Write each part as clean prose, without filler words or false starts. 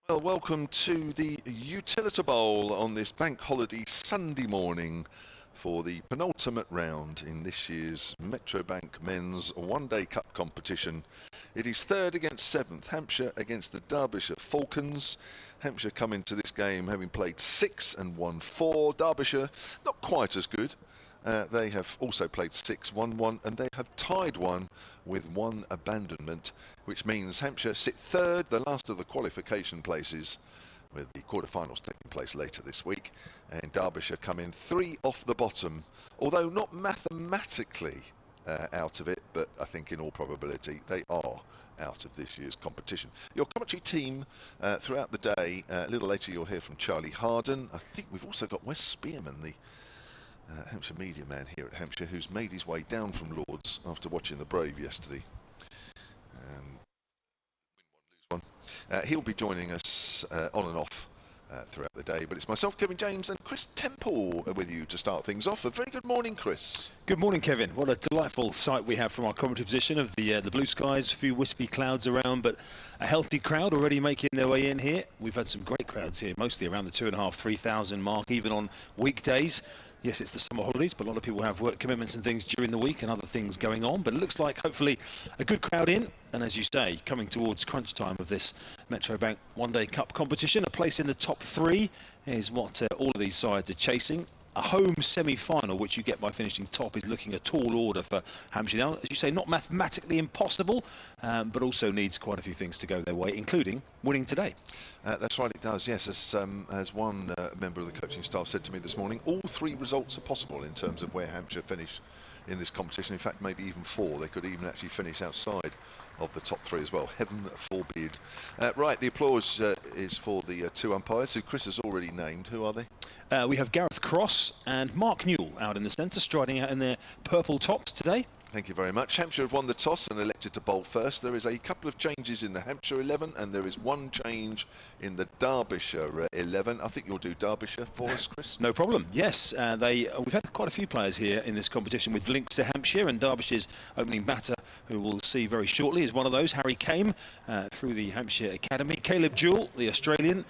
Well, welcome to the Utilita Bowl on this bank holiday Sunday morning for the penultimate round in this year's Metrobank Men's One Day Cup competition. It is third against seventh, Hampshire against the Derbyshire Falcons. Hampshire come into this game having played 6 and won 4. Derbyshire not quite as good. They have also played 6, won 1, and they have tied 1 with 1 abandonment, which means Hampshire sit third, the last of the qualification places, with the quarterfinals taking place later this week, and Derbyshire come in 3 off the bottom, although not mathematically out of it, but I think in all probability they are out of this year's competition. Your commentary team throughout the day, a little later you'll hear from Charlie Harden. I think we've also got Wes Spearman, the Hampshire media man here at Hampshire, who's made his way down from Lords after watching the Brave yesterday. Win one, lose one. He'll be joining us on and off throughout the day, but it's myself, Kevin James, and Chris Temple with you to start things off. A very good morning, Chris. Good morning, Kevin. What a delightful sight we have from our commentary position of the blue skies, a few wispy clouds around, but a healthy crowd already making their way in here. We've had some great crowds here, mostly around the 2,500–3,000 mark, even on weekdays. Yes, it's the summer holidays, but a lot of people have work commitments and things during the week and other things going on. But it looks like, hopefully, a good crowd in. And as you say, coming towards crunch time of this Metrobank One Day Cup competition, a place in the top 3 is what all of these sides are chasing. A home semi-final, which you get by finishing top, is looking a tall order for Hampshire. Now, as you say, not mathematically impossible, but also needs quite a few things to go their way, including winning today. That's right, it does, yes. As one member of the coaching staff said to me this morning, all 3 results are possible in terms of where Hampshire finish in this competition. In fact, maybe even 4. They could even actually finish outside of the top 3 as well. Heaven forbid. Right, the applause is for the 2 umpires, who Chris has already named. Who are they? We have Gareth Cross and Mark Newell out in the centre, striding out in their purple tops today. Thank you very much. Hampshire have won the toss and elected to bowl first. There is a couple of changes in the Hampshire 11 and there is 1 change in the Derbyshire 11. I think you'll do Derbyshire for us, Chris. No problem. Yes, we've had quite a few players here in this competition with links to Hampshire, and Derbyshire's opening batter, who we'll see very shortly, is one of those. Harry came through the Hampshire Academy. Caleb Jewell, the Australian,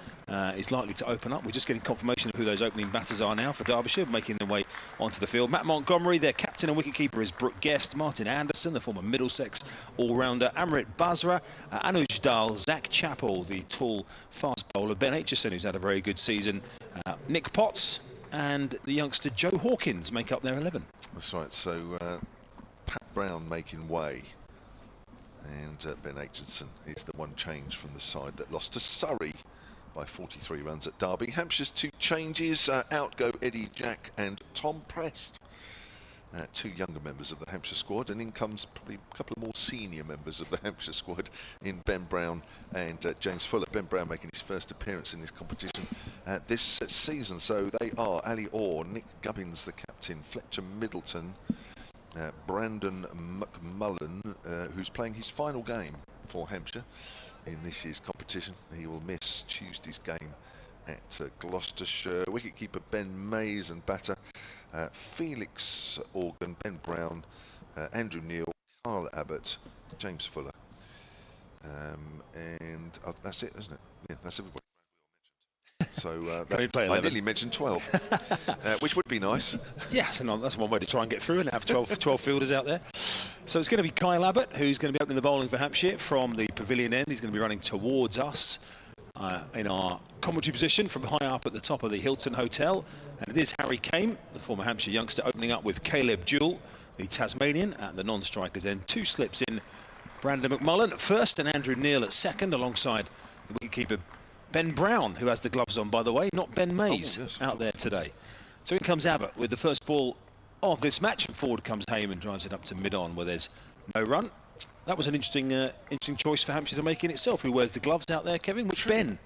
is likely to open up. We're just getting confirmation of who those opening batters are now for Derbyshire, making their way onto the field. Matt Montgomery, their captain and wicketkeeper, is Brooke Guest. Martin Anderson, the former Middlesex all-rounder. Amrit Basra, Anuj Dal, Zach Chappell, the tall fast bowler. Ben Aitchison, who's had a very good season. Nick Potts and the youngster Joe Hawkins make up their 11. That's right. So Pat Brown making way, and Ben Aitchison is the 1 change from the side that lost to Surrey by 43 runs at Derby. Hampshire's 2 changes, out go Eddie Jack and Tom Prest. 2 younger members of the Hampshire squad, and in comes probably a couple of more senior members of the Hampshire squad in Ben Brown and James Fuller. Ben Brown making his first appearance in this competition this season. So they are Ali Orr, Nick Gubbins the captain, Fletcher Middleton, Brandon McMullen, who's playing his final game for Hampshire in this year's competition. He will miss Tuesday's game at Gloucestershire. Wicketkeeper Ben Mays and batter Felix Organ, Ben Brown, Andrew Neil, Carl Abbott, James Fuller, and that's it, isn't it? Yeah, that's everybody. So I nearly mentioned 12, which would be nice. Yes, and that's one way to try and get through and have 12 fielders out there. So it's going to be Kyle Abbott who's going to be opening the bowling for Hampshire from the pavilion end. He's going to be running towards us in our commentary position from high up at the top of the Hilton Hotel. And it is Harry Kame, the former Hampshire youngster, opening up with Caleb Jewell, the Tasmanian, at the non-strikers end. 2 slips in Brandon McMullen at first and Andrew Neil at second, alongside the wicketkeeper Ben Brown, who has the gloves on, by the way, not Ben Mays, out there today. So in comes Abbott with the first ball of this match, and forward comes Heyman, drives it up to mid-on where there's no run. That was an interesting choice for Hampshire to make in itself. Who wears the gloves out there, Kevin? Which Ben?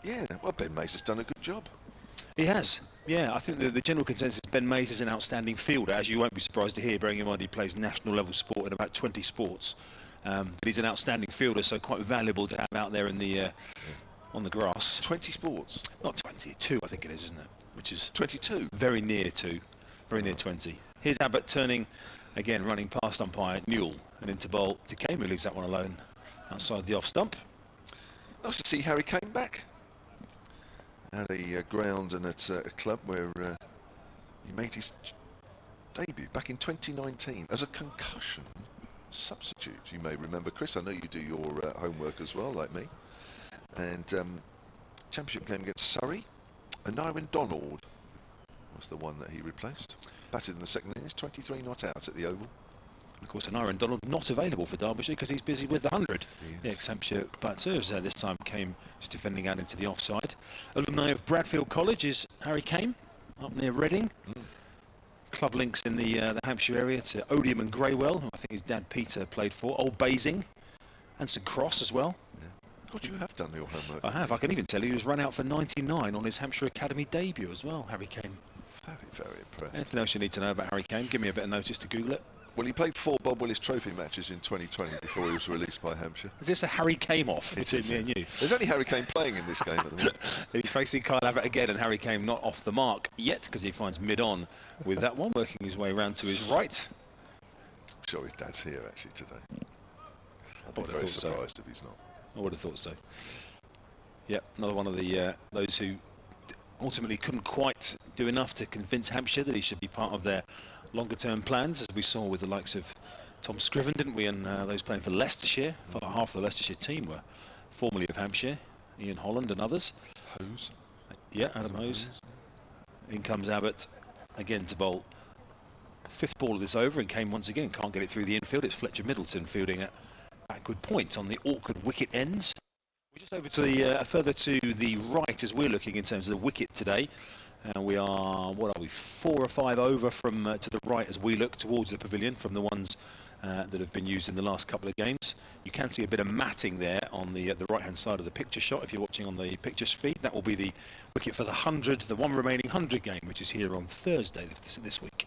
Yeah, well, Ben Mays has done a good job. He has. Yeah, I think the general consensus is Ben Mays is an outstanding fielder, as you won't be surprised to hear, bearing in mind he plays national level sport in about 20 sports. But he's an outstanding fielder, so quite valuable to have out there in the on the grass. 20 sports? Not 20, 2 I think it is, isn't it? Which is 22. Very near 2, very near 20. Here's Abbott turning, again running past umpire Newell and into bowl to Kame, who leaves that one alone outside the off stump. Nice to see Harry Kane back at a ground and at a club where he made his debut back in 2019 as a concussion substitute. You may remember, Chris, I know you do your homework as well, like me. And championship game against Surrey, and Nyren Donald was the one that he replaced. Batted in the second innings, 23 not out at the Oval. Of course, Nyren Donald not available for Derbyshire because he's busy with the 100. Yes. The ex-Hampshire batters this time came just defending out into the offside. Alumni of Bradfield College is Harry Kane, up near Reading. Club links in the Hampshire area to Odium and Greywell, who I think his dad Peter played for. Old Basing and St Cross as well. Yeah. God, you have done your homework. I have. I can even tell you he was run out for 99 on his Hampshire Academy debut as well, Harry Kane. Very, very impressed. Anything else you need to know about Harry Kane? Give me a bit of notice to Google it. Well, he played 4 Bob Willis Trophy matches in 2020 before he was released by Hampshire. Is this a Harry Kane off between me and you? There's only Harry Kane playing in this game at the moment. He's facing Kyle Abbott again, and Harry Kane not off the mark yet because he finds mid-on with that one, working his way around to his right. I'm sure his dad's here actually today. I'd be very surprised if he's not. I would have thought so. Yep, another one of the those who ultimately couldn't quite do enough to convince Hampshire that he should be part of their longer-term plans, as we saw with the likes of Tom Scriven, didn't we, and those playing for Leicestershire. Felt like half the Leicestershire team were formerly of Hampshire. Ian Holland and others. Hose. Yeah, Adam Hose. In comes Abbott again to bowl. 5th ball of this over, and Kane once again can't get it through the infield. It's Fletcher Middleton fielding at backward point on the awkward wicket ends. We're just over to the further to the right as we're looking in terms of the wicket today. We are, what are we, 4 or 5 over from to the right as we look towards the pavilion from the ones that have been used in the last couple of games. You can see a bit of matting there on the right-hand side of the picture shot if you're watching on the pictures feed. That will be the wicket for the 100, the one remaining 100 game, which is here on Thursday this week.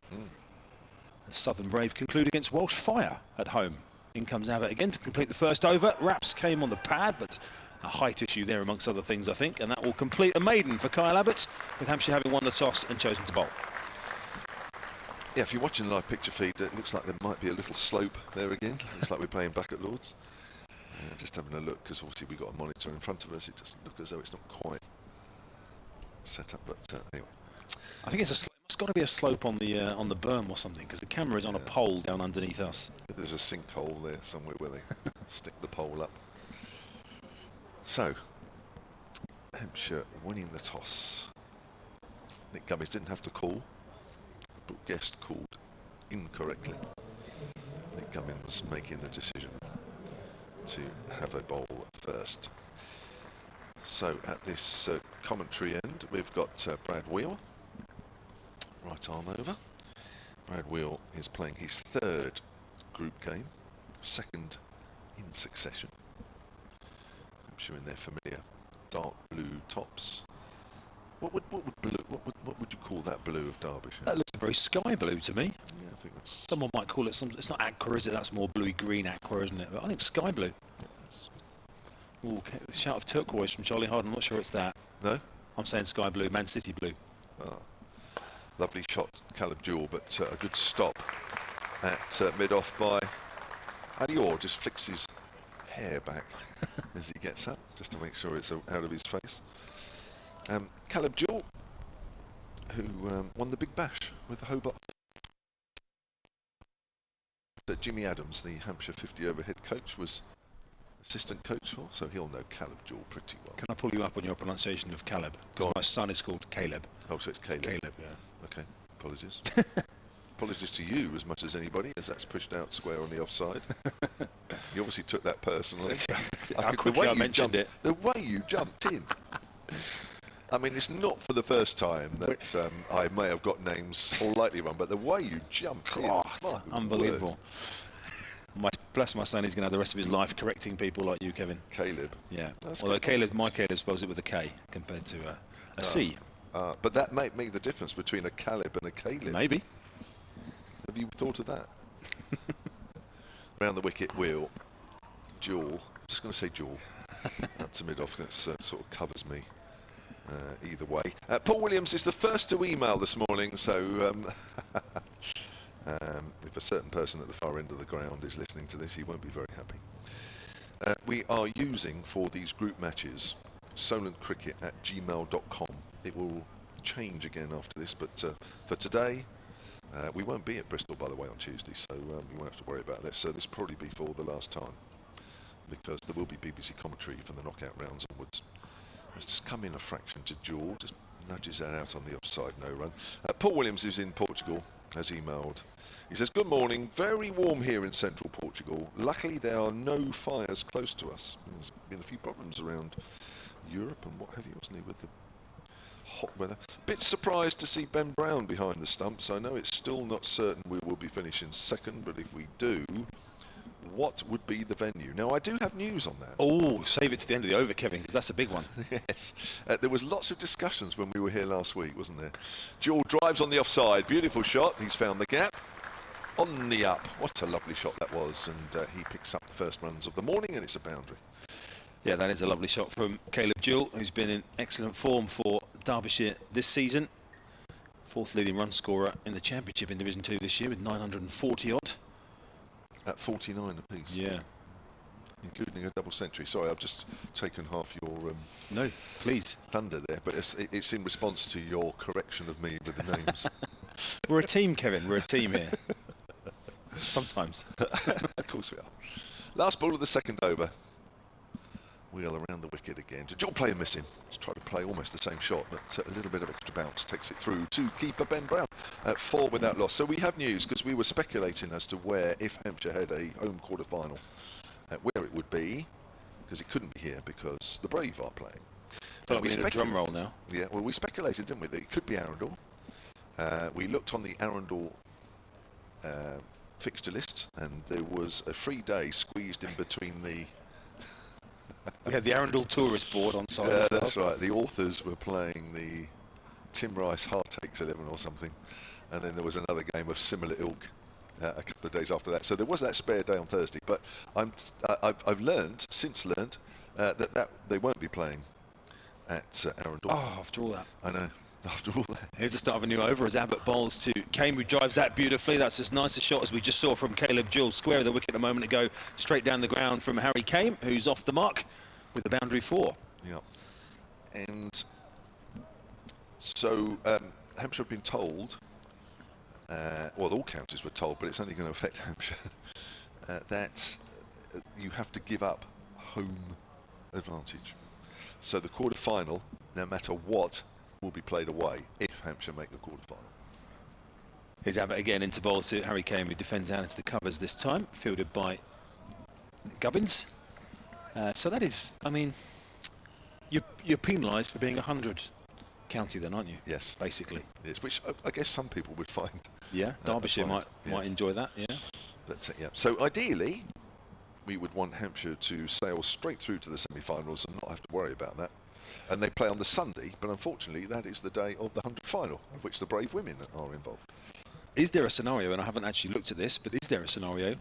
The Southern Brave conclude against Welsh Fire at home. In comes Abbott again to complete the first over. Raps came on the pad, but a height issue there amongst other things, I think, and that will complete a maiden for Kyle Abbott, with Hampshire having won the toss and chosen to bowl. Yeah, if you're watching the live picture feed, it looks like there might be a little slope there again. Looks like we're playing back at Lord's. Just having a look, because obviously we've got a monitor in front of us. It doesn't look as though it's not quite set up, but anyway. I think it's got to be a slope on the berm or something, because the camera is on a pole down underneath us. There's a sinkhole there somewhere where they stick the pole up. So, Hampshire winning the toss. Nick Gummins didn't have to call, but Guest called incorrectly. Nick Gummins making the decision to have a bowl first. So at this commentary end, we've got Brad Wheel, right arm over. Brad Wheel is playing his 3rd group game, 2nd in succession. Hampshire in their familiar dark blue tops. What would you call that blue of Derbyshire? That looks very sky blue to me. Yeah, I think that's. Someone might call it it's not aqua, is it? That's more bluey green aqua, isn't it? But I think sky blue. Yeah, ooh, shout of turquoise from Charlie Hard. I'm not sure it's that. No? I'm saying sky blue, Man City blue. Ah, lovely shot, Caleb Jewell, but a good stop at mid-off by Adior. Just flicks his hair back as he gets up, just to make sure it's out of his face. Caleb Jewell, who won the Big Bash with the Hobart. Jimmy Adams, the Hampshire 50 over head coach, was assistant coach for, so he'll know Caleb Jewell pretty well. Can I pull you up on your pronunciation of Caleb? Because my son is called Caleb. Oh, so it's Caleb. It's Caleb, yeah. Okay, apologies. Apologies to you as much as anybody, as that's pushed out square on the offside. You obviously took that personally. How quickly I mentioned it. The way you jumped in. I mean, it's not for the first time that I may have got names slightly wrong, but the way you jumped in. Unbelievable. Bless my son, he's going to have the rest of his life correcting people like you, Kevin. Caleb. Yeah. Although my Caleb spells it with a K compared to a C. But that might make the difference between a Caleb and a Caleb. Maybe. Have you thought of that? Round the wicket wheel, Jewell. I'm just going to say Jewell. Up to mid-off, that sort of covers me either way. Paul Williams is the first to email this morning, so if a certain person at the far end of the ground is listening to this, he won't be very happy. we are using for these group matches solentcricket@gmail.com. It will change again after this, but for today, we won't be at Bristol, by the way, on Tuesday, so you won't have to worry about this. So this will probably be for the last time, because there will be BBC commentary for the knockout rounds onwards. It's just come in a fraction to Jewel, just nudges that out on the offside, no run. Paul Williams, who's in Portugal, has emailed. He says, good morning, very warm here in central Portugal. Luckily there are no fires close to us. There's been a few problems around Europe and what have you, wasn't he, with the hot weather. Bit surprised to see Ben Brown behind the stumps. I know it's still not certain we will be finishing second, but if we do, what would be the venue? Now, I do have news on that. Oh, save it to the end of the over, Kevin, because that's a big one. Yes. There was lots of discussions when we were here last week, wasn't there? Jewel drives on the offside. Beautiful shot. He's found the gap. On the up. What a lovely shot that was. And he picks up the first runs of the morning, and it's a boundary. Yeah, that is a lovely shot from Caleb Jewell, who's been in excellent form for Derbyshire this season. Fourth leading run scorer in the Championship in Division 2 this year with 940 odd. At 49 apiece. Yeah. Including a double century. Sorry, I've just taken half your no, please. thunder there, but it's in response to your correction of me with the names. We're a team, Kevin. We're a team here. Sometimes. Of course we are. Last ball of the second over. Wheel around the wicket again. Jewel player missing. He's tried to play almost the same shot, but a little bit of extra bounce takes it through to keeper Ben Brown at 4 without loss. So we have news, because we were speculating as to where, if Hampshire had a home quarter-final, where it would be, because it couldn't be here because the Brave are playing. We need a drum roll now. Yeah, well, we speculated, didn't we, that it could be Arundel. We looked on the Arundel fixture list, and there was a free day squeezed in between the... We had the Arundel Tourist Board on site. Yeah, that's right. The authors were playing the Tim Rice Heartaches 11 or something, and then there was another game of similar ilk a couple of days after that. So there was that spare day on Thursday. But I've since learned that they won't be playing at Arundel. Oh, after all that. I know. After all that. Here's the start of a new over as Abbott bowls to Kame, who drives that beautifully. That's as nice a shot as we just saw from Caleb Jewell. Square of the wicket a moment ago, straight down the ground from Harry Kame, who's off the mark with the boundary 4. Yeah. And so Hampshire have been told, well, all counties were told, but it's only going to affect Hampshire, that you have to give up home advantage. So the quarter-final, no matter what, will be played away if Hampshire make the quarter-final. Here's Abbott again into bowl to Harry Kame, who defends out into the covers this time, fielded by Gubbins. So that is, I mean, you're penalised for being 100 county then, aren't you? Yes. Basically. Yes, which I guess some people would find. Yeah, Derbyshire might enjoy that, yeah. But yeah, so ideally, we would want Hampshire to sail straight through to the semi-finals and not have to worry about that. And they play on the Sunday, but unfortunately that is the day of the 100th final, of which the Brave women are involved. Is there a scenario, and I haven't actually looked at this, but is there a scenario?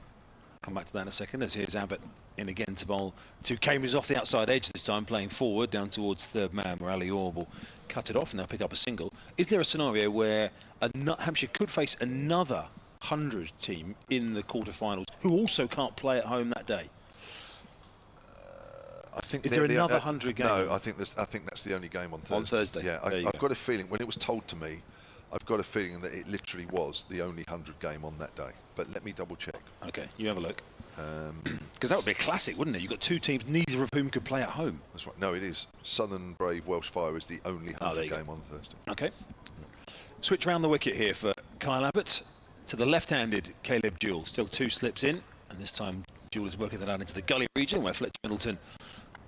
Come back to that in a second, as here's Abbott in again to bowl to Kame, who's off the outside edge this time, playing forward down towards third man, where Ali Orr will cut it off and they'll pick up a single. Is there a scenario where Hampshire could face another 100 team in the quarterfinals who also can't play at home that day? I think is there another 100 game? No, I think that's the only game on Thursday. On Thursday. Yeah, I've got a feeling, when it was told to me, I've got a feeling that it literally was the only 100 game on that day. But let me double check. Okay, you have a look. Because that would be a classic, wouldn't it? You've got two teams, neither of whom could play at home. That's right. No, it is. Southern Brave Welsh Fire is the only 100 game on Thursday. Okay. Switch round the wicket here for Kyle Abbott. To the left-handed Caleb Jewell. Still 2 slips in. And this time Jewell is working that out into the gully region, where Fletcher Middleton,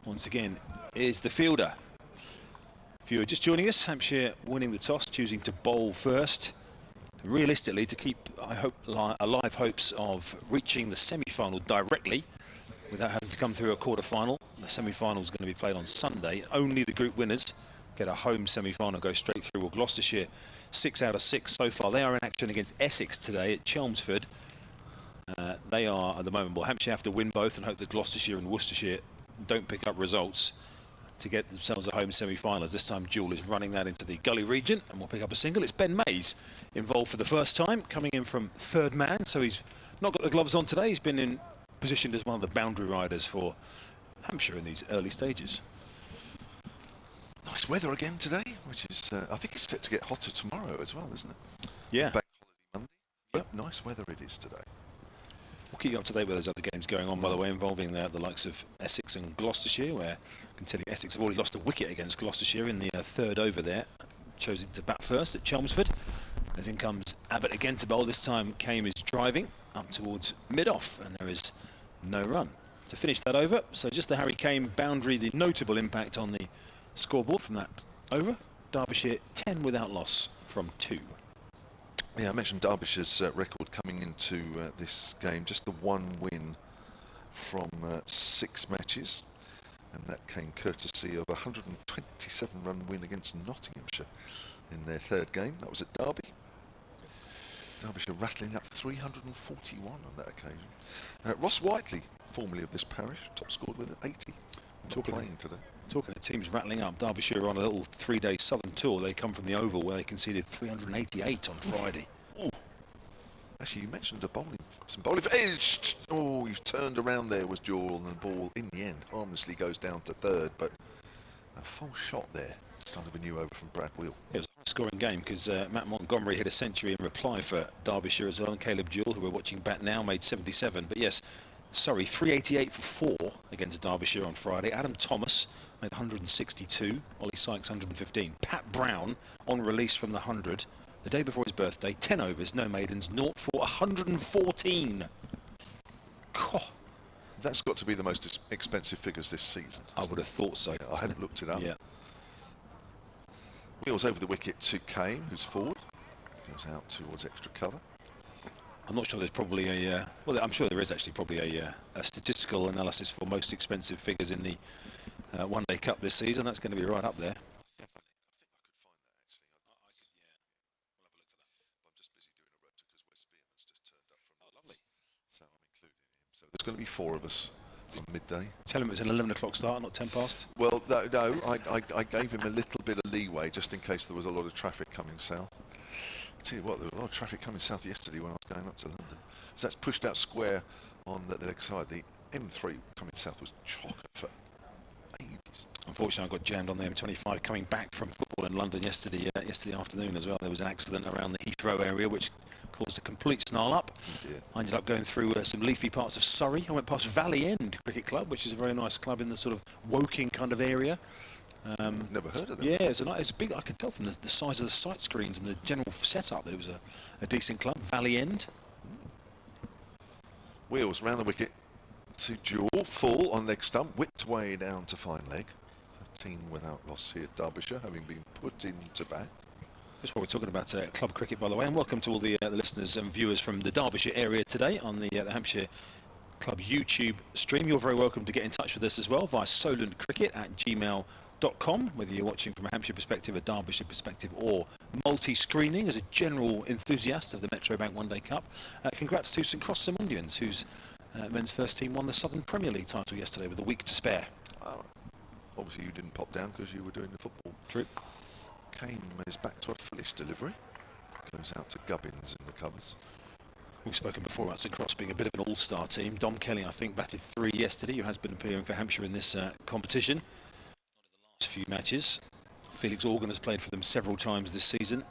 once again, is the fielder. If you're just joining us, Hampshire winning the toss, choosing to bowl first. Realistically, to keep, I hope, alive hopes of reaching the semi-final directly without having to come through a quarter-final. The semi-final is going to be played on Sunday. Only the group winners get a home semi-final, go straight through. Well, Gloucestershire, 6 out of 6 so far. They are in action against Essex today at Chelmsford. They are, at the moment, well, Hampshire have to win both and hope that Gloucestershire and Worcestershire don't pick up results to get themselves a home semi-finals. This time Jewell is running that into the gully region and will pick up a single. It's Ben Mays involved for the first time, coming in from third man, so he's not got the gloves on today. He's been in positioned as one of the boundary riders for Hampshire in these early stages. Nice weather again today, which is, I think it's set to get hotter tomorrow as well, isn't it? Yeah. Bank holiday Monday. Yep. Nice weather it is today. We'll keep you up to date with those other games going on, by the way, involving the likes of Essex and Gloucestershire, where I can tell you Essex have already lost a wicket against Gloucestershire in the third over there. Chosen to bat first at Chelmsford. As in comes Abbott again to bowl. This time Kame is driving up towards mid-off, and there is no run to finish that over. So just the Harry Kame boundary, the notable impact on the scoreboard from that over. Derbyshire 10 without loss from 2. Yeah, I mentioned Derbyshire's record coming into this game, just the 1 win from 6 matches, and that came courtesy of a 127-run win against Nottinghamshire in their 3rd game. That was at Derby. Derbyshire rattling up 341 on that occasion. Ross Whiteley, formerly of this parish, top scored with 80. Playing today. Talking of teams rattling up, Derbyshire are on a little 3-day southern tour. They come from the Oval, where they conceded 388 on Friday. Ooh. Actually, you mentioned some bowling. Oh, you've turned around there, was Jewel, and the ball in the end harmlessly goes down to 3rd, but a full shot there. Start of a new over from Brad Wheel. It was a high-scoring game because Matt Montgomery hit a century in reply for Derbyshire as well, and Caleb Jewell, who we're watching bat now, made 77. But yes, Surrey 388 for 4 against Derbyshire on Friday. Adam Thomas made 162. Ollie Sykes 115. Pat Brown on release from the 100 the day before his birthday. 10 overs, no maidens, 0 for 114. God. That's got to be the most expensive figures this season. I would have thought so. I hadn't looked it up. Yeah. Wheels over the wicket to Kane, who's forward. Goes out towards extra cover. I'm not sure there's probably a... well, I'm sure there is actually probably a statistical analysis for most expensive figures in the One Day Cup this season. That's going to be right up there. I think I could find that actually. I'm just busy doing a rota because Wes Spearman's just turned up from lovely. So I'm including him. So there's going to be 4 of us on midday. Tell him it was an 11 o'clock start, not 10 past. Well, no, I gave him a little bit of leeway just in case there was a lot of traffic coming south. I tell you what, there was a lot of traffic coming south yesterday when I was going up to London. So that's pushed out square on the leg side. The M3 coming south was chocker for ages. Unfortunately, I got jammed on the M25 coming back from football in London yesterday afternoon as well. There was an accident around the Heathrow area which caused a complete snarl up. Yeah. I ended up going through some leafy parts of Surrey. I went past Valley End Cricket Club, which is a very nice club in the sort of Woking kind of area. Never heard of them. Yeah, it's a big. I could tell from the size of the sight screens and the general setup that it was a decent club. Valley End. Wheels round the wicket to Jewell, full on leg stump, whipped way down to fine leg. 13 without loss here at Derbyshire, having been put into bat. That's what we're talking about, club cricket, by the way, and welcome to all the listeners and viewers from the Derbyshire area today on the Hampshire Club YouTube stream. You're very welcome to get in touch with us as well via solentcricket@gmail.com, whether you're watching from a Hampshire perspective, a Derbyshire perspective, or multi-screening as a general enthusiast of the Metro Bank One Day Cup. Congrats to St Cross Simundians, whose men's first team won the Southern Premier League title yesterday with a week to spare. Obviously you didn't pop down because you were doing the football. True. Kane is back to a fullish delivery. Goes out to Gubbins in the covers. We've spoken before about St Cross being a bit of an all-star team. Dom Kelly, I think, batted 3 yesterday, who has been appearing for Hampshire in this competition. Not in the last few matches. Felix Organ has played for them several times this season.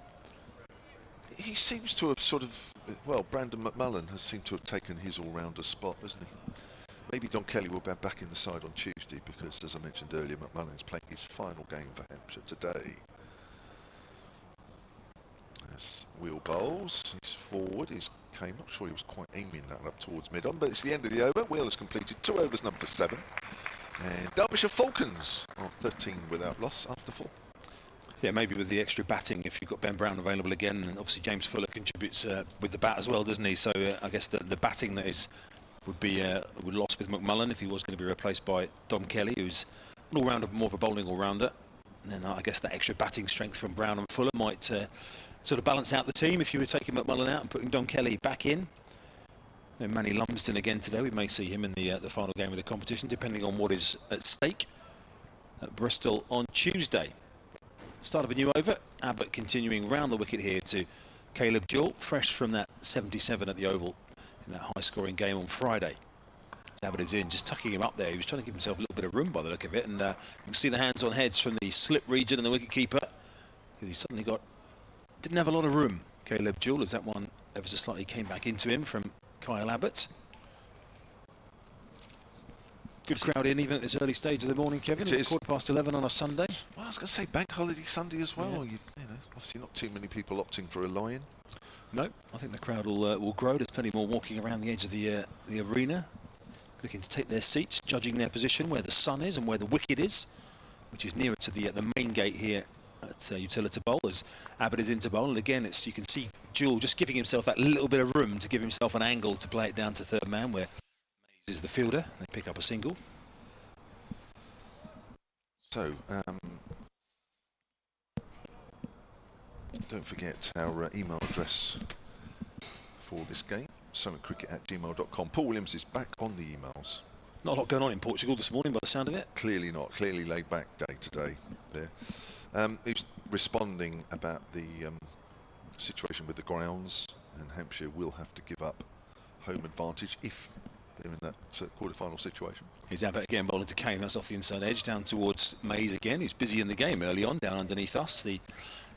He seems to have sort of, well, Brandon McMullen has seemed to have taken his all-rounder spot, hasn't he? Maybe Don Kelly will be back in the side on Tuesday because, as I mentioned earlier, McMullen is playing his final game for Hampshire today. As Wheel bowls, he's forward, he's Kane, not sure he was quite aiming that up towards mid-on, but it's the end of the over. Wheel has completed 2 overs, number 7. And Derbyshire Falcons are 13 without loss after 4. Yeah, maybe with the extra batting, if you've got Ben Brown available again, and obviously James Fuller contributes with the bat as well, doesn't he? So I guess the batting that would lost with McMullen if he was going to be replaced by Dom Kelly, who's an all-rounder, more of a bowling all-rounder. And then I guess that extra batting strength from Brown and Fuller might sort of balance out the team if you were taking McMullen out and putting Don Kelly back in. And Manny Lumsden again today. We may see him in the final game of the competition, depending on what is at stake at Bristol on Tuesday. Start of a new over. Abbott continuing round the wicket here to Caleb Jewell, fresh from that 77 at the Oval in that high-scoring game on Friday. Abbott is in, just tucking him up there. He was trying to give himself a little bit of room by the look of it. And you can see the hands on heads from the slip region and the wicketkeeper. Because he suddenly didn't have a lot of room, Caleb Jewell, as that one ever so slightly came back into him from Kyle Abbott. Good crowd in, even at this early stage of the morning, Kevin. It's 11:15 on a Sunday. Well, I was going to say bank holiday Sunday as well. Yeah. You know, obviously not too many people opting for a lie-in. No, I think the crowd will grow. There's plenty more walking around the edge of the arena, looking to take their seats, judging their position where the sun is and where the wicket is, which is nearer to the main gate here at Utilita Bowl, as Abbott is into bowl. And again, you can see Jewell just giving himself that little bit of room to give himself an angle to play it down to third man, where Mays is the fielder. They pick up a single. So, don't forget our email address for this game, summitcricket@gmail.com. Paul Williams is back on the emails. Not a lot going on in Portugal this morning by the sound of it. Clearly not. Clearly laid back day today there. He's responding about the situation with the grounds, and Hampshire will have to give up home advantage if they're in that quarter-final situation. Here's Abbott again, bowling to Kane. That's off the inside edge, down towards Mays again. He's busy in the game early on, down underneath us. The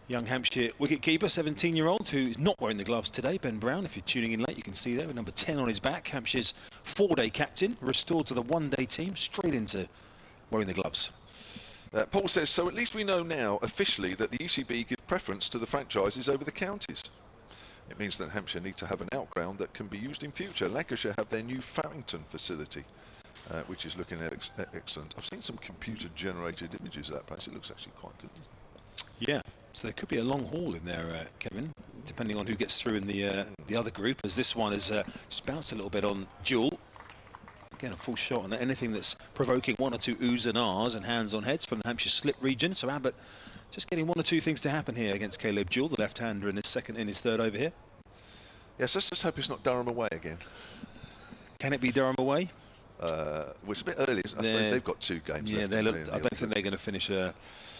young Hampshire wicketkeeper, 17-year-old, who is not wearing the gloves today, Ben Brown. If you're tuning in late, you can see there with number 10 on his back. Hampshire's 4-day captain, restored to the one-day team, straight into wearing the gloves. Paul says, so at least we know now officially that the ECB give preference to the franchises over the counties. It means that Hampshire need to have an outground that can be used in future. Lancashire have their new Farrington facility, which is looking excellent. I've seen some computer-generated images of that place. It looks actually quite good. Yeah, so there could be a long haul in there, Kevin, depending on who gets through in the other group, as this one has just bounced a little bit on Jewell. Again, a full shot on anything that's provoking one or two oohs and ahs and hands on heads from the Hampshire slip region. So Abbott just getting one or two things to happen here against Caleb Jewell, the left-hander in his third over here. Yes, let's just hope it's not Durham away again. Can it be Durham away? Well, it's a bit early. I suppose they've got 2 games left. I don't think they're going to finish.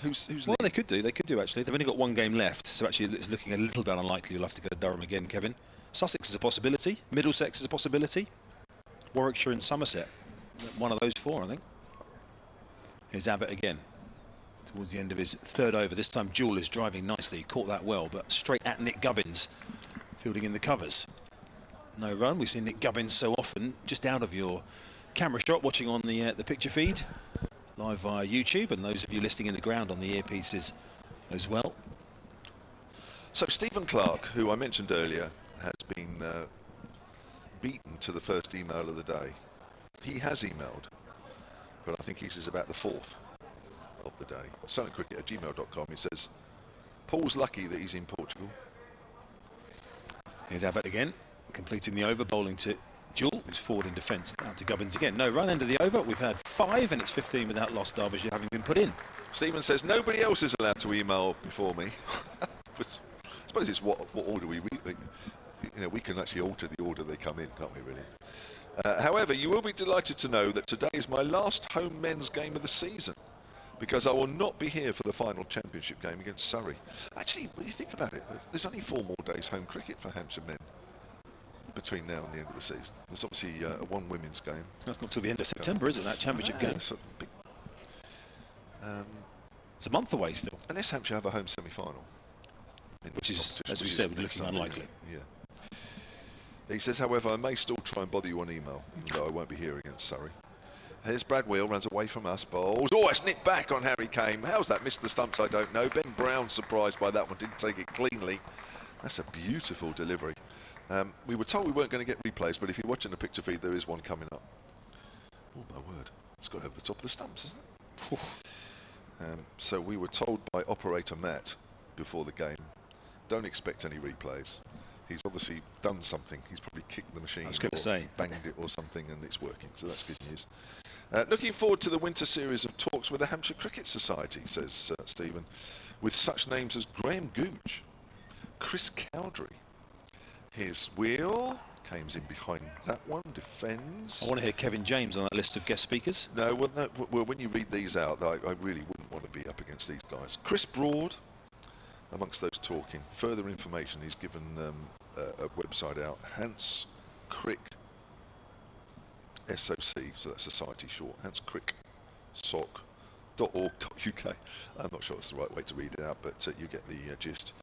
Who's well, they could do actually. They've only got 1 game left, so actually it's looking a little bit unlikely you'll have to go to Durham again, Kevin. Sussex is a possibility. Middlesex is a possibility. Warwickshire and Somerset. One of those 4, I think. Here's Abbott again. Towards the end of his third over. This time Jewell is driving nicely. He caught that well, but straight at Nick Gubbins, fielding in the covers. No run. We've seen Nick Gubbins so often just out of your camera shot, watching on the picture feed live via YouTube, and those of you listening in the ground on the earpieces as well. So Stephen Clark, who I mentioned earlier, has been beaten to the first email of the day. He has emailed, but I think his is about the 4th of the day. summitcricket@gmail.com. He says, Paul's lucky that he's in Portugal. Here's Abbott again, completing the over, bowling to Jewell, who's forward in defence. Out to Gubbins again. No run, end of the over. We've had 5, and it's 15 without loss, Derbyshire having been put in. Stephen says, nobody else is allowed to email before me. But I suppose it's what order we read. You know, we can actually alter the order they come in, can't we, really? However, you will be delighted to know that today is my last home men's game of the season, because I will not be here for the final championship game against Surrey. Actually, when you think about it, there's only 4 more days home cricket for Hampshire men between now and the end of the season. There's obviously one women's game. That's not till the end of September, is it, that championship game? It's a month away still. Unless Hampshire have a home semi-final. Which is, as we said, looking unlikely. Yeah. He says, however, I may still try and bother you on email, even though I won't be here against Surrey. Here's Brad Wheel, runs away from us, bowls. Oh, it's nipped back on Harry Kane. How's that missed the stumps? I don't know. Ben Brown surprised by that one, didn't take it cleanly. That's a beautiful delivery. We were told we weren't going to get replays, but if you're watching the picture feed, there is one coming up. Oh, my word. It's got to have the top of the stumps, isn't it? So we were told by operator Matt before the game, don't expect any replays. He's obviously done something. He's probably kicked the machine, banged it or something, and it's working. So that's good news. Looking forward to the winter series of talks with the Hampshire Cricket Society, says Stephen, with such names as Graham Gooch, Chris Cowdery. Here's Wheel. Kane's in behind that one, defends. I want to hear Kevin James on that list of guest speakers. No, well, when you read these out, I really wouldn't want to be up against these guys. Chris Broad, amongst those talking. Further information, he's given a website out, Hans Crick SOC, so that's Society Shorthands, cricksoc.org.uk. I'm not sure that's the right way to read it out, but you get the gist. I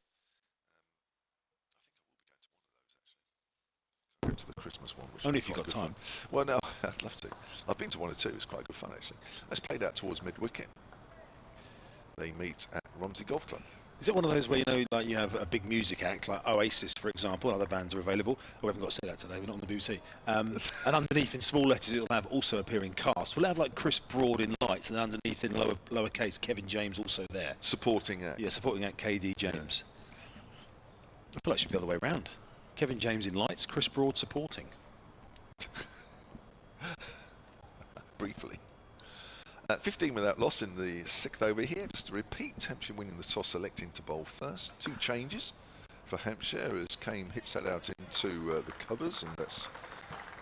think I will be going to one of those, actually. Go to the Christmas one. Which Only if you've got time. Fun. Well, no, I'd love to. I've been to one or two. It's quite good fun, actually. That's played out towards mid-wicket. They meet at Romsey Golf Club. Is it one of those where, you know, like you have a big music act, like Oasis, for example, other bands are available? Oh, we haven't got to say that today, we're not on the BBC. And underneath in small letters, it'll have also appearing cast. We'll have like Chris Broad in lights, and underneath in lowercase, Kevin James also there. Supporting act. Yeah, supporting act KD James. Yeah. I feel like it should be the other way around. Kevin James in lights, Chris Broad supporting. Briefly. 15 without loss in the 6th over here. Just to repeat, Hampshire winning the toss, electing to bowl first. 2 changes for Hampshire as Kane hits that out into the covers, and is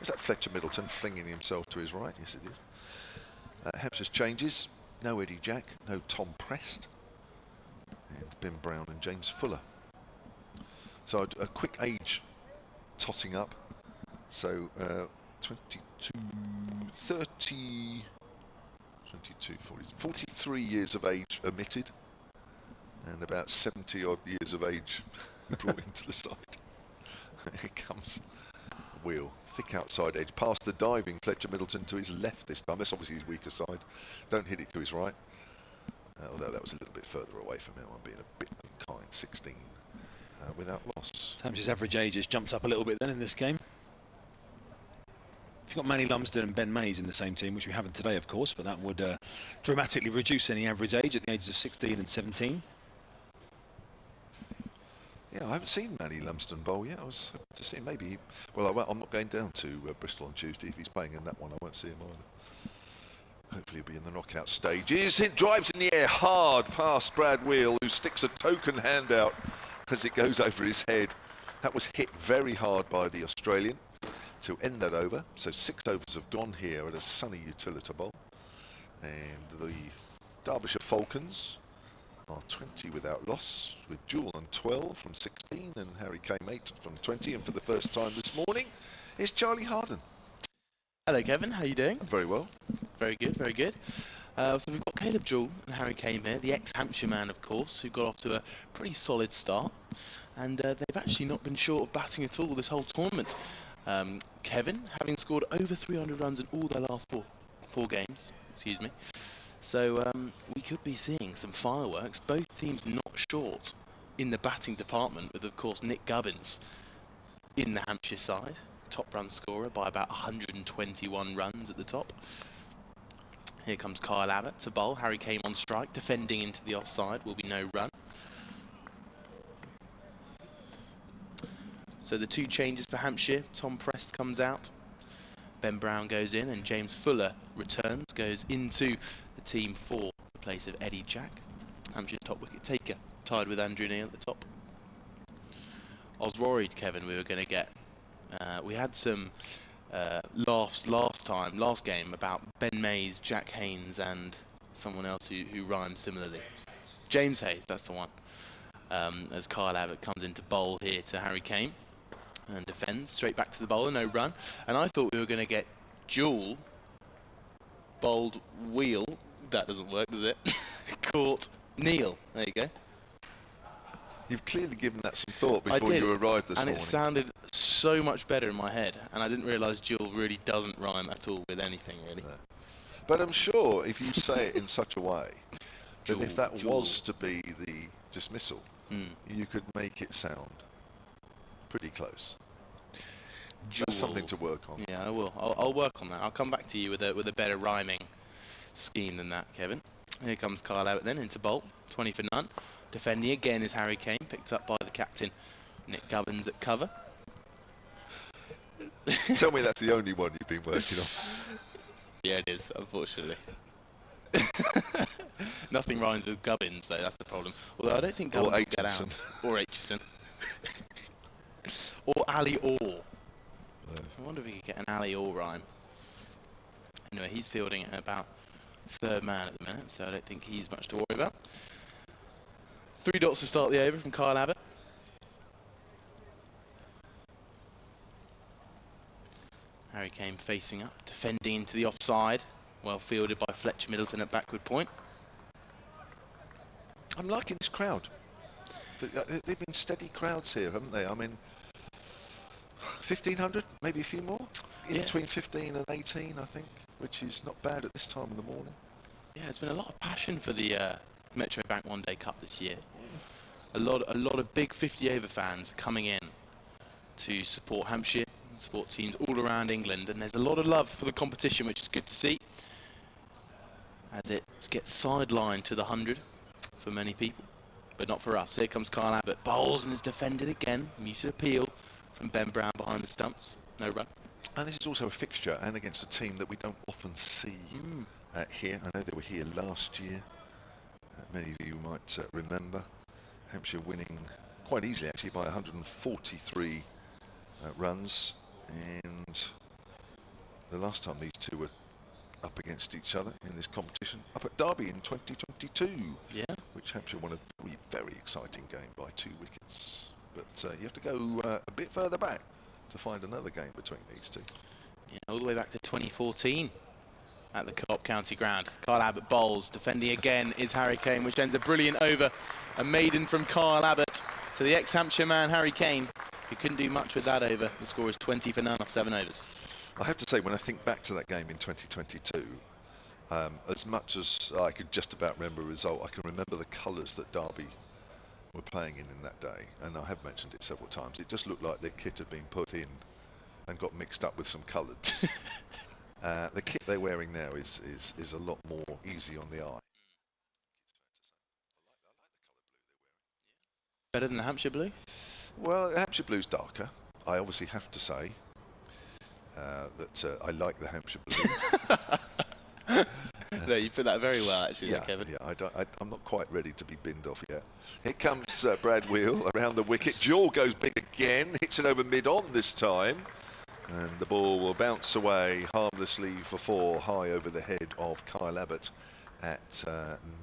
that Fletcher Middleton flinging himself to his right? Yes, it is. Hampshire's changes: no Eddie Jack, no Tom Prest, and Ben Brown and James Fuller. So a quick age totting up. So 22, 30. 22, 40, 43 years of age omitted, and about 70 odd years of age brought into the side. Here comes Wheel, thick outside edge, past the diving Fletcher Middleton to his left this time. That's obviously his weaker side. Don't hit it to his right, although that was a little bit further away from him. I'm being a bit unkind. 16 without loss. Hampshire's average age has jumped up a little bit then in this game. If you've got Manny Lumsden and Ben Mays in the same team, which we haven't today, of course, but that would dramatically reduce any average age at the ages of 16 and 17. Yeah, I haven't seen Manny Lumsden bowl yet. I was hoping to see him. Maybe, well, I'm not going down to Bristol on Tuesday. If he's playing in that one, I won't see him either. Hopefully he'll be in the knockout stages. It drives in the air hard past Brad Wheel, who sticks a token hand out as it goes over his head. That was hit very hard by the Australian to end that over. So 6 overs have gone here at a sunny Utilita Bowl, and the Derbyshire Falcons are 20 without loss, with Jewel on 12 from 16 and Harry Kane 8 from 20. And for the first time this morning is Charlie Harden. Hello Kevin, how are you doing? I'm very well. Very good, very good. So we've got Caleb Jewell and Harry Kane here, the ex-Hampshire man of course, who got off to a pretty solid start, and they've actually not been short of batting at all this whole tournament. Kevin, having scored over 300 runs in all their last four games, excuse me. So we could be seeing some fireworks. Both teams not short in the batting department, with of course Nick Gubbins in the Hampshire side, top run scorer by about 121 runs at the top. Here comes Kyle Abbott to bowl. Harry Kane on strike, defending into the offside, will be no run. So the 2 changes for Hampshire: Tom Prest comes out, Ben Brown goes in, and James Fuller returns, goes into the team for the place of Eddie Jack. Hampshire's top wicket taker, tied with Andrew Neil at the top. I was worried, Kevin, we were going to get... we had some laughs last game about Ben Mays, Jack Haynes, and someone else who rhymes similarly. James Hayes, that's the one. As Kyle Abbott comes into bowl here to Harry Kane and defends straight back to the bowler, no run. And I thought we were going to get Jewell bowled Wheel. That doesn't work, does it? Caught Neil. There you go. You've clearly given that some thought before you arrived this morning. And it sounded so much better in my head, and I didn't realise Jewell really doesn't rhyme at all with anything, really. No. But I'm sure if you say it in such a way, that if that was to be the dismissal, you could make it sound pretty close. That's something to work on. Yeah, I will. I'll work on that. I'll come back to you with a better rhyming scheme than that, Kevin. Here comes Kyle Abbott then into bowl, 20 for none. Defending again is Harry Kane, picked up by the captain, Nick Gubbins at cover. Tell me that's the only one you've been working on. Yeah, it is, unfortunately. Nothing rhymes with Gubbins, so that's the problem. Although I don't think Gubbins will get out. Or Aitchison. Or Ali Orr. I wonder if we could get an Ali Orr rhyme. Anyway, he's fielding at about 3rd man at the minute, so I don't think he's much to worry about. 3 dots to start the over from Kyle Abbott. Harry Kane facing up, defending into the offside. Well fielded by Fletcher Middleton at backward point. I'm liking this crowd. They've been steady crowds here, haven't they? I mean, 1,500, maybe a few more? Between 15 and 18, I think, which is not bad at this time in the morning. Yeah, there's been a lot of passion for the Metro Bank One Day Cup this year. A lot of big 50 over fans coming in to support Hampshire, support teams all around England, and there's a lot of love for the competition, which is good to see, as it gets sidelined to the 100 for many people, but not for us. Here comes Kyle Abbott, bowls and is defended again. Muted appeal from Ben Brown behind the stumps, no run. And this is also a fixture, and against a team that we don't often see here. I know they were here last year. Many of you might remember Hampshire winning quite easily, actually, by 143 runs. And the last time these two were up against each other in this competition, up at Derby in 2022, which Hampshire won a very, very exciting game by 2 wickets. But you have to go a bit further back to find another game between these two. Yeah, all the way back to 2014 at the Co-op County Ground. Kyle Abbott bowls, defending again is Harry Kane, which ends a brilliant over. A maiden from Kyle Abbott to the ex-Hampshire man, Harry Kane, who couldn't do much with that over. The score is 20 for none off 7 overs. I have to say, when I think back to that game in 2022, as much as I could just about remember a result, I can remember the colours that Derby were playing in that day, and I have mentioned it several times. It just looked like their kit had been put in and got mixed up with some colours. The kit they're wearing now is a lot more easy on the eye. Better than the Hampshire blue? Well, Hampshire blue's darker. I obviously have to say that I like the Hampshire blue. No, you put that very well, actually, Kevin. Yeah, I'm not quite ready to be binned off yet. Here comes Brad Wheel around the wicket. Jewel goes big again, hits it over mid-on this time. And the ball will bounce away harmlessly for 4, high over the head of Kyle Abbott at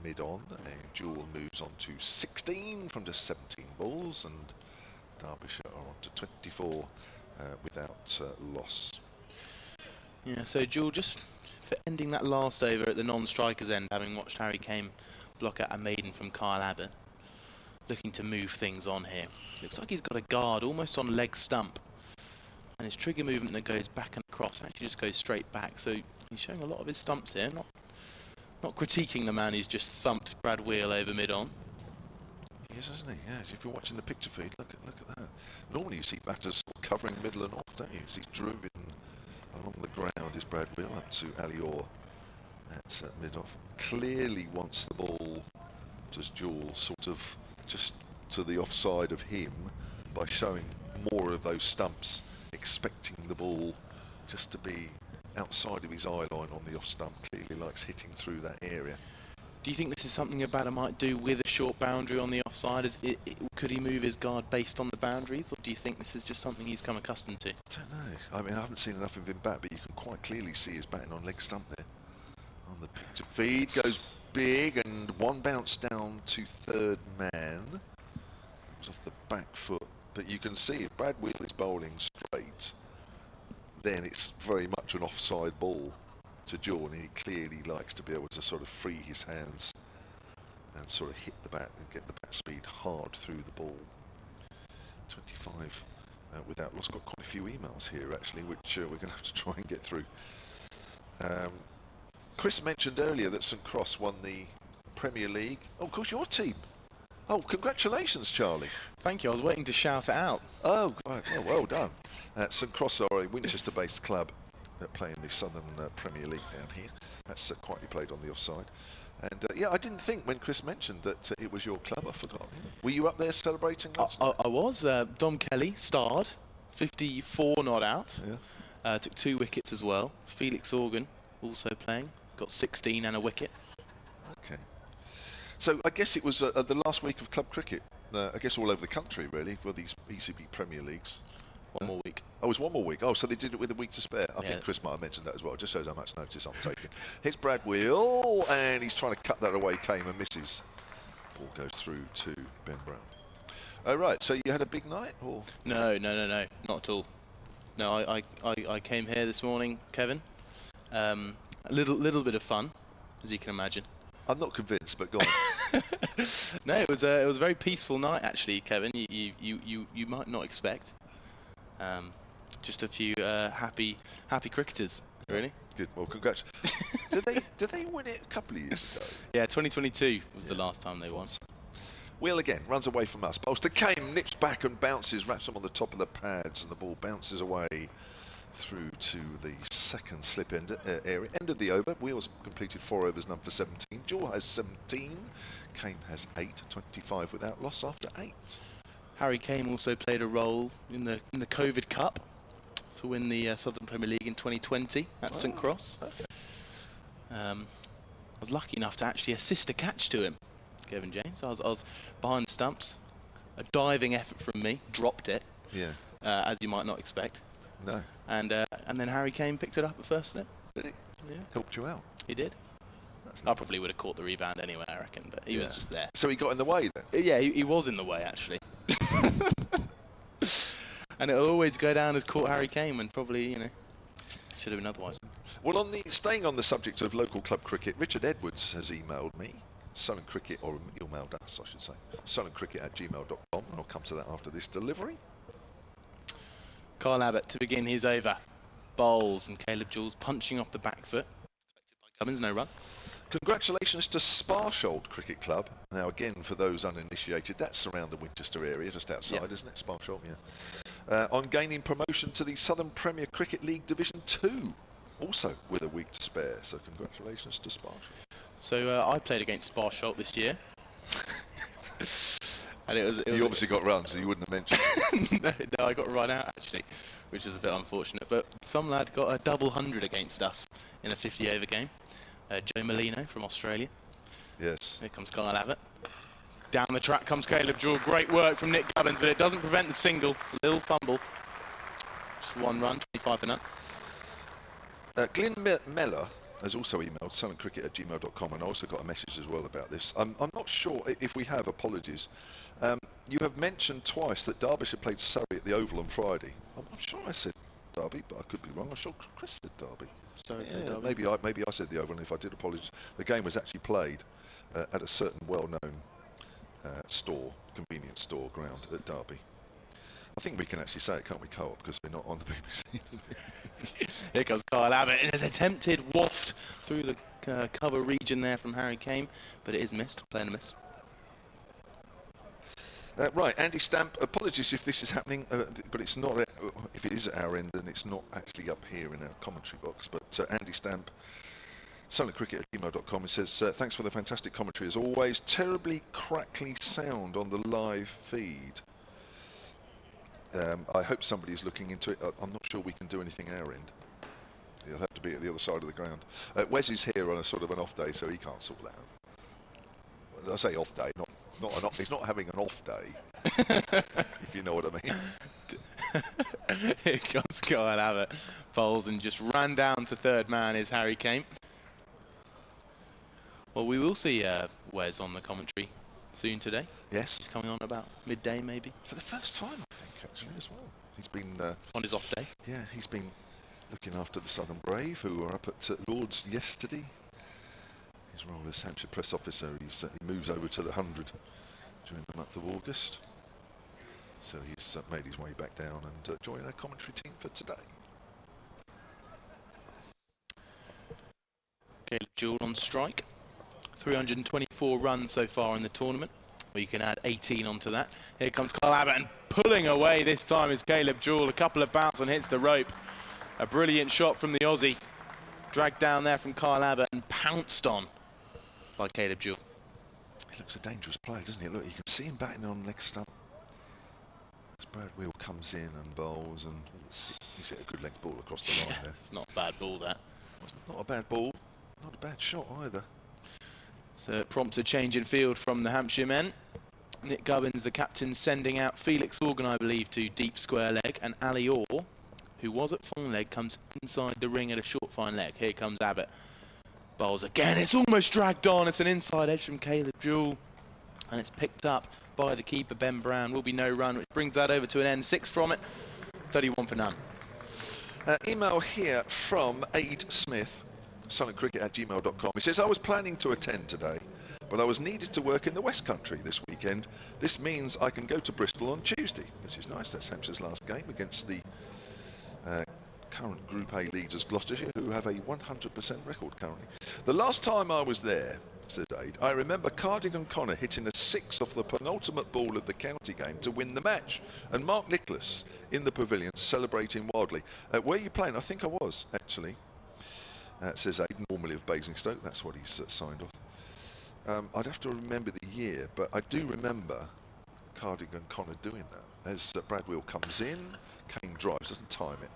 mid-on. And Jewel moves on to 16 from just 17 balls, and Derbyshire are on to 24 without loss. Yeah, so Jewel just for ending that last over at the non-striker's end, having watched Harry Kane block out a maiden from Kyle Abbott, looking to move things on here. Looks like he's got a guard almost on leg stump, and his trigger movement that goes back and across actually just goes straight back. So he's showing a lot of his stumps here, not critiquing the man who's just thumped Brad Wheel over mid-on. He is, isn't he? Yeah, if you're watching the picture feed, look at that. Normally you see batters covering middle and off, don't you? As he's driven along the ground is Brad Wheel up to Ali Orr at mid-off. Clearly wants the ball, just Jewel, sort of just to the offside of him by showing more of those stumps, expecting the ball just to be outside of his eye line on the off stump. Clearly likes hitting through that area. Do you think this is something a batter might do with a short boundary on the offside? Could he move his guard based on the boundaries, or do you think this is just something he's come accustomed to? I don't know. I mean, I haven't seen enough of him bat, but you can quite clearly see his batting on leg stump there. On the picture feed goes big, and one bounce down to third man. It was off the back foot, but you can see if Brad Wheel is bowling straight, then it's very much an offside ball to Jewel, and he clearly likes to be able to sort of free his hands and sort of hit the bat and get the bat speed hard through the ball. 25 without loss. Got quite a few emails here actually, which we're going to have to try and get through. Chris mentioned earlier that St Cross won the Premier League. Oh, of course, your team. Oh, congratulations, Charlie. Thank you. I was waiting to shout it out. Oh, right. Well done. St Cross are a Winchester-based club that play in the Southern Premier League down here. That's quietly played on the offside. And yeah, I didn't think when Chris mentioned that it was your club. I forgot. Were you up there celebrating last night? I was. Dom Kelly starred, 54 not out. Yeah. Took 2 wickets as well. Felix Organ also playing, got 16 and a wicket. Okay. So I guess it was the last week of club cricket. I guess all over the country really for these ECB Premier Leagues. One more week. Oh, it was one more week. Oh, so they did it with a week to spare. I think Chris might have mentioned that as well. It just shows how much notice I'm taking. Here's Brad Wheel, and he's trying to cut that away. Came and misses. Ball goes through to Ben Brown. Oh, right. So you had a big night, or? No, not at all. No, I came here this morning, Kevin. A little bit of fun, as you can imagine. I'm not convinced, but go on. No, it was a very peaceful night actually, Kevin. You might not expect. Just a few happy cricketers, really. Good. Well, congrats. Did they win it a couple of years ago? Yeah, 2022 was the last time they won. Wheel again, runs away from us. Bowls to Kane, nips back and bounces, wraps him on the top of the pads, and the ball bounces away through to the second slip end area. End of the over. Wheels completed 4 overs, none for 17. Jewel has 17. Kane has 8. 25 without loss after 8. Harry Kane also played a role in the COVID Cup to win the Southern Premier League in 2020 at St Cross. Okay. I was lucky enough to actually assist a catch to him, Kevin James. I was behind the stumps. A diving effort from me, dropped it. Yeah. As you might not expect. No. And then Harry Kane picked it up at first slip. Did he? Yeah. Helped you out. He did. I probably would have caught the rebound anyway, I reckon, but he was just there. So he got in the way then? Yeah, he was in the way, actually. And it'll always go down as caught Harry Kane when probably, should have been otherwise. Well, staying on the subject of local club cricket, Richard Edwards has emailed me, Sullen Cricket, or emailed us, I should say, sullencricket@gmail.com, and I'll come to that after this delivery. Kyle Abbott to begin his over. Bowls and Caleb Jules punching off the back foot. Cummins, no run. Congratulations to Sparsholt Cricket Club. Now, again, for those uninitiated, that's around the Winchester area, just outside, isn't it? Sparsholt, yeah. On gaining promotion to the Southern Premier Cricket League Division 2, also with a week to spare. So, congratulations to Sparsholt. So, I played against Sparsholt this year. And it was you obviously got runs, so you wouldn't have mentioned it. no, I got run out, actually, which is a bit unfortunate. But some lad got a double 100 against us in a 50-over game. Joe Molino from Australia. Yes. Here comes Kyle Abbott. Down the track comes Caleb Jewell. Great work from Nick Gubbins, but it doesn't prevent the single. Little fumble. Just 1 run, 25 for none. Glyn Meller has also emailed sullencricket@gmail.com, and I also got a message as well about this. I'm not sure if we have, apologies. You have mentioned twice that Derbyshire played Surrey at the Oval on Friday. I'm sure I said Derby, but I could be wrong. I'm sure Chris said Derby. Yeah, maybe I said the Oval, and if I did, apologise. The game was actually played at a certain well-known convenience store ground at Derby. I think we can actually say it, can't we, Co-op, because we're not on the BBC. Here comes Kyle Abbott in his attempted waft through the cover region there from Harry Kane, but it is missed, playing a miss. Right, Andy Stamp, apologies if this is happening, but it's not, if it is at our end, and it's not actually up here in our commentary box, but Andy Stamp, sullencricket@gmail.com, it says, thanks for the fantastic commentary as always, terribly crackly sound on the live feed. I hope somebody's looking into it. I'm not sure we can do anything our end. He'll have to be at the other side of the ground. Wes is here on a sort of an off day, so he can't sort that out. Well, I say off day, he's not having an off day, if you know what I mean. Here comes Kyle Abbott. Bowls and just ran down to third man is Harry Kane. Well, we will see Wes on the commentary soon today. Yes. He's coming on about midday, maybe. For the first time, I think, actually, as well. He's been... on his off day. Yeah, he's been looking after the Southern Brave, who were up at Lord's yesterday. His role as Hampshire press officer, he moves over to the 100 during the month of August. So he's made his way back down and joined our commentary team for today. Caleb Jewell on strike. 324 runs so far in the tournament. Well, you can add 18 onto that. Here comes Kyle Abbott, and pulling away this time is Caleb Jewell. A couple of bounce and hits the rope. A brilliant shot from the Aussie. Dragged down there from Kyle Abbott and pounced on by Caleb Jewell. He looks a dangerous player, doesn't he? Look, you can see him batting on leg stump. As Brad Wheel comes in and bowls, and he's hit a good length ball across the line there. It's not a bad ball, that. It's not a bad ball, not a bad shot either. So it prompts a change in field from the Hampshire men. Nick Gubbins, the captain, sending out Felix Organ, I believe, to deep square leg, and Ali Orr, who was at fine leg, comes inside the ring at a short fine leg. Here comes Abbott. Bowls again. It's almost dragged on. It's an inside edge from Caleb Jewell, and it's picked up by the keeper, Ben Brown. Will be no run, which brings that over to an end. 6 from it, 31 for none. Email here from Aid Smith, sunandcricket@gmail.com. He says, I was planning to attend today, but I was needed to work in the West Country this weekend. This means I can go to Bristol on Tuesday, which is nice. That's Hampshire's last game against the current Group A leaders, Gloucestershire, who have a 100% record currently. The last time I was there, said Aid, I remember Cardigan Connor hitting a 6 off the penultimate ball of the county game to win the match, and Mark Nicholas in the pavilion celebrating wildly. Were you playing? I think I was, actually. Says Aid, normally of Basingstoke. That's what he's signed off. I'd have to remember the year, but I do remember Cardigan Connor doing that. As Brad Wheel comes in, Kane drives, doesn't time it.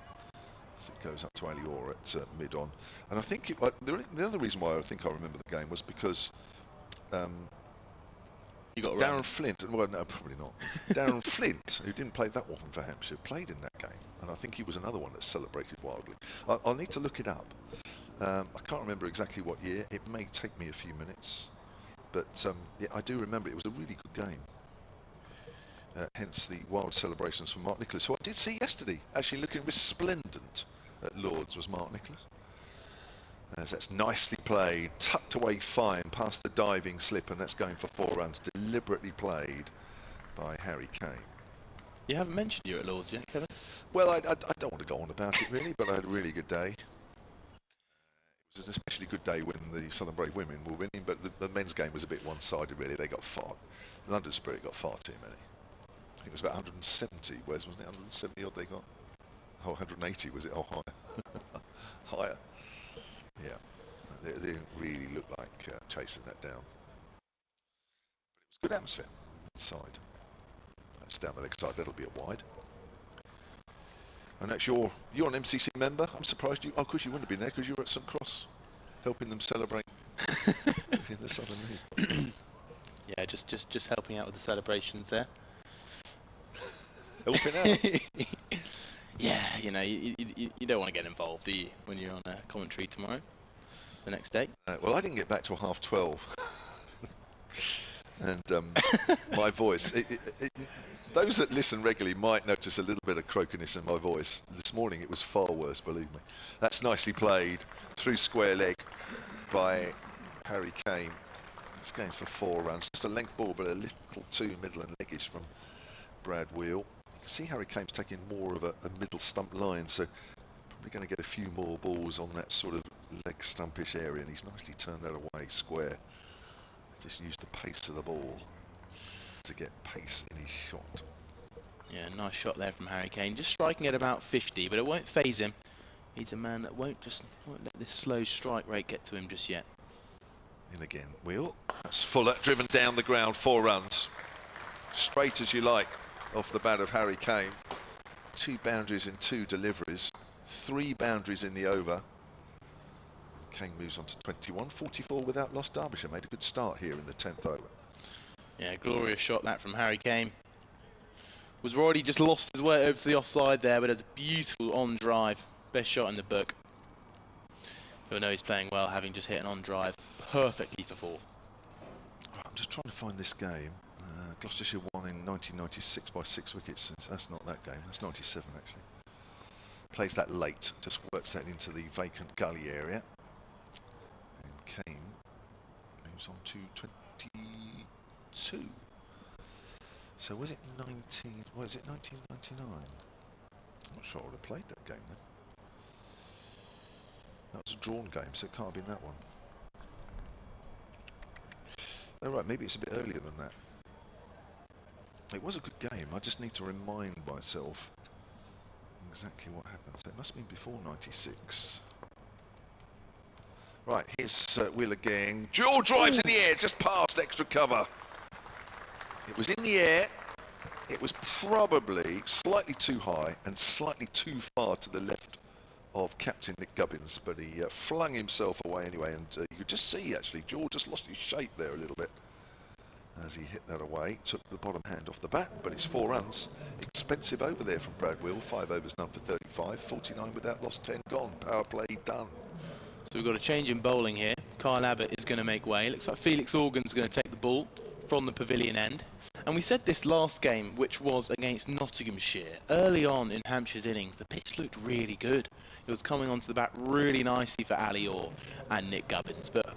So it goes up to Ali Orr at mid-on. And I think the other reason why I think I remember the game was because you got Darren Flint, well, no, probably not. Darren Flint, who didn't play that often for Hampshire, played in that game. And I think he was another one that celebrated wildly. I'll need to look it up. I can't remember exactly what year. It may take me a few minutes. But yeah, I do remember it was a really good game. Hence the wild celebrations from Mark Nicholas, who I did see yesterday, actually looking resplendent at Lord's, was Mark Nicholas. As that's nicely played, tucked away fine past the diving slip, and that's going for 4 runs, deliberately played by Harry Kane. You haven't mentioned you at Lord's yet, Kevin? Well, I don't want to go on about it really, but I had a really good day. It was an especially good day when the Southern Brave women were winning, but the men's game was a bit one-sided really. They got far, London Spirit got far too many. I think it was about 170, whereas wasn't it 170 odd they got? Oh, 180 was it? Oh, higher. Higher. Yeah, they really looked like chasing that down. But it was good atmosphere inside. That's down the leg side, that'll be a wide. And that's you're an MCC member. I'm surprised you, of course you wouldn't have been there because you were at St Cross helping them celebrate in the Southern League. Yeah, just helping out with the celebrations there. Helping out. Yeah, you know, you don't want to get involved, do you, when you're on a commentary tomorrow, the next day? Well, I didn't get back till 12:30. And my voice, those that listen regularly might notice a little bit of croakiness in my voice. This morning it was far worse, believe me. That's nicely played through square leg by Harry Kane. It's going for 4 runs. Just a length ball, but a little too middle and leggish from Brad Wheel. You can see Harry Kane's taking more of a middle stump line, so probably going to get a few more balls on that sort of leg stumpish area, and he's nicely turned that away square. Just used the pace of the ball to get pace in his shot. Yeah, nice shot there from Harry Kane. Just striking at about 50, but it won't phase him. He's a man that won't let this slow strike rate get to him just yet. In again, Wheel. That's Fuller driven down the ground, 4 runs. Straight as you like off the bat of Harry Kane. 2 boundaries in 2 deliveries, 3 boundaries in the over. Kane moves on to 21, 44 without loss. Derbyshire made a good start here in the 10th over. Yeah, glorious shot that from Harry Kane. Was already just lost his way over to the offside there, but it's a beautiful on drive. Best shot in the book. You'll know he's playing well, having just hit an on drive perfectly for 4. Right, I'm just trying to find this game. Gloucestershire won in 1996 by 6 wickets. That's not that game, that's 97 actually. Plays that late, just works that into the vacant gully area. And Kane moves on to 22. So was it 1999? I'm not sure I would have played that game then. That was a drawn game, so it can't have been that one. Oh right, maybe it's a bit earlier than that. It was a good game, I just need to remind myself exactly what happened. So it must have been before 96. Right, here's Wheel again. Dual drives in the air, just past extra cover. It was in the air. It was probably slightly too high and slightly too far to the left of Captain Nick Gubbins, but he flung himself away anyway, and you could just see actually George just lost his shape there a little bit as he hit that away. Took the bottom hand off the bat, but it's 4 runs. Expensive over there from Brad Wheel. 5 overs none for 35, 49 without loss, 10 gone. Power play done. So we've got a change in bowling here. Kyle Abbott is going to make way. Looks like Felix Organ's going to take the ball from the pavilion end. And we said this last game, which was against Nottinghamshire. Early on in Hampshire's innings, the pitch looked really good. It was coming onto the bat really nicely for Ali Orr and Nick Gubbins. But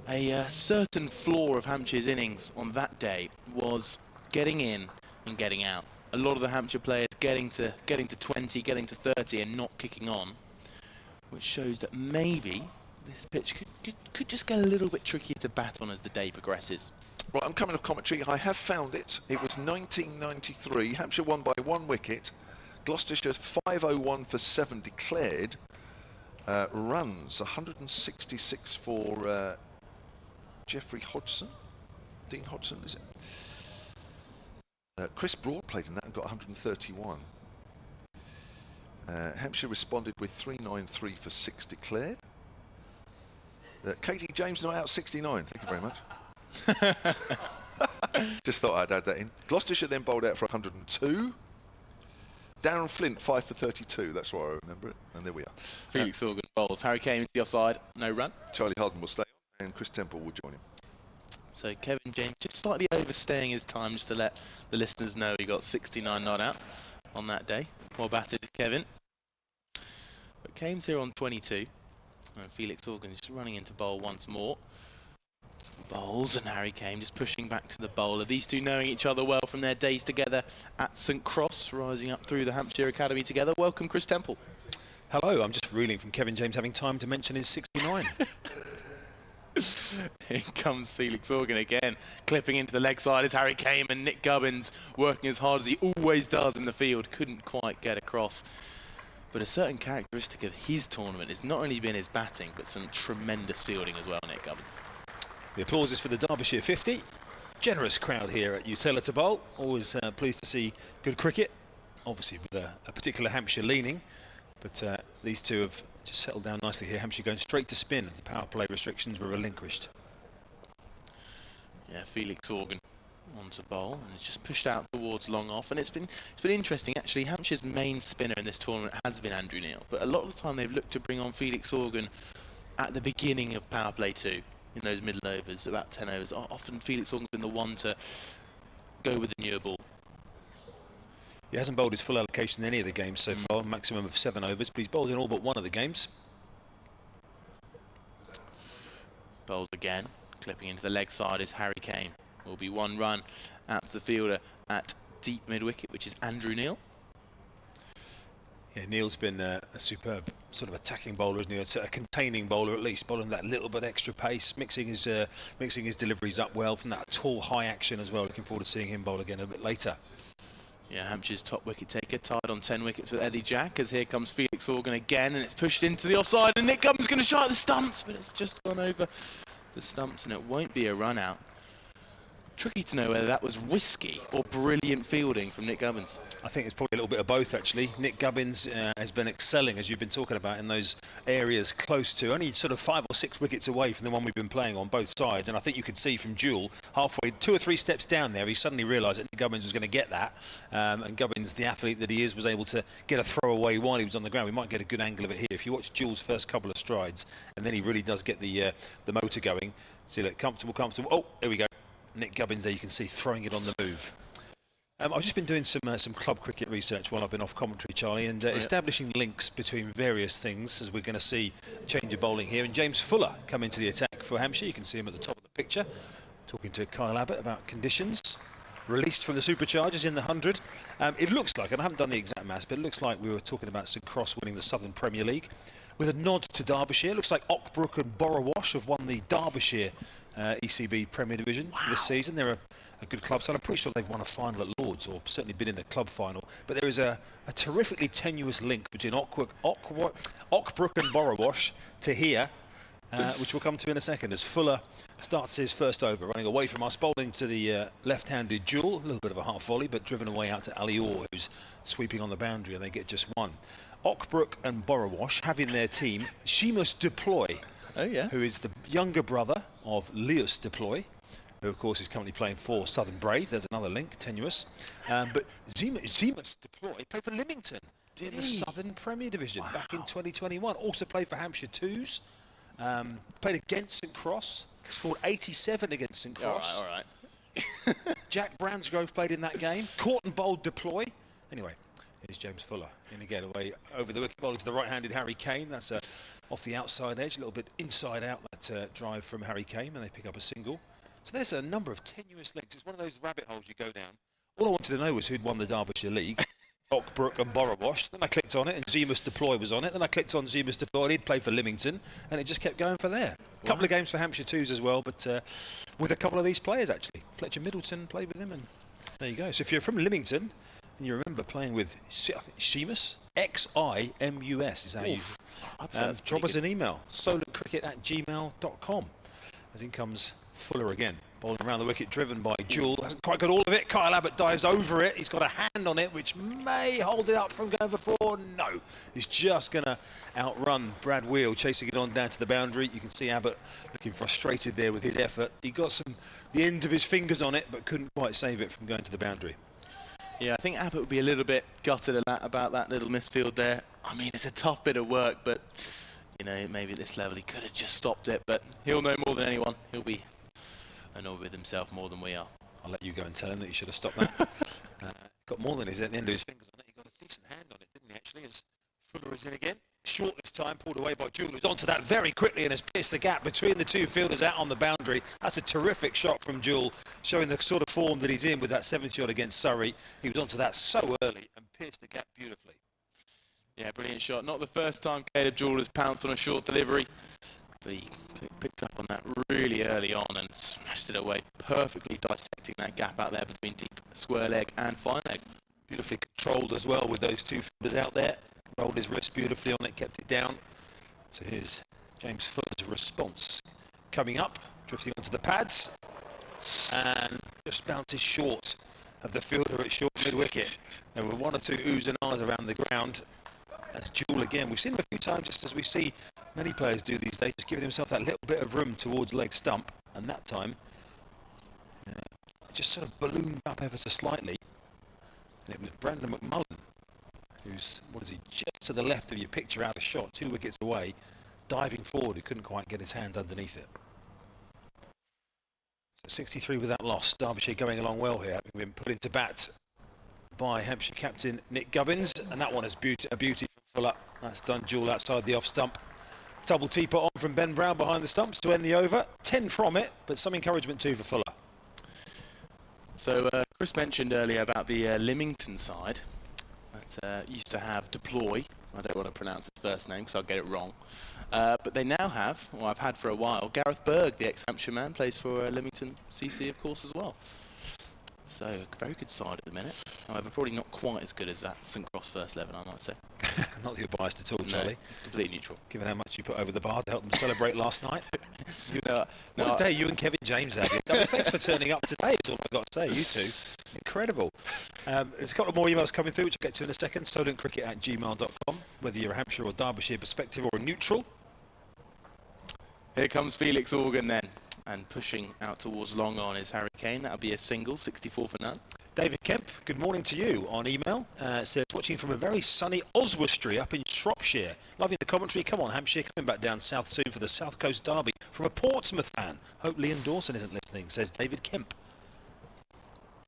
a certain flaw of Hampshire's innings on that day was getting in and getting out. A lot of the Hampshire players getting to 20, getting to 30 and not kicking on, which shows that maybe this pitch could just get a little bit trickier to bat on as the day progresses. Right, I'm coming off commentary. I have found it. It was 1993. Hampshire won by 1 wicket. Gloucestershire 501 for 7 declared. Runs 166 for Jeffrey Hodgson. Dean Hodgson, is it? Chris Broad played in that and got 131. Hampshire responded with 393 for 6 declared. Katie James not out 69. Thank you very much. Just thought I'd add that in. Gloucestershire then bowled out for 102. Darren Flint 5 for 32. That's why I remember it. And there we are. Felix Organ bowls. Harry came into the offside. No run. Charlie Harden will stay on, and Chris Temple will join him. So Kevin James just slightly overstaying his time, just to let the listeners know he got 69 not out on that day. Well batted Kevin. But Kane's here on 22. And Felix Organ just running into bowl once more. Bowls, and Harry Kane just pushing back to the bowler. These two knowing each other well from their days together at St Cross, rising up through the Hampshire Academy together. Welcome, Chris Temple. Hello, I'm just reeling from Kevin James having time to mention his 69. Here comes Felix Organ again, clipping into the leg side as Harry Kane, and Nick Gubbins working as hard as he always does in the field. Couldn't quite get across. But a certain characteristic of his tournament has not only been his batting, but some tremendous fielding as well, Nick Gubbins. The applause is for the Derbyshire 50. Generous crowd here at Utilita Bowl. Always pleased to see good cricket, obviously with a particular Hampshire leaning. But these two have just settled down nicely here. Hampshire going straight to spin as the power play restrictions were relinquished. Yeah, Felix Organ onto bowl, and it's just pushed out towards long off. And it's been interesting actually. Hampshire's main spinner in this tournament has been Andrew Neil, but a lot of the time they've looked to bring on Felix Organ at the beginning of power play 2. In those middle overs, about 10 overs. Often Felix Organ's been the one to go with the newer ball. He hasn't bowled his full allocation in any of the games so far, maximum of 7 overs, but he's bowled in all but one of the games. Bowls again, clipping into the leg side is Harry Kane. Will be 1 run out to the fielder at deep mid-wicket, which is Andrew Neil. Yeah, Neil's been a superb sort of attacking bowler, isn't he? It's a containing bowler at least, bowling that little bit extra pace, mixing his deliveries up well from that tall, high action as well. Looking forward to seeing him bowl again a bit later. Yeah, Hampshire's top wicket taker, tied on 10 wickets with Eddie Jack, as here comes Felix Organ again, and it's pushed into the offside, and Nick Gubbins going to shot at the stumps, but it's just gone over the stumps, and it won't be a run out. Tricky to know whether that was risky or brilliant fielding from Nick Gubbins. I think it's probably a little bit of both, actually. Nick Gubbins has been excelling, as you've been talking about, in those areas close to, only sort of 5 or 6 wickets away from the one we've been playing on both sides. And I think you could see from Jewel, halfway, 2 or 3 steps down there, he suddenly realised that Nick Gubbins was going to get that. And Gubbins, the athlete that he is, was able to get a throw away while he was on the ground. We might get a good angle of it here. If you watch Jewel's first couple of strides, and then he really does get the motor going. See, look, comfortable. Oh, there we go. Nick Gubbins there, you can see throwing it on the move. I've just been doing some club cricket research while I've been off commentary, Charlie, and establishing links between various things, as we're going to see a change of bowling here. And James Fuller come into the attack for Hampshire. You can see him at the top of the picture, talking to Kyle Abbott about conditions. Released from the Superchargers in the 100. It looks like, and I haven't done the exact maths, but it looks like we were talking about St Cross winning the Southern Premier League. With a nod to Derbyshire, looks like Ockbrook and Borrowash have won the Derbyshire ECB Premier Division this season. They're a good club side. I'm pretty sure they've won a final at Lords, or certainly been in the club final. But there is a terrifically tenuous link between Ockbrook and Borrowash to here, which we'll come to in a second, as Fuller starts his first over, running away from us, bowling to the left-handed Jewel. A little bit of a half volley, but driven away out to Ali Orr, who's sweeping on the boundary, and they get just 1. Ockbrook and Borrowash have in their team Seamus Deploy, who is the younger brother of Leus Deploy, who of course is currently playing for Southern Brave. There's another link, tenuous. But Seamus Deploy played for Lymington in the Southern Premier Division back in 2021. Also played for Hampshire Twos. Played against St Cross. Scored 87 against St Cross. All right. Jack Bransgrove played in that game. Caught and bowled deploy. Anyway, here's James Fuller in again, away over the wicket, bowling to the right-handed Harry Kane. That's off the outside edge, a little bit inside out, that drive from Harry Kane, and they pick up a single. So there's a number of tenuous links. It's one of those rabbit holes you go down. All I wanted to know was who'd won the Derbyshire League. Brook and Borrowash. Then I clicked on it and Zemus Deploy was on it. Then I clicked on Zemus Deploy and he'd played for Lymington, and it just kept going for there. A couple of games for Hampshire twos as well, but with a couple of these players actually. Fletcher Middleton played with him, and there you go. So if you're from Lymington and you remember playing with Seamus, Ximus is how you drop us an email. solentcricket@gmail.com. As in comes Fuller again. Bowling around the wicket, driven by Jewell. Hasn't quite got all of it. Kyle Abbott dives over it. He's got a hand on it, which may hold it up from going for four. No, he's just going to outrun Brad Wheel, chasing it on down to the boundary. You can see Abbott looking frustrated there with his effort. He got the end of his fingers on it, but couldn't quite save it from going to the boundary. Yeah, I think Abbott would be a little bit gutted about that little misfield there. I mean, it's a tough bit of work, but, you know, maybe at this level he could have just stopped it, but he'll know more than anyone. He'll be annoyed with himself more than we are. I'll let you go and tell him that he should have stopped that. Got more than his at the end of his fingers on it. He got a decent hand on it, didn't he, actually, as Fuller is in again. Short this time, pulled away by Jewell, who's onto that very quickly and has pierced the gap between the two fielders out on the boundary. That's a terrific shot from Jewell, showing the sort of form that he's in with that 70 odd against Surrey. He was onto that so early and pierced the gap beautifully. Yeah, brilliant shot. Not the first time Caleb Jewell has pounced on a short delivery, but he picked up on that really early on and smashed it away, perfectly dissecting that gap out there between deep square leg and fine leg. Beautifully controlled as well with those two fielders out there. Rolled his wrist beautifully on it, kept it down. So here's James Fuller's response. Coming up, drifting onto the pads, and just bounces short of the fielder at short mid-wicket. There were one or two oohs and ahs around the ground. As Jewell again, we've seen him a few times, just as we see many players do these days, just giving himself that little bit of room towards leg stump, and that time just sort of ballooned up ever so slightly, and it was Brandon McMullen who's, just to the left of your picture out of shot, 2 wickets away, diving forward. He couldn't quite get his hands underneath it. So 63 without loss. Derbyshire going along well here, having been put into bat by Hampshire captain Nick Gubbins, and that one is a beauty from Fuller. That's done Jewell outside the off stump. Double teeper on from Ben Brown behind the stumps to end the over. 10 from it, but some encouragement too for Fuller. So Chris mentioned earlier about the Lymington side that used to have Deploy. I don't want to pronounce his first name because I'll get it wrong. But they now have, or I've had for a while, Gareth Berg, the ex-Hampshire man, plays for Lymington CC, of course, as well. So, a very good side at the minute. However, probably not quite as good as that St Cross first 11, I might say. Not that you're biased at all, Charlie. No, completely neutral. Given how much you put over the bar to help them celebrate last night. No, what a day you and Kevin James had. Thanks for turning up today, is all I've got to say, you two. Incredible. There's a couple more emails coming through, which I'll get to in a second. solentcricket@gmail.com, whether you're a Hampshire or Derbyshire perspective or a neutral. Here comes Felix Organ then. And pushing out towards long on is Harry Kane. That'll be a single, 64 for none. David Kemp, good morning to you on email. Says, watching from a very sunny Oswestry up in Shropshire. Loving the commentary. Come on, Hampshire, coming back down south soon for the South Coast Derby. From a Portsmouth fan. Hope Liam Dawson isn't listening, says David Kemp.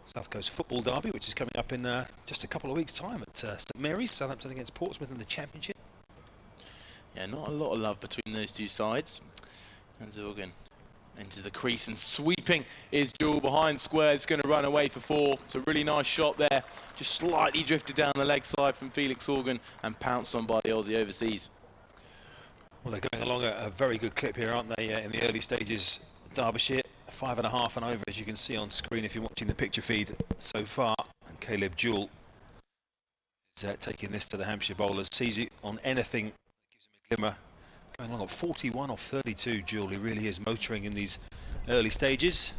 South Coast Football Derby, which is coming up in just a couple of weeks' time at St Mary's. Southampton against Portsmouth in the Championship. Yeah, not a lot of love between those two sides. And Zorgan into the crease and sweeping is Jewell behind square. It's going to run away for 4. It's a really nice shot there. Just slightly drifted down the leg side from Felix Organ and pounced on by the Aussie overseas. Well, they're going along a very good clip here, aren't they, in the early stages. Derbyshire, 5.5 and over, as you can see on screen if you're watching the picture feed so far. And Caleb Jewell is taking this to the Hampshire bowlers. Sees it on anything that gives him a glimmer. Going along at 41 off 32, Jewell. He really is motoring in these early stages.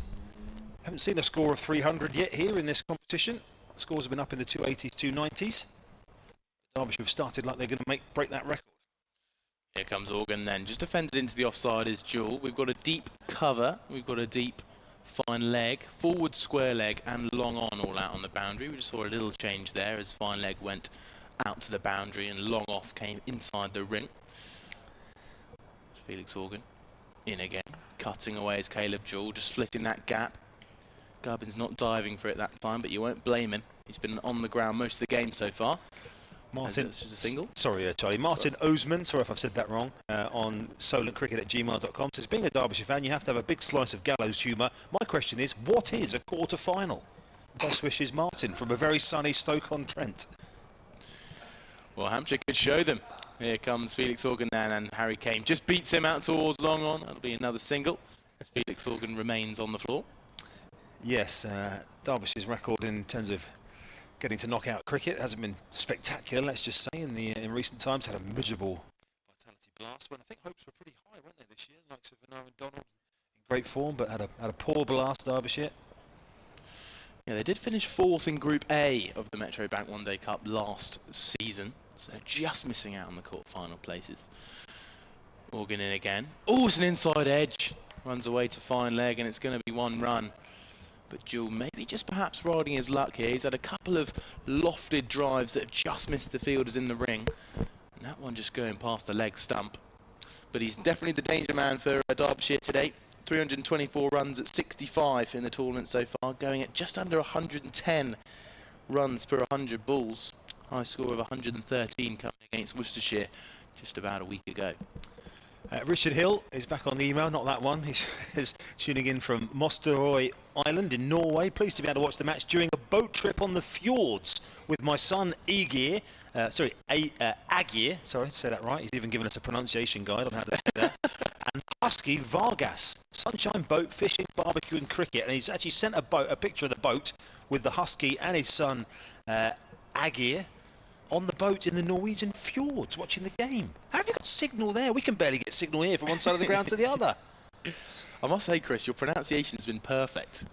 Haven't seen a score of 300 yet here in this competition. Scores have been up in the 280s, 290s. Derbyshire have started like they're going to break that record. Here comes Organ then. Just defended into the offside is Jewell. We've got a deep cover. We've got a deep fine leg, forward square leg and long on all out on the boundary. We just saw a little change there as fine leg went out to the boundary and long off came inside the ring. Felix Organ in again, cutting away as Caleb Jewell, just splitting that gap. Gubbins not diving for it that time, but you won't blame him. He's been on the ground most of the game so far. Martin, it's just a single. Sorry, Charlie. Martin Osman, sorry if I've said that wrong, on solentcricket@gmail.com says, being a Derbyshire fan, you have to have a big slice of gallows humour. My question is, what is a quarter-final? Best wishes, Martin, from a very sunny Stoke-on-Trent. Well, Hampshire could show them. Here comes Felix Organ and Harry Kane just beats him out towards long on. That'll be another single as Felix Organ remains on the floor. Yes, Derbyshire's record in terms of getting to knockout cricket hasn't been spectacular, let's just say, in recent times. Had a miserable vitality blast when I think hopes were pretty high, weren't they, this year? The likes of Vinara and Donald in great form, but had a poor blast, Derbyshire. Yeah, they did finish 4th in Group A of the Metro Bank One Day Cup last season, so just missing out on the quarter-final places. Organ in again. Oh, it's an inside edge. Runs away to fine leg, and it's going to be 1 run. But Jewell maybe just perhaps riding his luck here. He's had a couple of lofted drives that have just missed the fielders in the ring. And that one just going past the leg stump. But he's definitely the danger man for Derbyshire today. 324 runs at 65 in the tournament so far, going at just under 110 runs per 100 balls. High score of 113 coming against Worcestershire just about a week ago. Richard Hill is back on the email, not that one. He's tuning in from Mosterøy Island in Norway. Pleased to be able to watch the match during a boat trip on the fjords with my son Agir. Agir, sorry to say that right. He's even given us a pronunciation guide on how to say that. And Husky Vargas. Sunshine boat, fishing, barbecue and cricket. And he's actually sent a picture of the boat with the Husky and his son Agir on the boat in the Norwegian fjords watching the game. How have you got signal there? We can barely get signal here from one side of the ground to the other. I must say, Chris, your pronunciation's been perfect,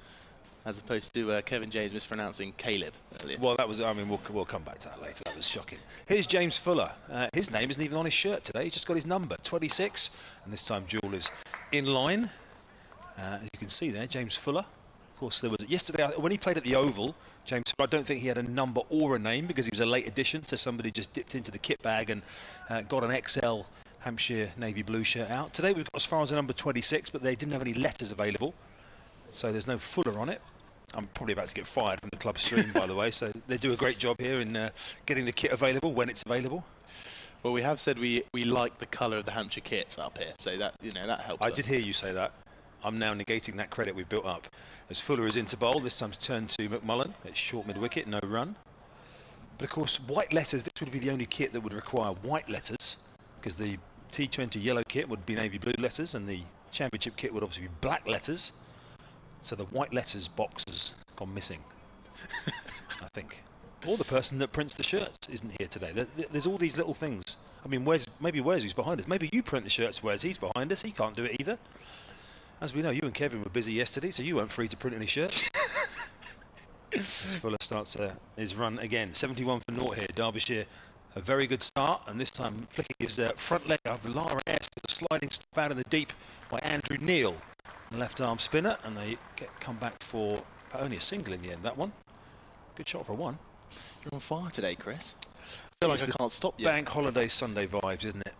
as opposed to Kevin James mispronouncing Caleb earlier. Well, that was, I mean, we'll come back to that later. That was shocking. Here's James Fuller. His name isn't even on his shirt today. He's just got his number, 26. And this time Jewell is in line. As you can see there, James Fuller. Of course, there was yesterday when he played at the Oval. James, I don't think he had a number or a name because he was a late addition, so somebody just dipped into the kit bag and got an XL Hampshire navy blue shirt out. Today we've got as far as a number 26, but they didn't have any letters available, so there's no Fuller on it. I'm probably about to get fired from the club stream, by the way, so they do a great job here in getting the kit available when it's available. Well, we have said we like the colour of the Hampshire kits up here, so that that helps. I did hear you say that. I'm now negating that credit we've built up. As Fuller is into bowl, this time's turned to McMullen. It's short mid-wicket, no run. But of course, white letters, this would be the only kit that would require white letters, because the T20 yellow kit would be navy blue letters, and the championship kit would obviously be black letters. So the white letters box has gone missing, I think. Or the person that prints the shirts isn't here today. There's all these little things. I mean, maybe Wes who's behind us. Maybe you print the shirts, Wes. He's behind us. He can't do it either. As we know, you and Kevin were busy yesterday, so you weren't free to print any shirts. As Fuller starts his run again. 71 for naught here. Derbyshire, a very good start, and this time flicking his front leg up. Lara Ayres with a sliding step out in the deep by Andrew Neil, the left arm spinner, and they come back for only a single in the end. That one, good shot for one. You're on fire today, Chris. I feel like I can't stop you. Bank holiday Sunday vibes, isn't it?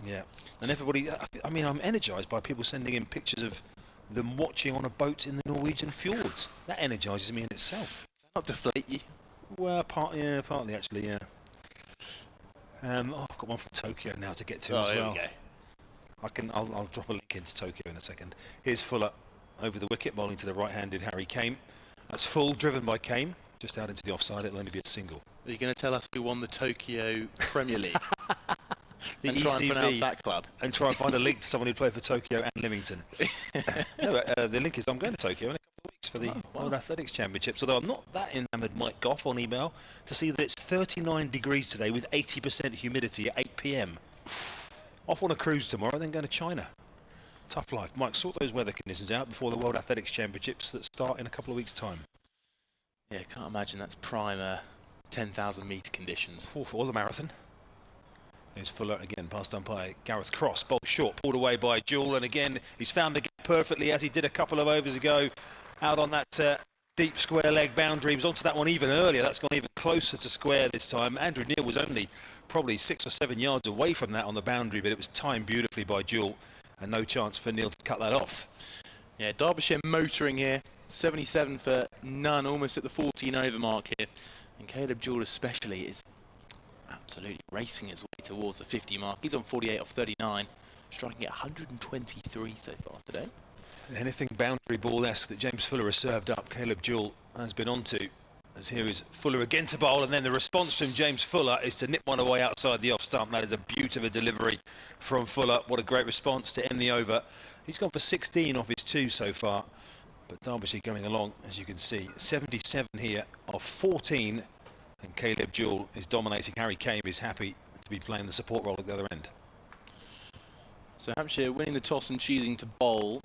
Yeah, and everybody, I mean, I'm energised by people sending in pictures of them watching on a boat in the Norwegian fjords. That energises me in itself. Does that not deflate you? Well, partly actually, yeah. I've got one from Tokyo now to get to as well. I'll drop a link into Tokyo in a second. Here's Fuller over the wicket, bowling to the right-handed Harry Kane. That's full, driven by Kane, just out into the offside. It'll only be a single. Are you going to tell us who won the Tokyo Premier League? The and ECB, try and pronounce that club. And try and find a link to someone who played for Tokyo and Leamington. The link is I'm going to Tokyo in a couple of weeks for the World Athletics Championships, although I'm not that enamoured, Mike Goff, on email to see that it's 39 degrees today with 80% humidity at 8 p.m. Off on a cruise tomorrow, then going to China. Tough life. Mike, sort those weather conditions out before the World Athletics Championships that start in a couple of weeks' time. Yeah, can't imagine that's prime 10,000 metre conditions. Or the marathon. Here's Fuller again, passed on by Gareth Cross. Bowled short, pulled away by Jewell, and again he's found the gap perfectly as he did a couple of overs ago. Out on that deep square leg boundary. He was onto that one even earlier. That's gone even closer to square this time. Andrew Neil was only probably 6 or 7 yards away from that on the boundary, but it was timed beautifully by Jewell, and no chance for Neil to cut that off. Yeah, Derbyshire motoring here. 77 for none, almost at the 14 over mark here. And Caleb Jewell especially is absolutely racing his way towards the 50 mark. He's on 48 off 39, striking at 123 so far today. Anything boundary ball-esque that James Fuller has served up, Caleb Jewell has been onto. As here is Fuller again to bowl, and then the response from James Fuller is to nip one away outside the off stump. That is a beaut of a delivery from Fuller. What a great response to end the over. He's gone for 16 off his 2 so far, but Derbyshire going along, as you can see, 77 here of 14, and Caleb Jewell is dominating. Harry Kame is happy to be playing the support role at the other end. So Hampshire winning the toss and choosing to bowl.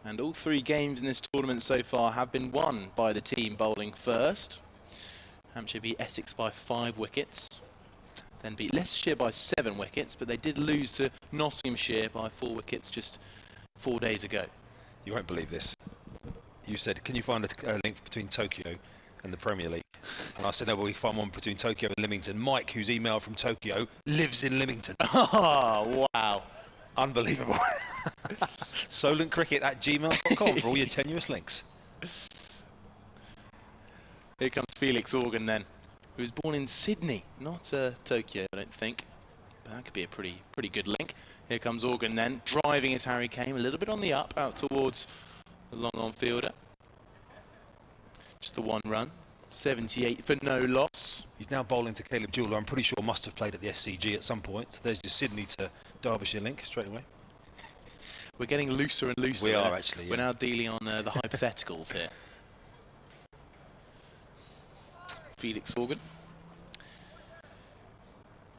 And all 3 games in this tournament so far have been won by the team bowling first. Hampshire beat Essex by 5 wickets, then beat Leicestershire by 7 wickets, but they did lose to Nottinghamshire by 4 wickets just 4 days ago. You won't believe this. You said, can you find a link between Tokyo and the Premier League? And I said, no, well, we can find one between Tokyo and Lymington. Mike, who's emailed from Tokyo, lives in Lymington. Oh, wow. Unbelievable. solentcricket@gmail.com for all your tenuous links. Here comes Felix Organ then, who was born in Sydney, not Tokyo, I don't think. But that could be a pretty good link. Here comes Organ then, driving his Harry Kame a little bit on the up, out towards the long-on fielder. Just the 1 run. 78 for no loss. He's now bowling to Caleb Jewell, who I'm pretty sure must have played at the SCG at some point. So there's your Sydney to Derbyshire link straight away. We're getting looser and looser. We are actually. Yeah. We're now dealing on the hypotheticals here. Felix Organ,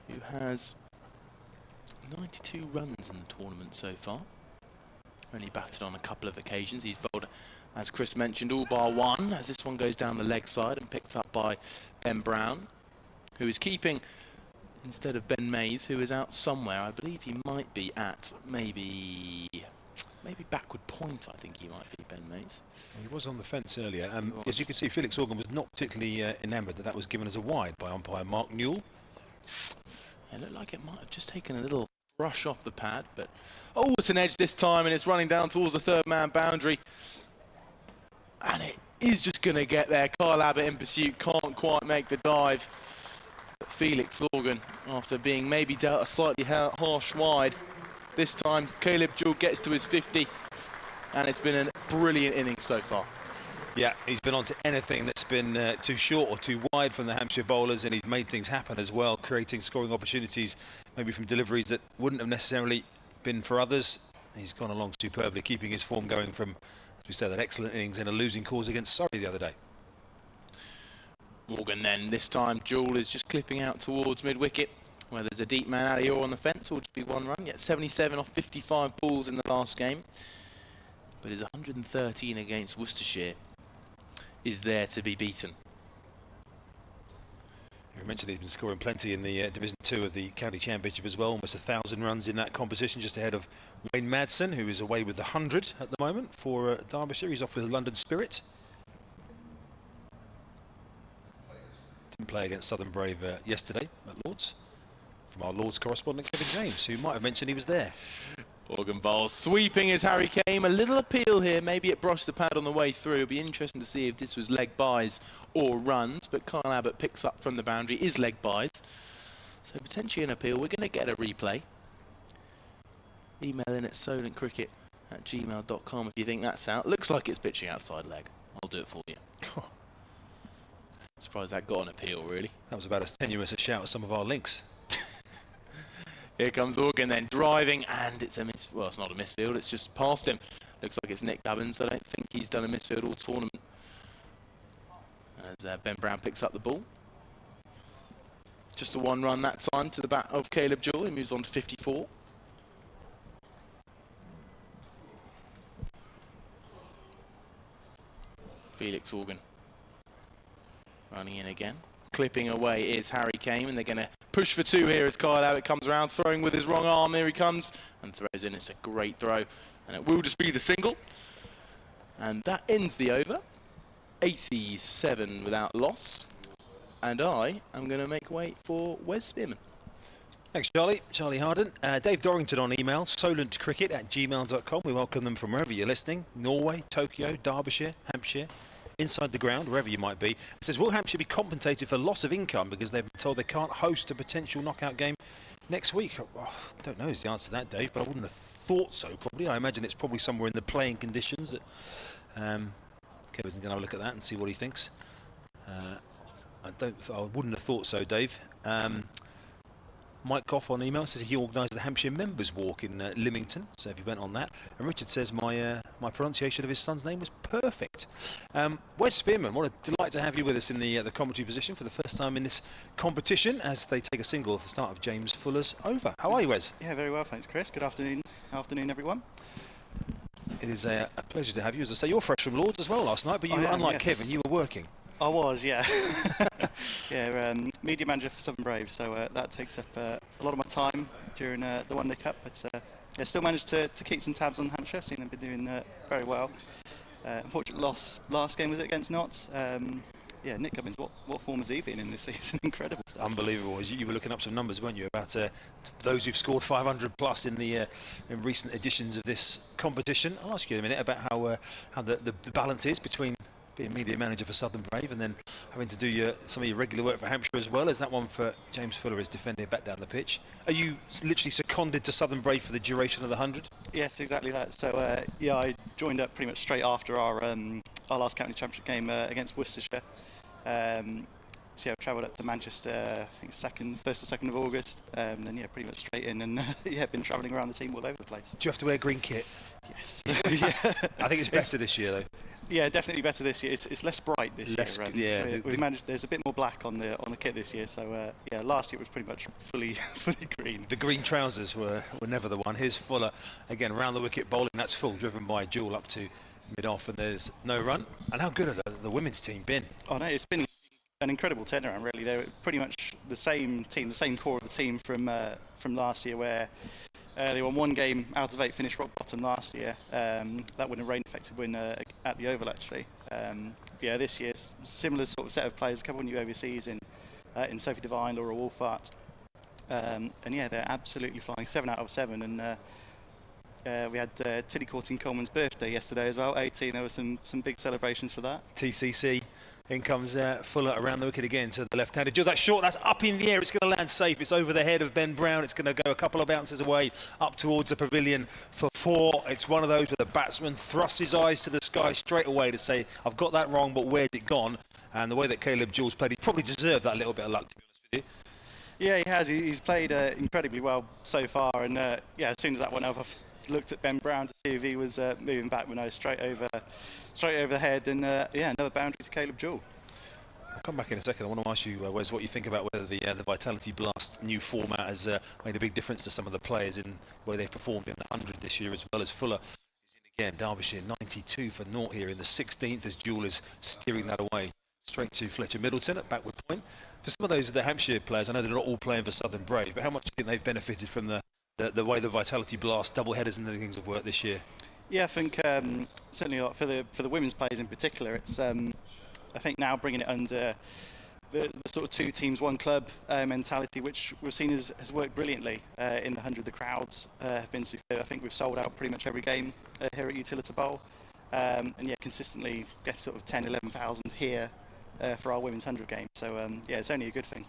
who has 92 runs in the tournament so far. Only batted on a couple of occasions. He's bowled, as Chris mentioned, all bar 1, as this one goes down the leg side and picked up by Ben Brown, who is keeping instead of Ben Mays, who is out somewhere. I believe he might be at maybe backward point. I think he might be, Ben Mays. He was on the fence earlier. As you can see, Felix Organ was not particularly enamoured that was given as a wide by umpire Mark Newell. It looked like it might have just taken a little brush off the pad, but oh, it's an edge this time, and it's running down towards the 3rd man boundary. And it is just going to get there. Kyle Abbott in pursuit, can't quite make the dive. But Felix Organ, after being maybe dealt a slightly harsh wide, this time Caleb Jewell gets to his 50, and it's been a brilliant innings so far. Yeah, he's been on to anything that's been too short or too wide from the Hampshire bowlers, and he's made things happen as well, creating scoring opportunities, maybe from deliveries that wouldn't have necessarily been for others. He's gone along superbly, keeping his form going from, as we said, that excellent innings in a losing cause against Surrey the other day. Morgan then, this time Jewell is just clipping out towards mid-wicket, where there's a deep man out of here on the fence. Will just be 1 run. Yet 77 off 55 balls in the last game, but his 113 against Worcestershire is there to be beaten. You mentioned he's been scoring plenty in the Division 2 of the County Championship as well. Almost 1,000 runs in that competition, just ahead of Wayne Madsen, who is away with the 100 at the moment for Derbyshire. He's off with London Spirit. Didn't play against Southern Brave yesterday at Lords. From our Lords correspondent Kevin James, who might have mentioned he was there. Organ bowls, sweeping his Harry Kame. A little appeal here, maybe it brushed the pad on the way through. It'll be interesting to see if this was leg byes or runs, but Kyle Abbott picks up from the boundary, is leg byes. So potentially an appeal. We're going to get a replay. Email in at solentcricket@gmail.com if you think that's out. Looks like it's pitching outside leg. I'll do it for you. Surprised that got an appeal, really. That was about as tenuous a shout as some of our links. Here comes Organ then driving, and it's a miss. Well, it's not a misfield, it's just past him. Looks like it's Nick Dubbins. I don't think he's done a misfield all tournament. As Ben Brown picks up the ball. Just a 1 run that time to the bat of Caleb Jewell. He moves on to 54. Felix Organ running in again. Clipping away is Harry Kame, and they're going to push for 2 here as Kyle Abbott comes around, throwing with his wrong arm. There he comes and throws in. It's a great throw, and it will just be the single. And that ends the over. 87 without loss. And I am going to make way for Wes Spearman. Thanks, Charlie. Charlie Harden. Dave Dorrington on email, solentcricket@gmail.com. We welcome them from wherever you're listening. Norway, Tokyo, Derbyshire, Hampshire, inside the ground, wherever you might be. It says, will Hampshire be compensated for loss of income because they've been told they can't host a potential knockout game next week? Oh, I don't know is the answer to that, Dave, but I wouldn't have thought so, probably. I imagine it's probably somewhere in the playing conditions that Kevin's going to have a look at that and see what he thinks. I wouldn't have thought so, Dave. Mike Goff on email says he organised the Hampshire Members Walk in Lymington, so if you went on that. And Richard says my pronunciation of his son's name was perfect. Wes Spearman, what a delight to have you with us in the commentary position for the first time in this competition as they take a single at the start of James Fuller's over. How are you, Wes? Yeah, very well, thanks, Chris. Good afternoon, everyone. It is a pleasure to have you. As I say, you're fresh from Lords as well last night, but you, unlike Kevin, you were working. I was, yeah. Yeah, media manager for Southern Braves, so that takes up a lot of my time during the One Day Cup. But yeah, still managed to keep some tabs on Hampshire. I've seen them been doing very well. Unfortunate loss last game, was it against Notts? Yeah, Nick Gubbins, what form has he been in this season? Incredible stuff. Unbelievable. You were looking up some numbers, weren't you, about those who've scored 500 plus in the in recent editions of this competition. I'll ask you in a minute about how the balance is between being media manager for Southern Brave and then having to do some of your regular work for Hampshire as well, as that one for James Fuller is defending back down the pitch. Are you literally seconded to Southern Brave for the duration of the 100? Yes, exactly that. So yeah, I joined up pretty much straight after our last county championship game against Worcestershire. So yeah, I travelled up to Manchester, I think 1st or 2nd of August, then yeah, pretty much straight in, and yeah, been travelling around the team all over the place. Do you have to wear green kit? Yes. Yeah. I think it's better this year though. Yeah, definitely better this year. It's less bright this year. Yeah, we've managed. There's a bit more black on the kit this year. So yeah, last year was pretty much fully green. The green trousers were never the one. Here's Fuller again round the wicket bowling. That's full, driven by Jewel up to mid-off, and there's no run. And how good have the women's team been? Oh no, it's been an incredible turnaround. Really, they're pretty much the same team, the same core of the team from last year, where they won one game out of 8, finished rock bottom last year. That would have rain affected win at the Oval actually. Yeah, this year's similar sort of set of players, a couple of new overseas in Sophie Devine, Laura Wolfart, and yeah, they're absolutely flying. 7 out of 7, and we had Tilly Courting-Coleman's birthday yesterday as well, 18. There were some big celebrations for that. TCC. In comes Fuller around the wicket again to the left-handed. Jill, that's short, that's up in the air. It's going to land safe. It's over the head of Ben Brown. It's going to go a couple of bounces away up towards the pavilion for 4. It's one of those where the batsman thrusts his eyes to the sky straight away to say, I've got that wrong, but where's it gone? And the way that Caleb Jules played, he probably deserved that little bit of luck, to be honest with you. Yeah, he has. He's played incredibly well so far. And yeah, as soon as that went up, I looked at Ben Brown to see if he was moving back when I was straight over the head. And yeah, another boundary to Caleb Jewell. I'll come back in a second. I want to ask you, Wes, what you think about whether the Vitality Blast new format has made a big difference to some of the players in where they've performed in the 100 this year, as well as Fuller is in again. Derbyshire 92 for naught here in the 16th as Jewell is steering that away straight to Fletcher Middleton at backward point. For some of those of the Hampshire players, I know they're not all playing for Southern Brave, but how much do you think they've benefited from the way the Vitality Blast double headers and the things have worked this year? Yeah, I think certainly a lot for the women's players in particular. It's I think now bringing it under the sort of 2 teams, 1 club mentality, which we've seen has worked brilliantly in the 100. The crowds have been superb. I think we've sold out pretty much every game here at Utilita Bowl, and yeah, consistently get sort of 10, 11,000 here for our women's 100 game. So yeah, it's only a good thing.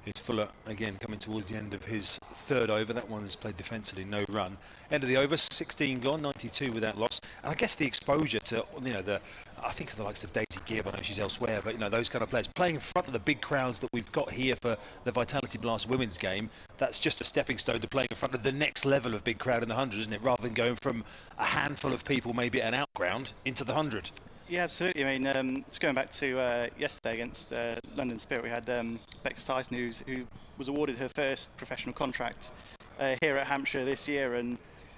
It's Fuller again coming towards the end of his 3rd over. That one is played defensively, no run. End of the over, 16 gone, 92 without loss. And I guess the exposure to, you know, I think of the likes of Daisy Gibb, I know she's elsewhere, but you know, those kind of players playing in front of the big crowds that we've got here for the Vitality Blast women's game. That's just a stepping stone to playing in front of the next level of big crowd in the 100, isn't it? Rather than going from a handful of people maybe at an outground into the 100. Yeah, absolutely. I mean, just going back to yesterday against London Spirit, we had Bex Tyson, who was awarded her first professional contract here at Hampshire this year, and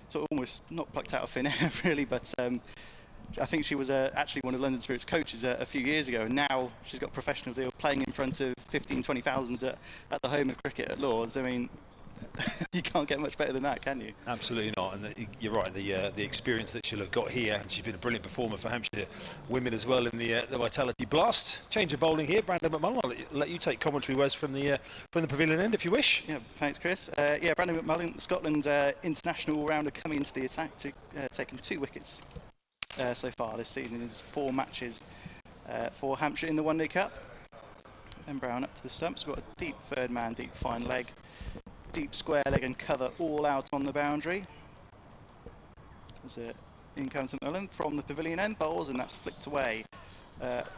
sort of almost not plucked out of thin air, really, but I think she was actually one of London Spirit's coaches a few years ago, and now she's got a professional deal playing in front of 15,000, 20,000 at the home of cricket at Lords. I mean, you can't get much better than that, can you? Absolutely not, and you're right. The experience that she'll have got here, and she's been a brilliant performer for Hampshire women as well in the Vitality Blast. Change of bowling here, Brandon McMullen. I'll let you take commentary words from the pavilion end if you wish. Yeah, thanks, Chris. Yeah, Brandon McMullen, Scotland international all-rounder, coming into the attack, taking 2 wickets so far this season. Is 4 matches for Hampshire in the One Day Cup. Ben Brown up to the stumps. Got a deep third man, deep fine leg, deep square leg and cover all out on the boundary. As in comes McMullen from the pavilion end, bowls, and that's flicked away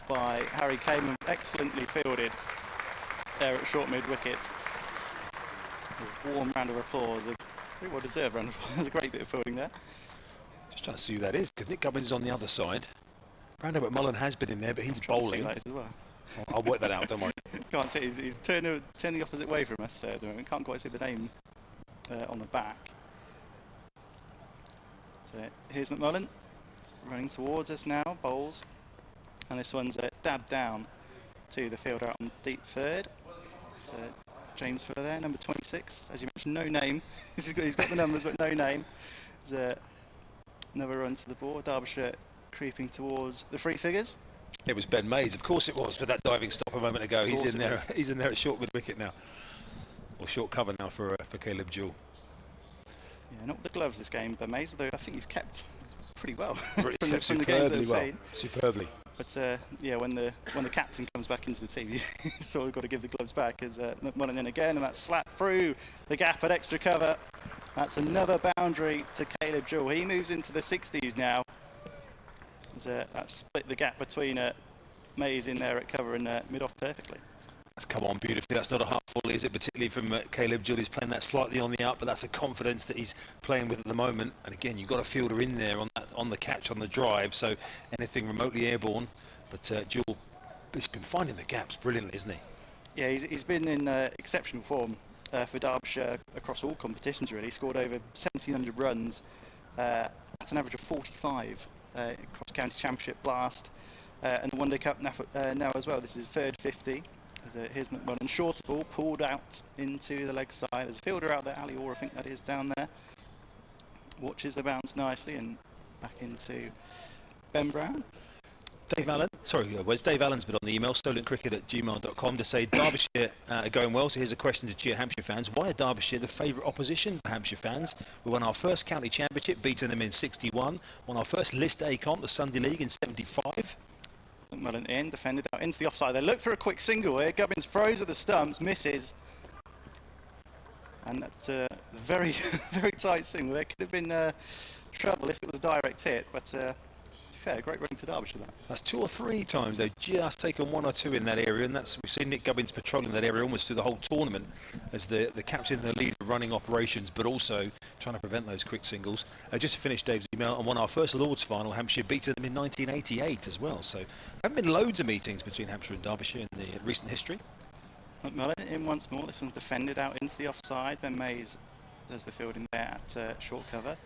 by Harry Kamen. Excellently fielded there at short mid wicket. A warm round of applause. A very well deserved round of applause. A great bit of fielding there. Just trying to see who that is, because Nick Gubbins is on the other side. Brandon McMullen has been in there, but he's bowling. That is as well. I'll work that out, don't worry. Can't see. He's turned the opposite way from us at the moment. Can't quite see the name on the back. So here's McMullen running towards us now, bowls, and this one's dabbed down to the fielder out on deep third. So James Fuller there, number 26, as you mentioned, no name. he's got the numbers but no name. There's another run to the board. Derbyshire creeping towards the 3 figures. It was Ben Mays, of course it was, with that diving stop a moment ago. He's in there. He's in there at short mid wicket now, or short cover now for Caleb Jewell. Yeah, not with the gloves this game, Ben Mays, although I think he's kept pretty well from the games that I've seen. Superbly. But yeah, when the captain comes back into the team, you sort of got to give the gloves back. As McMullen in again, and that slap through the gap at extra cover. That's another boundary to Caleb Jewell. He moves into the 60s now. That split the gap between Mays in there at cover and mid off perfectly. That's come on beautifully. That's not a half volley, is it? Particularly from Caleb Jewell. He's playing that slightly on the up, but that's a confidence that he's playing with at the moment. And again, you've got a fielder in there on the catch, on the drive, so anything remotely airborne. But Jewell, he's been finding the gaps brilliantly, isn't he? Yeah, he's been in exceptional form for Derbyshire across all competitions. Really, he scored over 1,700 runs at an average of 45. Cross County Championship Blast and the One Day Cup now as well. This is third 50. Here's McMullen, shorter ball pulled out into the leg side. There's a fielder out there, Ali Orr, I think that is, down there. Watches the bounce nicely and back into Ben Brown. Dave Allen, sorry, Wes. Dave Allen's been on the email, stolencricket@gmail.com, to say Derbyshire are going well. So here's a question to cheer Hampshire fans. Why are Derbyshire the favourite opposition for Hampshire fans? We won our first county championship, beating them in 61. Won our first List A comp, the Sunday League, in 75. McMullen in, defended out into the offside. They look for a quick single here. Gubbins throws at the stumps, misses. And that's a very, very tight single. There could have been trouble if it was a direct hit, but fair, great running to Derbyshire there. That's 2 or 3 times they've just taken 1 or 2 in that area, and we've seen Nick Gubbins patrolling that area almost through the whole tournament as the captain and the leader running operations, but also trying to prevent those quick singles. Just to finish Dave's email, and won our first Lord's final. Hampshire beaten them in 1988 as well. So there haven't been loads of meetings between Hampshire and Derbyshire in the recent history. McMullen in once more. This one's defended out into the offside. Ben Mays does the fielding there at short cover.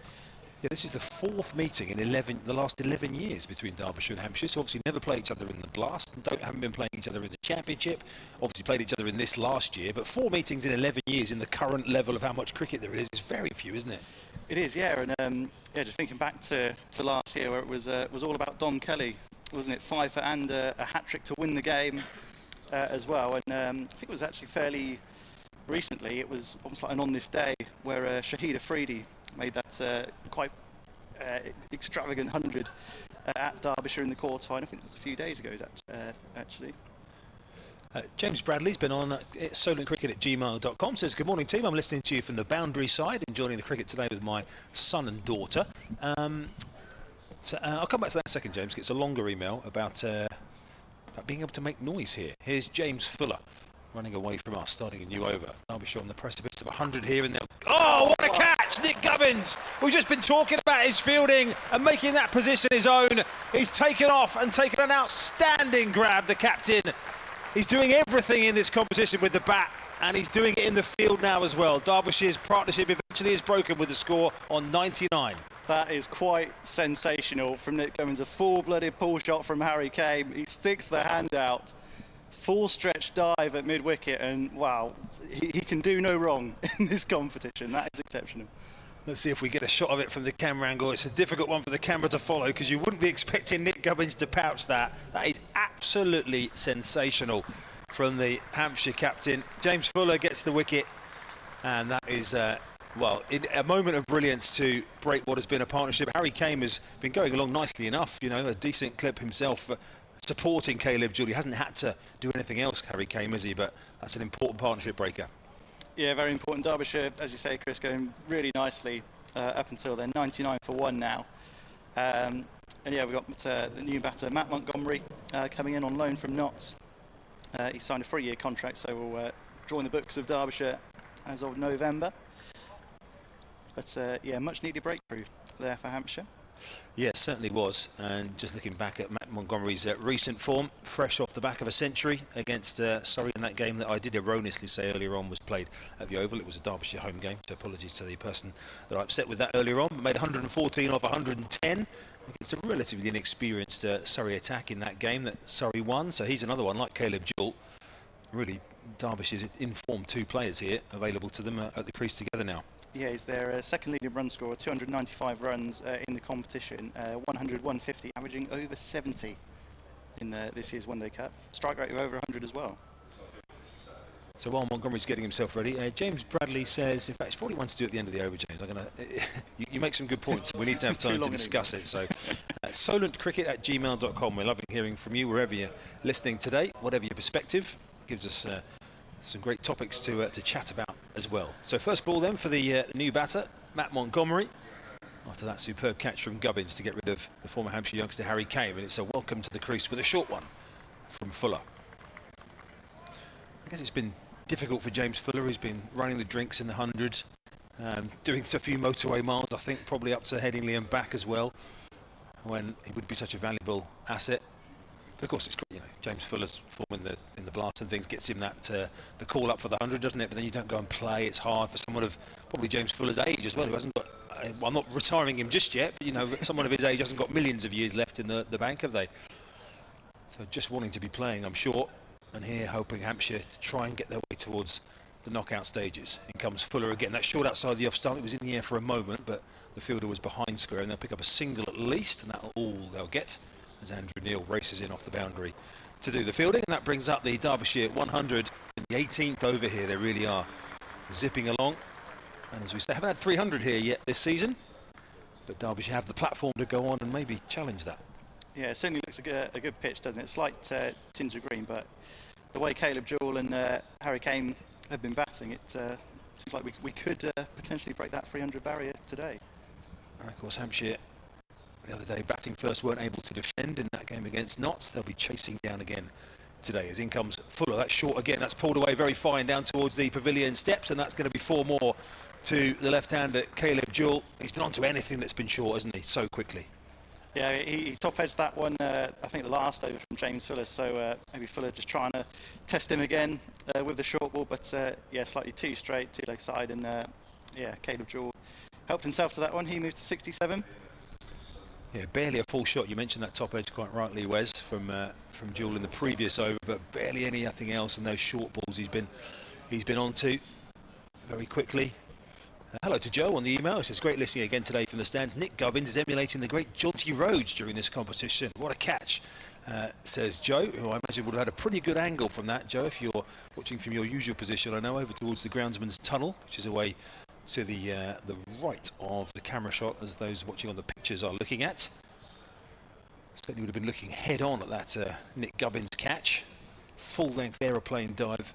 Yeah, this is the 4th meeting in the last 11 years between Derbyshire and Hampshire. So obviously never played each other in the Blast, and haven't been playing each other in the Championship. Obviously played each other in this last year, but 4 meetings in 11 years in the current level of how much cricket there is very few, isn't it? It is, yeah. And yeah, just thinking back to last year, where it was all about Don Kelly, wasn't it? 5 for and a hat-trick to win the game as well. And I think it was actually fairly recently, it was almost like an on this day, where Shahid Afridi made that quite extravagant 100 at Derbyshire in the quarterfinal. I think it was a few days ago, actually. James Bradley's been on stolencricket@gmail.com. Says, good morning, team. I'm listening to you from the boundary side, enjoying the cricket today with my son and daughter. So I'll come back to that in a second, James. It's a longer email about being able to make noise here. Here's James Fuller running away from us, starting a new over. Derbyshire on the precipice of 100 here, and they'll... Oh, what a catch! Nick Gubbins! We've just been talking about his fielding and making that position his own. He's taken off and taken an outstanding grab, the captain. He's doing everything in this competition with the bat, and he's doing it in the field now as well. Derbyshire's partnership eventually is broken with the score on 99. That is quite sensational from Nick Gubbins. A full-blooded pull shot from Harry Kane. He sticks the hand out full stretch dive at mid-wicket, and wow, he can do no wrong in this competition. That is exceptional. Let's see if we get a shot of it from the camera angle. It's a difficult one for the camera to follow because you wouldn't be expecting Nick Gubbins to pouch that. That is absolutely sensational from the Hampshire captain. James Fuller gets the wicket, and that is, well, in a moment of brilliance to break what has been a partnership. Harry Kane has been going along nicely enough, you know, a decent clip himself, supporting Caleb Jewell. He hasn't had to do anything else, Harry Kane, has he? But that's an important partnership breaker. Yeah, very important. Derbyshire, as you say, Chris, going really nicely up until they're 99 for 1 now. And yeah, we've got the new batter, Matt Montgomery, coming in on loan from Notts. He signed a 3-year contract, so we'll join the books of Derbyshire as of November. But yeah, much needed breakthrough there for Hampshire. Yeah, certainly was. And just looking back at Matt Montgomery's recent form, fresh off the back of a century against Surrey in that game that I did erroneously say earlier on was played at the Oval. It was a Derbyshire home game, so apologies to the person that I upset with that earlier on. But made 114 off 110. It's a relatively inexperienced Surrey attack in that game that Surrey won, so he's another one like Caleb Jewell. Really, Derbyshire's informed 2 players here available to them at the crease together now. Yeah, he's their second leading run scorer, 295 runs in the competition, 100, 150, averaging over 70 in this year's One Day Cup. Strike rate of over 100 as well. So while Montgomery's getting himself ready, James Bradley says, in fact, it's probably one to do at the end of the over, James. You make some good points. We need to have time to discuss it. So, solentcricket@gmail.com. We're loving hearing from you wherever you're listening today, whatever your perspective. Gives us some great topics to chat about as well. So first ball then for the new batter, Matt Montgomery. After that superb catch from Gubbins to get rid of the former Hampshire youngster Harry Kane. And it's a welcome to the crease with a short one from Fuller. I guess it's been difficult for James Fuller. He's been running the drinks in the 100, doing a few motorway miles, I think, probably up to Headingley and back as well, when he would be such a valuable asset. But of course, it's, you know, James Fuller's form in the blast and things gets him that the call up for the 100, doesn't it? But then you don't go and play. It's hard for someone of probably James Fuller's age as well, who hasn't got. Well, I'm not retiring him just yet, but you know, someone of his age hasn't got millions of years left in the bank, have they? So just wanting to be playing, I'm sure. And here hoping Hampshire to try and get their way towards the knockout stages. In comes Fuller again. That short outside the off stump. It was in the air for a moment, but the fielder was behind square, and they'll pick up a single at least, and that's all they'll get as Andrew Neil races in off the boundary to do the fielding. And that brings up the Derbyshire 100 in the 18th over here. They really are zipping along. And as we say, haven't had 300 here yet this season, but Derbyshire have the platform to go on and maybe challenge that. Yeah, it certainly looks a good pitch, doesn't it? Slight tinge of green, but the way Caleb Jewell and Harry Kane have been batting, it seems like we could potentially break that 300 barrier today. And of course, Hampshire the other day batting first weren't able to defend in that game against Notts. They'll be chasing down again today as in comes Fuller. That's short again. That's pulled away very fine down towards the pavilion steps, and that's going to be 4 more to the left-hander Caleb Jewell. He's been onto anything that's been short, hasn't he, so quickly. Yeah, he top-edged that one, I think the last over from James Fuller, so maybe Fuller just trying to test him again with the short ball, but yeah, slightly too straight, too leg side, and yeah, Caleb Jewell helped himself to that one. He moves to 67. Yeah, barely a full shot. You mentioned that top edge quite rightly, Wes, from Jewell in the previous over, but barely anything else in those short balls he's been onto very quickly. Hello to Joe on the email. He says, great listening again today from the stands. Nick Gubbins is emulating the great Jaunty Rhodes during this competition. What a catch, says Joe, who I imagine would have had a pretty good angle from that, Joe, if you're watching from your usual position, I know, over towards the groundsman's tunnel, which is away to the right of the camera shot, as those watching on the pictures are looking at. Certainly would have been looking head on at that Nick Gubbins catch. Full-length aeroplane dive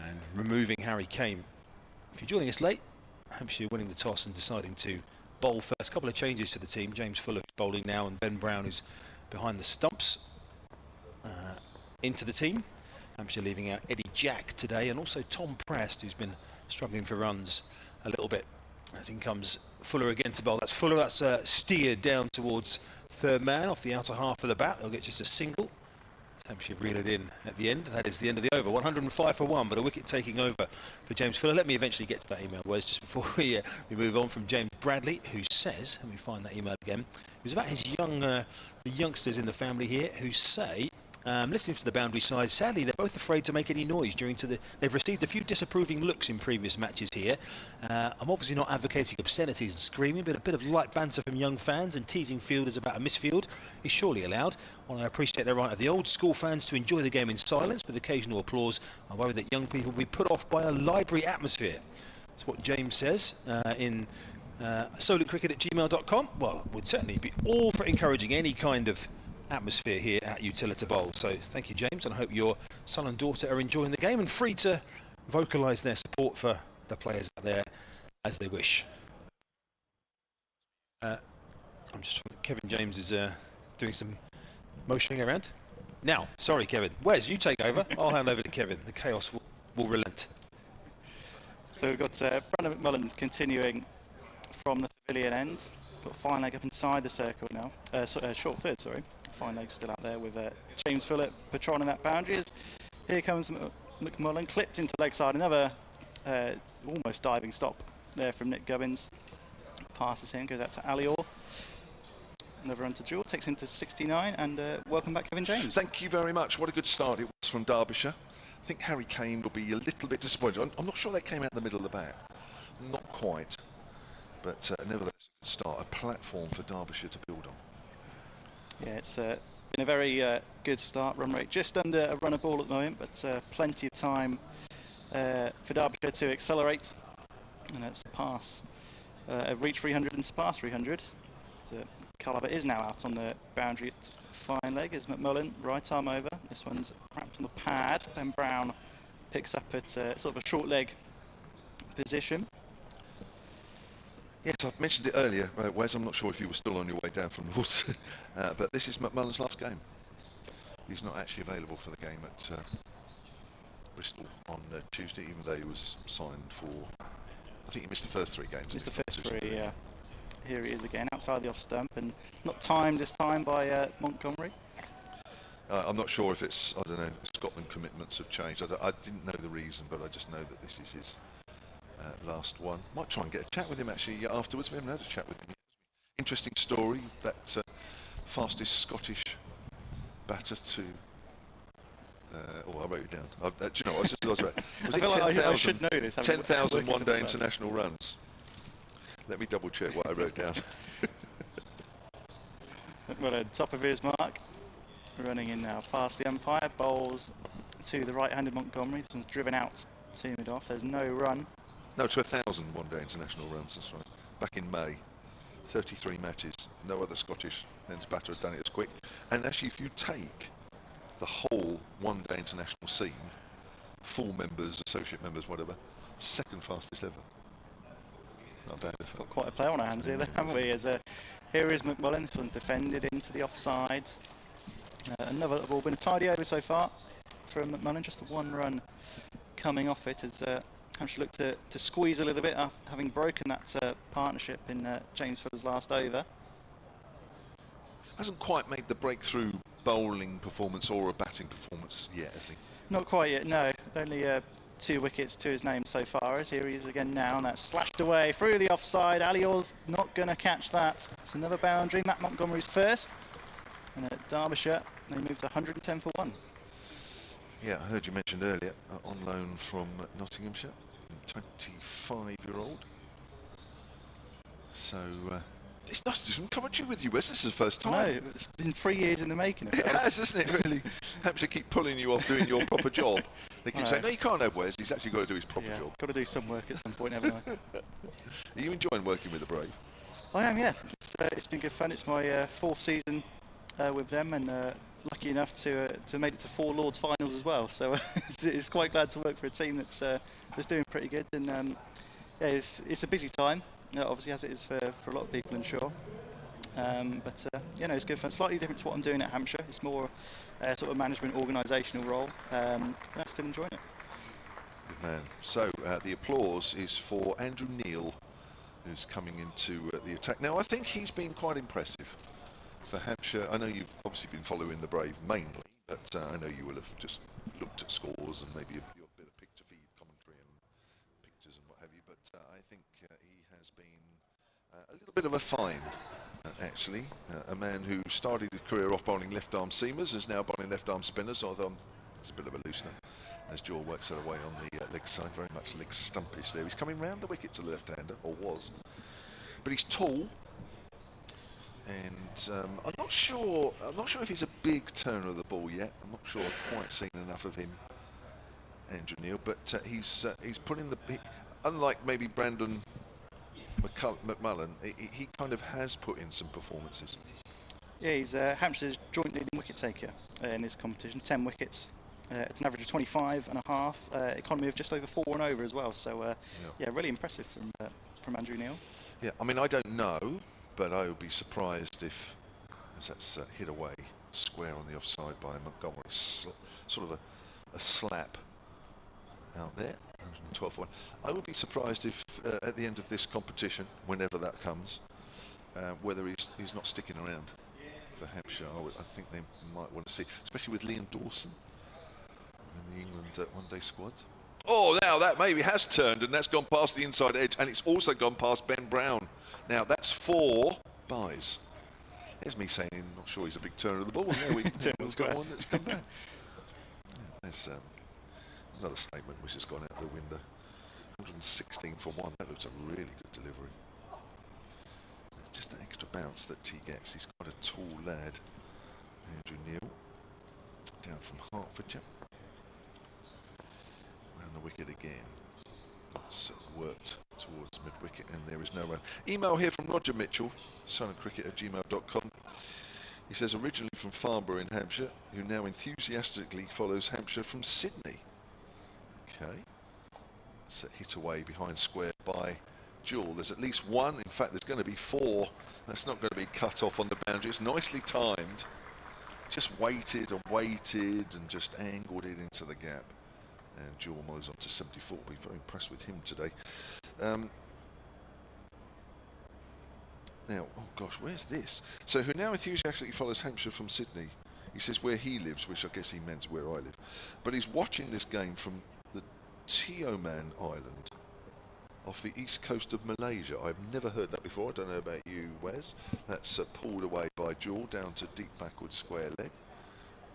and removing Harry Kane. If you're joining us late, Hampshire winning the toss and deciding to bowl first. Couple of changes to the team. James Fuller bowling now, and Ben Brown, who's behind the stumps, into the team. Hampshire leaving out Eddie Jack today, and also Tom Prest, who's been struggling for runs a little bit. As in comes Fuller again to bowl. That's Fuller. That's steered down towards third man off the outer half of the bat. They'll get just a single. Hampshire reel it in at the end. That is the end of the over. 105 for 1, but a wicket taking over for James Fuller. Let me eventually get to that email, Wes, just before we move on, from James Bradley, who says, let me find that email again. It was about his the youngsters in the family here, who say Listening to the boundary side, sadly they're both afraid to make any noise they've received a few disapproving looks in previous matches here. I'm obviously not advocating obscenities and screaming, but a bit of light banter from young fans and teasing fielders about a misfield is surely allowed. While I appreciate the right of the old school fans to enjoy the game in silence with occasional applause, I worry that young people will be put off by a library atmosphere. That's what James says in solidcricket@gmail.com. Well, we'd certainly be all for encouraging any kind of atmosphere here at Utilita Bowl. So thank you, James, and I hope your son and daughter are enjoying the game and free to vocalise their support for the players out there as they wish. I'm just Kevin James is doing some motioning around. Now, sorry, Kevin. Wes, you take over. I'll hand over to Kevin. The chaos will relent. So we've got Brandon McMullen continuing from the pavilion end. Got fine leg up inside the circle now. Short third, sorry. Fine leg still out there with James Fuller patrolling that boundary. Here comes McMullen, clipped into leg side. Another almost diving stop there from Nick Gubbins. Passes him, goes out to Ali Orr. Another run to Jewel, takes into 69, and welcome back, Kevin James. Thank you very much. What a good start it was from Derbyshire. I think Harry Kane will be a little bit disappointed. I'm not sure they came out in the middle of the bat. Not quite. But nevertheless, a good start. A platform for Derbyshire to build on. Yeah, it's been a very good start. Run rate just under a run a ball at the moment, but plenty of time for Derbyshire to accelerate. And it's pass. Reach 300 and surpass 300. So Caliber is now out on the boundary at fine leg. Is McMullen, right arm over. This one's wrapped on the pad. Ben Brown picks up at sort of a short leg position. Yes, I've mentioned it earlier, Wes. I'm not sure if you were still on your way down from Lords, but this is McMullen's last game. He's not actually available for the game at Bristol on Tuesday, even though he was signed for. I think he missed the first 3 games. Missed the first 3, yeah. Here he is again, outside the off stump, and not timed this time by Montgomery. I'm not sure if it's, I don't know, Scotland commitments have changed. I didn't know the reason, but I just know that this is his last one. Might try and get a chat with him actually afterwards. We haven't had a chat with him yet. Interesting story, that fastest Scottish batter to... I wrote it down. Do you know what? I was right. Was it 10,000 I should know this. 10,000 one-day international runs? Let me double check what I wrote down. Well, at top of his mark, running in now past the umpire, bowls to the right-handed Montgomery. This one's driven out to mid-off. There's no run. No, to 1,000 one-day international runs, that's right. Back in May, 33 matches. No other Scottish men's batter has done it as quick. And actually, if you take the whole one-day international scene, full members, associate members, whatever, second fastest ever. It's not bad. Got quite a play on our hands here, haven't we? Here is McMullen. This one's defended into the offside. Another ball, been a tidy over so far from McMullen. Just the 1 run coming off it as Hampshire looked to squeeze a little bit after having broken that partnership in James Fuller's last over. Hasn't quite made the breakthrough bowling performance or a batting performance yet, has he? Not quite yet, no. Only 2 wickets to his name so far. As here he is again now, and that's slashed away through the offside. Ali Orr's not going to catch that. It's another boundary. Matt Montgomery's first. And at Derbyshire, they moved to 110 for 1. Yeah, I heard you mentioned earlier, on loan from Nottinghamshire, 25-year-old. So, it's nice to do some commentary with you, Wes. This is the first time. No, it's been 3 years in the making. It has, hasn't it, really? Hampshire keep pulling you off doing your proper job. They keep saying, no, you can't have Wes. He's actually got to do his proper job. Got to do some work at some point, haven't I? Are you enjoying working with the Brave? I am, yeah. It's been good fun. It's my 4th season with them, and lucky enough to make it to 4 Lords finals as well. So it's quite glad to work for a team that's doing pretty good. And yeah, it's a busy time, obviously, as it is for a lot of people, I'm sure. But you know, it's good fun. Slightly different to what I'm doing at Hampshire. It's more sort of management, organisational role. But I'm still enjoying it. Good man. So the applause is for Andrew Neil, who's coming into the attack. Now, I think he's been quite impressive for Hampshire. I know you've obviously been following the Brave mainly, but I know you will have just looked at scores and maybe a bit of picture feed commentary and pictures and what have you. But I think he has been a little bit of a find actually. A man who started his career off bowling left-arm seamers is now bowling left-arm spinners, although it's a bit of a loosener as Jewel works her way on the leg side, very much leg stumpish there. He's coming round the wicket to the left-hander, or was. But he's tall, and I'm not sure if he's a big turner of the ball yet. I'm not sure I've quite seen enough of him, Andrew Neil, but he's putting unlike maybe Brandon McMullen, he kind of has put in some performances. Yeah, he's Hampshire's joint leading wicket taker in this competition, 10 wickets. It's an average of 25.5, economy of just over 4 and over as well. So yeah, really impressive from Andrew Neil. Yeah, I mean, I don't know, but I would be surprised if, as that's hit away square on the offside by Montgomery, sort of a slap out there, 112 for 1. I would be surprised if at the end of this competition, whenever that comes, whether he's not sticking around for Hampshire. I think they might want to see, especially with Liam Dawson in the England one-day squad. Oh, now that maybe has turned, and that's gone past the inside edge, and it's also gone past Ben Brown. Now that's 4 byes. There's me saying, not sure he's a big turner of the ball. And there we got one that's come back. Yeah, there's another statement which has gone out the window. 116 for 1. That looks a really good delivery. It's just an extra bounce that T gets. He's quite a tall lad, Andrew Neil, down from Hertfordshire. Round the wicket again. That's worked towards mid-wicket, and there is no run. Email here from Roger Mitchell, sonandcricket@gmail.com. He says, originally from Farnborough in Hampshire, who now enthusiastically follows Hampshire from Sydney. Okay. That's a hit away behind square by Jewel. There's at least 1. In fact, there's going to be 4. That's not going to be cut off on the boundary. It's nicely timed. Just waited and just angled it into the gap. And Jewel moves on to 74. We'll be very impressed with him today. Now, oh gosh, where's this? So, who now enthusiastically follows Hampshire from Sydney. He says where he lives, which I guess he meant where I live. But he's watching this game from the Tioman Island off the east coast of Malaysia. I've never heard that before. I don't know about you, Wes. That's pulled away by Jewel down to deep backward square leg.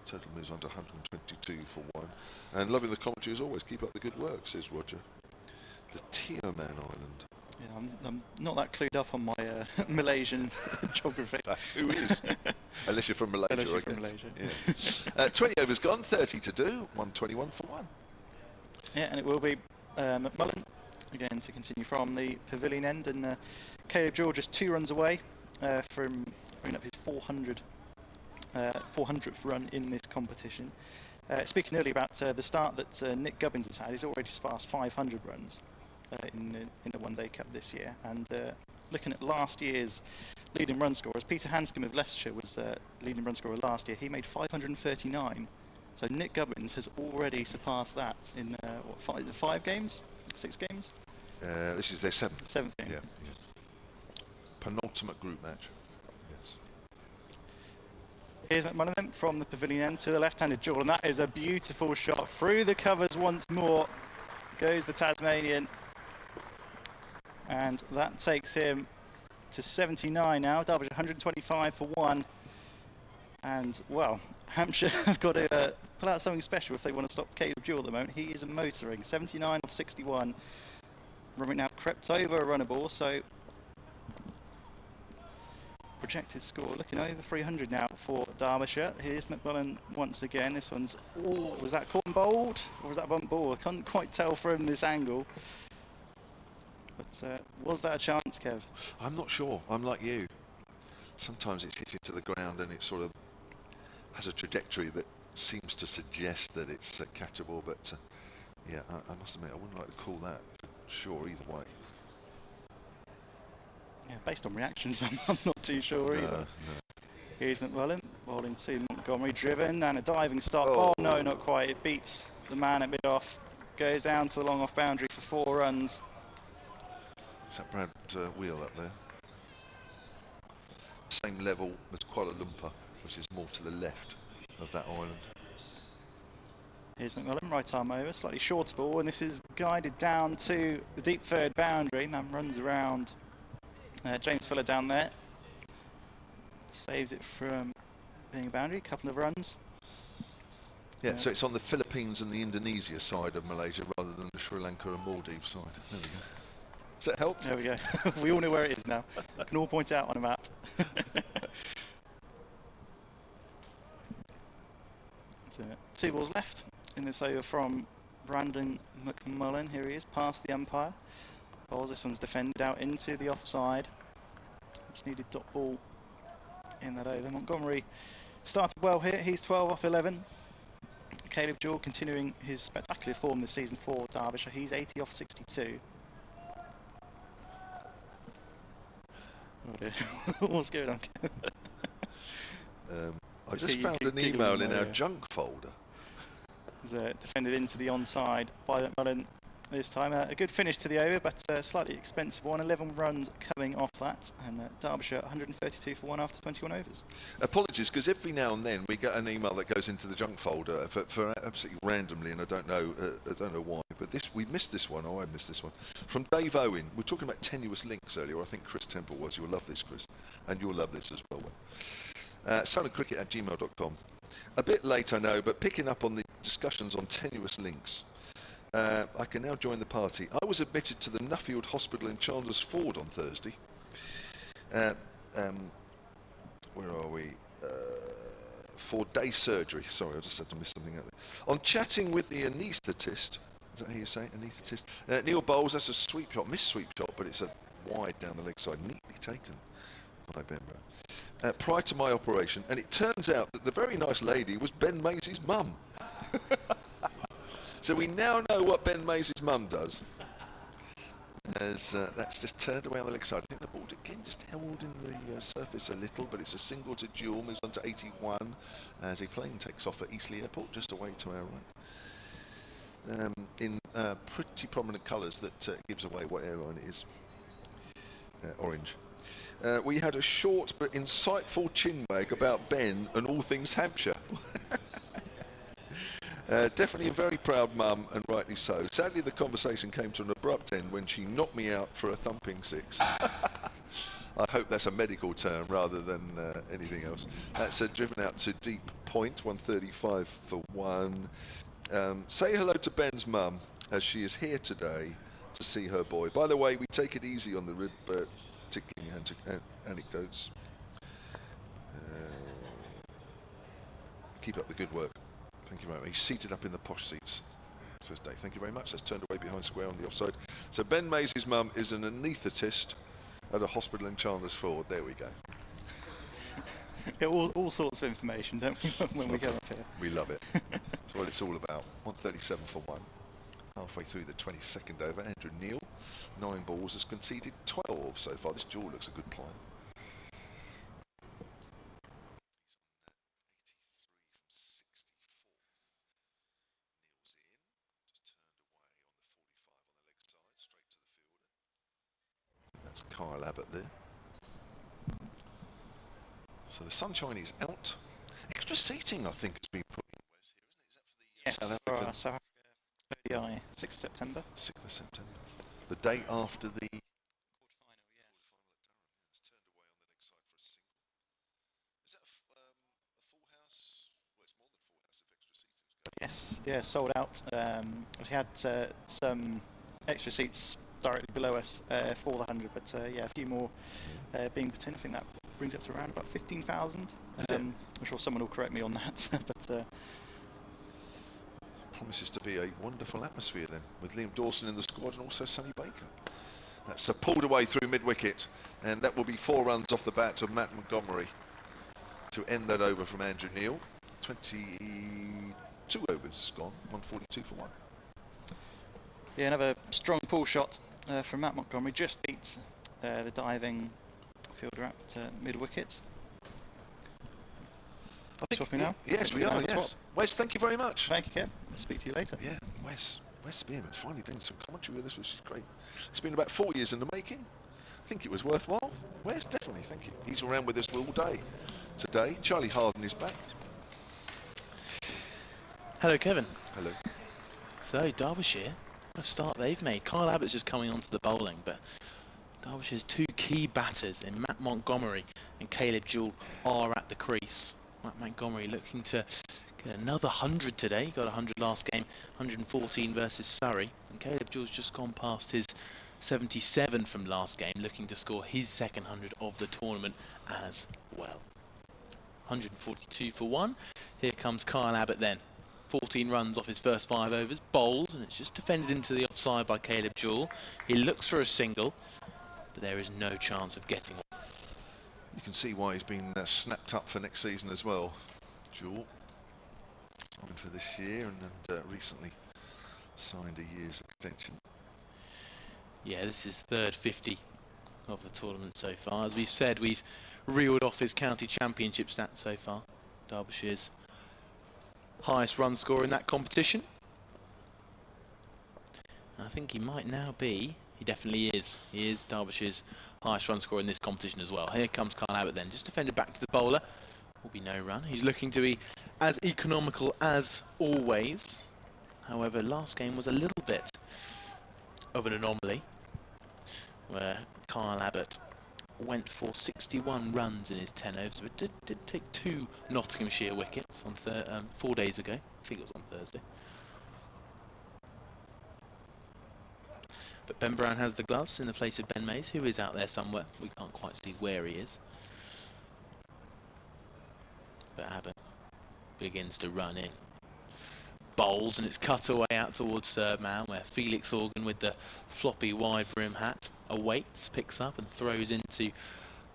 Total moves on to 122 for 1. And loving the commentary as always. Keep up the good work, says Roger. The Tioman Island. Yeah, I'm not that clued up on my Malaysian geography. Who is? Unless you're from Malaysia, Unless you're I from guess. Malaysia. Yeah. 20 overs gone, 30 to do, 121 for 1. Yeah, and it will be McMullen again to continue from the pavilion end, and Caleb George just 2 runs away from bringing up his 400th run in this competition. Speaking earlier about the start that Nick Gubbins has had, he's already surpassed 500 runs in the one-day cup this year. And looking at last year's leading run scorers, Peter Hanscom of Leicestershire was leading run scorer last year. He made 539. So Nick Gubbins has already surpassed that in what, 5 games, 6 games? This is their 7th. 7th game. Yeah. Penultimate group match. Yes. Here's McMullen then from the pavilion end to the left-handed Jewel, and that is a beautiful shot through the covers once more. Goes the Tasmanian, and that takes him to 79 now. Derbyshire 125 for 1, and well, Hampshire have got to pull out something special if they want to stop Caleb Jewel at the moment. He is motoring, 79 off 61. Roman now crept over a runner ball, so projected score looking over 300 now for Derbyshire. Here's McMullen once again. This one's, oh, was that caught and bowled or was that bumped ball? I can't quite tell from this angle. But was that a chance, Kev? I'm not sure. I'm like you. Sometimes it's hit into the ground and it sort of has a trajectory that seems to suggest that it's catchable. But yeah, I must admit, I wouldn't like to call that sure either way. Yeah, based on reactions, I'm not too sure either. No. Here's McMullen, bowling to Montgomery, driven, and a diving stop. Oh no, not quite. It beats the man at mid-off. Goes down to the long-off boundary for 4 runs. Is that Brad Wheel up there? Same level as Kuala Lumpur, which is more to the left of that island. Here's McMullen, right arm over, slightly shorter ball, and this is guided down to the deep third boundary. Man runs around James Fuller down there. Saves it from being a boundary, couple of runs. Yeah, so it's on the Philippines and the Indonesia side of Malaysia rather than the Sri Lanka and Maldives side. There we go. Does that help? There we go. We all know where it is now. Can all point it out on a map. So, 2 balls left in this over from Brandon McMullen. Here he is, past the umpire. Bowls, this one's defended out into the offside. Just needed dot ball in that over. Montgomery started well here. He's 12 off 11. Caleb Jewell continuing his spectacular form this season for Derbyshire. He's 80 off 62. Oh dear. What's going on? I just found an email in our junk folder. Defended into the onside by McMullen this time. A good finish to the over, but a slightly expensive one. 11 runs coming off that, and Derbyshire 132 for 1 after 21 overs. Apologies, because every now and then we get an email that goes into the junk folder for absolutely randomly, and I don't know why. But we missed this one. I missed this one from Dave Owen. We were talking about tenuous links earlier. I think Chris Temple was. You'll love this, Chris, and you'll love this as well. Sunandcricket@gmail.com. A bit late, I know, but picking up on the discussions on tenuous links. I can now join the party. I was admitted to the Nuffield Hospital in Chandler's Ford on Thursday. Where are we? For day surgery. Sorry, I just had to miss something out there. On chatting with the anaesthetist, is that how you say it? Anaesthetist? Neil Bowles, that's a sweep shot. Missed sweep shot, but it's a wide down the leg side. Neatly taken by Ben Brown. Prior to my operation, and it turns out that the very nice lady was Ben Maysie's mum. So we now know what Ben Maysie's mum does. As that's just turned away on the leg side. I think the ball again just held in the surface a little, but it's a single to Jewell, moves on to 81 as a plane takes off at Eastleigh Airport, just away to our right. In pretty prominent colours that gives away what airline it is. Orange. We had a short but insightful chinwag about Ben and all things Hampshire. Definitely a very proud mum, and rightly so. Sadly, the conversation came to an abrupt end when she knocked me out for a thumping 6. I hope that's a medical term rather than anything else. That's driven out to deep point, 135 for 1. Say hello to Ben's mum, as she is here today to see her boy. By the way, we take it easy on the rib tickling anecdotes. Keep up the good work. Thank you very much. He's seated up in the posh seats, says Dave. Thank you very much. That's turned away behind square on the offside. So Ben Maysie's mum is an anaesthetist at a hospital in Chandler's Ford. There we go. Yeah, all sorts of information, don't we, when we go up here? We love it. That's what it's all about. 137 for 1. Halfway through the 22nd over, Andrew Neil, 9 balls, has conceded 12 so far. This Jewell looks a good player. Kyle Abbott there. So the sunshine is out. Extra seating, I think, has been put in. Wes, here, isn't it? Is that for the Yes, South Africa ODI, 6th of September. 6th of September. The day after the Quarterfinal, yes. It's turned away on the leg side for a single. Is that a full house? Well, it's more than full house if extra seating. Yes, yeah, sold out. We had some extra seats directly below us for the 100, but yeah, a few more being put in. I think that brings it to around about 15,000. I'm sure someone will correct me on that, but promises to be a wonderful atmosphere then, with Liam Dawson in the squad and also Sonny Baker. That's pulled away through mid-wicket, and that will be 4 runs off the bat of Matt Montgomery to end that over from Andrew Neil. 22 overs gone, 142 for 1. yeah, another strong pull shot from Matt Montgomery, just beats the diving fielder at mid-wicket. Swapping now? Yes, we are, yes. Wes, thank you very much. Thank you, Kev. I'll speak to you later. Yeah, Wes Spearman's finally doing some commentary with us, which is great. It's been about 4 years in the making. I think it was worthwhile. Wes, definitely, thank you. He's around with us all day today. Charlie Harden is back. Hello, Kevin. Hello. So, Derbyshire, what a start they've made. Kyle Abbott's just coming onto the bowling, but Derbyshire's two key batters in Matt Montgomery and Caleb Jewell are at the crease. Matt Montgomery looking to get another 100 today. He got 100 last game, 114 versus Surrey. And Caleb Jewell's just gone past his 77 from last game, looking to score his second 100 of the tournament as well. 142 for one. Here comes Kyle Abbott then. 14 runs off his first 5 overs, bowled, and it's just defended into the offside by Caleb Jewell. He looks for a single, but there is no chance of getting one. You can see why he's been snapped up for next season as well. Jewell signed for this year and recently signed a year's extension. Yeah, this is third 50 of the tournament so far. As we've said, we've reeled off his county championship stats so far. Derbyshire's highest run scorer in that competition. I think he might now be, he definitely is. He is Derbyshire's highest run scorer in this competition as well. Here comes Kyle Abbott then, just defended back to the bowler. Will be no run. He's looking to be as economical as always. However, last game was a little bit of an anomaly, where Kyle Abbott went for 61 runs in his 10 overs, but did take 2 Nottinghamshire wickets on 4 days ago. I think it was on Thursday. But Ben Brown has the gloves in the place of Ben Mays, who is out there somewhere. We can't quite see where he is. But Abbott begins to run in. Bowls, and it's cut away out towards third man, where Felix Organ with the floppy wide brim hat awaits, picks up and throws into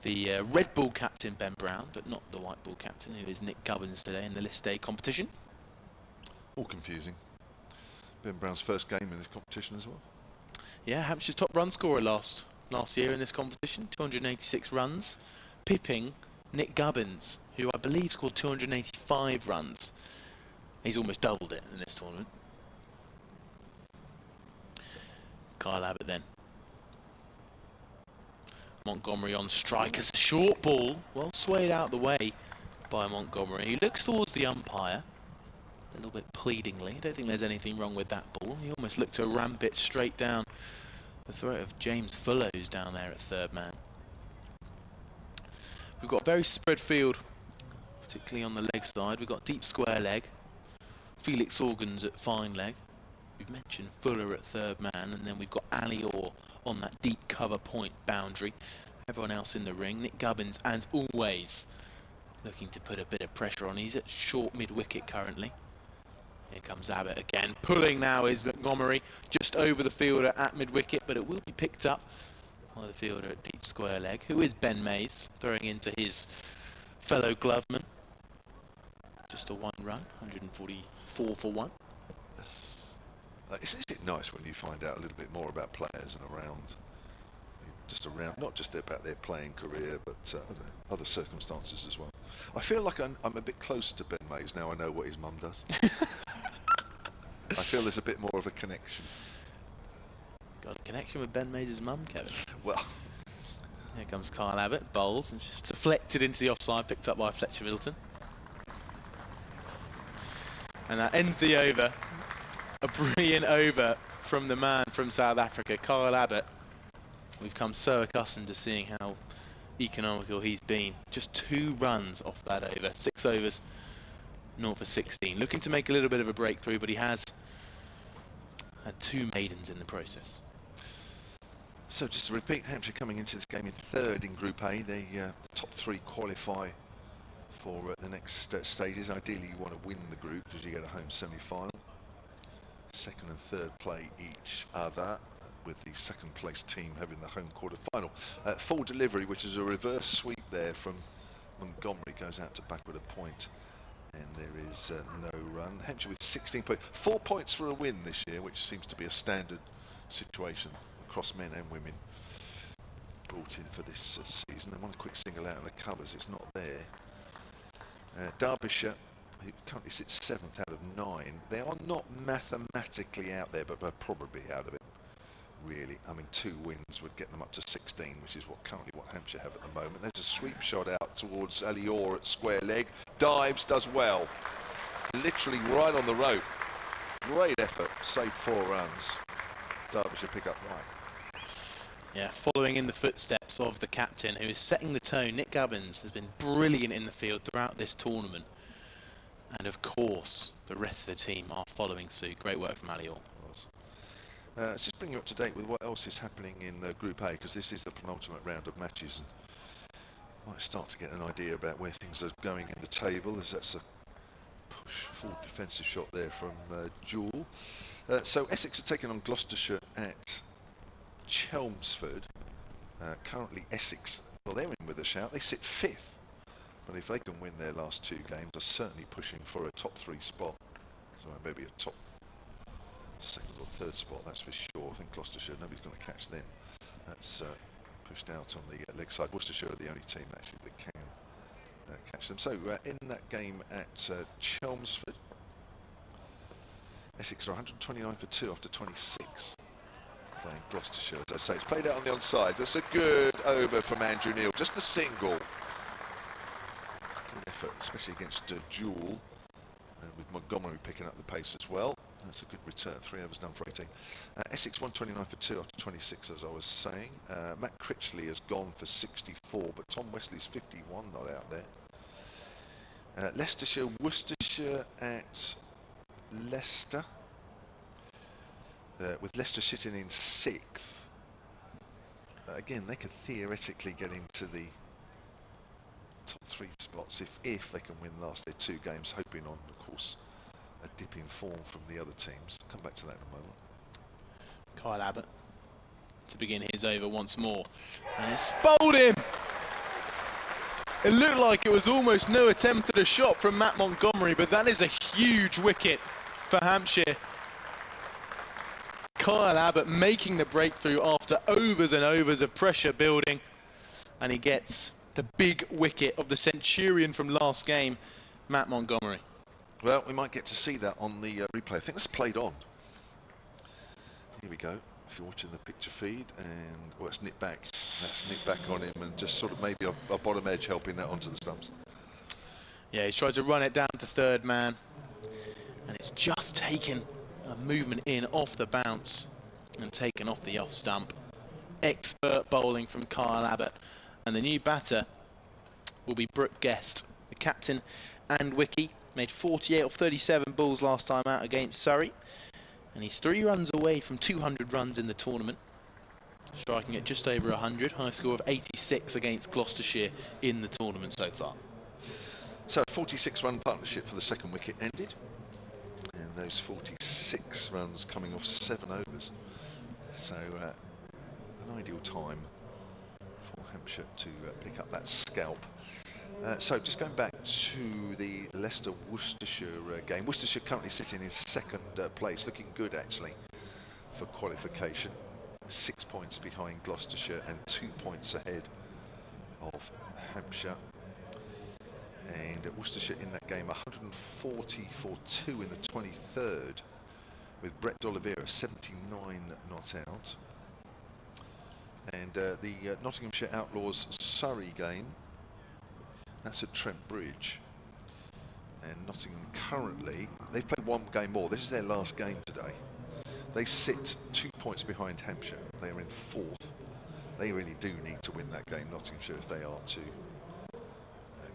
the red ball captain Ben Brown, but not the white ball captain, who is Nick Gubbins today in the List Day competition. All confusing. Ben Brown's first game in this competition as well. Yeah, Hampshire's top run scorer last year in this competition, 286 runs, pipping Nick Gubbins, who I believe scored 285 runs. He's almost doubled it in this tournament. Kyle Abbott then. Montgomery on strike as a short ball, well swayed out the way by Montgomery. He looks towards the umpire, a little bit pleadingly. I don't think there's anything wrong with that ball. He almost looked to ramp it straight down the throat of James Fuller, who's down there at third man. We've got a very spread field, particularly on the leg side. We've got deep square leg, Felix Organs at fine leg. We've mentioned Fuller at third man, and then we've got Ali Orr on that deep cover point boundary. Everyone else in the ring. Nick Gubbins, as always, looking to put a bit of pressure on. He's at short mid-wicket currently. Here comes Abbott again. Pulling now is Montgomery, just over the fielder at mid-wicket, but it will be picked up by the fielder at deep square leg, who is Ben Mays, throwing into his fellow gloveman. Just a 1 run, 144 for 1. Is it nice when you find out a little bit more about players and not just about their playing career, but other circumstances as well. I feel like I'm a bit closer to Ben Mays now I know what his mum does. I feel there's a bit more of a connection. Got a connection with Ben Mays' mum, Kevin? Well, here comes Kyle Abbott, bowls, and just deflected into the offside, picked up by Fletcher Middleton. And that ends the over. A brilliant over from the man from South Africa, Kyle Abbott. We've come so accustomed to seeing how economical he's been. Just 2 runs off that over. 6 overs, 0 for 16. Looking to make a little bit of a breakthrough, but he has had 2 maidens in the process. so just to repeat, Hampshire coming into this game in 3rd in Group A. The top 3 qualify for the next stages. Ideally, you want to win the group because you get a home semi-final. 2nd and 3rd play each other, with the 2nd place team having the home quarter-final. Full delivery, which is a reverse sweep there from Montgomery, goes out to backward a point, and there is no run. Hampshire with 16 points, 4 points for a win this year, which seems to be a standard situation across men and women brought in for this season. And one quick single out of the covers, it's not there. Derbyshire, who currently sits 7th out of 9, they are not mathematically out there, but they're probably out of it, really. I mean, 2 wins would get them up to 16, which is currently what Hampshire have at the moment. There's a sweep shot out towards Ali Orr at square leg. Dives, does well. Literally right on the rope. Great effort, saved 4 runs. Derbyshire pick up 1. Yeah, following in the footsteps of the captain, who is setting the tone. Nick Gubbins has been brilliant in the field throughout this tournament. And of course, the rest of the team are following suit. Great work from Ali Orr. Let's just bring you up to date with what else is happening in Group A, because this is the penultimate round of matches. And might start to get an idea about where things are going in the table, as that's a push forward defensive shot there from Jewel. So Essex are taking on Gloucestershire at Chelmsford. Currently Essex, well, they're in with a shout. They sit 5th, but if they can win their last 2 games, they're certainly pushing for a top 3 spot. So maybe a top 2nd or 3rd spot, that's for sure. I think Gloucestershire, nobody's going to catch them. That's pushed out on the leg side. Worcestershire are the only team actually that can catch them. So in that game at Chelmsford, Essex are 129 for 2 after 26. Playing Gloucestershire, as I say, it's played out on the onside. That's a good over from Andrew Neil, just a single. Good effort, especially against Jewel, and with Montgomery picking up the pace as well. That's a good return, 3 overs done for 18. Essex 129 for 2 after 26, as I was saying. Matt Critchley has gone for 64, but Tom Wesley's 51 not out there. Leicestershire, Worcestershire at Leicester, with Leicester sitting in 6th. Again, they could theoretically get into the top 3 spots if they can win their 2 games, hoping on, of course, a dip in form from the other teams. Come back to that in a moment. Kyle Abbott to begin his over once more, and it's bowled him. It looked like it was almost no attempt at a shot from Matt Montgomery, but that is a huge wicket for Hampshire. Kyle Abbott making the breakthrough after overs and overs of pressure building, and he gets the big wicket of the Centurion from last game, Matt Montgomery. Well, we might get to see that on the replay. I think that's played on. Here we go. If you're watching the picture feed, and well, it's nipped back. That's nipped back on him, and just sort of maybe a bottom edge helping that onto the stumps. Yeah, he's tried to run it down to 3rd man, and it's just taken a movement in off the bounce and taken off the off stump. Expert bowling from Kyle Abbott, and the new batter will be Brooke Guest, the captain and wickie. Made 48 off 37 balls last time out against Surrey, and he's 3 runs away from 200 runs in the tournament, striking at just over 100, high score of 86 against Gloucestershire in the tournament so far. So 46-run partnership for the 2nd wicket ended, and those 46 runs coming off 7 overs. So an ideal time for Hampshire to pick up that scalp. So just going back to the Leicester-Worcestershire game. Worcestershire currently sitting in 2nd place, looking good actually for qualification. 6 points behind Gloucestershire and 2 points ahead of Hampshire. And Worcestershire in that game 140 for 2 in the 23rd, with Brett D'Oliveira 79 not out. And the Nottinghamshire Outlaws Surrey game, that's at Trent Bridge, and Nottingham currently, they've played 1 game more. This is their last game today. They sit 2 points behind Hampshire. They are in 4th. They really do need to win that game, Nottinghamshire, if they are to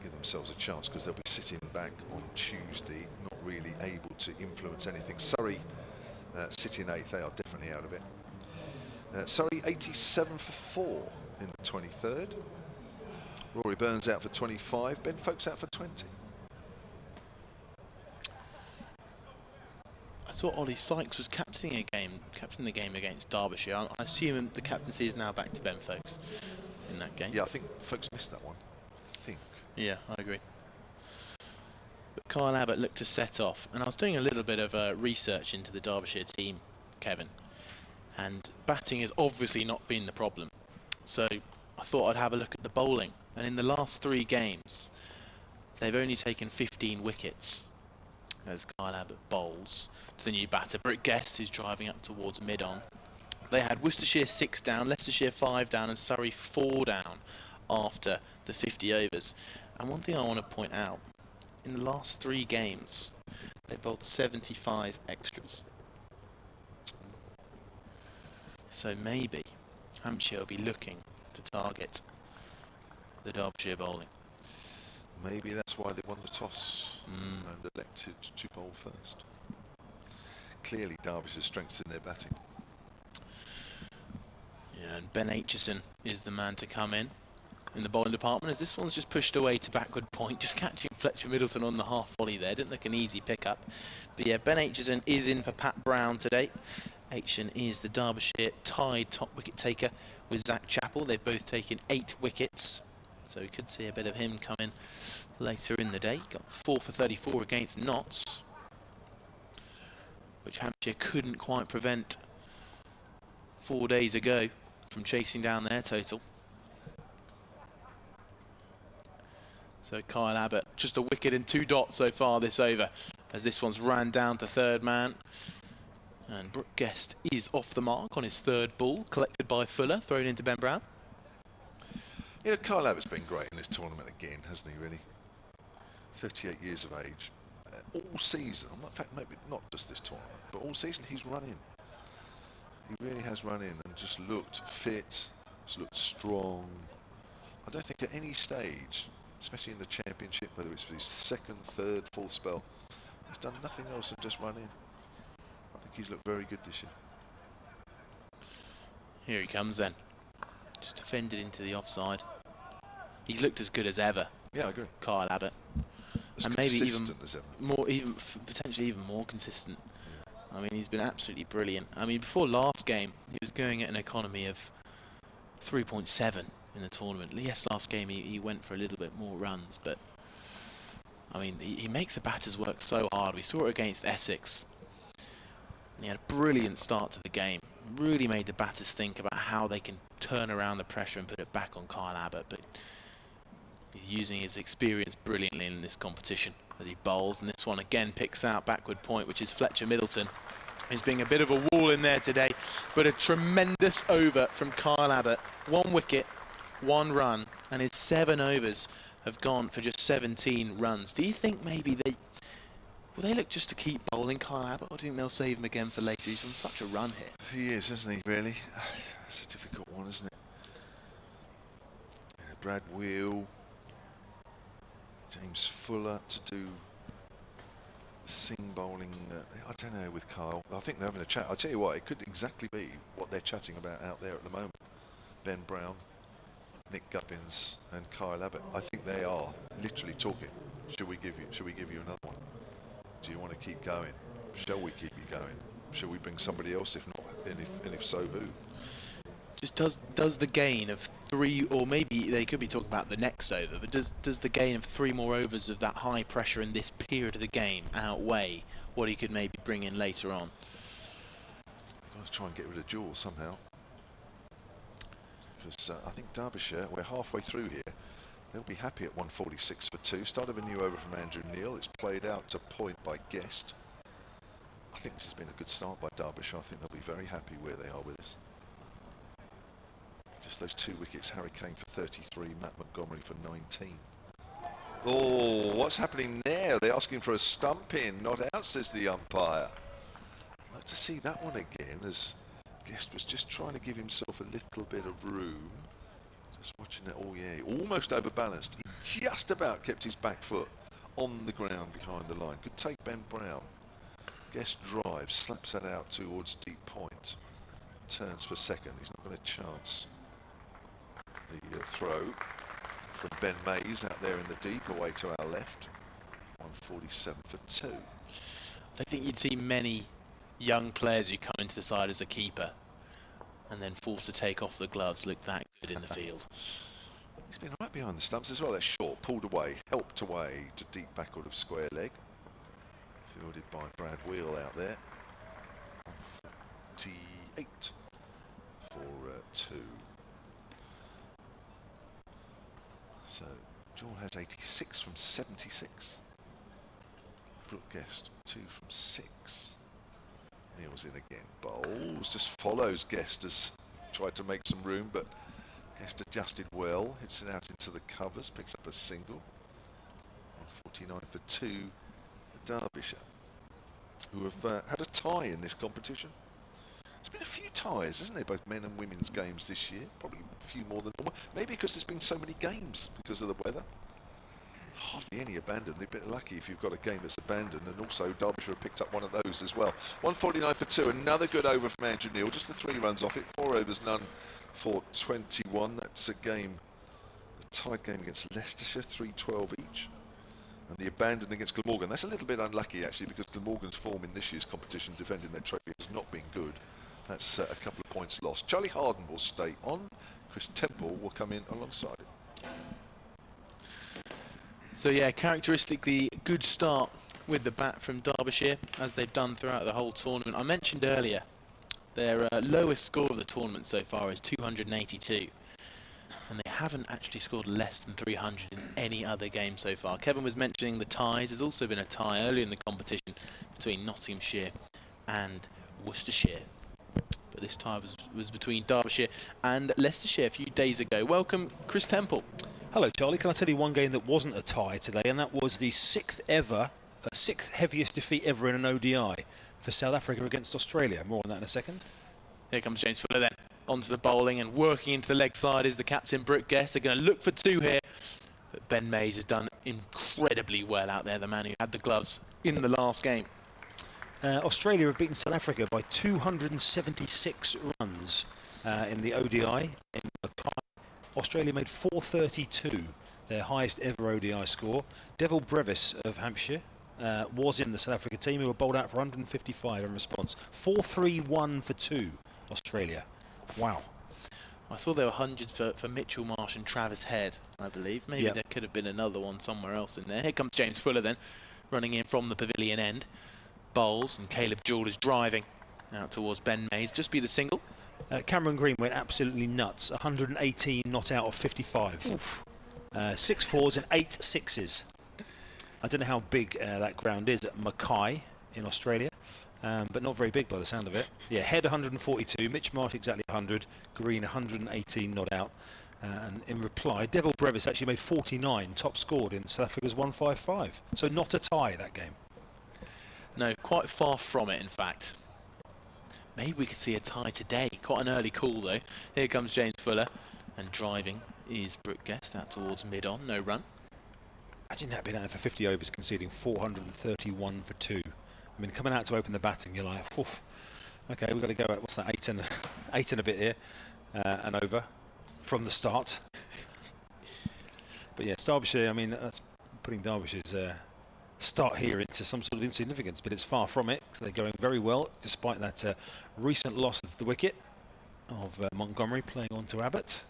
give themselves a chance, because they'll be sitting back on Tuesday, not really able to influence anything. Surrey sitting 8th, they are definitely out of it. Surrey 87 for 4 in the 23rd. Rory Burns out for 25, Ben Folkes out for 20. I saw Ollie Sykes was captaining the game against Derbyshire. I assume the captaincy is now back to Ben Folkes in that game. Yeah, I think Folkes missed that one. I think. Yeah, I agree. But Kyle Abbott looked to set off, and I was doing a little bit of research into the Derbyshire team, Kevin, and batting has obviously not been the problem. So I thought I'd have a look at the bowling, and in the last 3 games, they've only taken 15 wickets as Kyle Abbott bowls to the new batter, Brooke Guest, who's driving up towards mid-on. They had Worcestershire 6 down, Leicestershire 5 down, and Surrey 4 down after the 50 overs. And one thing I want to point out, in the last 3 games, they bowled 75 extras. So maybe Hampshire will be looking to target the Derbyshire bowling. Maybe that's why they won the toss and elected to bowl first. Clearly Derbyshire's strengths in their batting. Yeah, and Ben Aitchison is the man to come in the bowling department, as this one's just pushed away to backward point, just catching Fletcher Middleton on the half volley there. Didn't look an easy pickup. But yeah, Ben Aitchison is in for Pat Brown today. Aitchison is the Derbyshire tied top wicket taker with Zach Chappell. They've both taken 8 wickets, so we could see a bit of him coming later in the day. Got 4 for 34 against Notts, which Hampshire couldn't quite prevent 4 days ago from chasing down their total. So Kyle Abbott, just a wicket and 2 dots so far this over, as this one's ran down to third man. And Brooke Guest is off the mark on his 3rd ball, collected by Fuller, thrown into Ben Brown. You know, Kyle Abbott's been great in this tournament again, hasn't he, really? 38 years of age. All season, in fact, maybe not just this tournament, but all season he's run in. He really has run in and just looked fit, just looked strong. I don't think at any stage, especially in the championship, whether it's his 2nd, 3rd, 4th spell, he's done nothing else than just run in. I think he's looked very good this year. Here he comes then. Just defended into the offside. He's looked as good as ever. Yeah, I agree. Kyle Abbott. As and maybe even as ever. more, potentially even more consistent. Yeah. I mean, he's been absolutely brilliant. I mean, before last game, he was going at an economy of 3.7 in the tournament. Yes, last game he went for a little bit more runs, but I mean, he makes the batters work so hard. We saw it against Essex. And he had a brilliant start to the game. Really made the batters think about how they can turn around the pressure and put it back on Kyle Abbott. But he's using his experience brilliantly in this competition as he bowls. And this one again picks out backward point, which is Fletcher Middleton, who's being a bit of a wall in there today. But a tremendous over from Kyle Abbott. 1 wicket, 1 run, and his 7 overs have gone for just 17 runs. Do you think maybe will they look just to keep bowling Kyle Abbott, or do you think they'll save him again for later? He's on such a run here. He is, isn't he, really? It's a difficult one, isn't it? Brad Wheel, James Fuller to do seam bowling. I don't know with Kyle. I think they're having a chat. I'll tell you what, it could exactly be what they're chatting about out there at the moment. Ben Brown, Nick Gubbins and Kyle Abbott. I think they are literally talking. Should we give you another one? Do you want to keep going? Shall we keep you going? Shall we bring somebody else? If not, and if so, who? Just does the gain of 3, or maybe they could be talking about the next over, but does the gain of 3 more overs of that high pressure in this period of the game outweigh what he could maybe bring in later on? I've got to try and get rid of Jewel somehow. Because I think Derbyshire, we're halfway through here. They'll be happy at 146 for 2. Start of a new over from Andrew Neil. It's played out to point by Guest. I think this has been a good start by Derbyshire. I think they'll be very happy where they are with us. Just those 2 wickets. Harry Kane for 33, Matt Montgomery for 19. Oh, what's happening there? They're asking for a stump in, not out, says the umpire. I'd like to see that one again, as Guest was just trying to give himself a little bit of room. Just watching that. Oh yeah, almost overbalanced. He just about kept his back foot on the ground behind the line. Could take Ben Brown. Guest drives, slaps that out towards deep point. Turns for second. He's not got a chance. The throw from Ben Mays out there in the deep, away to our left. 147 for 2. I don't think you'd see many young players who come into the side as a keeper and then forced to take off the gloves look that good in the field. He's been right behind the stumps as well. That's short, pulled away, helped away to deep backward of square leg. Fielded by Brad Wheel out there. 148 for 2. So Joel has 86 from 76. Brooke Guest 2 from 6. Neil's in again. Bowls, just follows Guest, as tried to make some room, but Guest adjusted well. Hits it out into the covers, picks up a single. 149 for 2 for Derbyshire, who have had a tie in this competition. There's been a few ties, isn't there, both men and women's games this year? Probably a few more than normal. Maybe because there's been so many games because of the weather. Hardly any abandoned. They're a bit lucky if you've got a game that's abandoned, and also Derbyshire have picked up one of those as well. 149 for 2, another good over from Andrew Neal, just the 3 runs off it, 4 overs, none for 21. That's a game, a tied game against Leicestershire, 3-12 each. And the abandoned against Glamorgan. That's a little bit unlucky actually, because Glamorgan's form in this year's competition defending their trophy has not been good. That's a couple of points lost. Charlie Harden will stay on. Chris Temple will come in alongside. So yeah, characteristically good start with the bat from Derbyshire, as they've done throughout the whole tournament. I mentioned earlier their lowest score of the tournament so far is 282, and they haven't actually scored less than 300 in any other game so far. Kevin was mentioning the ties. There's also been a tie earlier in the competition between Nottinghamshire and Worcestershire, but this tie was between Derbyshire and Leicestershire a few days ago. Welcome, Chris Temple. Hello, Charlie. Can I tell you one game that wasn't a tie today, and that was the sixth heaviest defeat ever in an ODI for South Africa against Australia. More on that in a second. Here comes James Fuller then, onto the bowling, and working into the leg side is the captain, Brooke Guest. They're going to look for 2 here, but Ben Mays has done incredibly well out there, the man who had the gloves in the last game. Australia have beaten South Africa by 276 runs in the ODI. In Mackay. Australia made 432, their highest ever ODI score. Devil Brevis of Hampshire was in the South Africa team, who were bowled out for 155 in response. 4-3-1 for 2, Australia. Wow. I saw there were hundreds for Mitchell Marsh and Travis Head, I believe. Maybe there could have been another one somewhere else in there. Here comes James Fuller then, running in from the pavilion end. Bowls, and Caleb Jewell is driving out towards Ben Mays. Just be the single. Cameron Green went absolutely nuts. 118 not out of 55. 6 4s and 8 6s. I don't know how big that ground is at Mackay in Australia, but not very big by the sound of it. Yeah, Head 142, Mitch Marsh exactly 100, Green 118 not out. And in reply, Devil Brevis actually made 49, top scored in South Africa's 155. So not a tie that game. No, quite far from it, in fact. Maybe we could see a tie today. Quite an early call, though. Here comes James Fuller, and driving is Brooke Guest out towards mid-on. No run. Imagine that being out there for 50 overs, conceding 431 for 2. I mean, coming out to open the batting, you're like, oof. Okay, we've got to go at, what's that, 8 and a bit here, and over from the start. But yes, Derbyshire, I mean, that's putting Derbyshire's start here into some sort of insignificance, but it's far from it. So they're going very well, despite that recent loss of the wicket of Montgomery playing on to Abbott.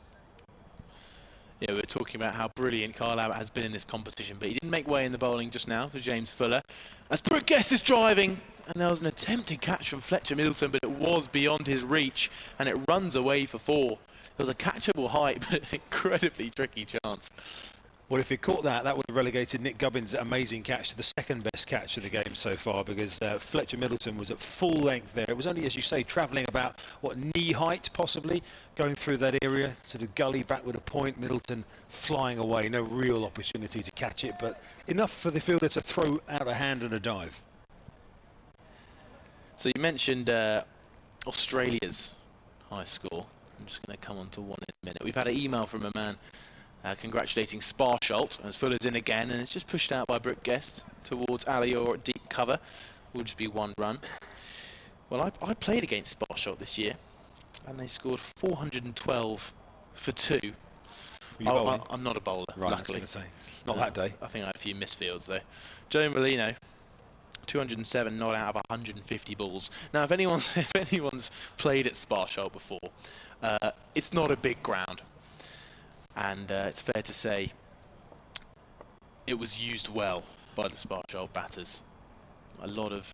Yeah, we were talking about how brilliant Kyle Abbott has been in this competition, but he didn't make way in the bowling just now for James Fuller. As Brooke Guest is driving, and there was an attempted catch from Fletcher Middleton, but it was beyond his reach, and it runs away for 4. It was a catchable height, but an incredibly tricky chance. Well, if he caught that, that would have relegated Nick Gubbins' amazing catch to the second best catch of the game so far, because Fletcher Middleton was at full length there. It was only, as you say, travelling about, what, knee height possibly, going through that area, sort of gully back with a point. Middleton flying away, no real opportunity to catch it, but enough for the fielder to throw out a hand and a dive. So you mentioned Australia's high score. I'm just going to come on to one in a minute. We've had an email from a man congratulating Sparsholt as Fuller's in again, and it's just pushed out by Brooke Guest towards Alior at deep cover. Will just be 1 run. Well, I played against Sparsholt this year, and they scored 412 for 2. I'm not a bowler, right, luckily. I was going to say, not that day. I think I had a few misfields though. Joe Molino, 207 not out of 150 balls. Now, if anyone's played at Sparsholt before, it's not a big ground. And it's fair to say it was used well by the Sparsholt batters. A lot of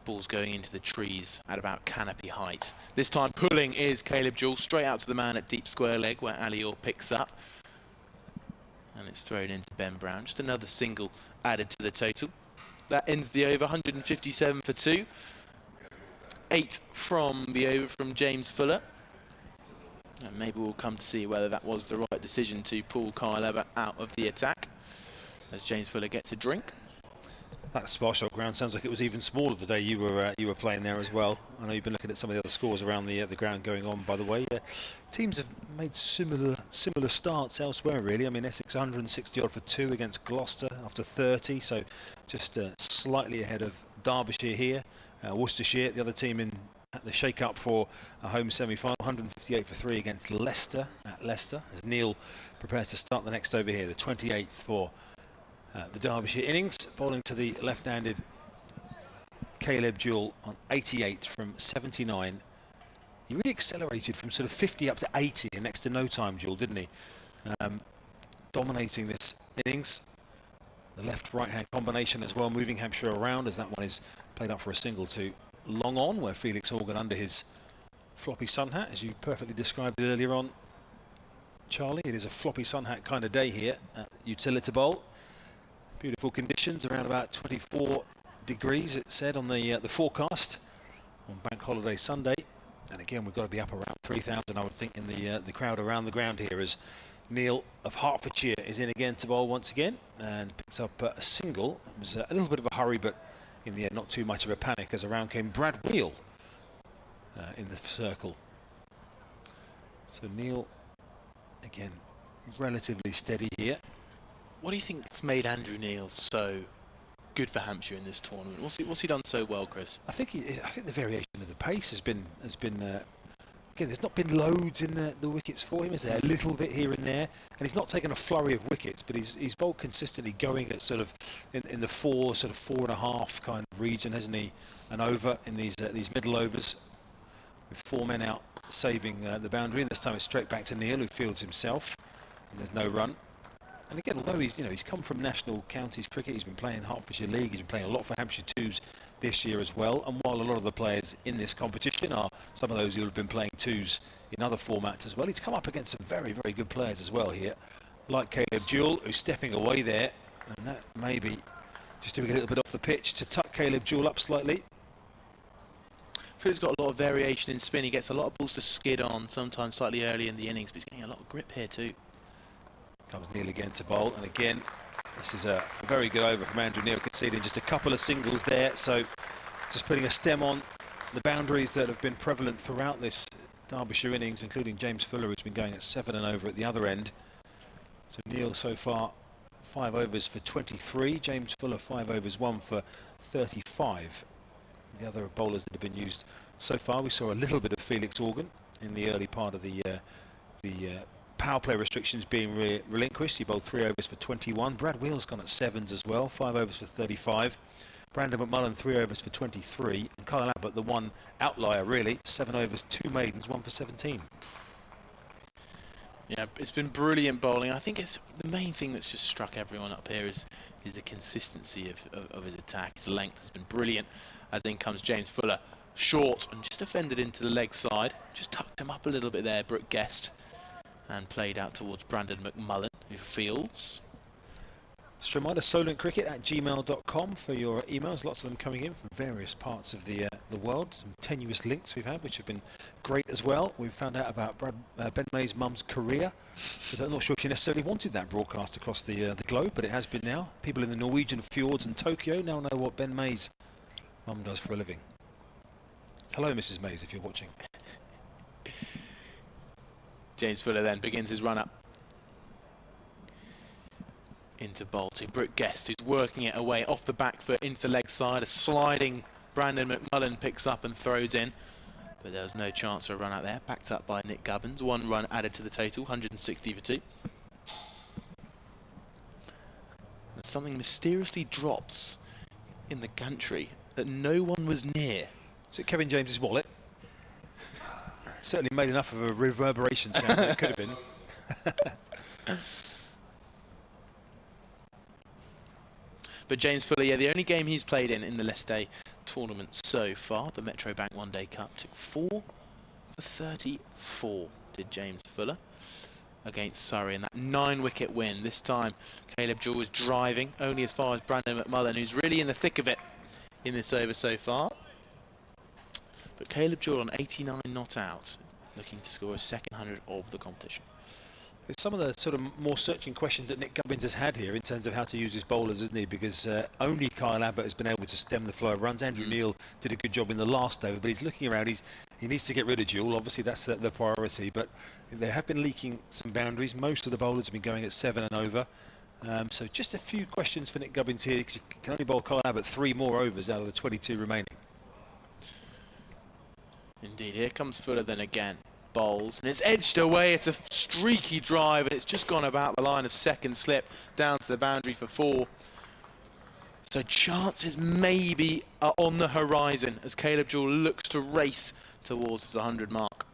balls going into the trees at about canopy height. This time pulling is Caleb Jewell, straight out to the man at deep square leg where Alior picks up. And it's thrown into Ben Brown. Just another single added to the total. That ends the over, 157 for 2. 8 from the over from James Fuller. And maybe we'll come to see whether that was the right decision to pull Kyle Abbott out of the attack as James Fuller gets a drink. That Sparshot ground sounds like it was even smaller the day you were playing there as well. I know you've been looking at some of the other scores around the ground going on. By the way, teams have made similar starts elsewhere. Really, I mean Essex 160 odd for 2 against Gloucester after 30, so just slightly ahead of Derbyshire here. Worcestershire, the other team in the shake-up for a home semi-final, 158 for 3 against Leicester at Leicester. As Neil prepares to start the next over here, the 28th for the Derbyshire innings, bowling to the left-handed Caleb Jewell on 88 from 79. He really accelerated from sort of 50 up to 80 in next to no time, Jewell, didn't he? Dominating this innings. The left-right hand combination as well, moving Hampshire around as that one is played up for a single to long on, where Felix Horgan under his floppy sun hat, as you perfectly described it earlier on, Charlie. It is a floppy sun hat kind of day here at Utilita Bowl. Beautiful conditions, around about 24 degrees, it said on the forecast on Bank Holiday Sunday. And again, we've got to be up around 3,000, I would think, in the crowd around the ground here, as Neil of Hertfordshire is in again to bowl once again and picks up a single. It was a little bit of a hurry, but in the end, not too much of a panic, as around came Brad Wheel in the circle. So Neil, again, relatively steady here. What do you think that's made Andrew Neil so good for Hampshire in this tournament? What's he done so well, Chris? I think the variation of the pace has been again, there's not been loads in the wickets for him, is there? A little bit here and there, and he's not taken a flurry of wickets, but he's bowled consistently, going at sort of in the 4.5 kind of region, hasn't he? And over in these middle overs, with 4 men out saving the boundary, and this time it's straight back to Neil, who fields himself, and there's no run. And again, although he's come from national counties cricket, he's been playing Hertfordshire League, he's been playing a lot for Hampshire 2s this year as well. And while a lot of the players in this competition are some of those who have been playing 2s in other formats as well, he's come up against some very, very good players as well here, like Caleb Jewell, who's stepping away there, and that may be just doing a little bit off the pitch to tuck Caleb Jewell up slightly. Phil's got a lot of variation in spin. He gets a lot of balls to skid on, sometimes slightly early in the innings, but he's getting a lot of grip here too. Comes Neil again to bowl, and again, this is a very good over from Andrew Neil, conceding just a couple of singles there. So just putting a stem on the boundaries that have been prevalent throughout this Derbyshire innings, including James Fuller, who's been going at 7 and over at the other end. So Neil so far 5 overs for 23, James Fuller 5 overs 1 for 35. The other bowlers that have been used so far, we saw a little bit of Felix Horgan in the early part of the power play restrictions being relinquished. He bowled 3 overs for 21. Brad Wheel's gone at 7s as well, 5 overs for 35. Brandon McMullen 3 overs for 23. And Kyle Abbott, the one outlier really, 7 overs, 2 maidens, 1 for 17. Yeah, it's been brilliant bowling. I think it's the main thing that's just struck everyone up here is the consistency of his attack. His length has been brilliant. As in comes James Fuller, short and just defended into the leg side. Just tucked him up a little bit there, Brooke Guest, and played out towards Brandon McMullen, who fields. Just a reminder, solentcricket@gmail.com for your emails. Lots of them coming in from various parts of the world. Some tenuous links we've had, which have been great as well. We've found out about Ben May's mum's career. I'm not sure if she necessarily wanted that broadcast across the globe, but it has been now. People in the Norwegian fjords and Tokyo now know what Ben May's mum does for a living. Hello, Mrs. Mays, if you're watching. James Fuller then begins his run up into bowl to Brooke Guest, who's working it away off the back foot into the leg side. A sliding Brandon McMullen picks up and throws in, but there was no chance for a run out there. Backed up by Nick Gubbins. 1 run added to the total, 160 for 2. And something mysteriously drops in the gantry that no one was near. Is it Kevin James's wallet? Certainly made enough of a reverberation sound that it could have been. But James Fuller, yeah, the only game he's played in the Leicester tournament so far, the Metro Bank One Day Cup, took 4 for 34, did James Fuller, against Surrey, and that 9-wicket win. This time, Caleb Jewell was driving only as far as Brandon McMullen, who's really in the thick of it in this over so far. But Caleb Jewell on 89 not out, looking to score his second 100 of the competition. It's some of the sort of more searching questions that Nick Gubbins has had here in terms of how to use his bowlers, isn't he? Because only Kyle Abbott has been able to stem the flow of runs. Andrew Neil did a good job in the last over, but he's looking around. He needs to get rid of Jewell. Obviously, that's the priority. But they have been leaking some boundaries. Most of the bowlers have been going at 7 and over. So just a few questions for Nick Gubbins here. He can only bowl Kyle Abbott 3 more overs out of the 22 remaining. Indeed, here comes Fuller then again. Bowls, and it's edged away. It's a streaky drive, and it's just gone about the line of second slip down to the boundary for 4. So chances maybe are on the horizon as Caleb Jewell looks to race towards his 100 mark.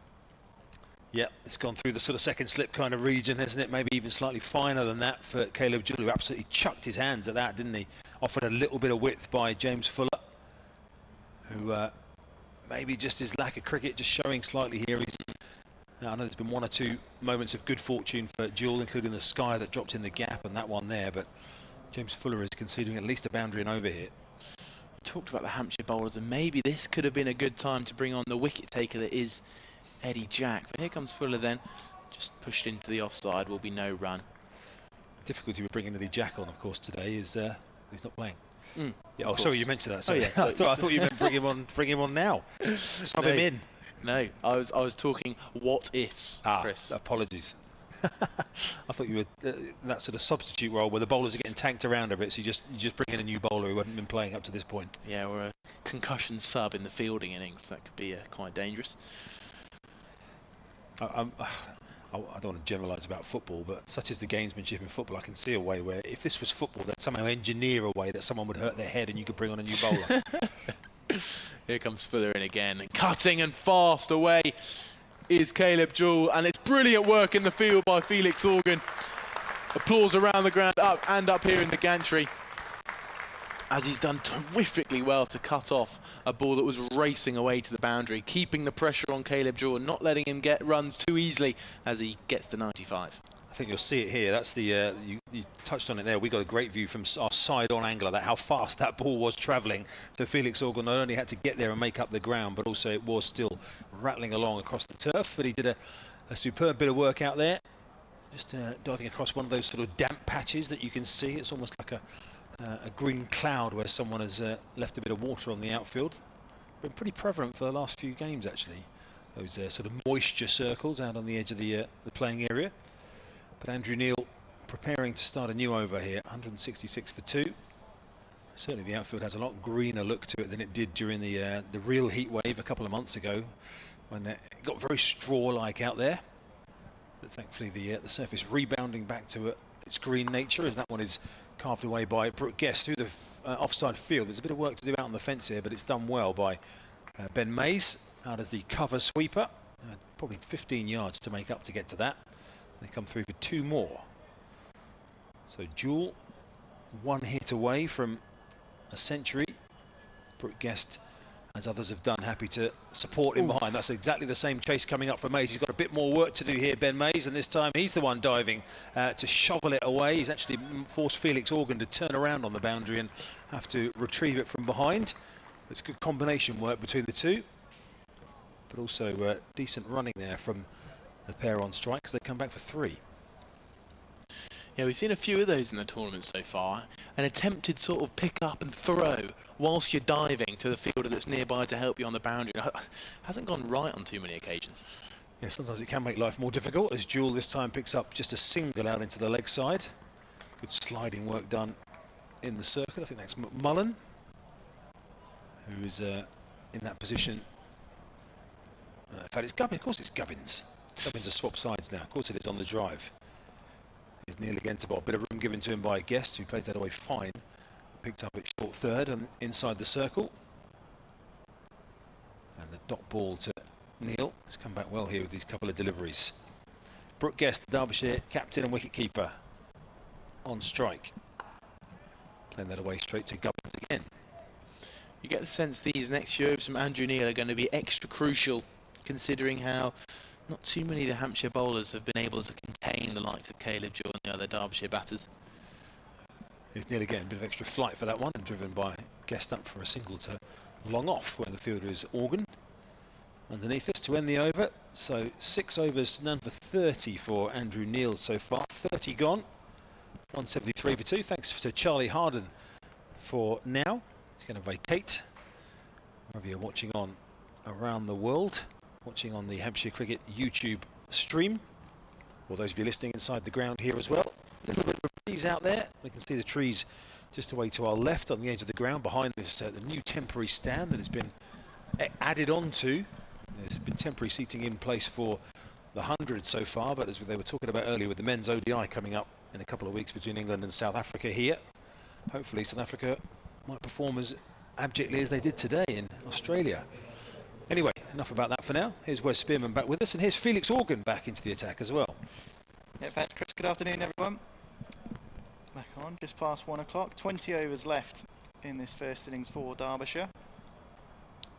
Yeah, it's gone through the sort of second slip kind of region, hasn't it? Maybe even slightly finer than that for Caleb Jewell, who absolutely chucked his hands at that, didn't he? Offered a little bit of width by James Fuller, who maybe just his lack of cricket just showing slightly here. I know there's been 1 or 2 moments of good fortune for Jewell, including the sky that dropped in the gap and that one there, but James Fuller is conceding at least a boundary and over here. Talked about the Hampshire bowlers, and maybe this could have been a good time to bring on the wicket taker that is Eddie Jack. But here comes Fuller then, just pushed into the offside, will be no run. The difficulty with bringing Eddie Jack on, of course, today is he's not playing. Yeah, oh, course. sorry, you mentioned that. Sorry. Oh, yeah, I thought you meant bring him on now. Sub him in. No, I was talking what ifs, Chris. Apologies. I thought you were that sort of substitute role where the bowlers are getting tanked around a bit, so you just bring in a new bowler who hadn't been playing up to this point. Yeah, or a concussion sub in the fielding innings. That could be quite dangerous. I don't want to generalise about football, but such is the gamesmanship in football, I can see a way where if this was football, they'd somehow engineer a way that someone would hurt their head and you could bring on a new bowler. Here comes Fuller in again, cutting and fast away is Caleb Jewell, and it's brilliant work in the field by Felix Organ. Applause around the ground, up here in the gantry, as he's done terrifically well to cut off a ball that was racing away to the boundary, keeping the pressure on Caleb Jewell, not letting him get runs too easily as he gets to 95. I think you'll see it here. That's the you touched on it there. We got a great view from our side-on angle of that, how fast that ball was travelling. So Felix Organ not only had to get there and make up the ground, but also it was still rattling along across the turf. But he did a superb bit of work out there, just diving across one of those sort of damp patches that you can see. It's almost like a green cloud where someone has left a bit of water on the outfield. Been pretty prevalent for the last few games, actually. Those sort of moisture circles out on the edge of the playing area. But Andrew Neil preparing to start a new over here, 166 for 2. Certainly the outfield has a lot greener look to it than it did during the real heat wave a couple of months ago, when it got very straw-like out there. But thankfully the surface rebounding back to its green nature, as that one is carved away by Brooke Guest through the offside field. There's a bit of work to do out on the fence here, but it's done well by Ben Mays out as the cover sweeper. Probably 15 yards to make up to get to that. They come through for 2 more. So Jewell, 1 hit away from a century. Brooke Guest, as others have done, happy to support him behind. That's exactly the same chase coming up for Mays. He's got a bit more work to do here, Ben Mays, and this time he's the one diving to shovel it away. He's actually forced Felix Organ to turn around on the boundary and have to retrieve it from behind. It's good combination work between the two, but also decent running there from the pair on strike, because they come back for 3. Yeah, we've seen a few of those in the tournament so far. An attempted sort of pick up and throw whilst you're diving to the fielder that's nearby to help you on the boundary. Hasn't gone right on too many occasions. Yeah, sometimes it can make life more difficult, as Jewell this time picks up just a single out into the leg side. Good sliding work done in the circle. I think that's McMullen, who is in that position. In fact, it's Gubbins. Of course it's Gubbins. Gubbins has swapped sides now. Of course it is on the drive. He's Neil again to bowl. A bit of room given to him by Guest, who plays that away fine. Picked up at short third and inside the circle. And the dot ball to Neil. He's come back well here with these couple of deliveries. Brooke Guest, the Derbyshire captain and wicketkeeper, on strike. Playing that away straight to Gubbins again. You get the sense these next few overs from Andrew Neil are going to be extra crucial, considering how not too many of the Hampshire bowlers have been able to contain the likes of Caleb Jewell and the other Derbyshire batters. He's Neil again, a bit of extra flight for that one, and driven by Guest up for a single to long off, where the fielder is Organ. underneath this to end the over. So 6 overs, none for 30 for Andrew Neil so far. 30 gone. 173 for 2. Thanks to Charlie Harden for now. He's going to vacate. Wherever you're watching on around the world, watching on the Hampshire Cricket YouTube stream, or those of you listening inside the ground here as well. A little bit of a breeze out there. We can see the trees just away to our left on the edge of the ground behind this the new temporary stand that has been added on to. There's been temporary seating in place for the 100 so far, but as they were talking about earlier with the men's ODI coming up in a couple of weeks between England and South Africa here, hopefully South Africa might perform as abjectly as they did today in Australia. Anyway, enough about that for now. Here's Wes Spearman back with us, and here's Felix Organ back into the attack as well. Yeah, thanks, Chris. Good afternoon, everyone. Back on, just past 1 o'clock. 20 overs left in this first innings for Derbyshire.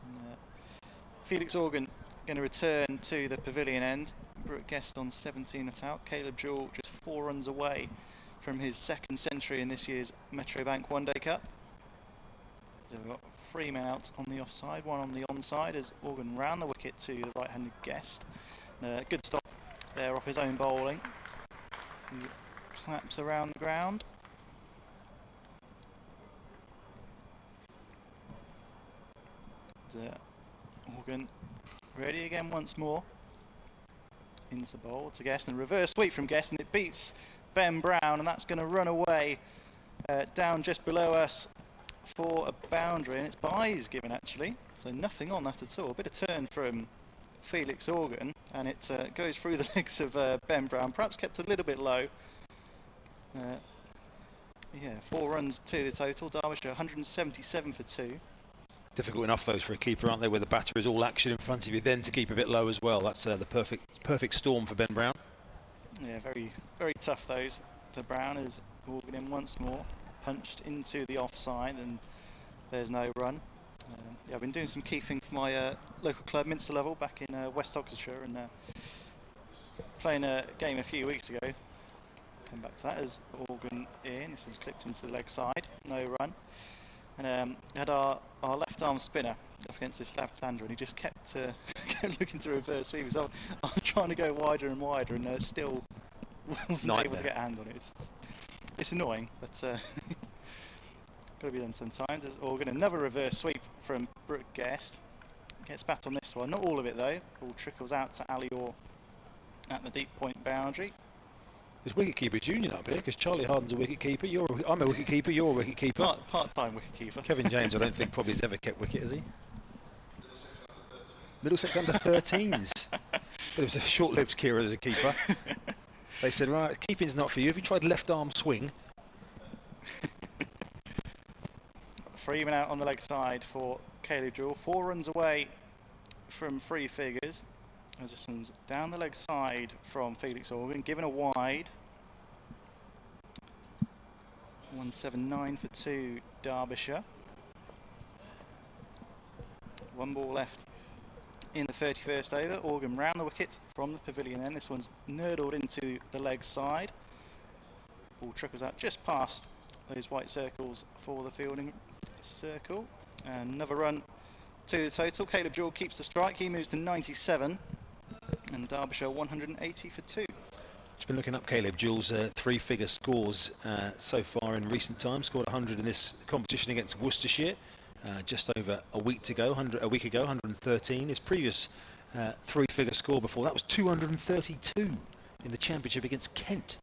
And, Felix Organ going to return to the pavilion end. Brooke Guest on 17 at out. Caleb Jewell just 4 runs away from his second century in this year's Metrobank One Day Cup. So we've got 3 men out on the offside, 1 on the onside as Organ round the wicket to the right-handed Guest. Good stop there off his own bowling. He claps around the ground. Organ ready again once more. Into bowl to Guest and reverse sweep from Guest, and it beats Ben Brown, and that's going to run away down just below us for a boundary, and it's byes given actually, so nothing on that at all. A bit of turn from Felix Organ, and it goes through the legs of Ben Brown, perhaps kept a little bit low. Yeah, 4 runs to the total. Derbyshire 177 for 2. Difficult enough those for a keeper, aren't they, where the batter is all action in front of you, then to keep a bit low as well. That's the perfect storm for Ben Brown. Yeah, very, very tough those for Brown as Organ in once more. Punched into the offside, and there's no run. Yeah, I've been doing some keeping for my local club, Minster Level, back in West Oxfordshire, and playing a game a few weeks ago. Come back to that as Organ in. This was clipped into the leg side, no run. And had our left arm spinner up against this left-hander, and he just kept looking to reverse sweep. So I was trying to go wider and wider, and still wasn't able to get a hand on it. It's annoying, but got to be done sometimes. As Organ, another reverse sweep from Brooke Guest. Gets back on this one, not all of it though. Ball trickles out to Ali Orr at the deep point boundary. There's wicketkeepers union up here, because Charlie Harden's a wicketkeeper. I'm a wicketkeeper. You're a wicketkeeper. Part-time wicketkeeper. Kevin James, I don't think probably has ever kept wicket, has he? Middlesex under 13s. But it was a short-lived career as a keeper. They said, right, keeping's not for you. Have you tried left arm swing? 3 men out on the leg side for Caleb Jewell. 4 runs away from 3 figures. As this one's down the leg side from Felix Organ, given a wide. 179 for 2, Derbyshire. 1 ball left in the 31st over. Organ round the wicket from the pavilion end. This one's nurdled into the leg side. Ball trickles out just past those white circles for the fielding circle. And another run to the total. Caleb Jewell keeps the strike. He moves to 97. And Derbyshire 180 for 2. Just been looking up Caleb Jewell's 3-figure scores so far in recent times. Scored 100 in this competition against Worcestershire just over a week ago, 113. His previous 3-figure score before that was 232 in the championship against Kent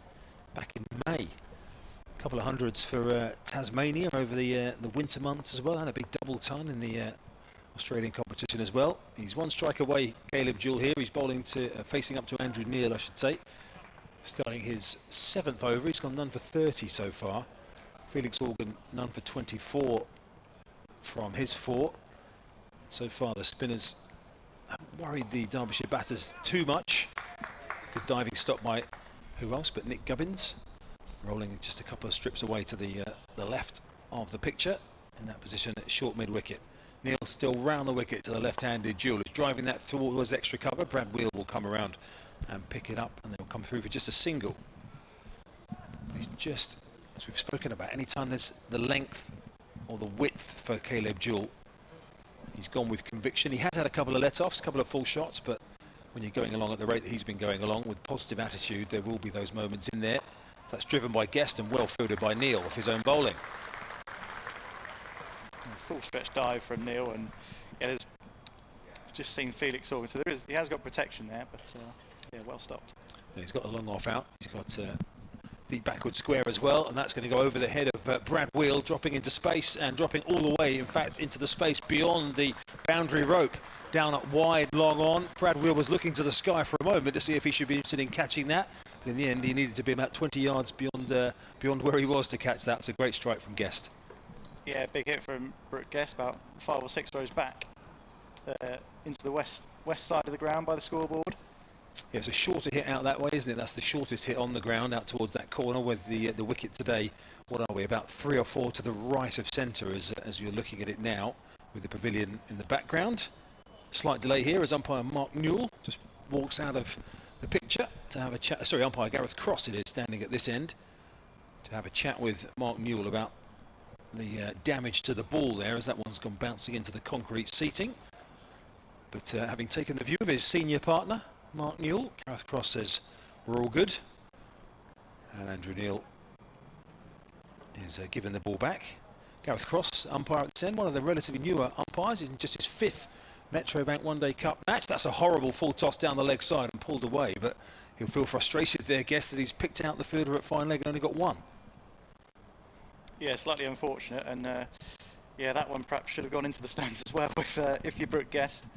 back in May. A couple of hundreds for Tasmania over the winter months as well, and a big double ton in the Australian competition as well. He's 1 strike away, Caleb Jewell here. He's bowling to facing up to Andrew Neil, I should say. Starting his 7th over. He's gone none for 30 so far. Felix Organ none for 24 from his 4. So far the spinners haven't worried the Derbyshire batters too much. Good diving stop by who else but Nick Gubbins, rolling just a couple of strips away to the left of the picture in that position at short mid-wicket. Neil still round the wicket to the left-handed Jewell, is driving that towards extra cover. Brad Wheel will come around and pick it up, and they'll come through for just a single. He's just, as we've spoken about, anytime there's the length or the width for Caleb Jewell, He's gone with conviction. He has had a couple of let-offs, a couple of full shots, but when you're going along at the rate that he's been going along with positive attitude, there will be those moments in there. So that's driven by Guest and well fielded by Neil off his own bowling. Full stretch dive from Neil, and yeah, there's just seen Felix Organ, so he has got protection there, but yeah, well stopped. And he's got a long off out. He's got deep backward square as well, and that's going to go over the head of Brad Wheel, dropping into space and dropping all the way, in fact, into the space beyond the boundary rope, down at wide, long on. Brad Wheel was looking to the sky for a moment to see if he should be interested in catching that, but in the end he needed to be about 20 yards beyond where he was to catch that. It's a great strike from Guest. Yeah, big hit from Brooke Guest, about 5 or 6 rows back into the west side of the ground by the scoreboard. Yeah, it's a shorter hit out that way, isn't it? That's the shortest hit on the ground out towards that corner with the wicket today. What are we, about 3 or 4 to the right of centre as you're looking at it now, with the pavilion in the background. Slight delay here as umpire Mark Newell just walks out of the picture to have a chat. Sorry, umpire Gareth Cross it is, standing at this end to have a chat with Mark Newell about the damage to the ball there, as that one's gone bouncing into the concrete seating. But having taken the view of his senior partner, Mark Newell, Gareth Cross says we're all good. And Andrew Neil is given the ball back. Gareth Cross, umpire at this end, one of the relatively newer umpires, in just his 5th Metrobank One Day Cup match. That's a horrible full toss down the leg side and pulled away, but he'll feel frustrated there, Guess, that he's picked out the fielder at fine leg and only got one. Yeah, slightly unfortunate, and yeah, that one perhaps should have gone into the stands as well if you Brooke Guest.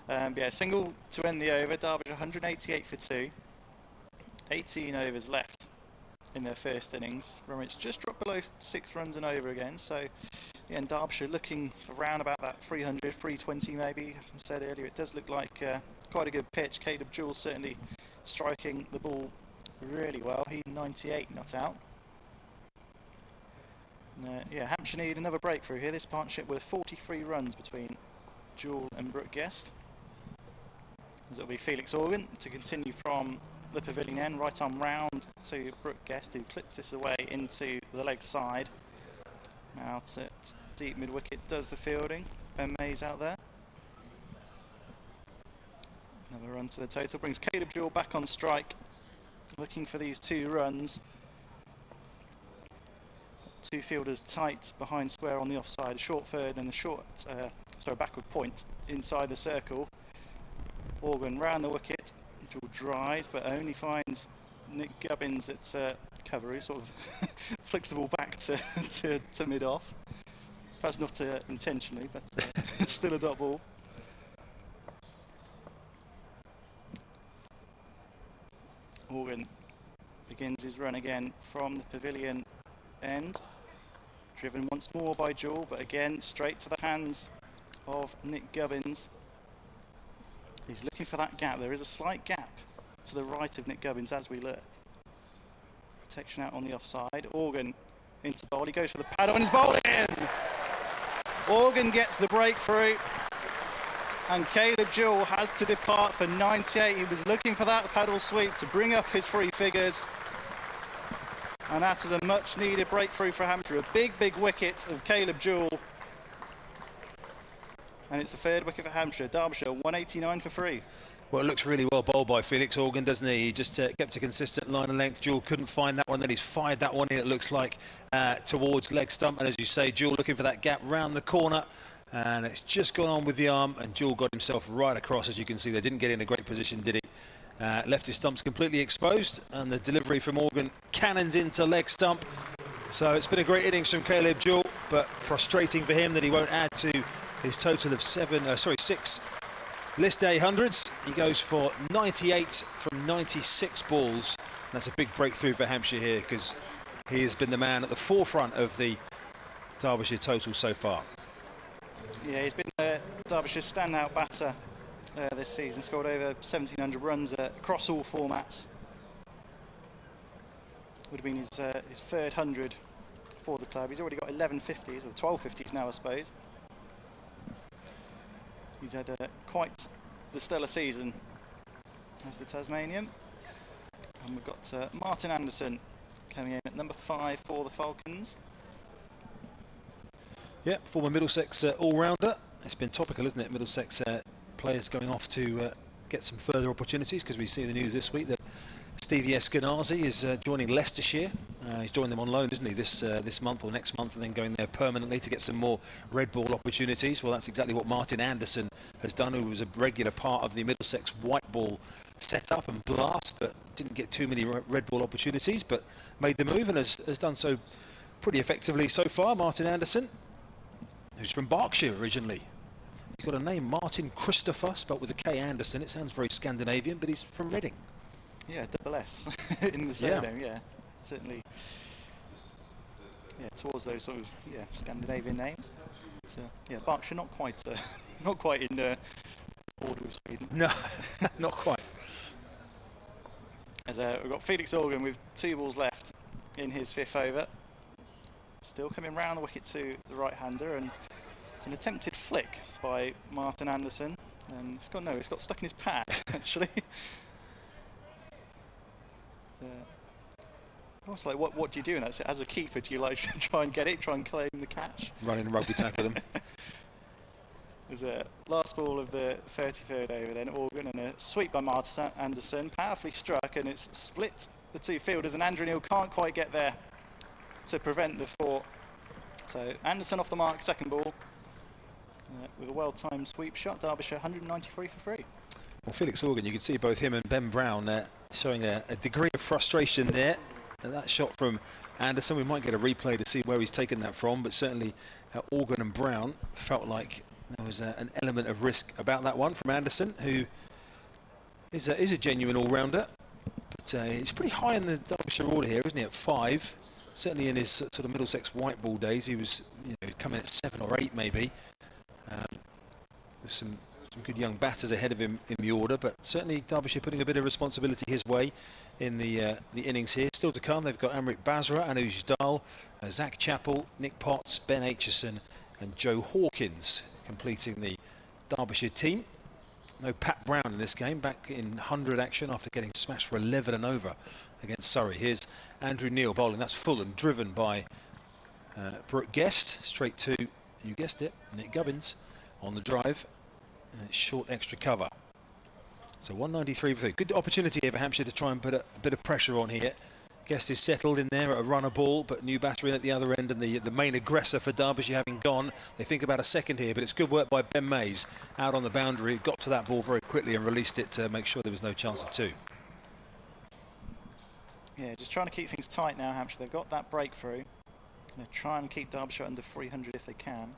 Yeah, single to end the over. Derbyshire 188 for 2. 18 overs left in their first innings. Run rate's just dropped below 6 runs and over again. So, yeah, and Derbyshire looking for round about that 300, 320 maybe. I said earlier, it does look like quite a good pitch. Caleb Jewell certainly striking the ball really well. He's 98 not out. Yeah, Hampshire need another breakthrough here. This partnership with 43 runs between Jewell and Brooke Guest. As it'll be Felix Organ to continue from the pavilion end, right arm round to Brooke Guest, who clips this away into the leg side. Out at deep mid wicket does the fielding. Ben Mays out there. Another run to the total brings Caleb Jewell back on strike, looking for these 2 runs. 2 fielders tight behind square on the offside, a short third and a backward point inside the circle. Organ round the wicket, Jewell drives but only finds Nick Gubbins at cover, who sort of flicks the ball back to mid off. Perhaps not intentionally, but still a dot ball. Organ begins his run again from the pavilion end. Driven once more by Jewell, but again straight to the hands of Nick Gubbins. He's looking for that gap. There is a slight gap to the right of Nick Gubbins as we look. Protection out on the offside. Organ into bowl. He goes for the paddle and he's bowled in! Organ gets the breakthrough. And Caleb Jewell has to depart for 98. He was looking for that paddle sweep to bring up his 3 figures. And that is a much needed breakthrough for Hampshire. A big, big wicket of Caleb Jewell. And it's the 3rd wicket for Hampshire. Derbyshire 189 for 3. Well, it looks really well bowled by Felix Organ, doesn't he? He just kept a consistent line of length. Jewell couldn't find that one, then he's fired that one in, it looks like, towards leg stump. And as you say, Jewell looking for that gap round the corner. And it's just gone on with the arm, and Jewell got himself right across, as you can see. They didn't get in a great position, did he? Left his stumps completely exposed, and the delivery from Organ cannons into leg stump. So it's been a great innings from Caleb Jewell, but frustrating for him that he won't add to his total of 6 list day hundreds. He goes for 98 from 96 balls. That's a big breakthrough for Hampshire here, because he has been the man at the forefront of the Derbyshire total so far. Yeah, he's been Derbyshire's standout batter this season. Scored over 1,700 runs across all formats. Would have been his 3rd 100 for the club. He's already got 11 50s, or 12 50s now, I suppose. He's had quite the stellar season as the Tasmanian. And we've got Martin Anderson coming in at number 5 for the Falcons. Yeah, former Middlesex all-rounder, It's been topical, isn't it? Middlesex players going off to get some further opportunities, because we see the news this week that Stevie Eskenazi is joining Leicestershire. He's joined them on loan, isn't he, this month or next month, and then going there permanently to get some more red ball opportunities. Well, that's exactly what Martin Anderson has done, who was a regular part of the Middlesex white ball setup and blast, but didn't get too many red ball opportunities, but made the move and has done so pretty effectively so far. Martin Anderson, who's from Berkshire originally. He's got a name, Martin Christopher, spelt with a K, Anderson. It sounds very Scandinavian, but he's from Reading. Yeah, double S in the surname, yeah. Certainly, yeah, towards those sort of Scandinavian names. But, yeah, Berkshire not quite in order with Sweden. No, not quite. As we've got Felix Organ with 2 balls left in his 5th over. Still coming round the wicket to the right-hander, and it's an attempted flick by Martin Anderson, and it's got stuck in his pad actually. Also, like, what do you do in that? As a keeper, do you like try and get it, try and claim the catch? Running rugby tackle them. There's a last ball of the 33rd over then, Organ, and a sweep by Martin Anderson, powerfully struck, and it's split the 2 fielders, and Andrew Neil can't quite get there to prevent the 4. So Anderson off the mark, 2nd ball, with a well-timed sweep shot. Derbyshire 193 for 3. Well, Felix Organ, you can see both him and Ben Brown showing a degree of frustration there. And that shot from Anderson, we might get a replay to see where he's taken that from, but certainly Organ and Brown felt like there was an element of risk about that one from Anderson, who is a genuine all-rounder. But he's pretty high in the Derbyshire order here, isn't he, at 5? Certainly in his sort of Middlesex white ball days, he was coming at 7 or 8 maybe. With some good young batters ahead of him in the order, but certainly Derbyshire putting a bit of responsibility his way in the innings here. Still to come, they've got Amrit Basra, Anuj Dal, Zach Chappell, Nick Potts, Ben Aitchison and Joe Hawkins completing the Derbyshire team. No Pat Brown in this game, back in 100 action after getting smashed for 11 and over against Surrey. Here's Andrew Neil bowling, that's full and driven by Brooke Guest, straight to, you guessed it, Nick Gubbins on the drive. Short extra cover. So 193 for 3. Good opportunity here for Hampshire to try and put a bit of pressure on here. Guest is settled in there at a runner ball, but new batter in at the other end, and the main aggressor for Derbyshire having gone. They think about a second here, but it's good work by Ben Mays out on the boundary. Got to that ball very quickly and released it to make sure there was no chance of 2. Yeah, just trying to keep things tight now, Hampshire. They've got that breakthrough. They'll try and keep Derbyshire under 300 if they can.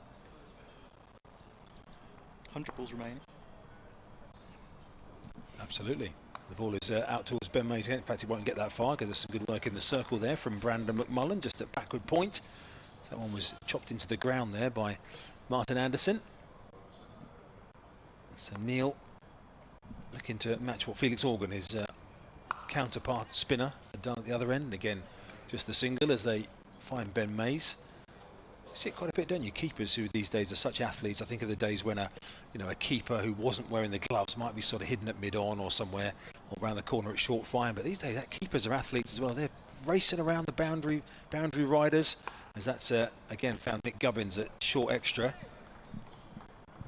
100 balls remaining. Absolutely. The ball is out towards Ben Mays. In fact, he won't get that far because there's some good work in the circle there from Brandon McMullen, just at backward point. That one was chopped into the ground there by Martin Anderson. So Neil looking to match what Felix Organ, his counterpart spinner, had done at the other end. Again, just the single as they find Ben Mays. You see it quite a bit, don't you? Keepers who these days are such athletes. I think of the days when a keeper who wasn't wearing the gloves might be sort of hidden at mid-on or somewhere, or around the corner at short fine. But these days, keepers are athletes as well. They're racing around the boundary riders. As that's again found Nick Gubbins at short extra.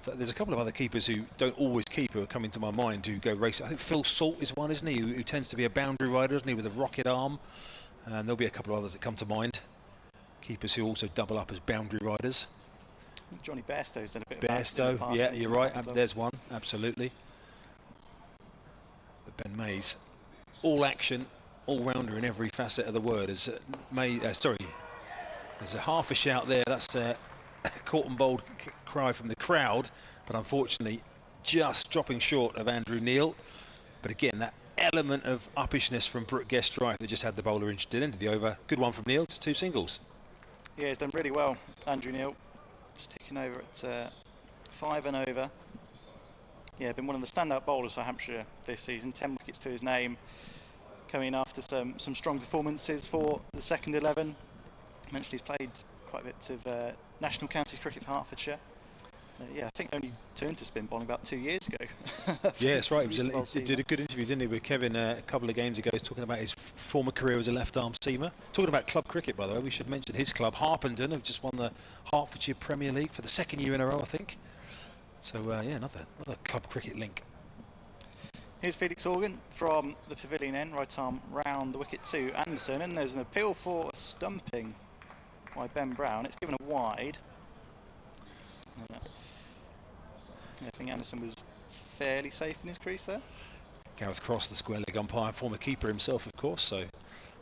There's a couple of other keepers who don't always keep who are coming to my mind who go racing. I think Phil Salt is one, isn't he? Who tends to be a boundary rider, isn't he, with a rocket arm? And there'll be a couple of others that come to mind. Keepers who also double up as boundary riders. Johnny Bairstow's done a bit Bairstow, of Bairstow, yeah, you're right. There's one, absolutely. But Ben Mays, all action, all-rounder in every facet of the word. As there's a half a shout there. That's a caught and bowled cry from the crowd, but unfortunately just dropping short of Andrew Neil. But again, that element of uppishness from Brooke Guest drive that just had the bowler interested. Into the over. Good one from Neil, just 2 singles. Yeah, he's done really well, Andrew Neil. Just ticking over at 5 and over. Yeah, been one of the standout bowlers for Hampshire this season. 10 wickets to his name, coming after some strong performances for the second 11. Mentioned he's played quite a bit of national counties cricket for Hertfordshire. Yeah, I think only turned to spin bowling about 2 years ago. Yeah, that's right. He did a good interview, didn't he, with Kevin a couple of games ago. He was talking about his former career as a left-arm seamer. Talking about club cricket, by the way, we should mention his club, Harpenden, have just won the Hertfordshire Premier League for the 2nd year in a row, I think. So yeah, another club cricket link. Here's Felix Organ from the pavilion end, right arm round the wicket to Anderson, and there's an appeal for a stumping by Ben Brown. It's given a wide. Yeah, I think Anderson was fairly safe in his crease there. Gareth Cross, the square leg umpire, former keeper himself, of course, so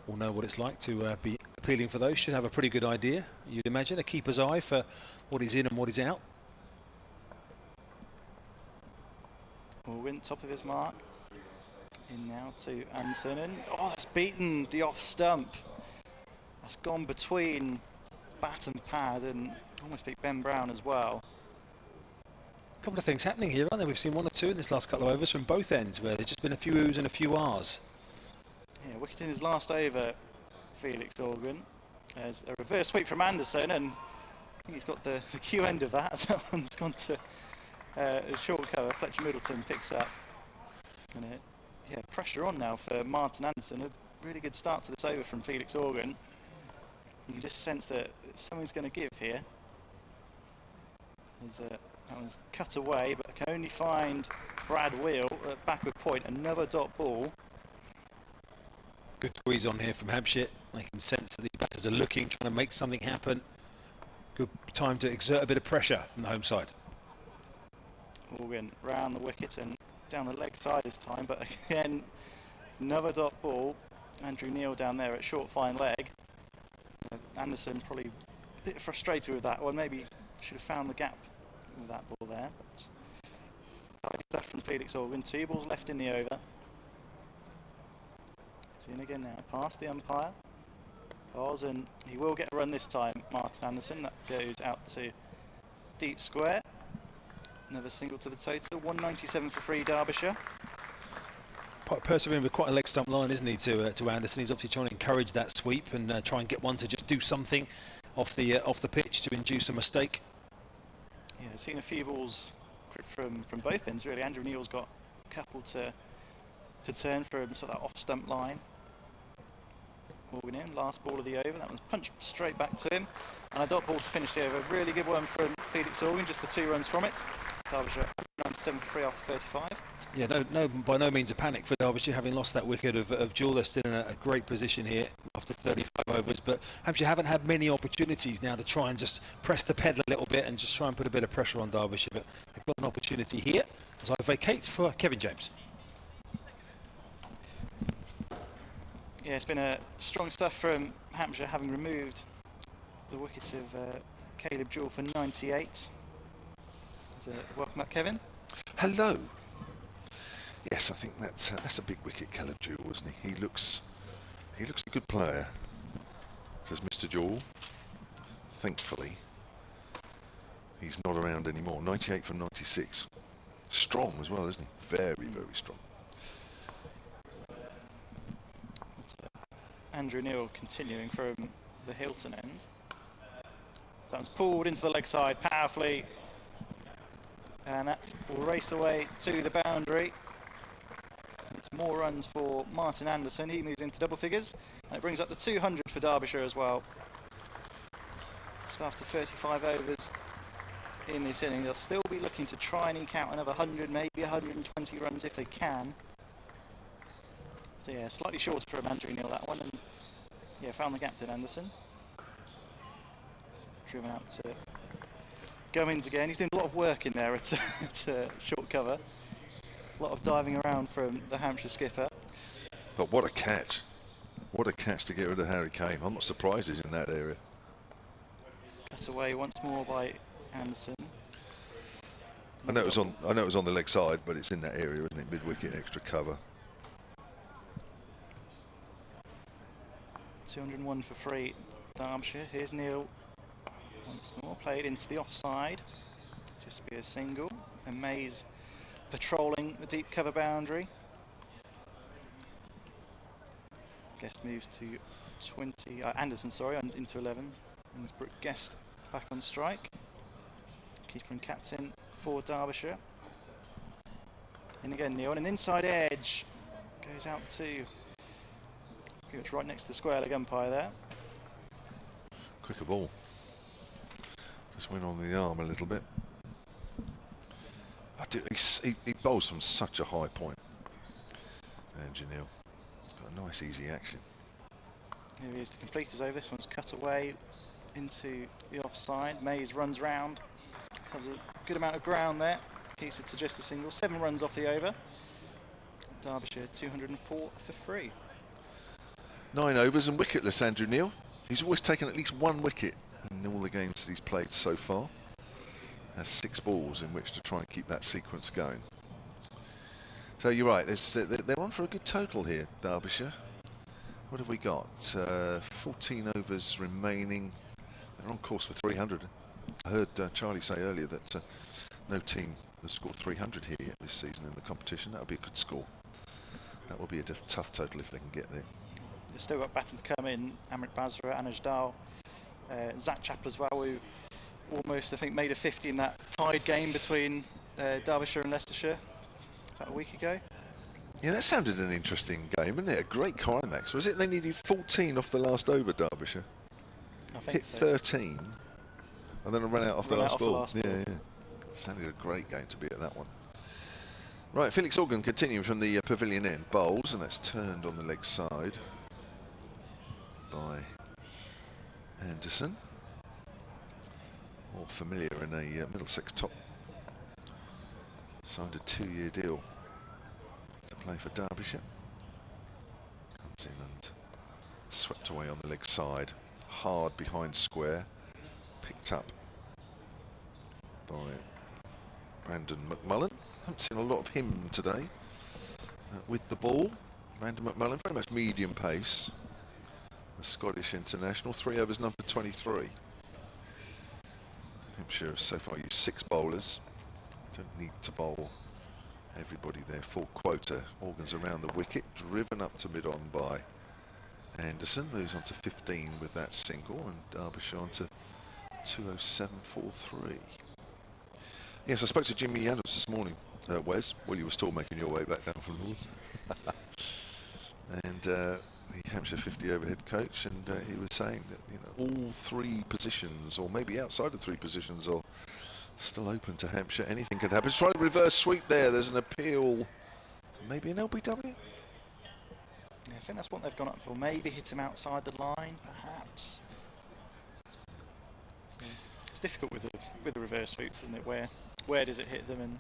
we'll know what it's like to be appealing for those. Should have a pretty good idea, you'd imagine, a keeper's eye for what is in and what is out. Organ, top of his mark. In now to Anderson, and oh, that's beaten the off stump. That's gone between bat and pad and almost beat Ben Brown as well. A couple of things happening here, aren't there? We've seen one or two in this last couple of overs from both ends, where there's just been a few oohs and a few ahs. Yeah, wicket in his last over, Felix Organ. There's a reverse sweep from Anderson, and I think he's got the cue end of that. That one's gone to a short cover. Fletcher Middleton picks up. And yeah, pressure on now for Martin Anderson. A really good start to this over from Felix Organ. You can just sense that something's going to give here. That one's cut away, but can only find Brad Wheel at backward point. Another dot ball. Good squeeze on here from Hampshire. They can sense that the batters are looking, trying to make something happen. Good time to exert a bit of pressure from the home side. Organ round the wicket and down the leg side this time, but again, another dot ball. Andrew Neil down there at short fine leg. Anderson probably a bit frustrated with that one. Maybe should have found the gap with that ball there. But stuff from Felix Organ. 2 balls left in the over. It's in again now, past the umpire. Oz, and he will get a run this time, Martin Anderson. That goes out to deep square. Another single to the total. 197 for free, Derbyshire. Persevering with quite a leg stump line, isn't he, to Anderson? He's obviously trying to encourage that sweep and try and get one to just do something off the pitch to induce a mistake. Yeah, I've seen a few balls from both ends really. Andrew Neil's got a couple to turn from sort of that off stump line. Organ in, last ball of the over. That one's punched straight back to him, and a dot ball to finish the over. Really good one from Felix Organ. Just the 2 runs from it. Derbyshire 97 for free after 35. Yeah, by no means a panic for Derbyshire, having lost that wicket of Jewell. They're still in a great position here after 35 overs, but Hampshire haven't had many opportunities now to try and just press the pedal a little bit and just try and put a bit of pressure on Derbyshire, but they've got an opportunity here as I vacate for Kevin James. Yeah, it's been a strong stuff from Hampshire, having removed the wicket of Caleb Jewell for 98. Welcome up, Kevin. Hello. Yes, I think that's a big wicket, Caleb Jewell, wasn't he? He looks a good player, says Mr. Jewell. Thankfully, he's not around anymore. 98 from 96. Strong as well, isn't he? Very, very strong. Andrew Neil continuing from the Hilton end. That one's pulled into the leg side powerfully, and that will race away to the boundary. It's more runs for Martin Anderson. He moves into double figures, and it brings up the 200 for Derbyshire as well. Just after 35 overs in this inning, they'll still be looking to try and eke out another 100, maybe 120 runs if they can. So yeah, slightly short from Andrew Neil that one, and yeah, found the captain Anderson. Driven out to Goins again. He's doing a lot of work in there at short cover. A lot of diving around from the Hampshire skipper. But what a catch. What a catch to get rid of Harry Kane. I'm not surprised he's in that area. Cut away once more by Anderson. I know it was on the leg side, but it's in that area, isn't it? Mid wicket, extra cover. 201 for free, Derbyshire. Here's Neil once more, played into the offside. Just be a single. And Mays patrolling the deep cover boundary. Guest moves to 20. Anderson, sorry, into 11. And Brooke Guest back on strike. Keeper and captain for Derbyshire. And again, Neil on an inside edge. Goes out to. It's right next to the square leg umpire there. Quicker ball. Just went on the arm a little bit. He bowls from such a high point. Andrew Neil. Got a nice easy action. Here he is to complete his over. This one's cut away into the offside. Mays runs round. Covers a good amount of ground there. Keeps it to just a single. 7 runs off the over. Derbyshire 204 for 3. 9 overs and wicketless, Andrew Neil. He's always taken at least 1 wicket in all the games that he's played so far. Has 6 balls in which to try and keep that sequence going. So you're right, they're on for a good total here, Derbyshire. What have we got? 14 overs remaining. They're on course for 300. I heard Charlie say earlier that no team has scored 300 here yet this season in the competition. That would be a good score. That will be a tough total if they can get there. They've still got batters to come in. Amrit Basra, Anuj Dal, Zach Chappell as well, who almost, I think, made a 50 in that tied game between Derbyshire and Leicestershire about a week ago. Yeah, that sounded an interesting game, didn't it? A great climax. Was it they needed 14 off the last over, Derbyshire? I think Hit so. 13, and then ran out off the last ball. Yeah. Sounded a great game to be at that one. Right, Felix Organ continuing from the pavilion end. Bowls, and that's turned on the leg side by Anderson. More familiar in a Middlesex top. Signed a 2-year deal to play for Derbyshire. Comes in and swept away on the leg side. Hard behind square. Picked up by Brandon McMullen. Haven't seen a lot of him today with the ball. Brandon McMullen, very much medium pace. A Scottish international, 3 overs, none for 23. Hampshire have so far used 6 bowlers. Don't need to bowl everybody there. Full quota. Organs around the wicket, driven up to mid-on by Anderson. Moves on to 15 with that single, and Derbyshire on to 207.43. Yes, I spoke to Jimmy Adams this morning, Wes, while you were still making your way back down from Lords. And the Hampshire 50 over head coach, and he was saying that all 3 positions, or maybe outside of 3 positions, are still open to Hampshire. Anything could happen. Try to reverse sweep there. There's an appeal, maybe an LBW. Yeah, I think that's what they've gone up for. Maybe hit him outside the line, perhaps. So it's difficult with the reverse sweeps, isn't it? Where does it hit them? And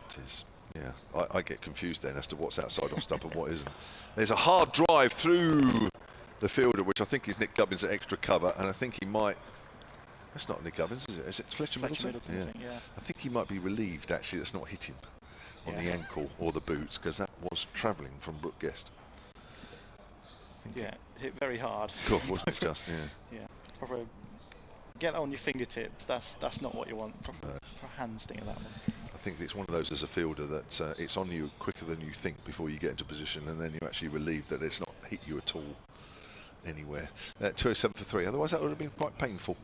it is. Yeah, I get confused then as to what's outside off stump and what isn't. There's a hard drive through the fielder, which I think is Nick Gubbins at extra cover, and I think he might. That's not Nick Gubbins, is it? Is it Fletcher Middleton? Yeah. I think he might be relieved actually that's not hit him on the ankle or the boots, because that was travelling from Brooke Guest. Yeah, hit very hard. Cool, wasn't it just? Yeah. Yeah, proper. Get that on your fingertips. That's not what you want. Proper hand sting of that one. I think it's one of those as a fielder that it's on you quicker than you think before you get into position, and then you're actually relieved that it's not hit you at all anywhere. 207 for 3. Otherwise, that would have been quite painful.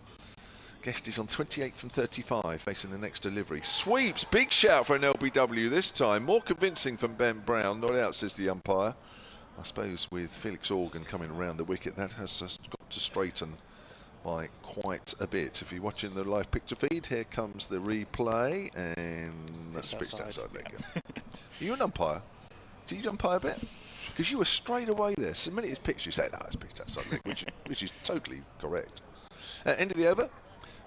Guest is on 28 from 35, facing the next delivery. Sweeps, big shout for an LBW this time. More convincing from Ben Brown. Not out, says the umpire. I suppose with Felix Organ coming around the wicket, that has just got to straighten by quite a bit. If you're watching the live picture feed, here comes the replay, and that's pitched outside leg. Are you an umpire? Do you umpire a bit? Because you were straight away there. So the minute it's pitched, you say, no, it's pitched outside leg, which is totally correct. End of the over.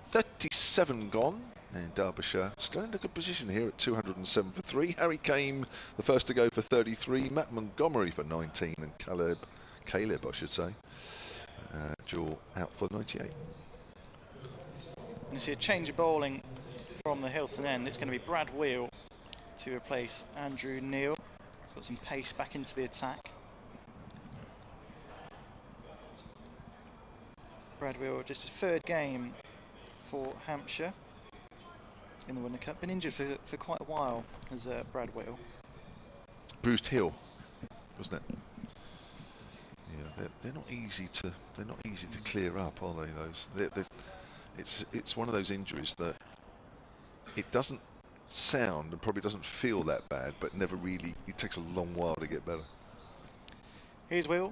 37 gone, and Derbyshire still in a good position here at 207 for 3. Harry Kane, the first to go for 33. Matt Montgomery for 19, and Caleb, I should say, Joel out for 98. And you see a change of bowling from the Hilton end. It's going to be Brad Wheel to replace Andrew Neil. He's got some pace back into the attack. Brad Wheel, just his 3rd game for Hampshire in the Winter Cup. Been injured for quite a while as Brad Wheel. Bruised heel, wasn't it? Yeah, they're not easy to clear up, are they? It's one of those injuries that it doesn't sound and probably doesn't feel that bad, but never really. It takes a long while to get better. Here's Wheel,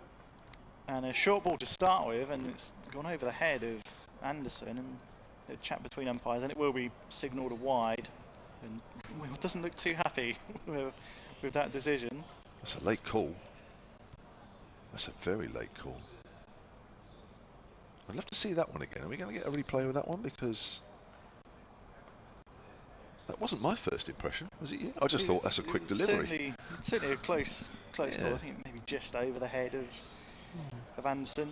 and a short ball to start with, and it's gone over the head of Anderson, and a chat between umpires, and it will be signalled a wide. And Will doesn't look too happy with that decision. That's a late call. That's a very late call. I'd love to see that one again. Are we going to get a replay of that one? Because that wasn't my first impression, was it you? I just thought that's a quick delivery. Certainly a close call. I think maybe just over the head of Anderson.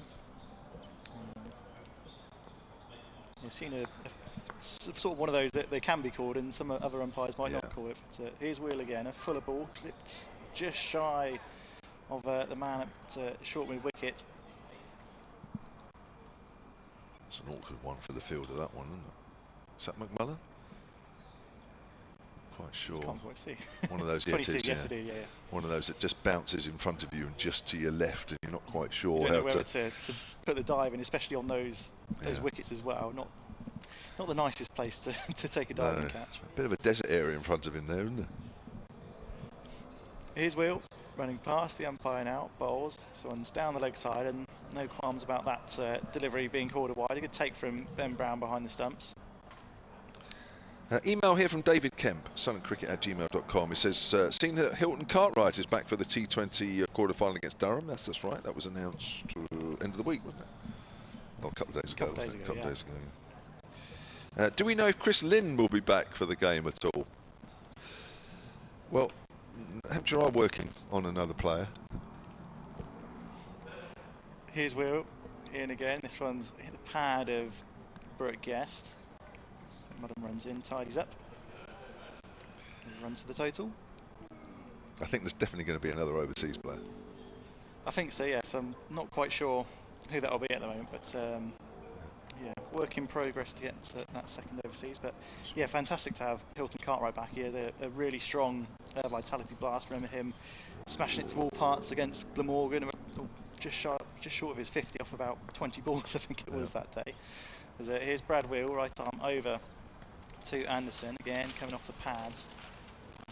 You've seen sort of one of those that they can be called, and some other umpires might not call it. But here's Wheel again, a fuller ball clipped just shy of the man at short mid wicket. It's an awkward one for the fielder, that one, isn't it? Is that McMullen? Quite sure. Can't quite see. One of those, 22, yes it is, yeah. One of those that just bounces in front of you and just to your left, and you're not quite sure You don't know how where to put the dive in, especially on those wickets as well. Not the nicest place to take a diving catch. A bit of a desert area in front of him there, isn't it? Here's Will running past the umpire now, bowls. So one's down the leg side, and no qualms about that delivery being called a wide. A good take from Ben Brown behind the stumps. Email here from David Kemp, sunandcricket@gmail.com. He says, seen that Hilton Cartwright is back for the T20 quarter-final against Durham. That's right. That was announced end of the week, wasn't it? Well, a couple of days ago. A couple of days ago. Do we know if Chris Lynn will be back for the game at all? Well, Hampshire are working on another player. Here's Will in again. This one's hit the pad of Brooke Guest. Muddin runs in, tidies up. Run to the total. I think there's definitely going to be another overseas player. I think so, yes. I'm not quite sure who that'll be at the moment, but yeah, work in progress to get to that second overseas. But yeah, fantastic to have Hilton Cartwright back here. A really strong vitality blast. Remember him smashing it to all parts against Glamorgan, just short of his 50 off about 20 balls, I think it was that day. Here's Brad Wheel, right arm over to Anderson, again coming off the pads,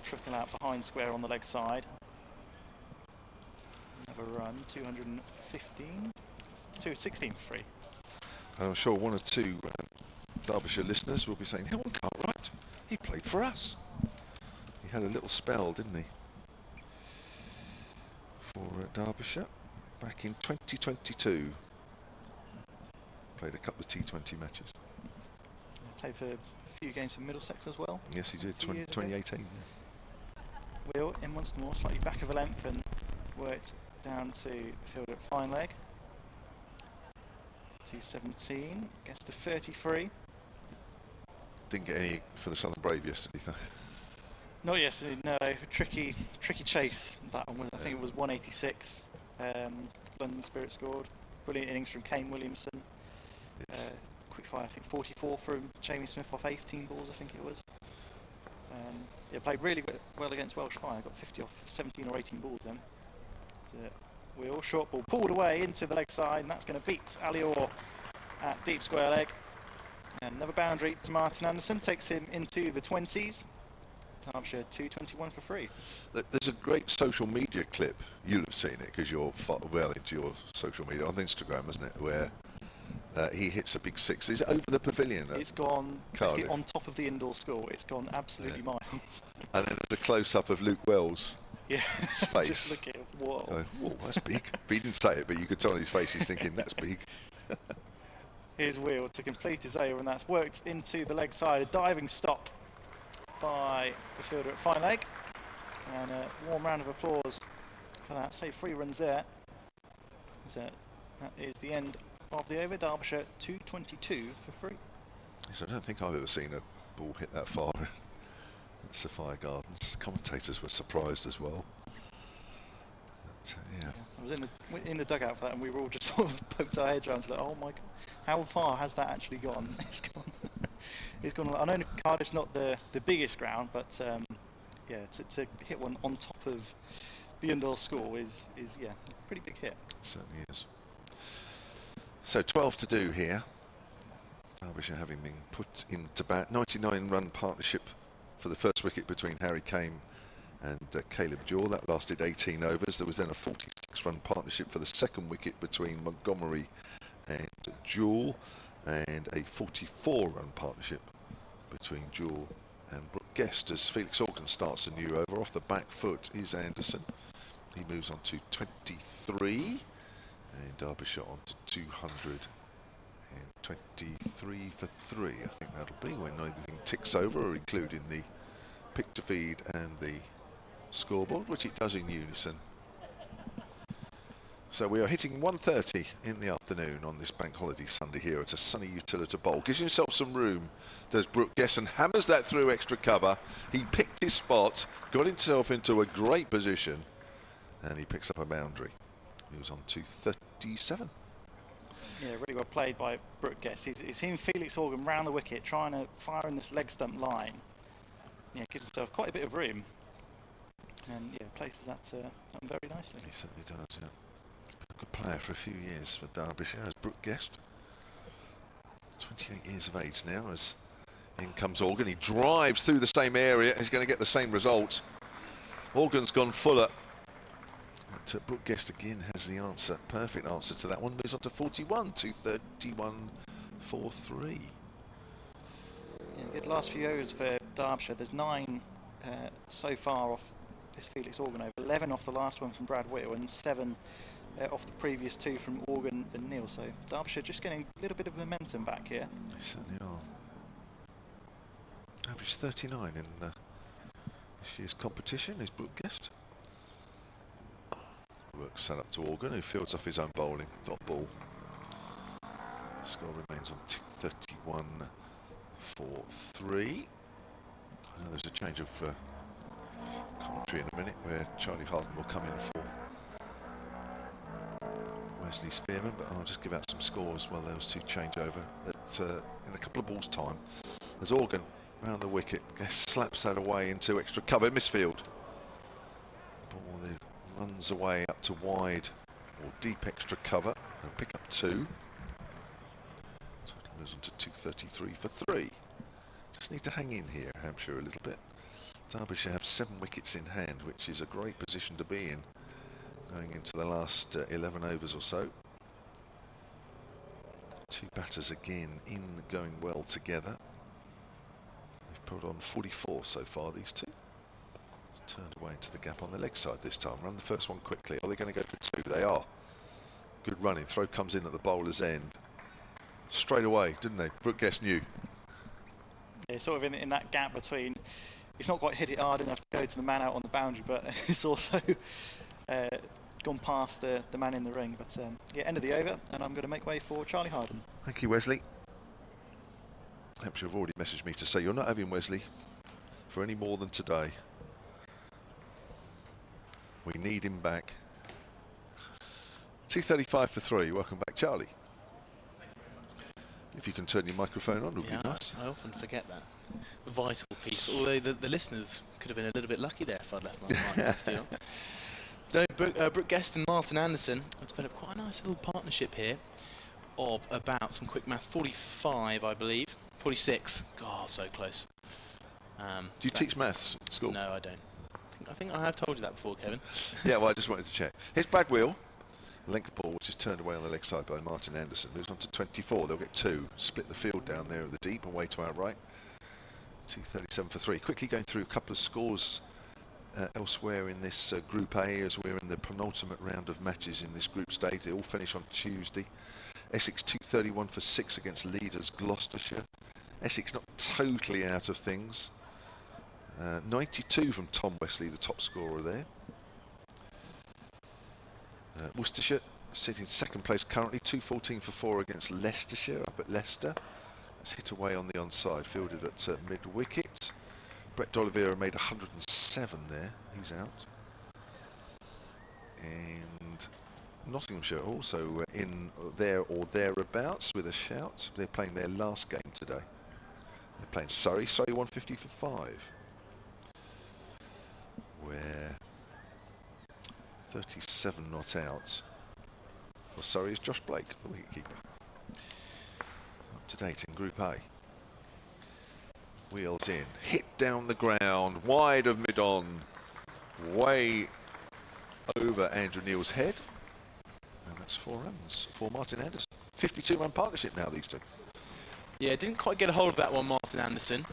trickle out behind square on the leg side. Another run, 215, 216 free. I'm sure one or two Derbyshire listeners will be saying, Hilton Cartwright, he played for us. He had a little spell, didn't he, for Derbyshire back in 2022. Played a couple of T20 matches. Played for a few games for Middlesex as well. Yes, he did. 2018. Yeah. Wheel in once more, slightly back of a length, and worked down to field at fine leg. 217, gets to 33. Didn't get any for the Southern Brave yesterday, though. Not yesterday, no. Tricky chase. That one, I think it was 186. London Spirit scored. Brilliant innings from Kane Williamson. Yes. Quick fire, I think 44 from Jamie Smith off 18 balls, I think it was. Yeah, played really well against Welsh Fire. Got 50 off 17 or 18 balls then. Wheel, short ball pulled away into the leg side, and that's going to beat Alior at deep square leg. And another boundary to Martin Anderson, takes him into the 20s. Derbyshire 221 for free. There's a great social media clip. You'll have seen it because you're well into your social media on Instagram, isn't it? Where he hits a big six. Is it over the pavilion? It's gone on top of the indoor school. It's gone absolutely miles. And then there's a close-up of Luke Wells' face. Just look at it. Whoa. Going, whoa, that's big. He didn't say it, but you could tell on his face he's thinking, that's big. Here's Wheel to complete his over, and that's worked into the leg side. A diving stop by the fielder at fine leg. And a warm round of applause for that. Say 3 runs there. So that is the end of the over. Derbyshire 222 for free. Yes, I don't think I've ever seen a ball hit that far at Sophia Gardens. Commentators were surprised as well. But, yeah. I was in the dugout for that, and we were all just sort of poked our heads around, like, oh my god, how far has that actually gone? It's gone. It's gone. I know Cardiff's not the biggest ground, but yeah, to hit one on top of the indoor school is a pretty big hit. Certainly is. So 12 to do here. Derbyshire having been put into bat. 99-run partnership for the first wicket between Harry Kane and Caleb Jewell. That lasted 18 overs. There was then a 46-run partnership for the second wicket between Montgomery and Jewell. and a 44-run partnership between Jewell and Brooke Guest as Felix Organ starts a new over. Off the back foot is Anderson. He moves on to 23, and Derbyshire on to 223 for 3. I think that'll be when everything ticks over, including the pick to feed and the scoreboard, which it does in unison. So we are hitting 1:30 in the afternoon on this bank holiday Sunday here at a sunny Utilita Bowl. Gives himself some room, does Brooke Guest, and hammers that through extra cover. He picked his spot, got himself into a great position, and he picks up a boundary. Moves on to 37. Yeah, really well played by Brooke Guest. He's seen Felix Organ round the wicket, trying to fire in this leg stump line. Yeah, gives himself quite a bit of room, and yeah, places that very nicely. He certainly does, yeah. Good player for a few years for Derbyshire as Brooke Guest. 28 years of age now as in comes Organ. He drives through the same area. He's going to get the same result. Organ's gone fuller. But Brooke Guest again has the answer. Perfect answer to that one. Moves on to 41, 231 for 3. Yeah, good last few overs for Derbyshire. There's 9 so far off this Felix Organ over. 11 off the last one from Brad Whittle and 7 off the previous 2 from Organ and Neil. So Derbyshire just getting a little bit of momentum back here. They certainly are. Average 39 in this year's competition is Brooke Guest. Work set up to Organ, who fields off his own bowling. Dot ball. Score remains on 231 for 3. I know there's a change of commentary in a minute where Charlie Harden will come in for Wesley Spearman, but I'll just give out some scores while those two change over. In a couple of balls' time, as Organ round the wicket, slaps that away into extra cover, misfield. Ball there runs away up to wide or deep extra cover and pick up 2. Total moves on to 233 for 3. Just need to hang in here, Hampshire, a little bit. Derbyshire have 7 wickets in hand, which is a great position to be in going into the last 11 overs or so. 2 batters again in going well together. They've put on 44 so far, these 2. Turned away into the gap on the leg side this time. Run the first one quickly. Are they going to go for 2? They are. Good running. Throw comes in at the bowler's end. Straight away, didn't they? Brooke Guest knew. Yeah, sort of in that gap between. It's not quite hit it hard enough to go to the man out on the boundary, but it's also gone past the man in the ring. But yeah, end of the over, and I'm going to make way for Charlie Harden. Thank you, Wesley. Hampshire have already messaged me to say you're not having Wesley for any more than today. We need him back. 235 for 3. Welcome back, Charlie. If you can turn your microphone on, it would be nice. I often forget that vital piece. Although the listeners could have been a little bit lucky there if I'd left my mic on. So Brooke Guest and Martin Anderson have developed quite a nice little partnership here of about, some quick maths, 45, I believe. 46. God, so close. Do you teach maths at school? No, I don't. I think I have told you that before, Kevin. Yeah, well, I just wanted to check. Here's Brad Whittle. Length ball, which is turned away on the leg side by Martin Anderson. Moves on to 24. They'll get 2. Split the field down there at the deep and way to our right. 237 for 3. Quickly going through a couple of scores elsewhere in this Group A, as we're in the penultimate round of matches in this group stage. They all finish on Tuesday. Essex 231 for 6 against leaders Gloucestershire. Essex not totally out of things. 92 from Tom Wesley, the top scorer there. Worcestershire sitting second place currently, 214 for 4 against Leicestershire up at Leicester. That's hit away on the onside, fielded at mid-wicket. Brett D'Oliveira made 107 there, he's out. And Nottinghamshire also in there or thereabouts with a shout. They're playing their last game today. They're playing Surrey 150 for 5. Where 37 not out. For Surrey is Josh Blake, the wicketkeeper. Up to date in Group A. Wheels in, hit down the ground, wide of mid-on, way over Andrew Neil's head. And that's 4 runs for Martin Anderson. 52-run partnership now, these two. Yeah, didn't quite get a hold of that one, Martin Anderson.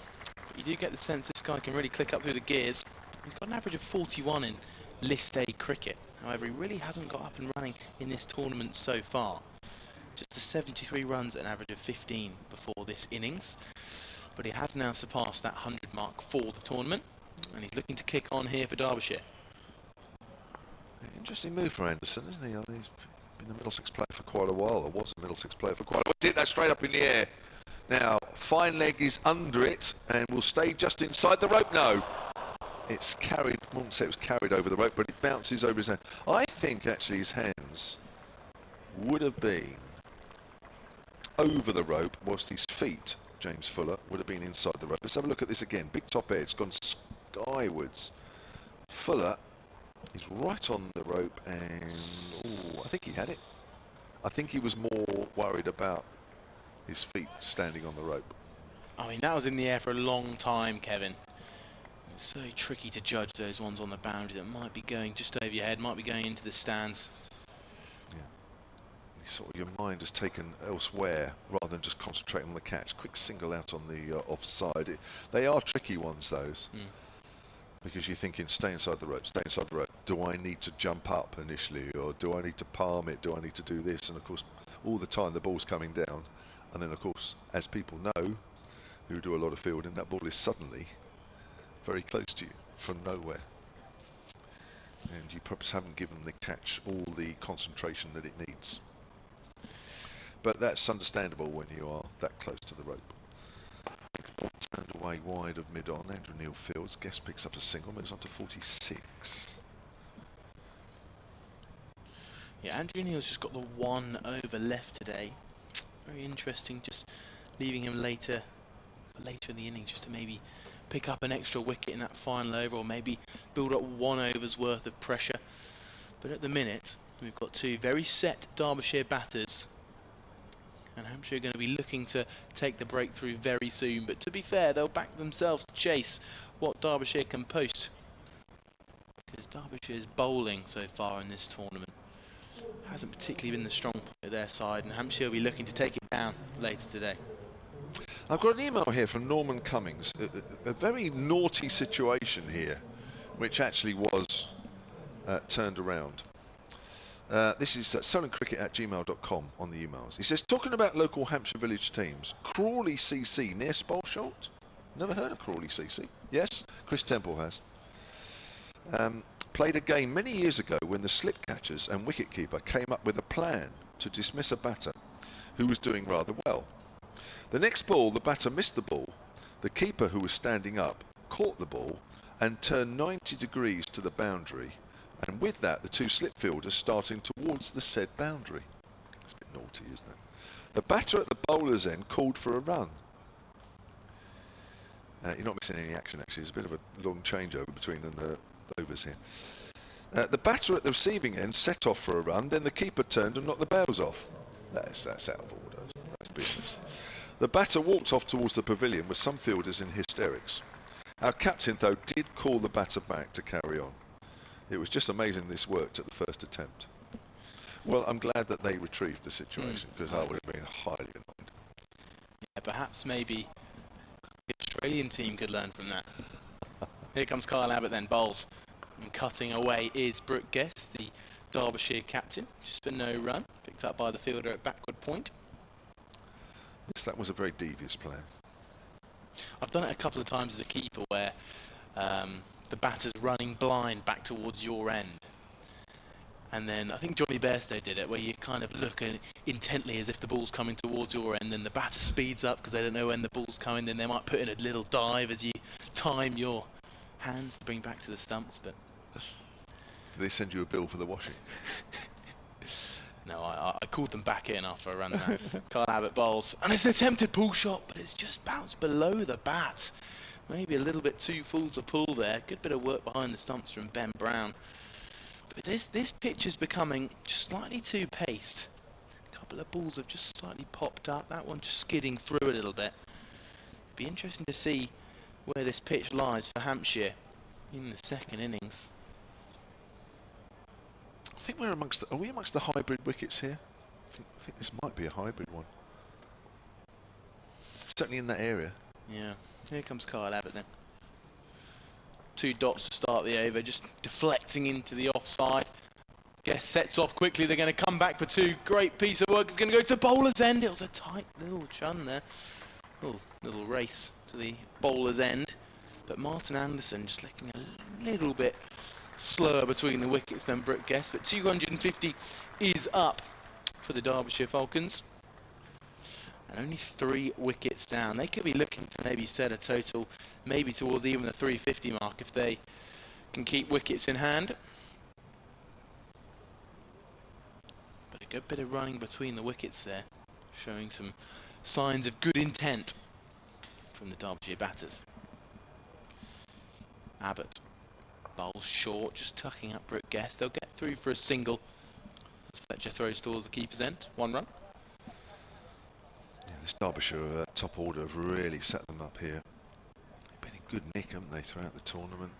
But you do get the sense this guy can really click up through the gears. He's got an average of 41 in List A cricket. However, he really hasn't got up and running in this tournament so far. Just the 73 runs at an average of 15 before this innings. But he has now surpassed that 100 mark for the tournament. And he's looking to kick on here for Derbyshire. Interesting move for Anderson, isn't he? I mean, he's been a Middlesex player for quite a while, or was a Middlesex player for quite a while. Did that straight up in the air. Now, fine leg is under it and will stay just inside the rope. No, it's carried, I wouldn't say it was carried over the rope, but it bounces over his hand. I think actually his hands would have been over the rope, whilst his feet, James Fuller, would have been inside the rope. Let's have a look at this again. Big top edge, gone skywards. Fuller is right on the rope and, I think he had it. I think he was more worried about his feet standing on the rope. I mean, that was in the air for a long time, Kevin. It's so tricky to judge those ones on the boundary that might be going just over your head, might be going into the stands. Yeah. Sort of your mind is taken elsewhere rather than just concentrating on the catch. Quick single out on the offside. They are tricky ones, those. Because you're thinking, stay inside the rope, stay inside the rope. Do I need to jump up initially, or do I need to palm it? Do I need to do this? And of course, all the time the ball's coming down. And then, of course, as people know, who do a lot of fielding, that ball is suddenly very close to you from nowhere. And you perhaps haven't given the catch all the concentration that it needs. But that's understandable when you are that close to the rope. Ball turned away wide of mid-on. Andrew Neil fields. Guest picks up a single, moves on to 46. Yeah, Andrew Neil's just got the 1 over left today. Very interesting, just leaving him later in the innings, just to maybe pick up an extra wicket in that final over, or maybe build up 1 over's worth of pressure. But at the minute, we've got 2 very set Derbyshire batters, and Hampshire are going to be looking to take the breakthrough very soon. But to be fair, they'll back themselves to chase what Derbyshire can post, because Derbyshire's bowling so far in this tournament hasn't particularly been the strong point of their side, and Hampshire will be looking to take it down later today. I've got an email here from Norman Cummings. A very naughty situation here, which actually was turned around. This is solentcricket@gmail.com on the emails. He says, talking about local Hampshire village teams, Crawley CC near Spalshot. Never heard of Crawley CC. Yes, Chris Temple has. Played a game many years ago when the slip catchers and wicketkeeper came up with a plan to dismiss a batter who was doing rather well. The next ball, the batter missed the ball. The keeper, who was standing up, caught the ball and turned 90 degrees to the boundary, and with that the 2 slip fielders starting towards the said boundary. It's a bit naughty, isn't it? The batter at the bowler's end called for a run. You're not missing any action, actually. There's a bit of a long changeover between the overs here. The batter at the receiving end set off for a run, then the keeper turned and knocked the bails off. That's out of order. That's business. The batter walked off towards the pavilion with some fielders in hysterics. Our captain, though, did call the batter back to carry on. It was just amazing this worked at the first attempt. Well, I'm glad that they retrieved the situation, because I would have been highly annoyed. Yeah, perhaps maybe the Australian team could learn from that. Here comes Kyle Abbott then, bowls. And cutting away is Brooke Guest, the Derbyshire captain, just for no run. Picked up by the fielder at backward point. Yes, that was a very devious plan. I've done it a couple of times as a keeper where the batter's running blind back towards your end. And then I think Johnny Bairstow did it, where you kind of look intently as if the ball's coming towards your end, then the batter speeds up because they don't know when the ball's coming, then they might put in a little dive as you time your hands to bring back to the stumps. But Did they send you a bill for the washing? no, I called them back in after I ran them out. Kyle Abbott bowls, and it's an attempted pull shot, but it's just bounced below the bat. Maybe a little bit too full to pull there. Good bit of work behind the stumps from Ben Brown. But this pitch is becoming just slightly too paced. A couple of balls have just slightly popped up. That one just skidding through a little bit. Be interesting to see where this pitch lies for Hampshire in the second innings. I think we're amongst are we amongst the hybrid wickets here? I think this might be a hybrid one. certainly in that area. Yeah, here comes Kyle Abbott then. 2 dots to start the over, just deflecting into the offside. Guest sets off quickly, they're going to come back for 2. Great piece of work, it's going to go to the bowler's end. It was a tight little chun there. Little race to the bowler's end. But Martin Anderson just looking a little bit slower between the wickets than Brooke Guest. But 250 is up for the Derbyshire Falcons. And only 3 wickets down. They could be looking to maybe set a total, maybe towards even the 350 mark if they can keep wickets in hand. But a good bit of running between the wickets there, showing some signs of good intent from the Derbyshire batters. Abbott bowls short, just tucking up Brooke Guest. They'll get through for a single. Fletcher throws towards the keeper's end. 1 run. This Derbyshire top order have really set them up here. They've been in good nick, haven't they, throughout the tournament?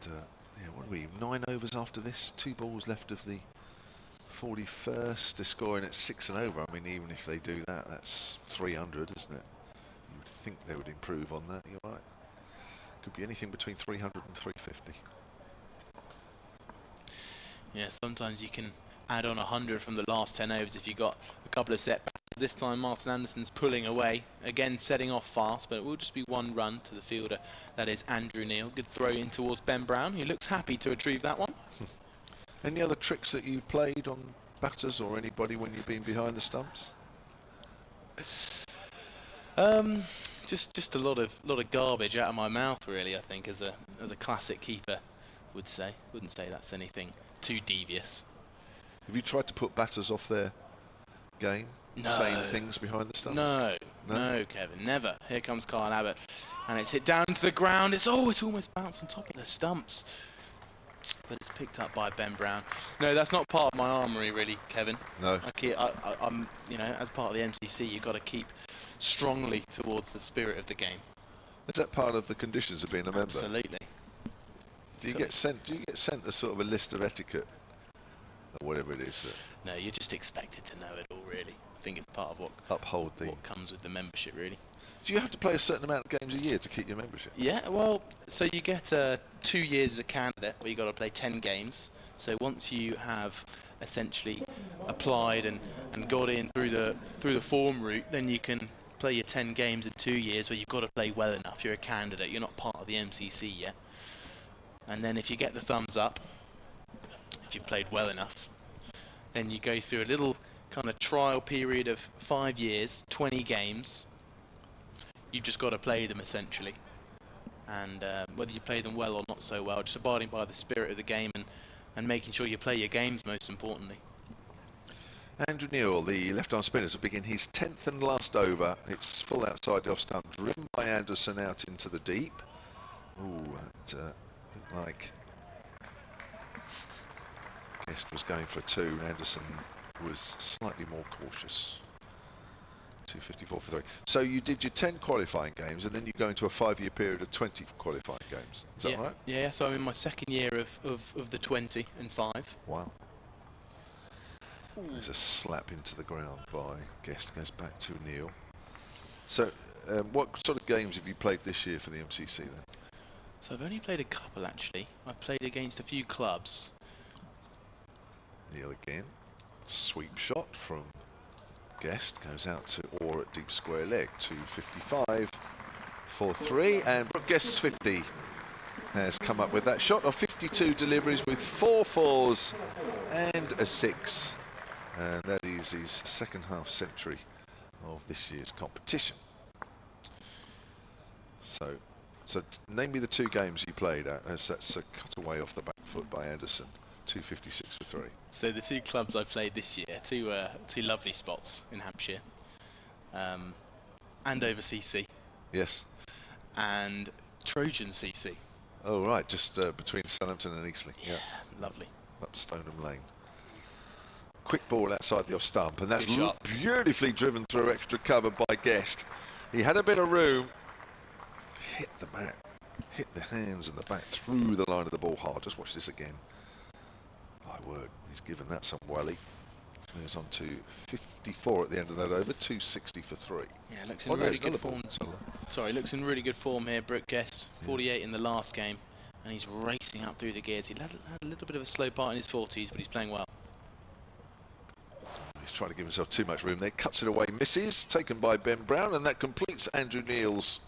And, yeah, what are we? 9 overs after this. 2 balls left of the 41st. They're scoring at 6 and over. I mean, even if they do that, that's 300, isn't it? You would think they would improve on that. You're right. Could be anything between 300 and 350. Yeah, sometimes you can add on 100 from the last 10 overs if you've got a couple of setbacks. This time Martin Anderson's pulling away, again setting off fast, but it will just be 1 run to the fielder. That is Andrew Neil. Good throw in towards Ben Brown, who looks happy to retrieve that one. Any other tricks that you played on batters or anybody when you've been behind the stumps? Just a lot of garbage out of my mouth, really. I think as a classic keeper would say. Wouldn't say that's anything too devious. Have you tried to put batters off their game? No. Saying things behind the stumps? No, Kevin, never. Here comes Kyle Abbott, and it's hit down to the ground. It's almost bounced on top of the stumps, but it's picked up by Ben Brown. No, that's not part of my armoury, really, Kevin. No. I'm, you know, as part of the MCC, you've got to keep strongly towards the spirit of the game. Is that part of the conditions of being a member? Absolutely. Do you get sent a sort of a list of etiquette? Or whatever it is. No, you're just expected to know it all, really. I think it's part of what comes with the membership, really. Do you have to play a certain amount of games a year to keep your membership? Yeah, well, so you get 2 years as a candidate where you've got to play 10 games. So once you have essentially applied and got in through the form route, then you can play your 10 games in 2 years where you've got to play well enough. You're a candidate, you're not part of the MCC yet. And then if you get the thumbs up, if you've played well enough, then you go through a little kind of trial period of 5 years, 20 games. You've just got to play them essentially, and whether you play them well or not so well, just abiding by the spirit of the game and making sure you play your games, most importantly. Andrew Neil, the left-arm spinner, will begin his 10th and last over. It's full outside the off stump, driven by Anderson out into the deep. Ooh, that looked like Guest was going for a 2, and Anderson was slightly more cautious. 254 for 3. So you did your 10 qualifying games, and then you go into a 5-year period of 20 qualifying games. Is that right? Yeah, so I'm in my 2nd year of the 20 and 5. Wow. Ooh. There's a slap into the ground by Guest, goes back to Neil. So what sort of games have you played this year for the MCC then? So I've only played a couple, actually. I've played against a few clubs. Neil again. Sweep shot from Guest, goes out to Orr at deep square leg. 255 for 3, and Brooke Guest's 50 has come up with that shot of 52 deliveries with 4 4s and a 6, and that is his 2nd half century of this year's competition. So name me the 2 games you played at, as that's a cutaway off the back foot by Anderson. 256 for 3. So the 2 clubs I played this year, two lovely spots in Hampshire, Andover CC. Yes. And Trojan CC. Oh right, just between Southampton and Eastleigh. Yeah, lovely. Up Stoneham Lane. Quick ball outside the off stump, and that's beautifully driven through extra cover by Guest. He had a bit of room, hit the mat, hit the hands and the back through the line of the ball hard. Just watch this again. My word, he's given that some welly. Moves on to 54 at the end of that over, 260 for 3. Yeah, looks in really good form. Ball. Sorry, looks in really good form here, Brooke Guest. 48 in the last game, and he's racing up through the gears. He had a little bit of a slow part in his 40s, but he's playing well. He's trying to give himself too much room there. Cuts it away, misses. Taken by Ben Brown, and that completes Andrew Neil's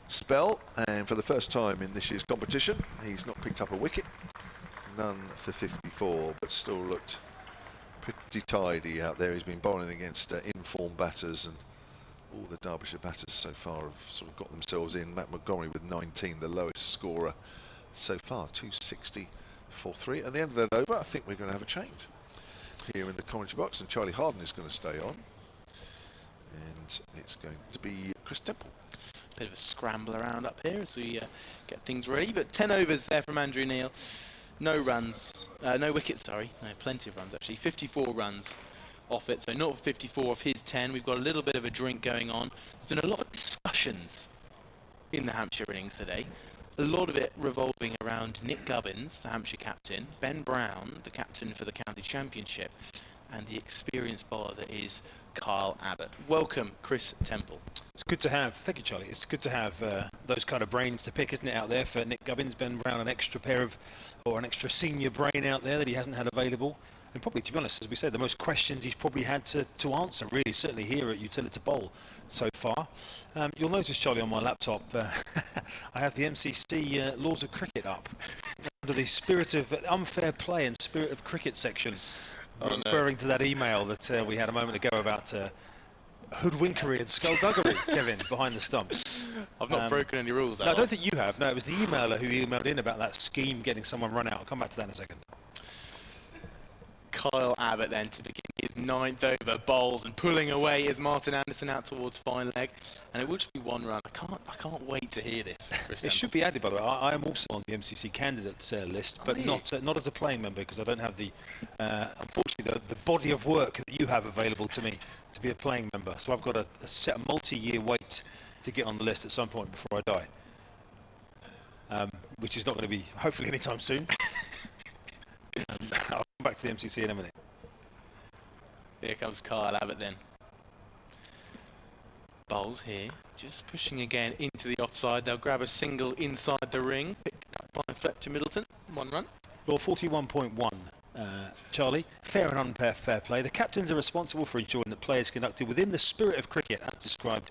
spell. And for the first time in this year's competition, he's not picked up a wicket. None for 54, but still looked pretty tidy out there. He's been bowling against in-form batters, and all the Derbyshire batters so far have sort of got themselves in. Matt Montgomery with 19, the lowest scorer so far, 260 for 3. At the end of that over, I think we're going to have a change here in the commentary box, and Charlie Harden is going to stay on, and it's going to be Chris Temple. Bit of a scramble around up here as we get things ready, but 10 overs there from Andrew Neil. No runs, no wickets, sorry, no, plenty of runs actually, 54 runs off it, so not 54 of his 10. We've got a little bit of a drink going on. There's been a lot of discussions in the Hampshire innings today, a lot of it revolving around Nick Gubbins, the Hampshire captain, Ben Brown, the captain for the county championship, and the experienced bowler that is Kyle Abbott. Welcome, Chris Temple. It's good to have, thank you Charlie, it's good to have those kind of brains to pick, isn't it, out there for Nick Gubbins. Ben Brown, an extra pair of, or an extra senior brain out there that he hasn't had available. And probably, to be honest, as we said, the most questions he's probably had to answer, really, certainly here at Utilita Bowl so far. You'll notice, Charlie, on my laptop, I have the MCC Laws of Cricket up, under the spirit of unfair play and spirit of cricket section, referring to that email that we had a moment ago about hoodwinkery and skullduggery, Kevin, behind the stumps. I've not broken any rules. No, I don't think you have. No, it was the emailer who emailed in about that scheme getting someone run out. I'll come back to that in a second. Kyle Abbott then to begin his 9th over, bowls and pulling away is Martin Anderson out towards fine leg, and it will just be 1 run. I can't wait to hear this. Chris It should be added, by the way. I am also on the MCC candidates list, but not as a playing member, because I don't have the unfortunately the body of work that you have available to me to be a playing member. So I've got a set multi-year wait to get on the list at some point before I die, which is not going to be hopefully anytime soon. I'll come back to the MCC in a minute. Here comes Kyle Abbott then. Bowls here, just pushing again into the offside. They'll grab a single inside the ring, picked up by Fletcher Middleton, 1 run. Law 41.1, Charlie, fair and unfair fair play. The captains are responsible for ensuring that play is conducted within the spirit of cricket as described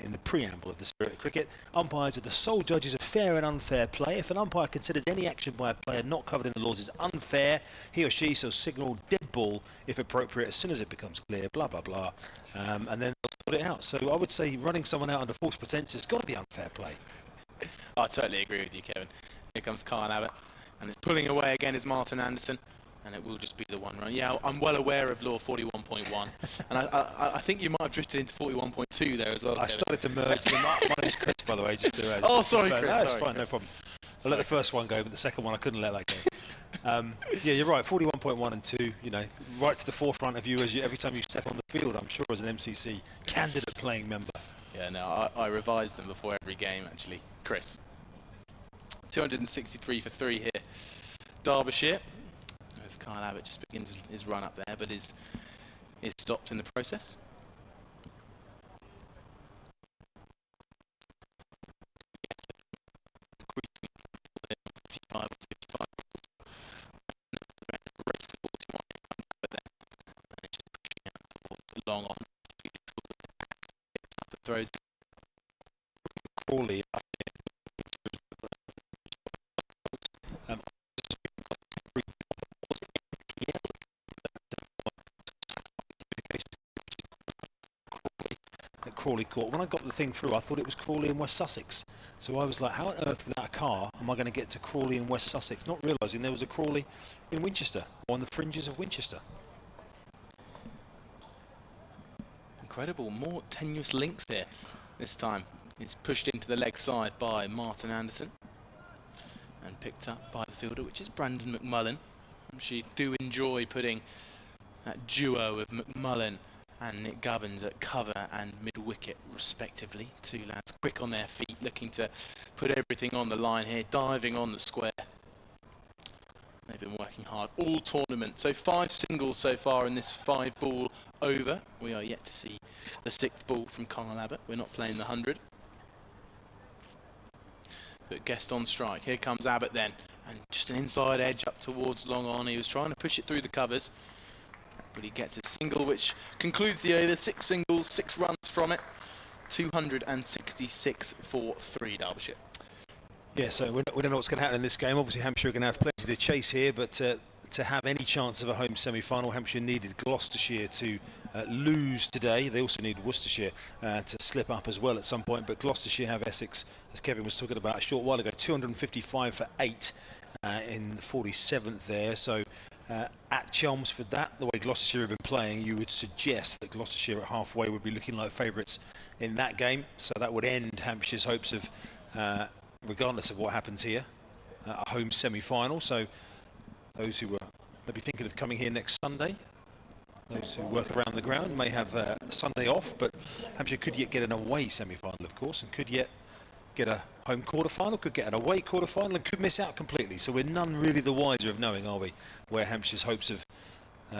in the preamble of the spirit of cricket. Umpires are the sole judges of fair and unfair play. If an umpire considers any action by a player not covered in the laws is unfair, he or she shall signal dead ball if appropriate as soon as it becomes clear, blah blah blah, and then they'll sort it out. So I would say running someone out under false pretense has got to be unfair play. I totally agree with you, Kevin. Here comes Kyle Abbott, and it's pulling away again is Martin Anderson, and it will just be the 1 run. Yeah, I'm well aware of law 41.1, and I think you might have drifted into 41.2 there as well. I started to merge them. My name's Chris, by the way. Just to, oh, sorry, Chris. No, it's sorry, fine, Chris. no problem. I let the first one go, but the second one I couldn't let that go. Yeah, you're right. 41.1 and 2. You know, right to the forefront of you as every time you step on the field. I'm sure as an MCC candidate playing member. Yeah, no, I revise them before every game actually. Chris. 263 for 3 here. Derbyshire. As Kyle Abbott just begins his run up there, but is stopped in the process. Long on. Throws Crawley. Crawley caught. When I got the thing through, I thought it was Crawley in West Sussex. So I was like, how on earth without a car am I going to get to Crawley in West Sussex? Not realising there was a Crawley in Winchester, or on the fringes of Winchester. Incredible, more tenuous links here this time. It's pushed into the leg side by Martin Anderson and picked up by the fielder, which is Brandon McMullen. She do enjoy putting that duo of McMullen and Nick Gubbins at cover and mid-wicket respectively. 2 lads quick on their feet, looking to put everything on the line here, diving on the square. They've been working working hard all tournament. So 5 singles so far in this 5-ball over. We are yet to see the 6th ball from Kyle Abbott. We're not playing the 100. But Guest on strike. Here comes Abbott then. And just an inside edge up towards long on. He was trying to push it through the covers. But he gets a single which concludes the over. 6 singles, 6 runs from it. 266 for 3 Derbyshire. Yeah, so we don't know what's going to happen in this game. Obviously, Hampshire are going to have plenty to chase here, but to have any chance of a home semi-final, Hampshire needed Gloucestershire to lose today. They also need Worcestershire to slip up as well at some point, but Gloucestershire have Essex, as Kevin was talking about a short while ago, 255 for 8 in the 47th there. So at Chelmsford, the way Gloucestershire have been playing, you would suggest that Gloucestershire at halfway would be looking like favourites in that game. So that would end Hampshire's hopes of, regardless of what happens here, a home semi-final. So those who were maybe thinking of coming here next Sunday, those who work around the ground may have Sunday off, but Hampshire could yet get an away semi-final, of course, and could yet get a home quarter-final, could get an away quarter-final, and could miss out completely. So we're none really the wiser of knowing, are we, where Hampshire's hopes of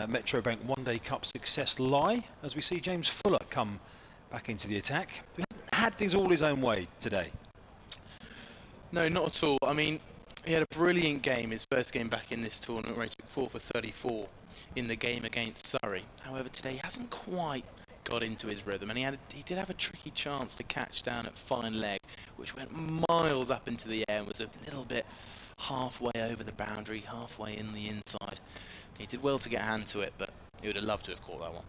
Metro Bank One Day Cup success lie, as we see James Fuller come back into the attack. He hasn't had things all his own way today. No, not at all. I mean, he had a brilliant game, his first game back in this tournament, where he took 4 for 34 in the game against Surrey. However, today he hasn't quite got into his rhythm, and he did have a tricky chance to catch down at fine leg, which went miles up into the air and was a little bit halfway over the boundary, halfway in the inside. He did well to get a hand to it, but he would have loved to have caught that one.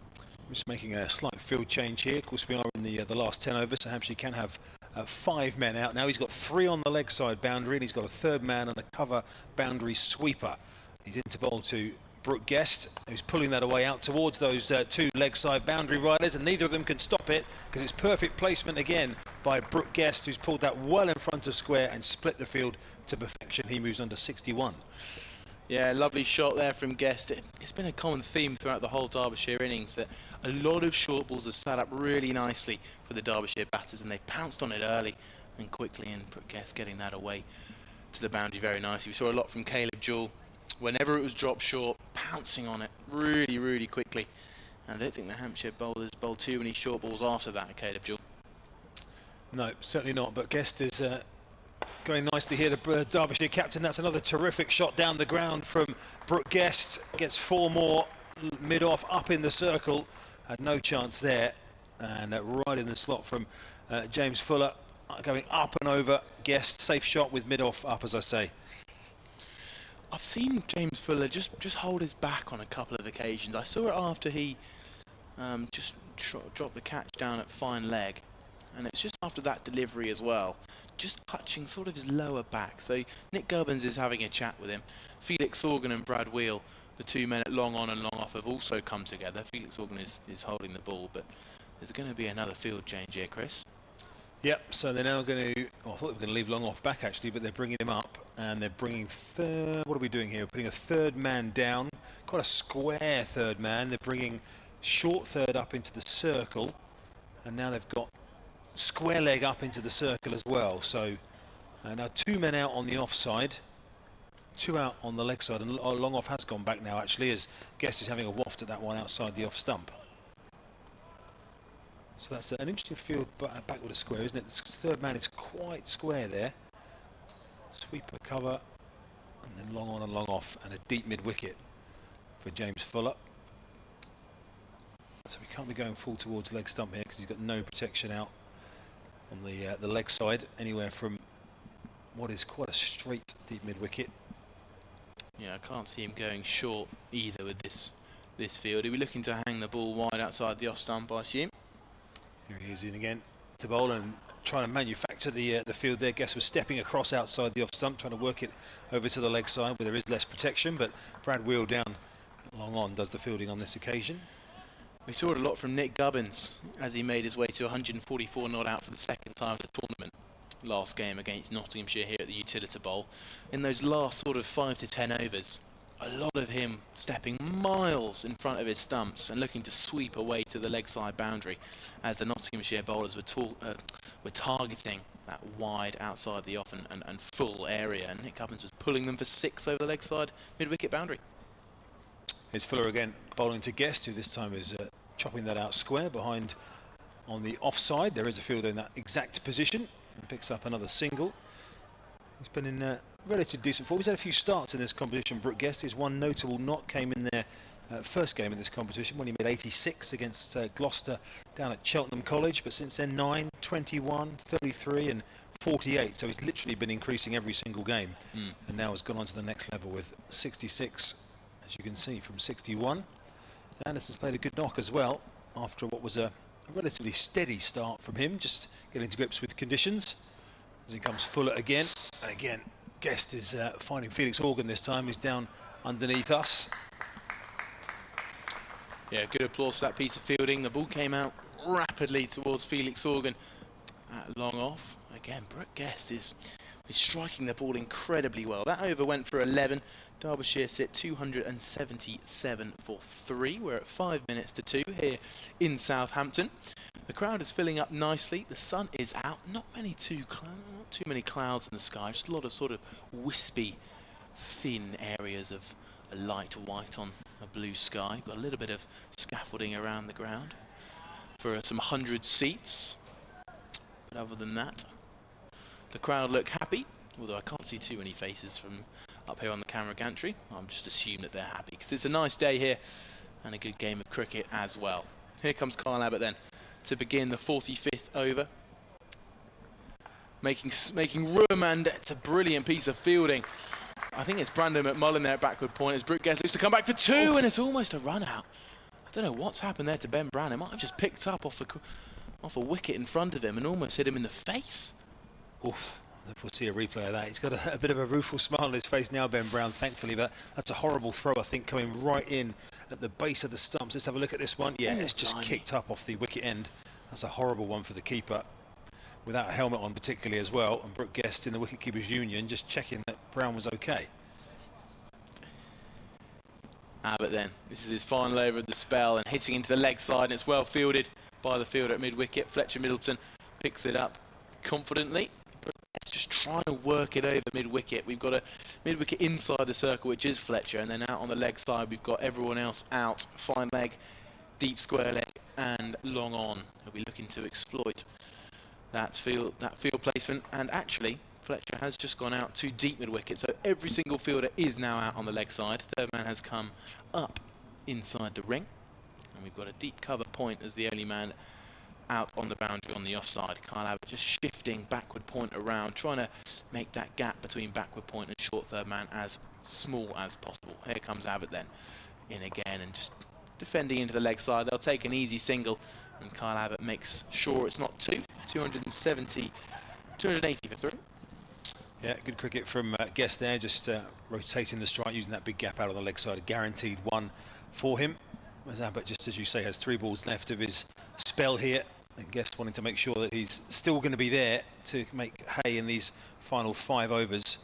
Just making a slight field change here. Of course, we are in the last 10 overs, so Hampshire can have 5 men out. Now he's got 3 on the leg side boundary, and he's got a 3rd man and a cover boundary sweeper. He's into bowl to Brooke Guest, who's pulling that away out towards those 2 leg side boundary riders, and neither of them can stop it because it's perfect placement again by Brooke Guest, who's pulled that well in front of square and split the field to perfection. He moves under 61. Yeah, lovely shot there from Guest. It's been a common theme throughout the whole Derbyshire innings that a lot of short balls have sat up really nicely for the Derbyshire batters, and they've pounced on it early and quickly, and Brooke Guest getting that away to the boundary very nicely. We saw a lot from Caleb Jewell. Whenever it was dropped short, pouncing on it really, really quickly. And I don't think the Hampshire bowlers bowled too many short balls after that, Caleb Jewell. No, certainly not, but Guest is going nicely here, the Derbyshire captain. That's another terrific shot down the ground from Brooke Guest. Gets 4 more mid-off up in the circle. Had no chance there. And right in the slot from James Fuller, going up and over. Guest, safe shot with mid-off up, as I say. I've seen James Fuller just hold his back on a couple of occasions. I saw it after he just dropped the catch down at fine leg. And it's just after that delivery as well, just clutching sort of his lower back. So Nick Gubbins is having a chat with him. Felix Organ and Brad Wheel, the 2 men at long on and long off, have also come together. Felix Organ is holding the ball, but there's going to be another field change here, Chris. Yep, so they're now going to, I thought they were going to leave long off back actually, but they're bringing him up, and they're bringing what are we doing here? We're putting a 3rd man down, quite a square 3rd man. They're bringing short 3rd up into the circle, and now they've got square leg up into the circle as well. So now 2 men out on the offside, 2 out on the leg side, and long off has gone back now actually, as Guest is having a waft at that one outside the off stump. So that's an interesting field backward of square, isn't it? The 3rd man is quite square there. Sweeper cover, and then long on and long off, and a deep mid wicket for James Fuller. So we can't be going full towards leg stump here because he's got no protection out on the leg side, anywhere from what is quite a straight deep mid wicket. Yeah, I can't see him going short either with this field. He'll be looking to hang the ball wide outside the off stump, I assume. Here he is in again to bowl and trying to manufacture the field there. Guest was stepping across outside the off stump, trying to work it over to the leg side where there is less protection, but Brad Wheel down long on does the fielding on this occasion. We saw it a lot from Nick Gubbins as he made his way to 144 not out for the 2nd time of the tournament. Last game against Nottinghamshire here at the Utilita Bowl. In those last sort of 5 to 10 overs, a lot of him stepping miles in front of his stumps and looking to sweep away to the leg side boundary as the Nottinghamshire bowlers were targeting that wide outside the off and full area, and Nick Cummins was pulling them for 6 over the leg side mid-wicket boundary. Here's Fuller again, bowling to Guest, who this time is chopping that out square behind on the offside. There is a fielder in that exact position and picks up another single. He's been in relatively decent form. He's had a few starts in this competition. Brooke Guest, his one notable knock came in their first game in this competition when he made 86 against Gloucester down at Cheltenham College, but since then 9, 21, 33 and 48, so he's literally been increasing every single game, and now has gone on to the next level with 66, as you can see, from 61. Anderson's played a good knock as well after what was a relatively steady start from him, just getting to grips with conditions. As in comes Fuller again, and again Guest is finding Felix Organ this time. He's down underneath us. Yeah, good applause for that piece of fielding. The ball came out rapidly towards Felix Organ at long off. Again, Brooke Guest is striking the ball incredibly well. That over went for 11. Derbyshire sit 277 for 3. We're at 5 minutes to 2 here in Southampton. The crowd is filling up nicely. The sun is out. Not too many clouds in the sky. Just a lot of sort of wispy, thin areas of a light white on a blue sky. Got a little bit of scaffolding around the ground for some 100 seats. But other than that, the crowd look happy, although I can't see too many faces from up here on the camera gantry. I'm just assuming that they're happy because it's a nice day here and a good game of cricket as well. Here comes Kyle Abbott then to begin the 45th over. Making room, and it's a brilliant piece of fielding. I think it's Brandon McMullen there at backward point as Brooke Guest looks to come back for 2, and it's almost a run out. I don't know what's happened there to Ben Brown. It might have just picked up off a wicket in front of him and almost hit him in the face. Oof, we'll see a replay of that. He's got a bit of a rueful smile on his face now, Ben Brown, thankfully, but that's a horrible throw, I think, coming right in at the base of the stumps. Let's have a look at this one. Yeah, it's just kicked up off the wicket end. That's a horrible one for the keeper, without a helmet on particularly as well, and Brooke Guest in the wicketkeepers union just checking that Brown was okay. Abbott then, this is his final over of the spell and hitting into the leg side, and it's well fielded by the fielder at mid-wicket. Fletcher Middleton picks it up confidently. It's just trying to work it over mid-wicket. We've got a mid-wicket inside the circle, which is Fletcher, and then out on the leg side we've got everyone else out. Fine leg, deep square leg and long on. He'll be looking to exploit that field placement, and actually Fletcher has just gone out too deep mid-wicket, so every single fielder is now out on the leg side. Third man has come up inside the ring, and we've got a deep cover point as the only man out on the boundary on the offside. Kyle Abbott just shifting backward point around, trying to make that gap between backward point and short third man as small as possible. Here comes Abbott then, in again and just defending into the leg side. They'll take an easy single, and Kyle Abbott makes sure it's not 2. 280 for 3. Yeah, good cricket from Guest there, just rotating the strike, using that big gap out on the leg side. A guaranteed 1 for him. As Abbott, just as you say, has 3 balls left of his spell here. And Guest wanting to make sure that he's still going to be there to make hay in these final 5 overs.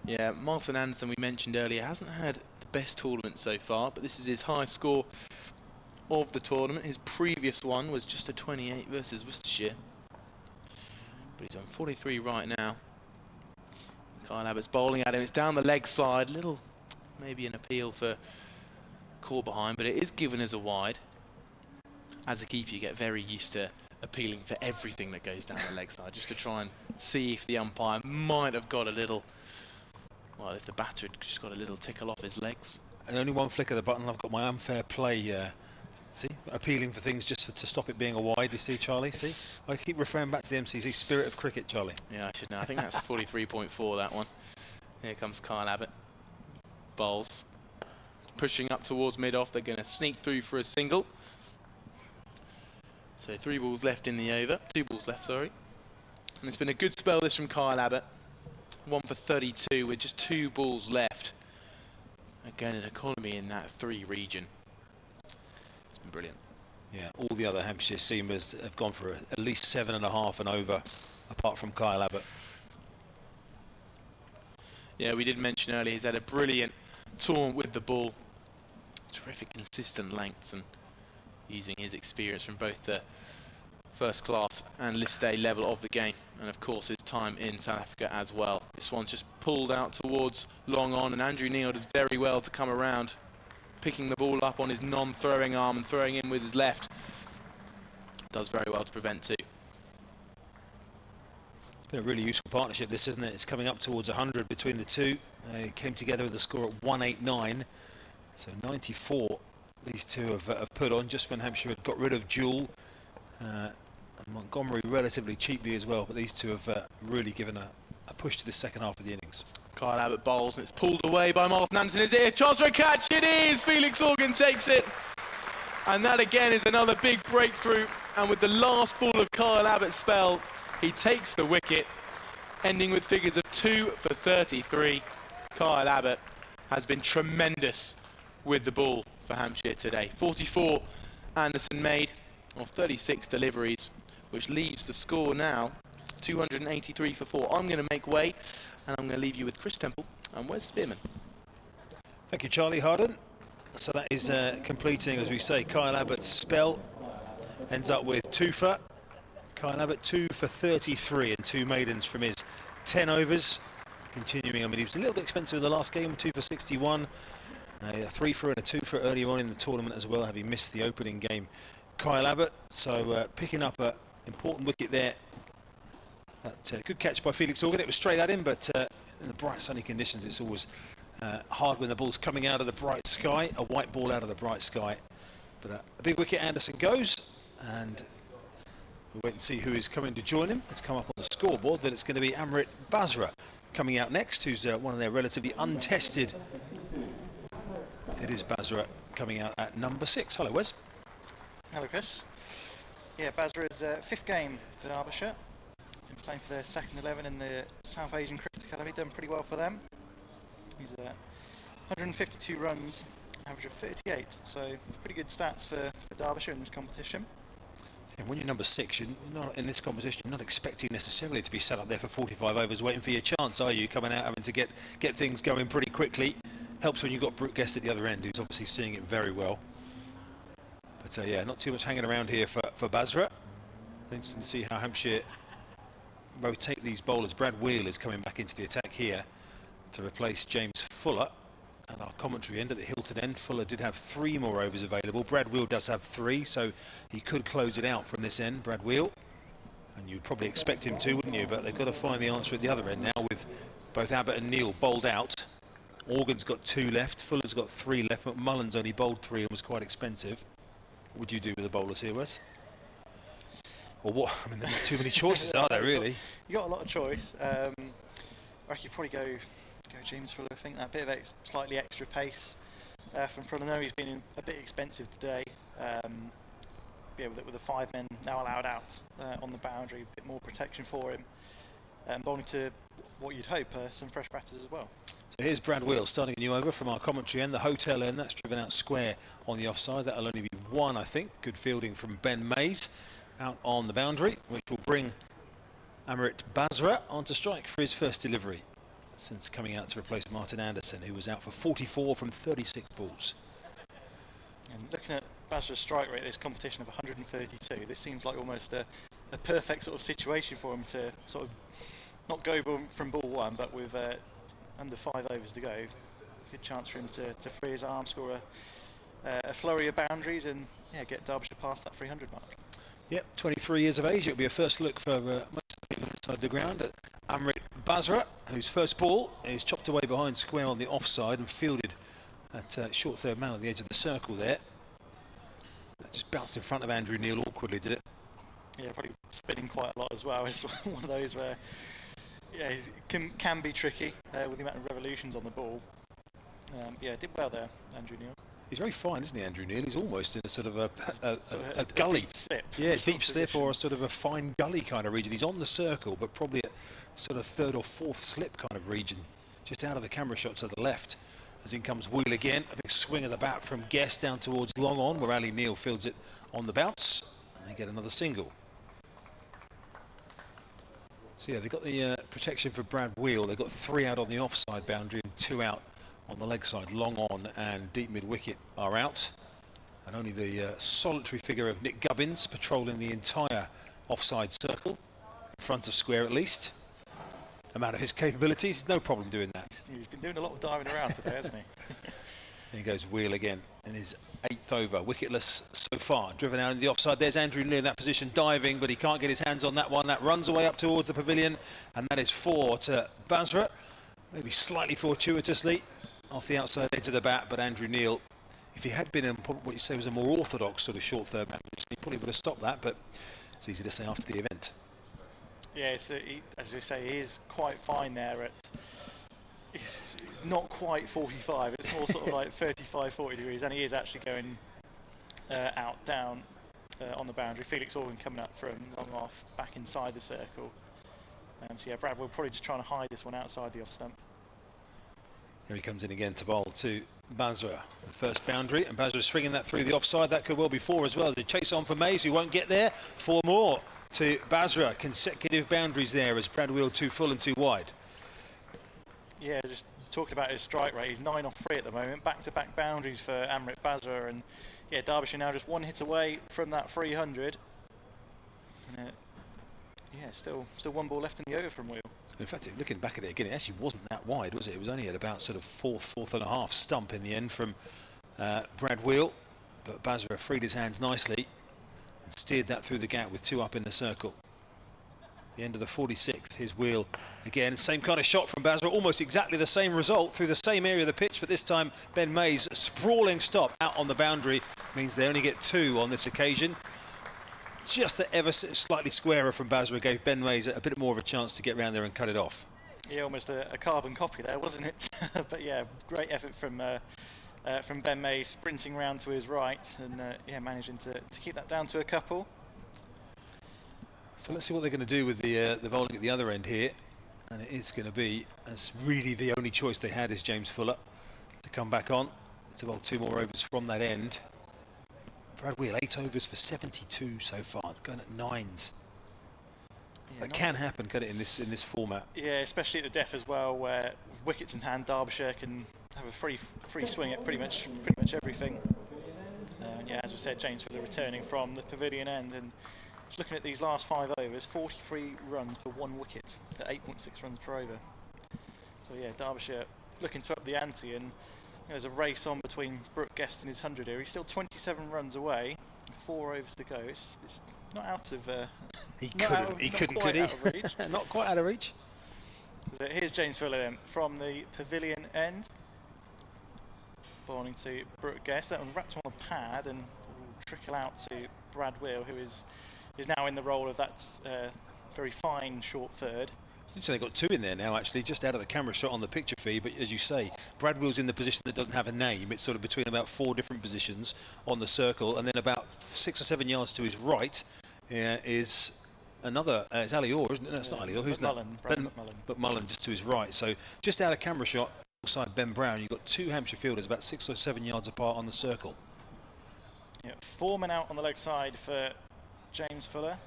Yeah, Martin Anderson, we mentioned earlier, hasn't had the best tournament so far, but this is his high score of the tournament. His previous one was just a 28 versus Worcestershire. But he's on 43 right now. Kyle Abbott's bowling at him. It's down the leg side. Little, maybe an appeal for caught behind, but it is given as a wide. As a keeper, you get very used to appealing for everything that goes down the leg side, just to try and see if the umpire might have got a little, well, if the batter had just got a little tickle off his legs. And only one flick of the button, I've got my unfair play. See, appealing for things just to stop it being a wide. You see, Charlie? See, I keep referring back to the MCC spirit of cricket, Charlie. Yeah, I should know. I think that's 43.4, that one. Here comes Kyle Abbott. Bowls. Pushing up towards mid-off. They're going to sneak through for a single. So 3 balls left in the over. 2 balls left, sorry. And it's been a good spell, this from Kyle Abbott. 1 for 32 with just 2 balls left. Again, an economy in that 3 region. Brilliant. Yeah, all the other Hampshire seamers have gone for at least 7.5 and over, apart from Kyle Abbott. Yeah, we did mention earlier he's had a brilliant tournament with the ball. Terrific consistent lengths, and using his experience from both the first class and list A level of the game, and of course his time in South Africa as well. This one's just pulled out towards long on, and Andrew Neil does very well to come around, picking the ball up on his non-throwing arm and throwing in with his left. Does very well to prevent two. It's been a really useful partnership, this, isn't it? It's coming up towards 100 between the two. They came together with a score at 189, so 94 these two have put on just when Hampshire had got rid of Jewell and Montgomery relatively cheaply as well, but these two have really given a push to the second half of the innings. Kyle Abbott bowls and it's pulled away by Martin Anderson. Is it a chance for a catch? It is! Felix Organ takes it. And that again is another big breakthrough. And with the last ball of Kyle Abbott's spell, he takes the wicket, ending with figures of 2 for 33. Kyle Abbott has been tremendous with the ball for Hampshire today. 44 Anderson made of 36 deliveries, which leaves the score now 283 for 4. I'm going to make way, and I'm going to leave you with Chris Temple and Wes Spearman. Thank you, Charlie Harden. So that is completing, as we say, Kyle Abbott's spell. Ends up with 2 for. Kyle Abbott 2 for 33 and 2 maidens from his 10 overs. Continuing, I mean, he was a little bit expensive in the last game, 2 for 61. A 3 for and a 2 for earlier on in the tournament as well, having missed the opening game. Kyle Abbott, so picking up an important wicket there. That good catch by Felix Organ. It was straight at him, but in the bright sunny conditions, it's always hard when the ball's coming out of the bright sky, a white ball out of the bright sky. But a big wicket, Anderson goes, and we'll wait and see who is coming to join him. It's come up on the scoreboard that it's going to be Amrit Basra coming out next, who's one of their relatively untested. It is Basra coming out at number 6. Hello, Wes. Hello, Chris. Yeah, Basra is 5th game for Derbyshire. Been playing for their second 11 in the South Asian Cricket Academy. Done pretty well for them. He's 152 runs, average of 38. So pretty good stats for Derbyshire in this competition. And when you're number 6, you're not in this competition. You're not expecting necessarily to be sat up there for 45 overs, waiting for your chance, are you? Coming out having to get things going pretty quickly. Helps when you've got Brooke Guest at the other end, who's obviously seeing it very well. But yeah, not too much hanging around here for Basra. Interesting to see how Hampshire rotate these bowlers. Brad Wheel is coming back into the attack here to replace James Fuller. And our commentary end at the Hilton end, Fuller did have 3 more overs available. Brad Wheel does have 3, so he could close it out from this end, Brad Wheel. And you'd probably expect him to, wouldn't you? But they've got to find the answer at the other end now with both Abbott and Neil bowled out. Organ's got 2 left, Fuller's got 3 left, McMullen's only bowled 3 and was quite expensive. What would you do with the bowlers here, Wes? Or what? I mean, there are not too many choices, are there, really? You got a lot of choice. I reckon you'd probably go James Fuller. I think that bit of slightly extra pace from Fuller. I know he's been a bit expensive today. Yeah, with the 5 men now allowed out on the boundary, a bit more protection for him. Bowling to what you'd hope, some fresh batters as well. So here's Brad Wheel starting a new over from our commentary end. The hotel end, that's driven out square on the offside. That'll only be 1, I think. Good fielding from Ben Mays out on the boundary, which will bring Amrit Basra onto strike for his first delivery since coming out to replace Martin Anderson, who was out for 44 from 36 balls. And looking at Basra's strike rate, this competition of 132, this seems like almost a perfect sort of situation for him to sort of not go from ball 1, but with under 5 overs to go, good chance for him to free his arm, score a flurry of boundaries, and yeah, get Derbyshire past that 300 mark. Yep, 23 years of age. It'll be a first look for most of the people inside the ground at Amrit Basra, whose first ball is chopped away behind square on the offside and fielded at short third man at the edge of the circle there. That just bounced in front of Andrew Neil awkwardly, did it? Yeah, probably spinning quite a lot as well. It's one of those where yeah, he can be tricky with the amount of revolutions on the ball. Yeah, did well there, Andrew Neil. He's very fine, isn't he, Andrew Neil? He's almost in a sort of a gully. A deep slip. Yeah, deep slip or a sort of a fine gully kind of region. He's on the circle, but probably at sort of 3rd or 4th slip kind of region, just out of the camera shot to the left. As in comes Wheel again, a big swing of the bat from Guest down towards long on, where Ali Neil fields it on the bounce, and they get another single. So yeah, they've got the protection for Brad Wheel. They've got 3 out on the offside boundary and 2 out on the leg side. Long on and deep mid wicket are out. And only the solitary figure of Nick Gubbins patrolling the entire offside circle, in front of square at least. A man of his capabilities, no problem doing that. He's been doing a lot of diving around today, hasn't he? There he goes Wheel again in his 8th over, wicketless so far. Driven out in the offside, there's Andrew Neil in that position, diving, but he can't get his hands on that one. That runs away up towards the pavilion, and that is 4 to Basra. Maybe slightly fortuitously off the outside edge of the bat, but Andrew Neil, if he had been in what you say was a more orthodox sort of short third man position, he probably would have stopped that, but it's easy to say after the event. Yeah, so as we say, he is quite fine there at, it's not quite 45, it's more sort of like 35, 40 degrees, and he is actually going out, down on the boundary. Felix Organ coming up from long off, back inside the circle. So yeah, Brad will probably just trying to hide this one outside the off stump. Here he comes in again to bowl to Basra, the first boundary, and Basra swinging that through the offside. That could well be 4 as well. The chase on for Mays, who won't get there. 4 more to Basra. Consecutive boundaries there as Brad Wheel 2 full and 2 wide. Yeah, just talking about his strike rate, he's 9 off 3 at the moment. Back-to-back boundaries for Amrit Basra, and yeah, Derbyshire now just 1 hit away from that 300. Yeah, still 1 ball left in the over from Wheel. In fact, looking back at it again, it actually wasn't that wide, was it? It was only at about sort of fourth and a half stump in the end from Brad Wheel. But Basra freed his hands nicely and steered that through the gap with 2 up in the circle. The end of the 46th, his Wheel again. Same kind of shot from Basra, almost exactly the same result through the same area of the pitch, but this time Ben Mays' sprawling stop out on the boundary means they only get 2 on this occasion. Just the ever slightly squarer from Basra gave Ben Mays a bit more of a chance to get round there and cut it off. Yeah, almost a carbon copy there, wasn't it? But yeah, great effort from Ben Mays, sprinting round to his right and yeah, managing to keep that down to a couple. So let's see what they're going to do with the bowling at the other end here, and it is going to be, as really the only choice they had is James Fuller to come back on to bowl 2 more overs from that end. Brad Wheel 8 overs for 72 so far, going at 9s. Yeah, that can happen, can it, in this format? Yeah, especially at the death as well, where with wickets in hand, Derbyshire can have a free swing at pretty much everything. Yeah, as we said, James Fuller returning from the pavilion end, and just looking at these last 5 overs, 43 runs for 1 wicket at 8.6 runs per over. So yeah, Derbyshire looking to up the ante, and there's a race on between Brooke Guest and his 100 here. He's still 27 runs away, 4 overs to go. It's not out of. He couldn't, could he? Not quite out of reach. So here's James Fuller then from the pavilion end, bowling to Brooke Guest. That one wrapped on a pad and will trickle out to Brad Wheel, who is now in the role of that very fine short third. So they've got 2 in there now, actually, just out of the camera shot on the picture feed. But as you say, Brad Wheel's in the position that doesn't have a name. It's sort of between about 4 different positions on the circle, and then about 6 or 7 yards to his right is another. It's Ali Orr, isn't it? No, it's not Ali Orr. Who's that? But Mullen just to his right. So just out of camera shot, alongside Ben Brown, you've got 2 Hampshire fielders about 6 or 7 yards apart on the circle. Yeah, 4 men out on the leg side for James Fuller,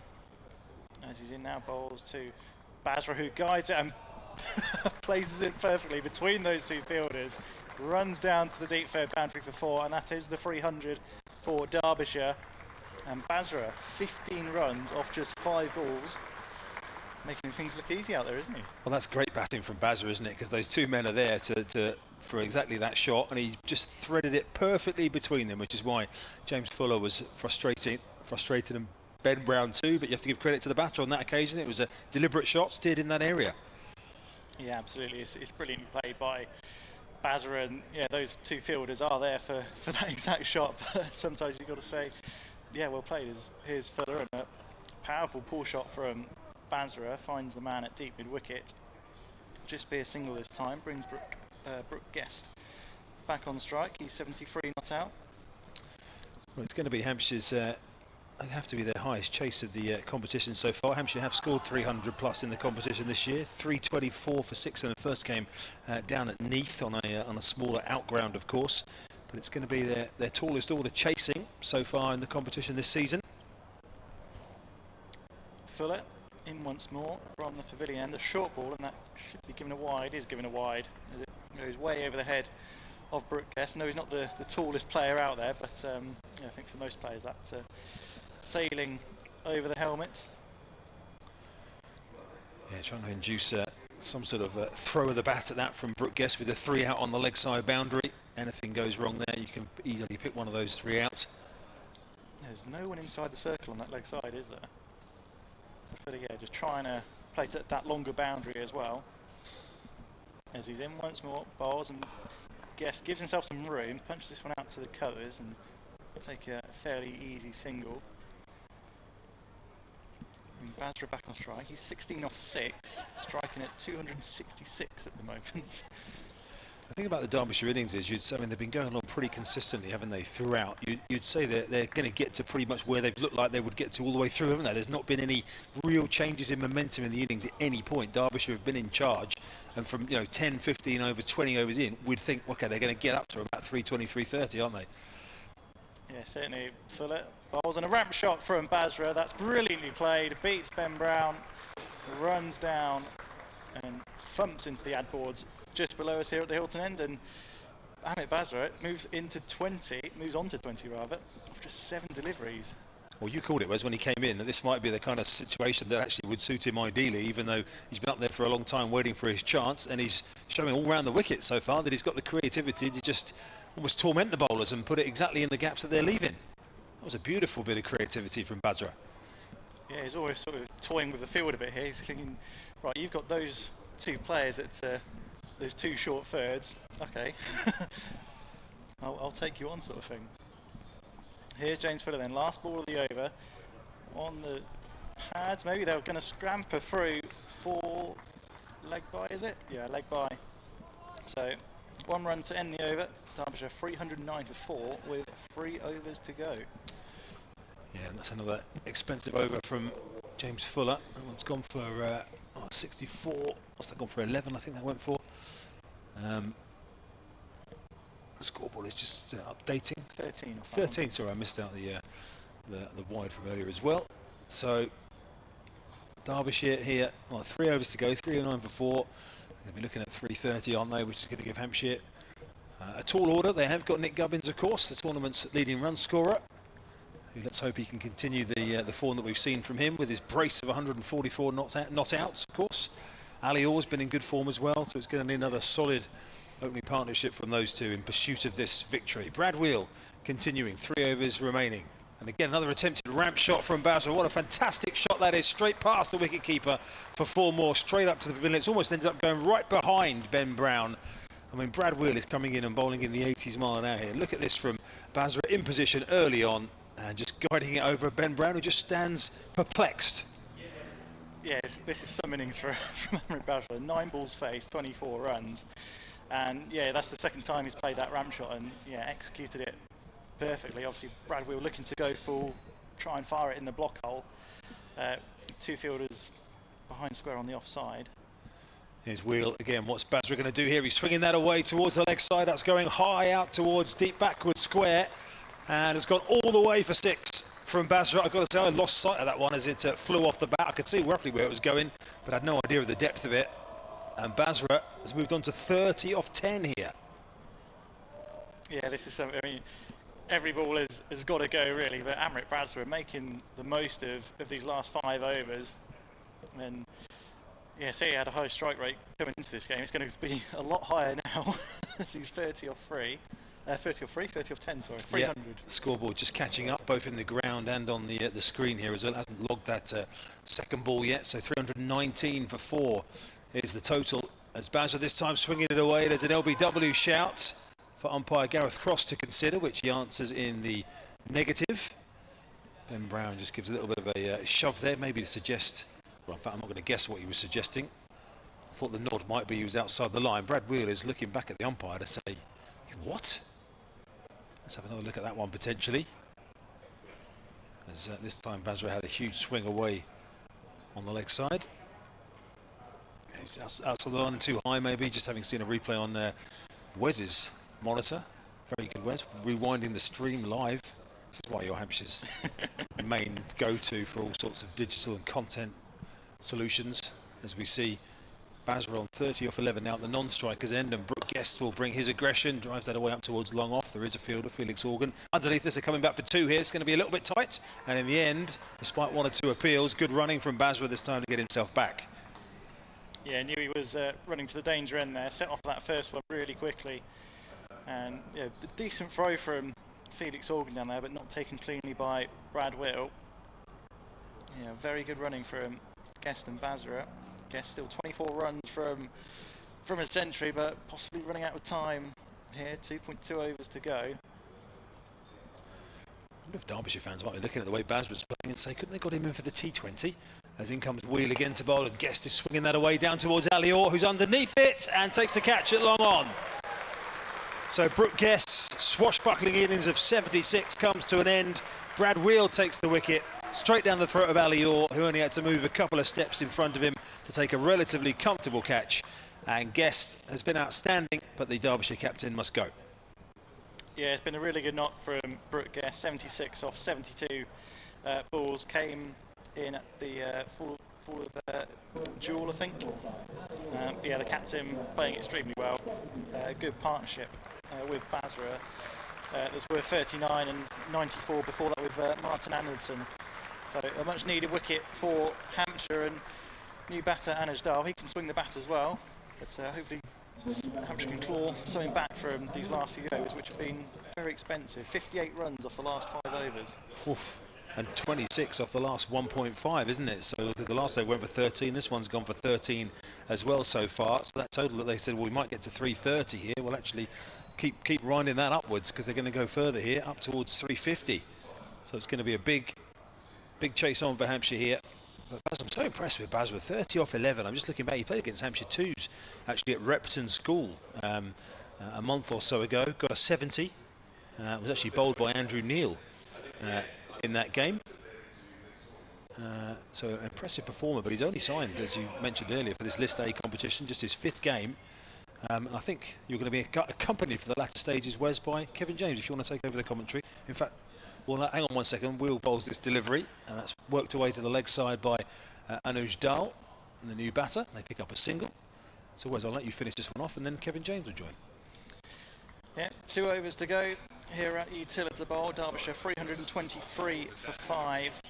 as he's in now, bowls to Basra, who guides it and places it perfectly between those 2 fielders, runs down to the deep third boundary for 4, and that is the 300 for Derbyshire. And Basra, 15 runs off just 5 balls, making things look easy out there, isn't he? Well, that's great batting from Basra, isn't it? Because those 2 men are there for exactly that shot, and he just threaded it perfectly between them, which is why James Fuller was frustrated and Ben Brown too, but you have to give credit to the batter on that occasion. It was a deliberate shot steered in that area. Yeah, absolutely. It's brilliantly played by Basra, and yeah, those 2 fielders are there for that exact shot. But sometimes you've got to say, yeah, well played. Here's Fuller, and a powerful pull shot from Basra finds the man at deep mid wicket. Just be a single this time, brings Brooke Guest back on strike. He's 73 not out. Well, it's going to be Hampshire's. They have to be their highest chase of the competition so far. Hampshire have scored 300 plus in the competition this year. 324 for 6 in the first game down at Neath on a smaller outground, of course. But it's going to be their tallest order chasing so far in the competition this season. Fuller in once more from the pavilion, and the short ball, and that should be given a wide. Is given a wide as it goes way over the head of Brooke Guest. No, he's not the tallest player out there, but yeah, I think for most players that sailing over the helmet. Yeah, trying to induce some sort of throw of the bat at that from Brooke Guest with a 3 out on the leg side boundary. Anything goes wrong there, you can easily pick one of those 3 out. There's no one inside the circle on that leg side, is there? So Fuller, yeah, just trying to play to that longer boundary as well. As he's in once more, bowls, and Guest gives himself some room, punches this one out to the covers and take a fairly easy single. And Basra back on strike. He's 16 off 6, striking at 266 at the moment. The thing about the Derbyshire innings is, you'd say, I mean, they've been going along pretty consistently, haven't they, throughout? You'd say that they're going to get to pretty much where they've looked like they would get to all the way through, haven't they? There's not been any real changes in momentum in the innings at any point. Derbyshire have been in charge, and from 10, 15 over, 20 overs in, we'd think, okay, they're going to get up to about 320, 330, aren't they? Yeah, certainly. Fuller bowls and a ramp shot from Basra. That's brilliantly played. Beats Ben Brown, runs down and thumps into the ad boards just below us here at the Hilton end, and Amit Basra moves on to 20 rather, after just 7 deliveries. Well, you called it, Wes, when he came in, that this might be the kind of situation that actually would suit him ideally, even though he's been up there for a long time waiting for his chance, and he's showing all round the wicket so far that he's got the creativity to just almost torment the bowlers and put it exactly in the gaps that they're leaving. That was a beautiful bit of creativity from Basra. Yeah, he's always sort of toying with the field a bit here. He's thinking, right, you've got those 2 players at those 2 short thirds. Okay, I'll take you on, sort of thing. Here's James Fuller then, last ball of the over. On the pads, maybe they're going to scamper through for leg bye, is it? Yeah, leg bye. So 1 run to end the over. Derbyshire 309 for 4 with 3 overs to go. Yeah, and that's another expensive over from James Fuller. That one's gone for 64. What's that gone for? 11, I think that went for. The scoreboard is just updating. 13. 13. Sorry, I missed out the wide from earlier as well. So Derbyshire here, 3 overs to go. 309 for 4. They'll be looking at 330, aren't they? Which is going to give Hampshire a tall order. They have got Nick Gubbins, of course, the tournament's leading run scorer. Who, let's hope he can continue the form that we've seen from him with his brace of 144 not outs, of course. Ali Orr's been in good form as well, so it's going to need another solid opening partnership from those two in pursuit of this victory. Brad Wheel continuing, 3 overs remaining. And again, another attempted ramp shot from Basra. What a fantastic shot that is, straight past the wicketkeeper for 4 more, straight up to the pavilion. It's almost ended up going right behind Ben Brown. I mean, Brad Wheel is coming in and bowling in the 80s mile an hour here. Look at this from Basra in position early on and just guiding it over Ben Brown, who just stands perplexed. Yes, this is some innings from Amit Basra. 9 balls faced, 24 runs. And yeah, that's the second time he's played that ramp shot and yeah, executed it perfectly. Obviously, Brad Wheel looking to go full, try and fire it in the block hole. 2 fielders behind square on the offside. Here's Wheel again. What's Basra going to do here? He's swinging that away towards the leg side. That's going high out towards deep backward square. And it's gone all the way for 6 from Basra. I've got to say, I lost sight of that one as it flew off the bat. I could see roughly where it was going, but I had no idea of the depth of it. And Basra has moved on to 30 off 10 here. Yeah, this is something, I mean, every ball has got to go really, but Amit Basra making the most of these last 5 overs. And yeah, say he had a high strike rate coming into this game. It's going to be a lot higher now as he's 30 off 10, sorry, 300. Yeah, scoreboard just catching up both in the ground and on the screen here as well. It hasn't logged that second ball yet, so 319 for 4 is the total. As Basra this time swinging it away, there's an LBW shout for umpire Gareth Cross to consider, which he answers in the negative. Ben Brown just gives a little bit of a shove there, maybe to suggest, well, in fact, I'm not going to guess what he was suggesting. I thought the nod might be he was outside the line. Brad Wheel is looking back at the umpire to say, what? Let's have another look at that one potentially. As this time Basra had a huge swing away on the leg side. He's outside the line too high maybe, just having seen a replay on Wes's monitor. Very good, Wes. Rewinding the stream live. This is why you're Hampshire's main go-to for all sorts of digital and content solutions. As we see Basra on 30 off 11 now at the non-strikers end, and Brooke Guest will bring his aggression, drives that away up towards long off. There is a fielder, Felix Organ. Underneath this, they're coming back for 2 here. It's going to be a little bit tight, and in the end, despite 1 or 2 appeals, good running from Basra this time to get himself back. Yeah, knew he was running to the danger end there, set off that first one really quickly. And yeah, the decent throw from Felix Organ down there, but not taken cleanly by Brad Whittle. Yeah, very good running from Guest and Basra. Guest still 24 runs from a century, but possibly running out of time here. 2.2 overs to go. I wonder if Derbyshire fans might be looking at the way Basra's playing and say, couldn't they got him in for the T20? As in comes Wheel again to bowl, and Guest is swinging that away down towards Alior, who's underneath it and takes the catch at long on. So Brooke Guest's swashbuckling innings of 76 comes to an end. Brad Wheel takes the wicket straight down the throat of Alior, who only had to move a couple of steps in front of him to take a relatively comfortable catch. And Guest has been outstanding, but the Derbyshire captain must go. Yeah, it's been a really good knock from Brooke Guest. 76 off 72 balls. Came in at the full of Jewel, I think. Yeah, the captain playing extremely well. Good partnership with Basra. That's worth 39 and 94 before that with Martin Anderson. So a much needed wicket for Hampshire, and new batter Anuj Dal. He can swing the bat as well, but hopefully Hampshire can claw something back from these last few overs, which have been very expensive. 58 runs off the last 5 overs. Oof. And 26 off the last 1.5, isn't it? So the last over went for 13. This one's gone for 13 as well so far. So that total that they said, well, we might get to 330 here. Well, actually, keep winding that upwards, because they're going to go further here, up towards 350. So it's going to be a big chase on for Hampshire here. But Basra, I'm so impressed with Basra. 30 off 11. I'm just looking back. He played against Hampshire 2s actually at Repton School a month or so ago. Got a 70. Was actually bowled by Andrew Neil in that game. So an impressive performer, but he's only signed, as you mentioned earlier, for this List A competition, just his 5th game. And I think you're going to be accompanied for the latter stages, Wes, by Kevin James, if you want to take over the commentary. In fact, well, hang on 1 second. Wheel bowls this delivery, and that's worked away to the leg side by Anuj Dal, the new batter. They pick up a single. So Wes, I'll let you finish this one off, and then Kevin James will join. Yeah, 2 overs to go here at Utilita Bowl. Derbyshire 323 for 5.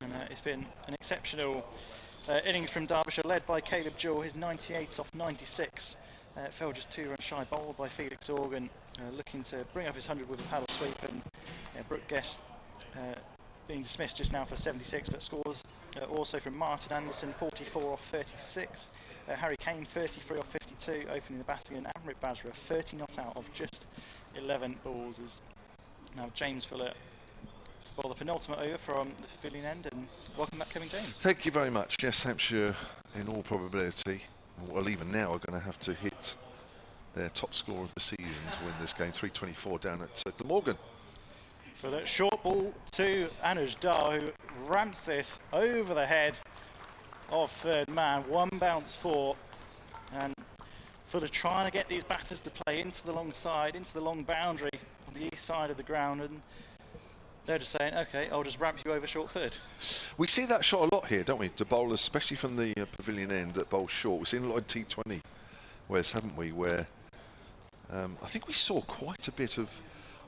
And it's been an exceptional innings from Derbyshire, led by Caleb Jewell, his 98 off 96. Fell just 2 runs shy, bowled by Felix Organ, looking to bring up his 100 with a paddle sweep. And Brooke Guest being dismissed just now for 76, but scores also from Martin Anderson, 44 off 36. Harry Kane, 33 off 52, opening the batting, and Amrit Basra, 30 not out of just 11 balls. As now James Fuller to bowl the penultimate over from the pavilion end, and welcome back, Kevin James. Thank you very much. Yes, Hampshire, in all probability, well, even now, are going to have to hit their top score of the season to win this game. 324 down at Glamorgan. For the short ball to Anuj Dal, who ramps this over the head of third man. 1 bounce 4, and Fuller trying to get these batters to play into the long side, into the long boundary on the east side of the ground, and they're just saying, okay, I'll just ramp you over short third. We see that shot a lot here, don't we? To bowlers, especially from the pavilion end that bowl short. We've seen a lot of T20, Wes, haven't we? Where I think we saw quite a bit of.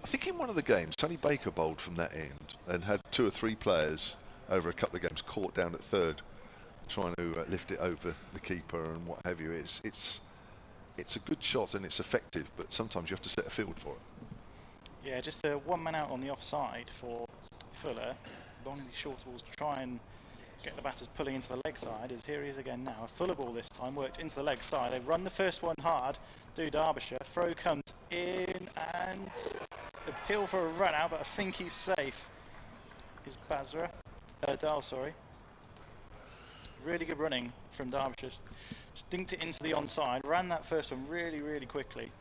I think in one of the games, Tony Baker bowled from that end and had 2 or 3 players over a couple of games caught down at third, trying to lift it over the keeper and what have you. It's a good shot and it's effective, but sometimes you have to set a field for it. Yeah, just the 1 man out on the offside for Fuller. Bowling these shorter balls to try and get the batters pulling into the leg side, as here he is again now. A Fuller ball this time, worked into the leg side. They run the first one hard, do Derbyshire. Throw comes in, and appeal for a run out, but I think he's safe. Is Basra, Dal, sorry. Really good running from Derbyshire. Just dinked it into the onside, ran that first one really, really quickly.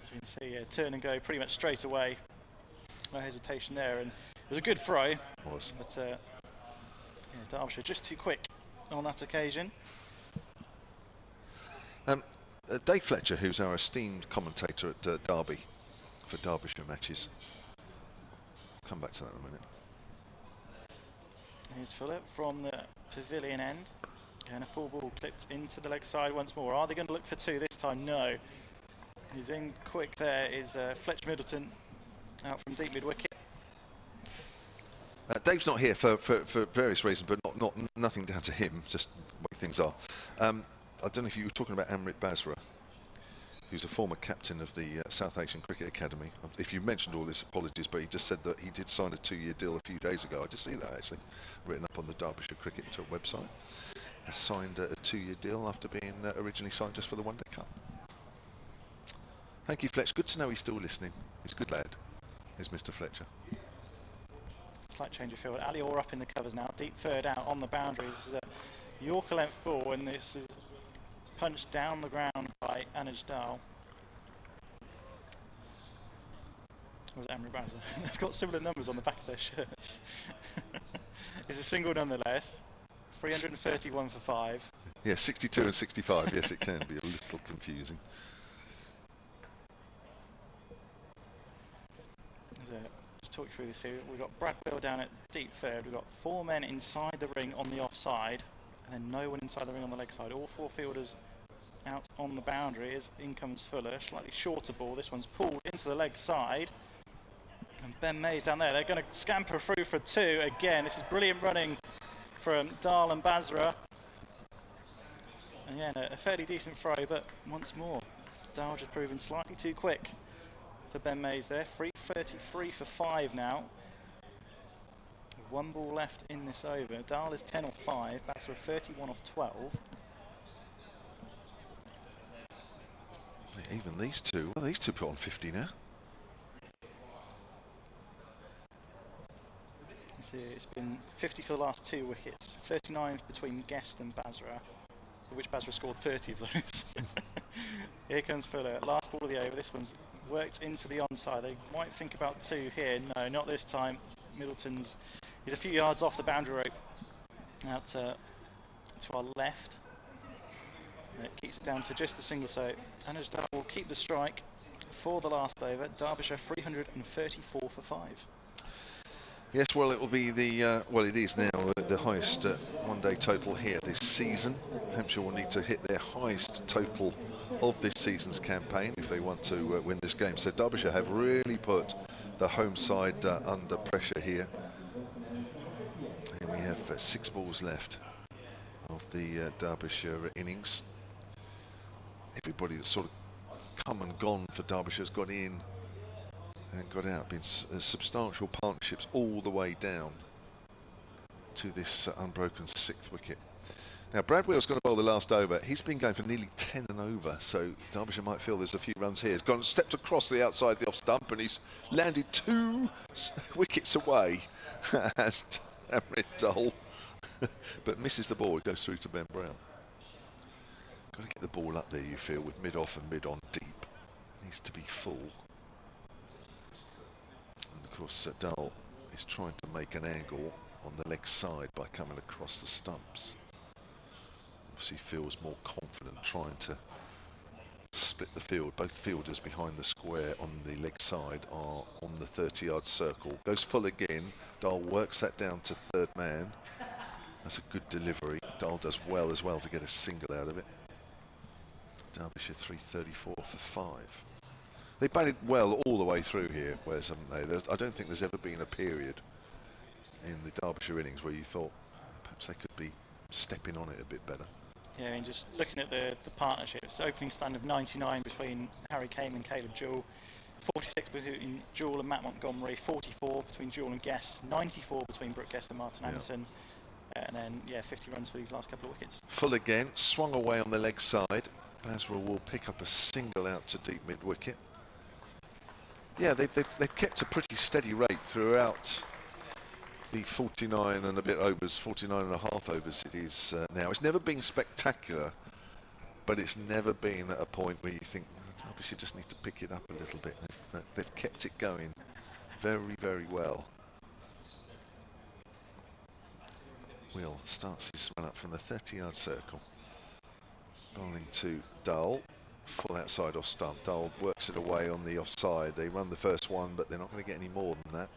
As you can see, turn and go pretty much straight away. No hesitation there, and it was a good throw. Was. But yeah, Derbyshire just too quick on that occasion. Dave Fletcher, who's our esteemed commentator at Derby for Derbyshire matches. Come back to that in a minute. Here's Philip from the pavilion end. And a full ball clipped into the leg side once more. Are they going to look for two this time? No. Who's in quick there is Fletcher Middleton out from deep mid wicket. Dave's not here for various reasons, but nothing down to him, just the way things are. I don't know if you were talking about Amrit Basra, who's a former captain of the South Asian Cricket Academy. If you mentioned all this, apologies, but he just said that he did sign a 2-year deal a few days ago. I just see that actually, written up on the Derbyshire Cricket website. Has signed a 2-year deal after being originally signed just for the One Day Cup. Thank you, Fletch. Good to know he's still listening. He's a good lad. Here's Mr. Fletcher. Slight change of field. Ali Orr up in the covers now. Deep third out on the boundary. This is a Yorker length ball, and this is punched down the ground by Anuj Dal. Or was it Amrit Basra? They've got similar numbers on the back of their shirts. It's a single nonetheless. 331 for 5. Yeah, 62 and 65. Yes, it can be a little confusing. Just talk you through this here. We've got Brad Will down at deep third. We've got 4 men inside the ring on the offside, and then no one inside the ring on the leg side. All 4 fielders out on the boundary. As in comes Fuller, slightly shorter ball. This one's pulled into the leg side. And Ben Mays down there. They're going to scamper through for 2 again. This is brilliant running from Dal and Basra. And yeah, a fairly decent throw, but once more, Dal just proving slightly too quick for Ben Mays there. 333 for 5 now. 1 ball left in this over. Dal is 10 off 5. Basra 31 off 12. Even these two, well, these two put on 50 now. It's been 50 for the last 2 wickets. 39 between Guest and Basra, for which Basra scored 30 of those. Here comes Fuller. Last ball of the over. This one's worked into the onside. They might think about 2 here. No, not this time. Middleton's, he's a few yards off the boundary rope. Out to our left. And it keeps it down to just a single, so Anuj Dal will keep the strike for the last over. Derbyshire 334 for 5. Yes, well, it will be the, well, it is now the highest one-day total here this season. Hampshire will need to hit their highest total of this season's campaign if they want to win this game. So Derbyshire have really put the home side under pressure here. And we have 6 balls left of the Derbyshire innings. Everybody that's sort of come and gone for Derbyshire has got in and got out. Been substantial partnerships all the way down to this unbroken 6th wicket. Now Brad Will's going to bowl the last over. He's been going for nearly 10 and over, so Derbyshire might feel there's a few runs here. He's gone, stepped across the outside the off stump, and he's landed 2 wickets away as Amrit Dal, but misses the ball. It goes through to Ben Brown. Got to get the ball up there, you feel, with mid off and mid on deep. Needs to be full. And of course, Dal is trying to make an angle on the leg side by coming across the stumps. Obviously feels more confident trying to split the field. Both fielders behind the square on the leg side are on the 30-yard circle. Goes full again. Dal works that down to 3rd man. That's a good delivery. Dal does well as well to get a single out of it. Derbyshire 334 for 5. They batted well all the way through here, Wes, haven't they? I don't think there's ever been a period in the Derbyshire innings where you thought perhaps they could be stepping on it a bit better. Yeah, I mean, just looking at the partnerships, opening stand of 99 between Harry Kane and Caleb Jewell, 46 between Jewell and Matt Montgomery, 44 between Jewell and Guest, 94 between Brooke Guest and Martin Anderson, and then, yeah, 50 runs for these last couple of wickets. Full again, swung away on the leg side. Basra will pick up a single out to deep mid-wicket. Yeah, they've kept a pretty steady rate throughout the 49 and a bit overs, 49 and a half overs it is now. It's never been spectacular, but it's never been at a point where you think, oh, we should just need to pick it up a little bit. They've kept it going very, very well. Will starts his run up from the 30-yard circle. Bowling to Dal, full outside off stump. Dal works it away on the offside. They run the first one, but they're not going to get any more than that.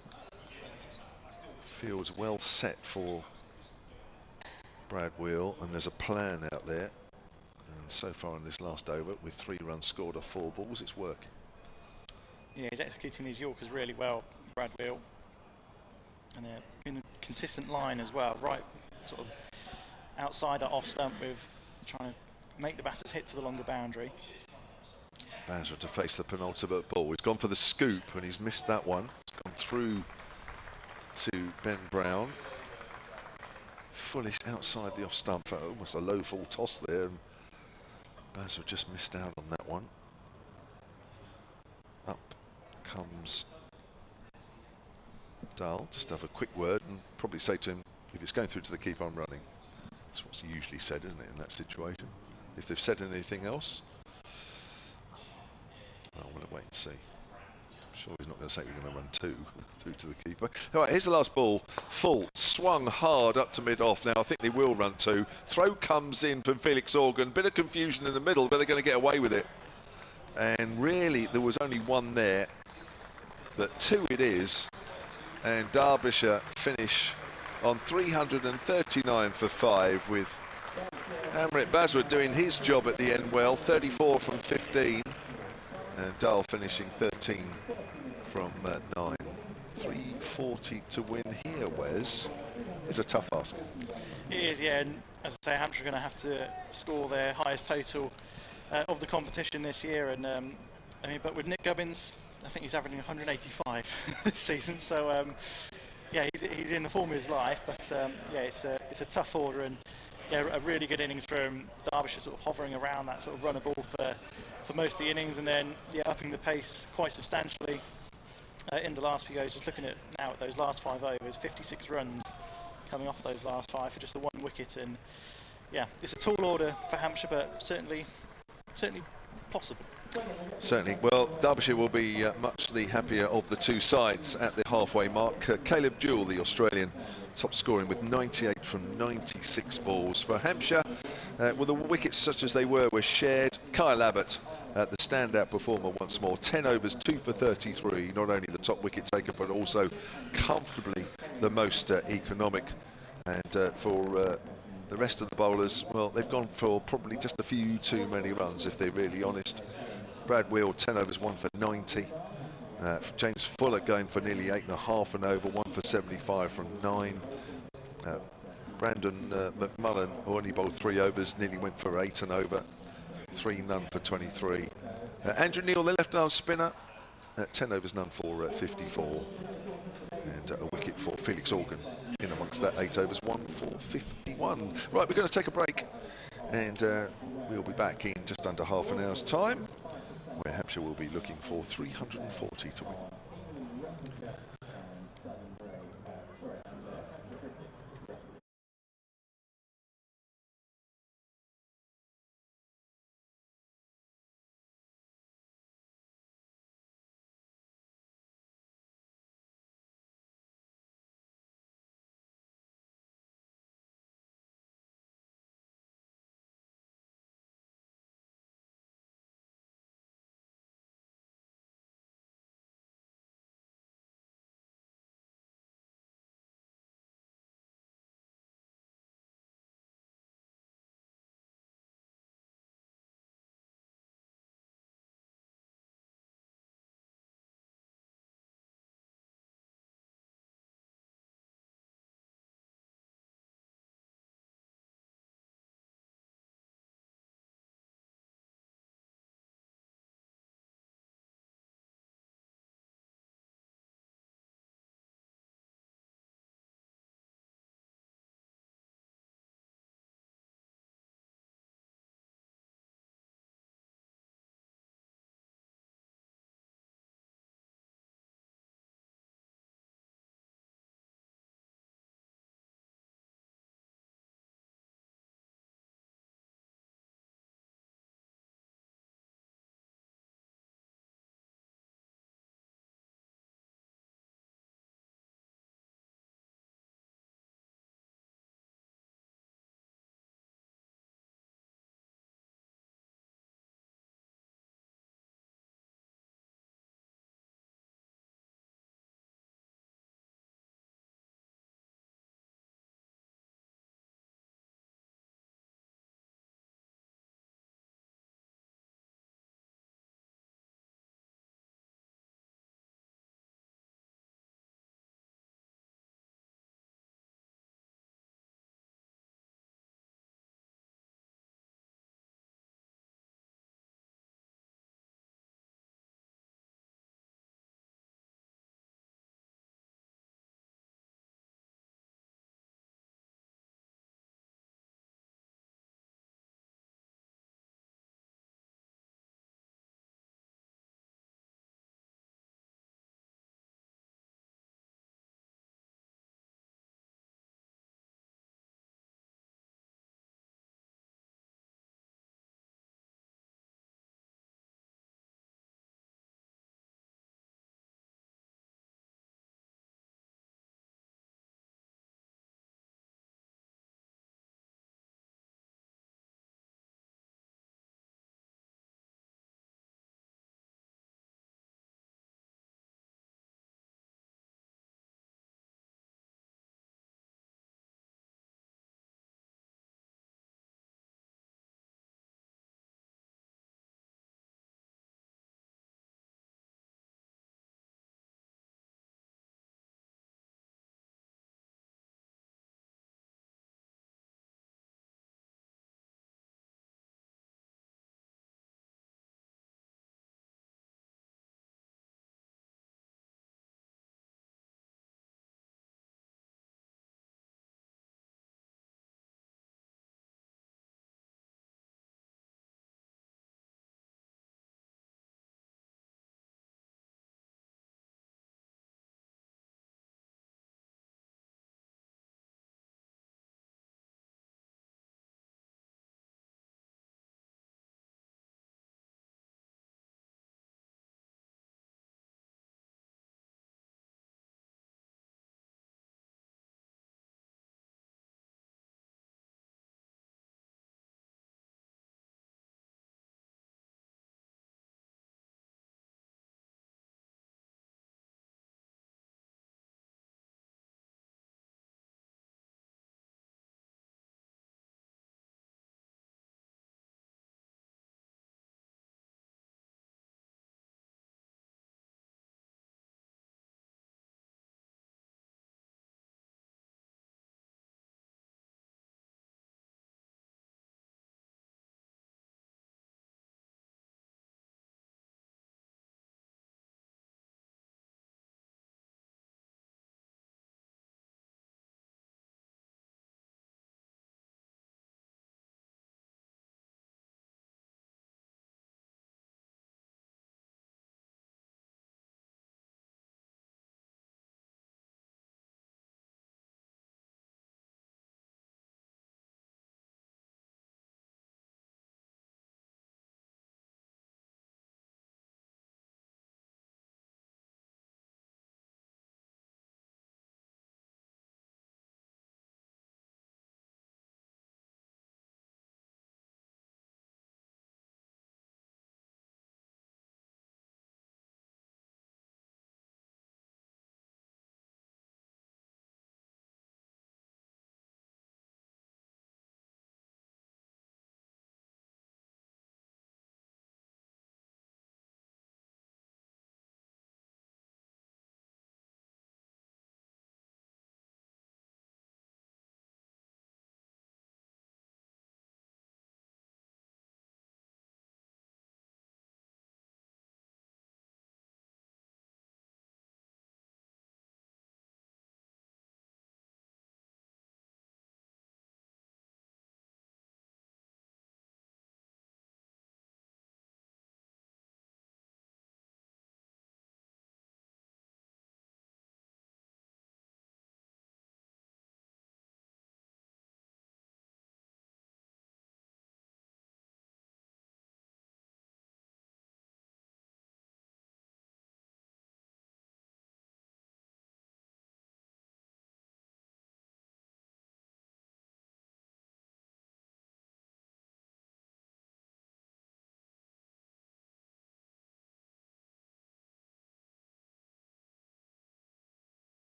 Field's well set for Brad Wheel, and there's a plan out there. And so far in this last over, with 3 runs scored off 4 balls, it's working. Yeah, he's executing these Yorkers really well, Brad Wheel. And in a consistent line as well, right sort of outside or off stump with trying to make the batters hit to the longer boundary. Bowser to face the penultimate ball. He's gone for the scoop and he's missed that one. It's gone through to Ben Brown. Fullish outside the off stump. Almost a low full toss there. And Bowser just missed out on that one. Up comes Dahl. Just have a quick word and probably say to him, if it's going through to the keeper, I'm running. That's what's usually said, isn't it, in that situation? If they've said anything else, well, we'll wait and see. I'm sure he's not going to say we're going to run 2 through to the keeper. All right, here's the last ball. Full, swung hard up to mid-off. Now I think they will run 2. Throw comes in from Felix Organ. Bit of confusion in the middle, but they're going to get away with it. And really, there was only 1 there. But 2 it is. And Derbyshire finish on 339 for 5 with Amrit Basra doing his job at the end well. 34 from 15. And Dahl finishing 13 from 9. 340 to win here, Wes, is a tough ask. It is, yeah, and as I say, Hampshire are going to have to score their highest total of the competition this year. And I mean, but with Nick Gubbins, I think he's averaging 185 this season. So yeah, he's in the form of his life. But yeah, it's a tough order, and yeah, a really good innings from Derbyshire, sort of hovering around that sort of runner ball for most of the innings, and then yeah, upping the pace quite substantially in the last few overs. Just looking at now at those last 5 overs, 56 runs coming off those last 5 for just the 1 wicket, and yeah, it's a tall order for Hampshire, but certainly possible. Certainly. Well, Derbyshire will be much the happier of the 2 sides at the halfway mark. Caleb Jewell, the Australian, top scoring with 98 from 96 balls. For Hampshire, well, the wickets such as they were shared. Kyle Abbott, the standout performer once more. 10 overs, 2 for 33. Not only the top wicket taker, but also comfortably the most economic. And for the rest of the bowlers, well, they've gone for probably just a few too many runs, if they're really honest. Brad Wheel, 10 overs, 1 for 90. James Fuller going for nearly 8.5 and over, 1 for 75 from 9. Brandon McMullen, who only bowled 3 overs, nearly went for 8 and over, 3 none for 23. Andrew Neil, the left-arm spinner, 10 overs, none for 54. And a wicket for Felix Organ in amongst that 8 overs, 1 for 51. Right, we're going to take a break, and we'll be back in just under half an hour's time, where Hampshire will be looking for 340 to win.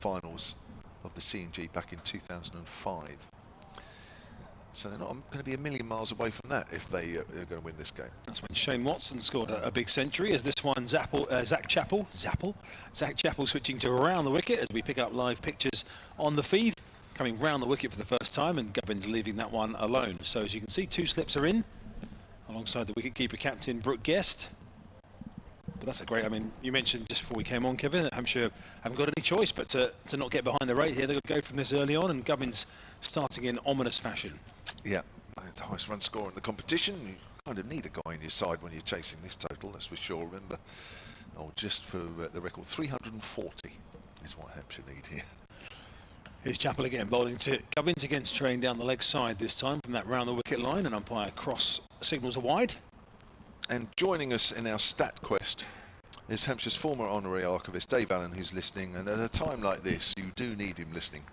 finals of the C&G back in 2005. So they're not going to be a million miles away from that if they are going to win this game. That's when Shane Watson scored a big century. As this one, Zach Chappell switching to around the wicket as we pick up live pictures on the feed. Coming round the wicket for the first time, and Gubbins leaving that one alone. So as you can see, 2 slips are in, alongside the wicketkeeper captain Brooke Guest. But that's a great, I mean, you mentioned just before we came on, Kevin, that Hampshire haven't got any choice but to not get behind the rate here. They've got to go from this early on, and Gubbins starting in ominous fashion. Yeah, the highest run scorer in the competition. You kind of need a guy on your side when you're chasing this total, that's for sure. Remember, just for the record, 340 is what Hampshire need here. Here's Chappell again, bowling to Gubbins, again straying down the leg side this time from that round the wicket line, and umpire cross signals are wide. And joining us in our stat quest is Hampshire's former honorary archivist Dave Allen, who's listening, and at a time like this you do need him listening.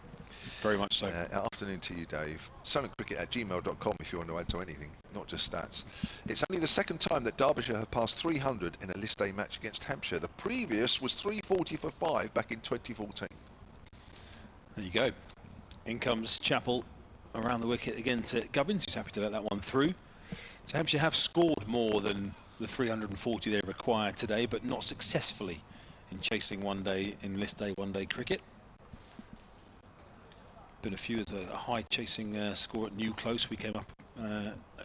Very much so. Afternoon to you, Dave. Silentcricket@gmail.com if you want to add to anything, not just stats. It's only the second time that Derbyshire have passed 300 in a list A match against Hampshire. The previous was 340 for 5 back in 2014. There you go. In comes Chappell around the wicket again to Gubbins, who's happy to let that one through. So Hampshire have scored more than the 340 they required today, but not successfully in chasing list A one-day cricket. Been a few as a high chasing score at New Close. We came up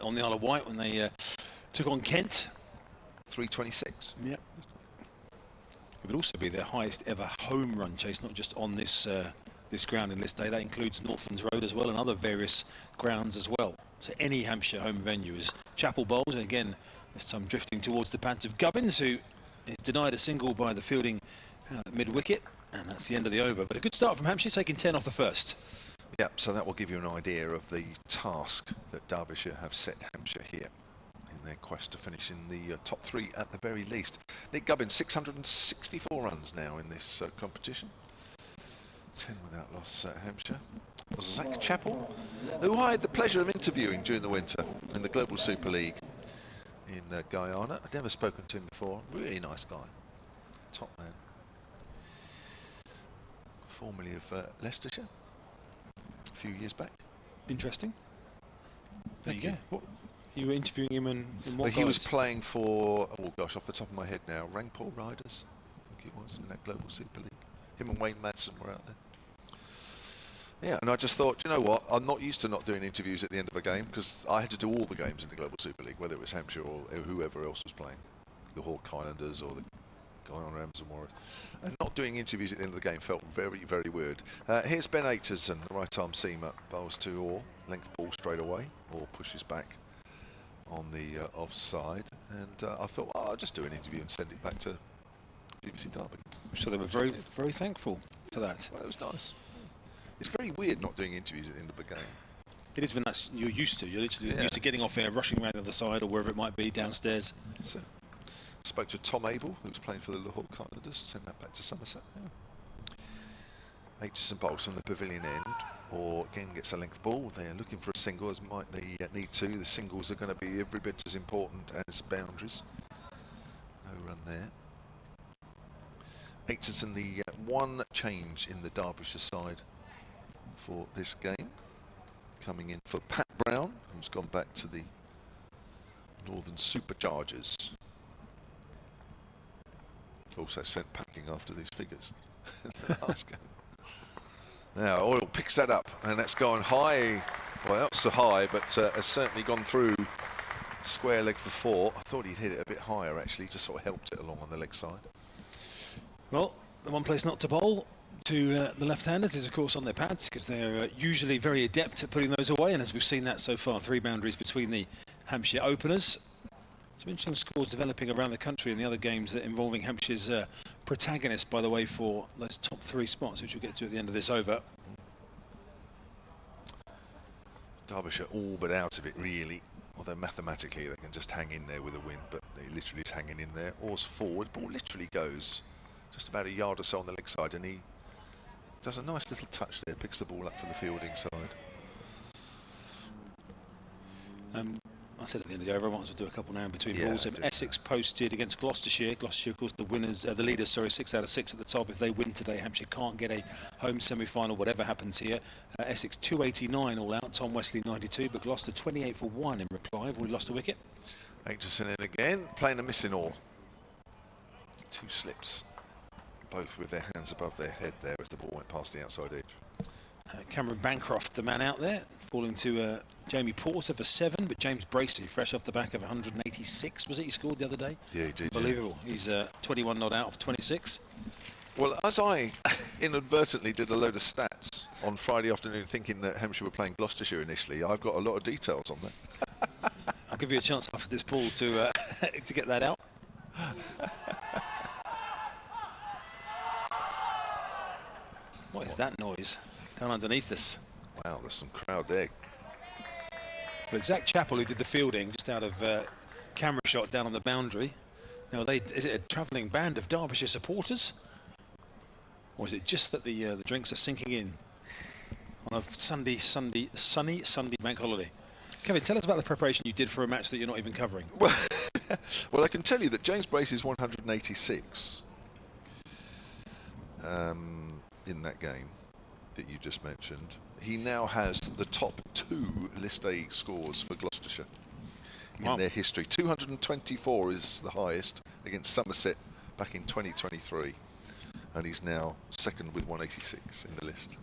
on the Isle of Wight when they took on Kent. 326. Yep. It would also be their highest ever home run chase, not just on this this ground in list A. That includes Northlands Road as well, and other various grounds as well. So any Hampshire home venue is Chappell bowls, and again this time drifting towards the pads of Gubbins, who is denied a single by the fielding mid-wicket, and that's the end of the over. But a good start from Hampshire, taking 10 off the first. Yeah, so that will give you an idea of the task that Derbyshire have set Hampshire here in their quest to finish in the top 3 at the very least. Nick Gubbins, 664 runs now in this competition. 10 without loss at Hampshire. Zach Chappell, who I had the pleasure of interviewing during the winter in the Global Super League in Guyana. I'd never spoken to him before. Really nice guy. Top man. Formerly of Leicestershire a few years back. Interesting. There Thank you you. go. What, you were interviewing him in what Well, he was guise? playing for, oh gosh, off the top of my head now, Rangpur Riders, I think it was, in that Global Super League. Him and Wayne Madsen were out there. Yeah, and I just thought, you know what, I'm not used to not doing interviews at the end of a game, because I had to do all the games in the Global Super League, whether it was Hampshire or whoever else was playing, the Hawke Highlanders or the Guyana Amazon Warriors. And not doing interviews at the end of the game felt very, very weird. Here's Ben Aitchison, the right-arm seamer, bowls to Orr, length ball straight away, Orr pushes back on the offside, and I thought, well, I'll just do an interview and send it back to BBC Derby. So they were very, very thankful for that. Well, it was nice. It's very weird not doing interviews at the end of a game. It is when that's you're used to. You're literally Yeah. used to getting off air, rushing around the other side or wherever it might be downstairs. So, spoke to Tom Abel, who was playing for the Hawke Highlanders, send that back to Somerset. Yeah. Aitchison bowls from the pavilion end, or again gets a length ball. They're looking for a single, as might they need to. The singles are going to be every bit as important as boundaries. No run there. Aitchison, the one change in the Derbyshire side for this game, coming in for Pat Brown, who's gone back to the Northern Superchargers. Also sent packing after these figures in the last game. Now Oil picks that up, and that's gone high. Well, not so high, but has certainly gone through square leg for 4. I thought he'd hit it a bit higher, actually, just sort of helped it along on the leg side. Well, the one place not to bowl to the left-handers is, of course, on their pads, because they're usually very adept at putting those away, and as we've seen that so far, 3 boundaries between the Hampshire openers. Some interesting scores developing around the country in the other games that involving Hampshire's protagonists, by the way, for those top 3 spots, which we'll get to at the end of this over. Derbyshire all but out of it, really. Although mathematically they can just hang in there with a win, but he literally is hanging in there. Oars forward, ball literally goes just about a yard or so on the leg side, and he does a nice little touch there, picks the ball up for the fielding side. I said at the end of the over, I might as well do a couple now in between Yeah, balls. I do. Essex posted against Gloucestershire. Gloucestershire, of course, the winners, the leaders, sorry, 6 out of 6 at the top. If they win today, Hampshire can't get a home semi-final, whatever happens here. Essex 289 all out, Tom Wesley 92, but Gloucester 28 for 1 in reply. Have we lost a wicket? Aitchison in again, playing a missing all. 2 slips, both with their hands above their head there as the ball went past the outside edge. Cameron Bancroft, the man out there, falling to Jamie Porter for 7, but James Bracey, fresh off the back of 186, was it he scored the other day? Yeah, he did. Unbelievable. Yeah. He's 21 not out of 26. Well, as I inadvertently did a load of stats on Friday afternoon thinking that Hampshire were playing Gloucestershire initially, I've got a lot of details on that. I'll give you a chance after this ball to to get that out. What is that noise down underneath us? Wow, there's some crowd there. Well, it's Zach Chappell who did the fielding just out of camera shot down on the boundary. Now, is it a travelling band of Derbyshire supporters? Or is it just that the drinks are sinking in on a sunny Sunday bank holiday? Kevin, tell us about the preparation you did for a match that you're not even covering. Well, I can tell you that James Bracey's 186 in that game that you just mentioned. He now has the top 2 List A scores for Gloucestershire in their history. 224 is the highest against Somerset back in 2023, and he's now second with 186 in the list.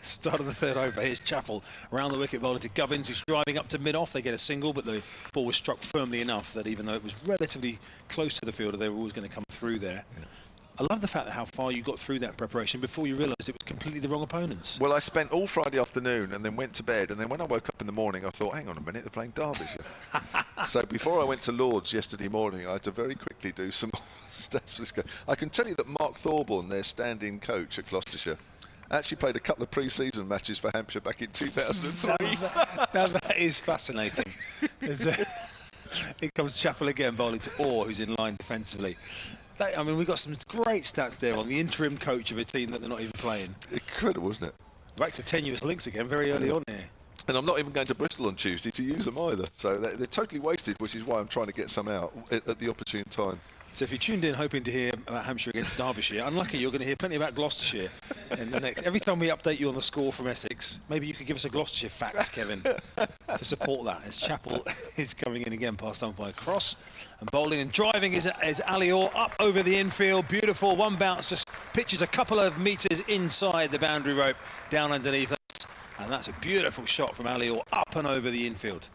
Start of the third over. Here's Chappell around the wicket, bowling to Gubbins, who's driving up to mid-off. They get a single, but the ball was struck firmly enough that even though it was relatively close to the fielder, they were always going to come through there. Yeah. I love the fact that how far you got through that preparation before you realised it was completely the wrong opponents. Well, I spent all Friday afternoon and then went to bed, and then when I woke up in the morning, I thought, hang on a minute, they're playing Derbyshire. So before I went to Lord's yesterday morning, I had to very quickly do some stats for this game. I can tell you that Mark Thorburn, their standing coach at Gloucestershire, actually played a couple of pre-season matches for Hampshire back in 2003. Now that is fascinating. Here comes Chappell again, bowling to Orr, who's in line defensively. I mean, we've got some great stats there on the interim coach of a team that they're not even playing. Incredible, isn't it? Back to tenuous links again, very early on here. And I'm not even going to Bristol on Tuesday to use them either. So they're totally wasted, which is why I'm trying to get some out at the opportune time. So if you tuned in hoping to hear about Hampshire against Derbyshire, unlucky you're going to hear plenty about Gloucestershire in the next. Every time we update you on the score from Essex, maybe you could give us a Gloucestershire fact, Kevin, to support that. As Chappell is coming in again, passed on by a cross, and bowling and driving is Ali Orr up over the infield. Beautiful, one bounce, just pitches a couple of metres inside the boundary rope, down underneath us, and that's a beautiful shot from Ali Orr up and over the infield.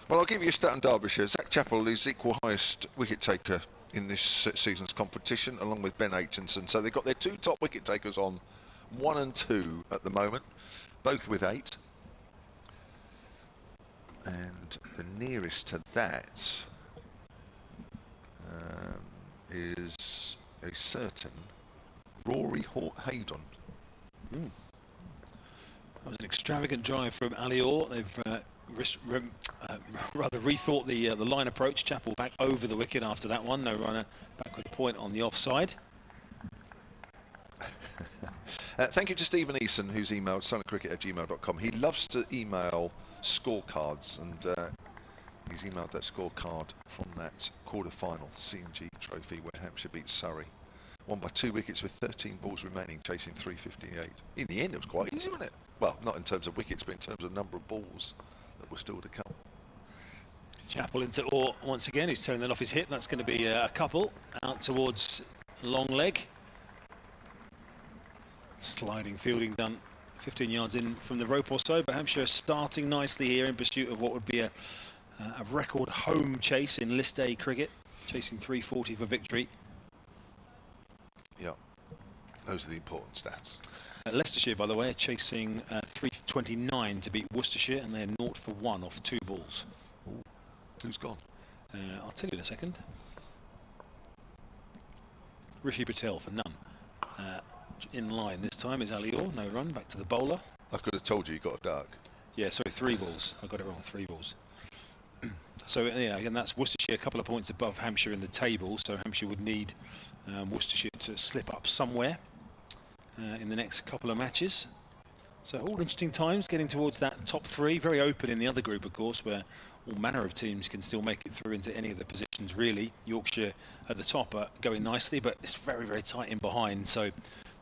Well, I'll give you a stat on Derbyshire. Zach Chappell is equal highest wicket taker in this season's competition, along with Ben Aitchison. So they've got their 2 top wicket takers on 1 and 2 at the moment, both with 8. And the nearest to that is a certain Rory Haydon. That was an extravagant drive from Ali Orr. They've rather rethought the line approach. Chappell back over the wicket after that one. No runner, backward point on the offside. Thank you to Stephen Eason, who's emailed silentcricket@gmail.com. He loves to email scorecards, and he's emailed that scorecard from that quarter-final C&G Trophy where Hampshire beat Surrey. Won by 2 wickets with 13 balls remaining, chasing 358. In the end, it was quite easy, wasn't it? Well, not in terms of wickets, but in terms of number of balls that were still to come. Chappell into Orr once again, who's turning that off his hip. That's going to be a couple out towards long leg. Sliding fielding done 15 yards in from the rope or so, but Hampshire starting nicely here in pursuit of what would be a record home chase in List A cricket, chasing 340 for victory. Yeah, those are the important stats. Leicestershire, by the way, are chasing 329 to beat Worcestershire, and they're 0 for 1 off 2 balls. Ooh. Who's gone? I'll tell you in a second. Rishi Patel for none. In line this time is Ali Orr, no run, back to the bowler. I could have told you got a duck. Yeah, sorry, 3 balls. I got it wrong, 3 balls. So, yeah, again, that's Worcestershire a couple of points above Hampshire in the table, so Hampshire would need Worcestershire to slip up somewhere in the next couple of matches. So all interesting times getting towards that top 3. Very open in the other group, of course, where all manner of teams can still make it through into any of the positions, really. Yorkshire at the top are going nicely, but it's very, very tight in behind. So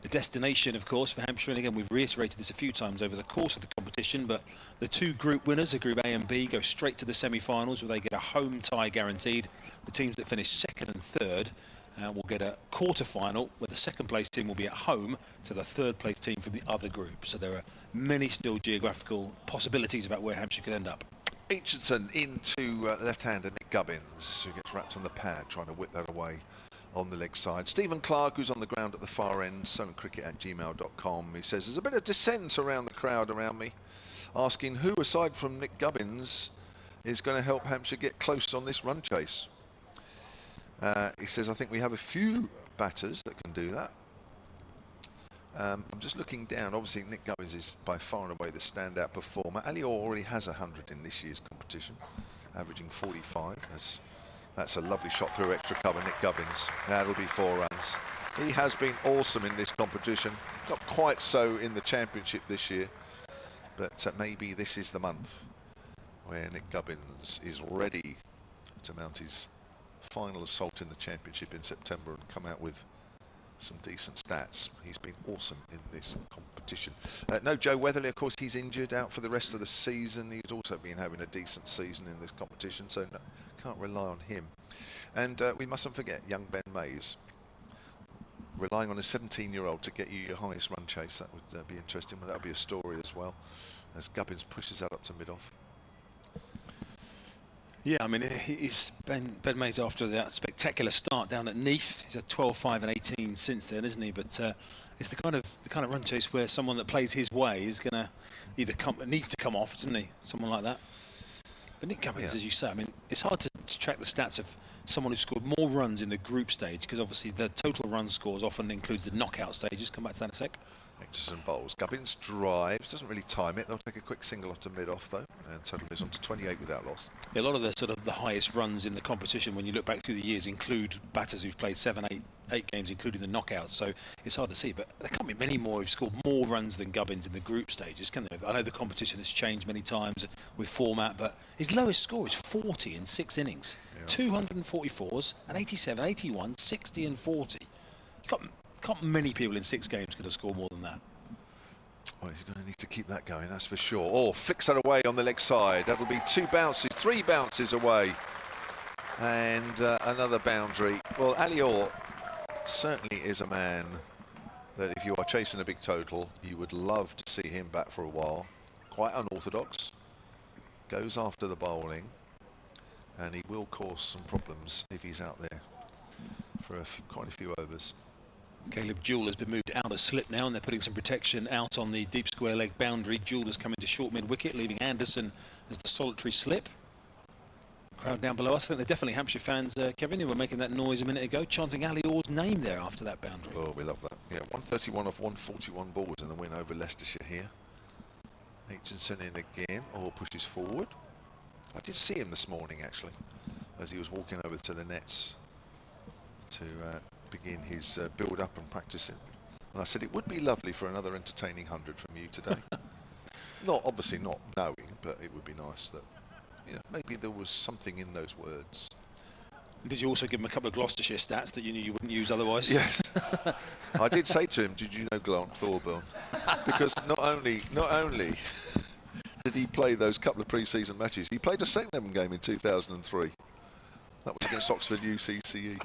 the destination, of course, for Hampshire, and again, we've reiterated this a few times over the course of the competition, but the 2 group winners, Group A and B, go straight to the semi-finals, where they get a home tie guaranteed. The teams that finish 2nd and 3rd will get a quarter-final, where the 2nd place team will be at home to the 3rd place team from the other group. So there are many still geographical possibilities about where Hampshire could end up. Aitchison into left-hander Nick Gubbins, who gets wrapped on the pad, trying to whip that away on the leg side. Stephen Clark, who's on the ground at the far end, suncricket@gmail.com. He says, there's a bit of dissent around the crowd around me, asking who, aside from Nick Gubbins, is going to help Hampshire get close on this run chase. He says, I think we have a few batters that can do that. I'm just looking down. Obviously, Nick Gubbins is by far and away the standout performer. Ali Orr already has 100 in this year's competition, averaging 45. That's a lovely shot through extra cover, Nick Gubbins. That'll be 4 runs. He has been awesome in this competition. Not quite so in the championship this year, but maybe this is the month where Nick Gubbins is ready to mount his final assault in the championship in September and come out with some decent stats. He's been awesome in this competition. No Joe Weatherly, of course, he's injured, out for the rest of the season. He's also been having a decent season in this competition, so no, can't rely on him. And we mustn't forget young Ben Mays, relying on a 17-year-old to get you your highest run chase. That would be interesting. Well, that would be a story as well, as Gubbins pushes that up to mid-off. Yeah, I mean, he's Ben Mays after that spectacular start down at Neath. He's had 12, 5 and 18 since then, isn't he? But it's the kind of run chase where someone that plays his way is going to either needs to come off, doesn't he? Someone like that. But Nick Gubbins, as you say, I mean, it's hard to track the stats of someone who scored more runs in the group stage, because obviously the total run scores often includes the knockout stages. Come back to that in a sec. Aitchison bowls. Gubbins drives, doesn't really time it. They'll take a quick single off to mid-off though, and total is on to 28 without loss. Yeah, a lot of the highest runs in the competition, when you look back through the years, include batters who've played 7, 8 games, including the knockouts. So it's hard to see, but there can't be many more who've scored more runs than Gubbins in the group stages, can there? I know the competition has changed many times with format, but his lowest score is 40 in 6 innings. Yeah. 244s, and 87, 81, 60 and 40. Can't many people in 6 games could have scored more than that. Well, he's going to need to keep that going, that's for sure. Oh, flicks that away on the leg side. That'll be 2 bounces, 3 bounces away. And another boundary. Well, Ali Orr certainly is a man that if you are chasing a big total, you would love to see him back for a while. Quite unorthodox. Goes after the bowling. And he will cause some problems if he's out there for quite a few overs. Caleb Jewell has been moved out of slip now, and they're putting some protection out on the deep square leg boundary. Jewell has come into short mid-wicket, leaving Anderson as the solitary slip. Crowd down below us, I think they're definitely Hampshire fans, Kevin, who were making that noise a minute ago, chanting Ali Orr's name there after that boundary. Oh, we love that. Yeah, 131 of 141 balls in the win over Leicestershire here. Aitchison in again. Orr pushes forward. I did see him this morning, actually, as he was walking over to the nets to begin his build-up and practicing. And I said it would be lovely for another entertaining 100 from you today. Obviously not knowing, but it would be nice that, you know, maybe there was something in those words. Did you also give him a couple of Gloucestershire stats that you knew you wouldn't use otherwise? Yes. I did say to him, did you know Grant Thorburn? Because not only did he play those couple of pre-season matches, he played a second 11 game in 2003. That was against Oxford UCCE.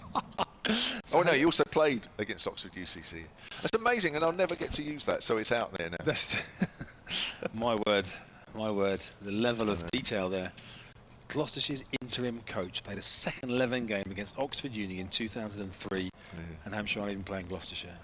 Oh no, he also played against Oxford UCCE. That's amazing, and I'll never get to use that, so it's out there now. That's my word, the level of detail there. Gloucestershire's interim coach played a second 11 game against Oxford Uni in 2003, and Hampshire aren't even playing Gloucestershire.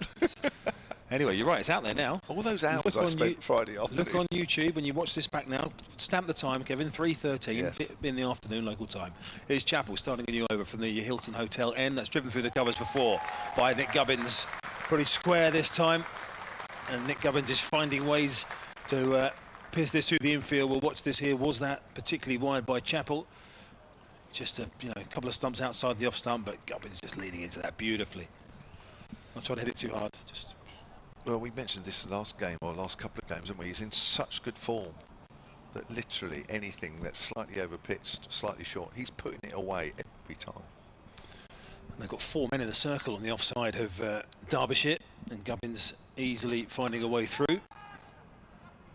Anyway, you're right, it's out there now. All those hours I spent Friday afternoon. Look on YouTube when you watch this back now. Stamp the time, Kevin, 3:13 yes. in the afternoon, local time. Here's Chappell starting a new over from the Hilton Hotel End. That's driven through the covers before by Nick Gubbins. Pretty square this time. And Nick Gubbins is finding ways to pierce this through the infield. We'll watch this here. Was that particularly wide by Chappell? Just a couple of stumps outside the off stump, but Gubbins just leading into that beautifully. Not trying to hit it too hard, just Well, we mentioned this last game, or last couple of games, haven't we? He's in such good form that literally anything that's slightly overpitched, slightly short, he's putting it away every time. And they've got 4 men in the circle on the offside of Derbyshire, and Gubbins easily finding a way through.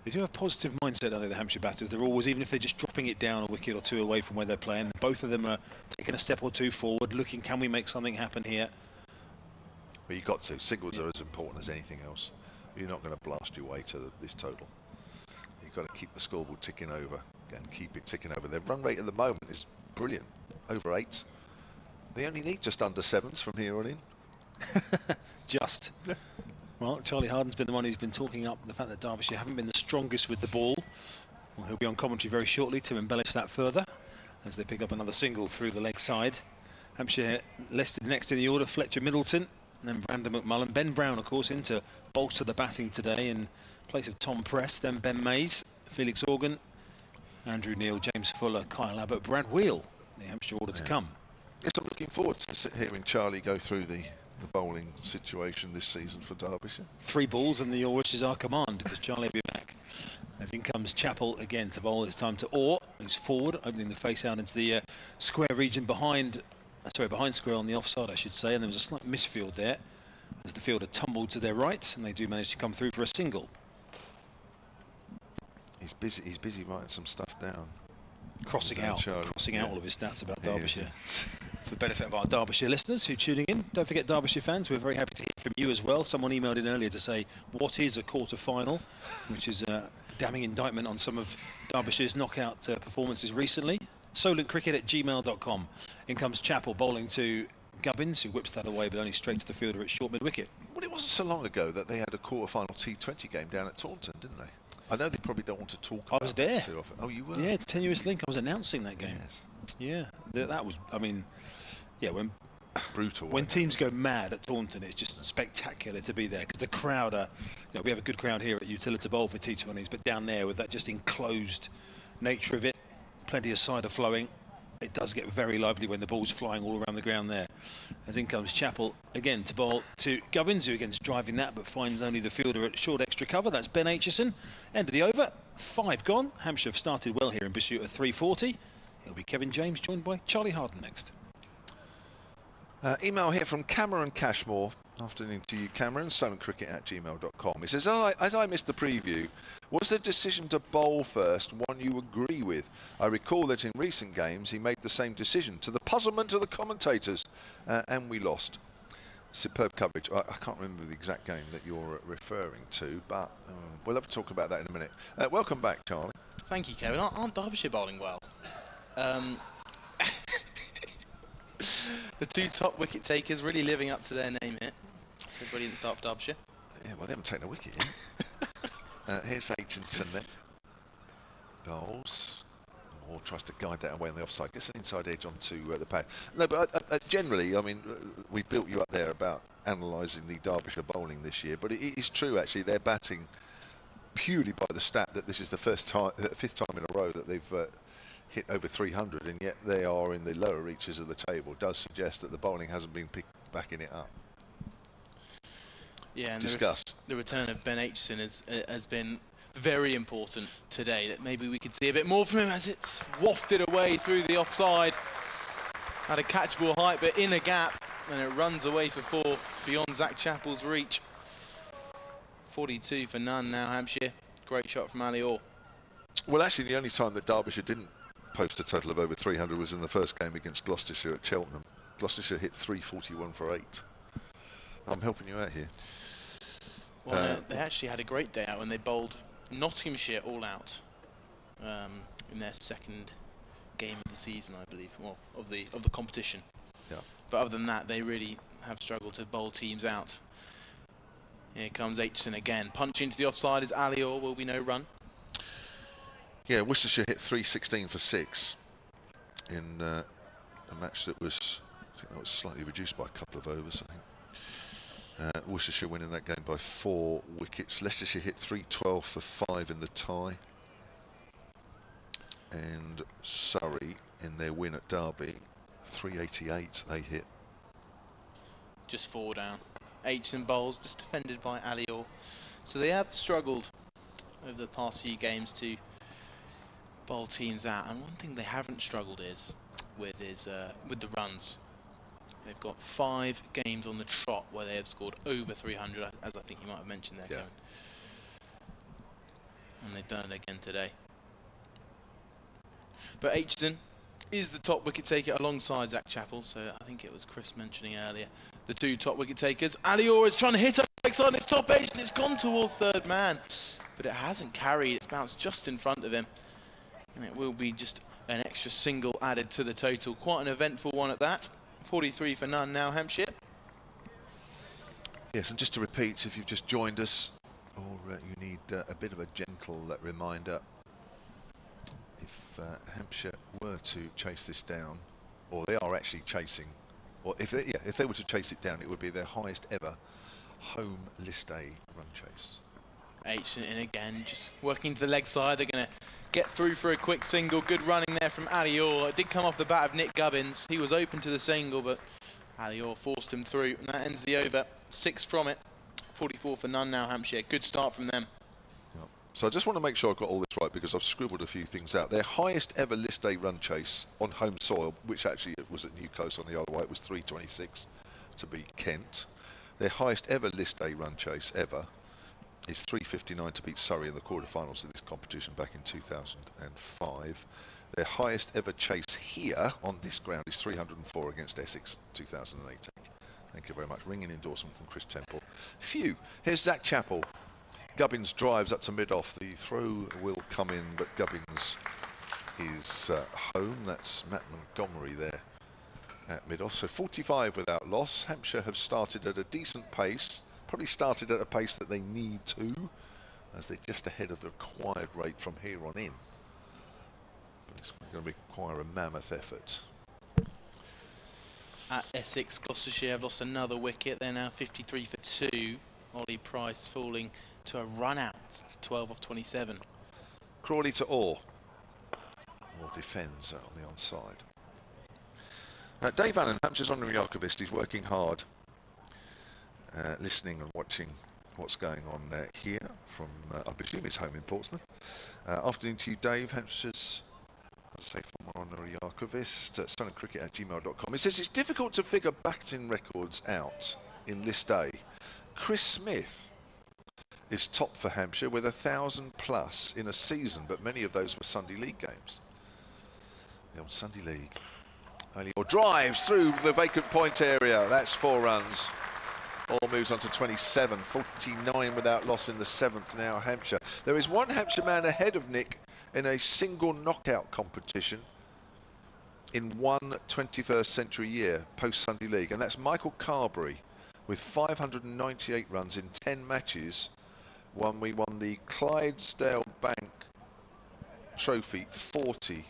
They do have a positive mindset, don't they, the Hampshire batters? They're always, even if they're just dropping it down a wicket or two away from where they're playing, both of them are taking a step or two forward, looking, can we make something happen here? But you've got to. Singles are as important as anything else. You're not going to blast your way to this total. You've got to keep the scoreboard ticking over and keep it ticking over. Their run rate at the moment is brilliant, over 8s. They only need just under 7s from here on in. Just. Yeah. Well, Charlie Harden's been the one who's been talking up the fact that Derbyshire haven't been the strongest with the ball. Well, he'll be on commentary very shortly to embellish that further as they pick up another single through the leg side. Hampshire listed next in the order, Fletcher Middleton, and then Brandon McMullen. Ben Brown, of course, in to bolster the batting today in place of Tom Prest, then Ben Mays, Felix Organ, Andrew Neil, James Fuller, Kyle Abbott, Brad Wheel, the Hampshire order to come. Yes, I'm looking forward to hearing Charlie go through the bowling situation this season for Derbyshire. 3 balls and your wishes are command, because Charlie will be back. As in comes Chappell again to bowl, this time to Orr, who's forward, opening the face out into the square region behind square on the offside, I should say, and there was a slight misfield there as the fielder tumbled to their right, and they do manage to come through for a single. He's busy writing some stuff down. Crossing out Yeah. all of his stats about Derbyshire. For the benefit of our Derbyshire listeners who are tuning in, don't forget, Derbyshire fans, we're very happy to hear from you as well. Someone emailed in earlier to say, what is a quarter-final? Which is a damning indictment on some of Derbyshire's knockout performances recently. solentcricket@gmail.com. In comes Chappell bowling to Gubbins, who whips that away, but only straight to the fielder at short mid-wicket. Well, it wasn't so long ago that they had a quarter-final T20 game down at Taunton, didn't they? I know they probably don't want to talk about I was there. it too often. Oh, you were? Yeah, tenuous link. I was announcing that game. Yes. Yeah, that was, I mean, yeah, when Brutal. when teams go mad at Taunton, it's just spectacular to be there, because the crowd are, you know, we have a good crowd here at Utilita Bowl for T20s, but down there with that just enclosed nature of it, plenty of cider flowing, it does get very lively when the ball's flying all around the ground there. As in comes Chappell again to bowl to Gubbins, who again is driving that but finds only the fielder at short extra cover. That's Ben Aitchison. End of the over, 5 gone. Hampshire have started well here in pursuit of 340. It'll be Kevin James joined by Charlie Harden next. Email here from Cameron Cashmore. Afternoon to you, Cameron. solentcricket@gmail.com. He says, as I missed the preview, was the decision to bowl first one you agree with? I recall that in recent games he made the same decision, to the puzzlement of the commentators, and we lost. Superb coverage. I can't remember the exact game that you're referring to, but we'll have to talk about that in a minute. Welcome back, Charlie. Thank you, Kevin. Aren't Derbyshire bowling well? The 2 top wicket takers really living up to their name here. So brilliant start for Derbyshire. Yeah, well, they haven't taken a wicket yet. Here's Aitchison then. Bowls. Or tries to guide that away on the offside. Gets an inside edge onto the pad. No, but generally, I mean, we built you up there about analysing the Derbyshire bowling this year, but it is true, actually, they're batting purely by the stat that this is the 5th time in a row that they've hit over 300, and yet they are in the lower reaches of the table. It does suggest that the bowling hasn't been backing it up. Yeah, and Discuss. the return of Ben Aitchison has been very important today. That maybe we could see a bit more from him as it's wafted away through the offside at a catchable height, but in a gap, and it runs away for 4 beyond Zach Chappell's reach. 42 for none now, Hampshire. Great shot from Ali Orr. Well, actually, the only time that Derbyshire didn't post a total of over 300 was in the first game against Gloucestershire at Cheltenham. Gloucestershire hit 341 for 8. I'm helping you out here. Well, they actually had a great day out when they bowled Nottinghamshire all out in their 2nd game of the season, I believe, well, of the competition. Yeah. But other than that, they really have struggled to bowl teams out. Here comes Aitchison again. Punch into the offside is Ali Orr. Will be no run. Yeah, Worcestershire hit 316 for 6 in a match that was, I think that was slightly reduced by a couple of overs, I think. Worcestershire winning that game by 4 wickets. Leicestershire hit 312 for 5 in the tie. And Surrey, in their win at Derby, 388 they hit. Just 4 down. Aitchison bowls, just defended by Alior. So they have struggled over the past few games to bowl teams out, and one thing they haven't struggled with the runs. They've got 5 games on the trot where they have scored over 300, as I think you might have mentioned there, Kevin. And they've done it again today. But Aitchison is the top wicket taker alongside Zach Chappell, so I think it was Chris mentioning earlier the 2 top wicket takers. Alior is trying to hit up on its top edge, and it's gone towards third man, but it hasn't carried. It's bounced just in front of him, and it will be just an extra single added to the total. Quite an eventful one at that. 43 for none now, Hampshire. Yes, and just to repeat, if you've just joined us, or you need a bit of a gentle reminder, if Hampshire were to chase this down, or they are actually chasing, or if they were to chase it down, it would be their highest ever home list A run chase. Aitchison in again, just working to the leg side. They're going to get through for a quick single. Good running there from Alior. It did come off the bat of Nick Gubbins. He was open to the single, but Alior forced him through, and that ends the over. 6 from it. 44 for none now, Hampshire. Good start from them. Yep. So I just want to make sure I've got all this right, because I've scribbled a few things out. Their highest ever list A run chase on home soil, which actually it was at Newclose on the other way, it was 326 to beat Kent. Their highest ever list A run chase ever is 359 to beat Surrey in the quarterfinals of this competition back in 2005. Their highest ever chase here on this ground is 304 against Essex 2018. Thank you very much. Ringing endorsement from Chris Temple. Phew. Here's Zach Chappell. Gubbins drives up to mid-off. The throw will come in, but Gubbins is home. That's Matt Montgomery there at mid-off. So 45 without loss. Hampshire have started at a decent pace. Probably started at a pace that they need to, as they're just ahead of the required rate from here on in. But it's going to require a mammoth effort. At Essex, Gloucestershire have lost another wicket. They're now 53 for 2. Ollie Price falling to a run out, 12 off 27. Crawley to Orr. Orr defends on the onside. Dave Allen, Hampshire's honorary archivist, is working hard, listening and watching what's going on here from, I presume, his home in Portsmouth. Afternoon to you, Dave. Hampshire's, I'd say, former honorary archivist, sunandcricket@gmail.com. He says it's difficult to figure batting records out in list A. Chris Smith is top for Hampshire with 1,000+ in a season, but many of those were Sunday League games. The old Sunday League. Or drives through the vacant point area. That's 4 runs. All moves on to 27. 49 without loss in the 7th now, Hampshire. There is one Hampshire man ahead of Nick in a single knockout competition in one 21st century year post-Sunday League, and that's Michael Carberry with 598 runs in 10 matches. We won the Clydesdale Bank Trophy 40.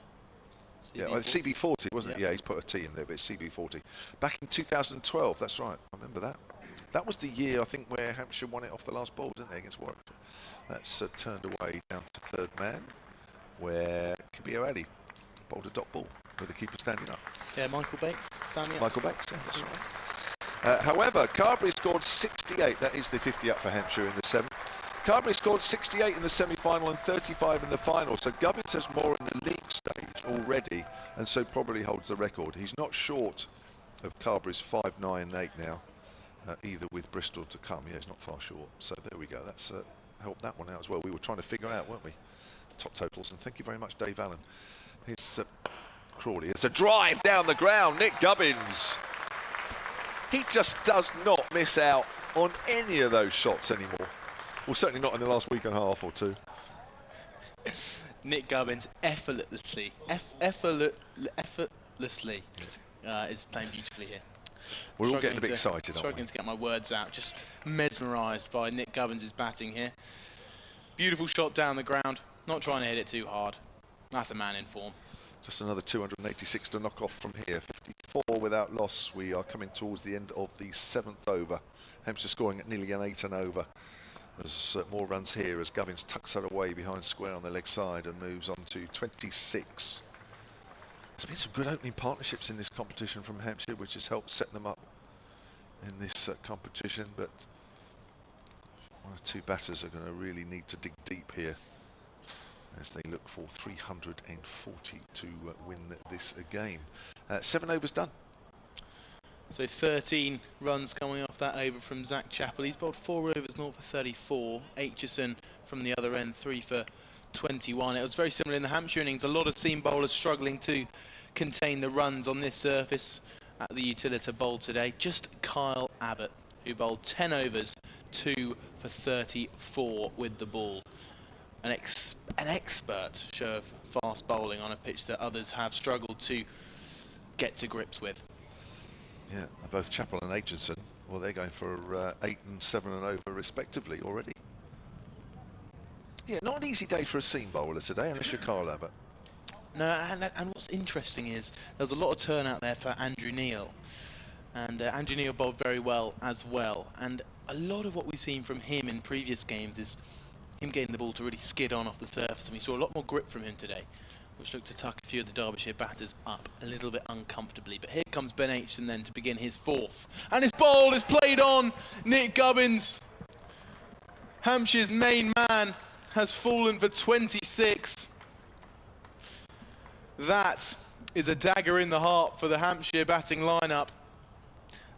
Yeah, CB40, wasn't it? Yeah, he's put a T in there, but it's CB40. Back in 2012, that's right. I remember that. That was the year, I think, where Hampshire won it off the last ball, didn't they, against Warwick? That's turned away down to third man, where Kabir Ali bowled a dot ball with the keeper standing up. Yeah, Michael Bates standing up. Michael Bates, yeah, that's right. However, Carberry scored 68. That is the 50 up for Hampshire in the 7th. Carberry scored 68 in the semi-final and 35 in the final, so Gubbins has more in the league stage already, and so probably holds the record. He's not short of Carberry's 5.98 now, either with Bristol to come. Yeah, he's not far short. So there we go. That's helped that one out as well. We were trying to figure out, weren't we, top totals, and thank you very much, Dave Allen. Here's Crawley. It's a drive down the ground. Nick Gubbins. He just does not miss out on any of those shots anymore. Well, certainly not in the last week and a half or two. Nick Gubbins effortlessly is playing beautifully here. We're all getting a bit excited, aren't we? Struggling to get my words out. Just mesmerised by Nick Gubbins' batting here. Beautiful shot down the ground. Not trying to hit it too hard. That's a man in form. Just another 286 to knock off from here. 54 without loss. We are coming towards the end of the 7th over. Hampshire scoring at nearly an 8 and over. There's more runs here as Gubbins tucks that away behind square on the leg side and moves on to 26. There's been some good opening partnerships in this competition from Hampshire, which has helped set them up in this competition, but one or two batters are going to really need to dig deep here as they look for 340 to win this game. 7 overs done. So 13 runs coming off that over from Zach Chappell. He's bowled 4 overs, 0 for 34. Aitchison from the other end, 3 for 21. It was very similar in the Hampshire innings. A lot of seam bowlers struggling to contain the runs on this surface at the Utilita Bowl today. Just Kyle Abbott, who bowled 10 overs, 2 for 34 with the ball. An expert show of fast bowling on a pitch that others have struggled to get to grips with. Yeah, both Chappell and Aitchison, well, they're going for 8 and 7 and over respectively already. Yeah, not an easy day for a seam bowler today, unless you're Kyle Abbott. No, and what's interesting is there's a lot of turnout there for Andrew Neil. And Andrew Neil bowled very well as well. And a lot of what we've seen from him in previous games is him getting the ball to really skid on off the surface. And we saw a lot more grip from him today, which looked to tuck a few of the Derbyshire batters up a little bit uncomfortably. But here comes Ben Aitchison then to begin his 4th. And his bowl is played on. Nick Gubbins, Hampshire's main man, has fallen for 26. That is a dagger in the heart for the Hampshire batting lineup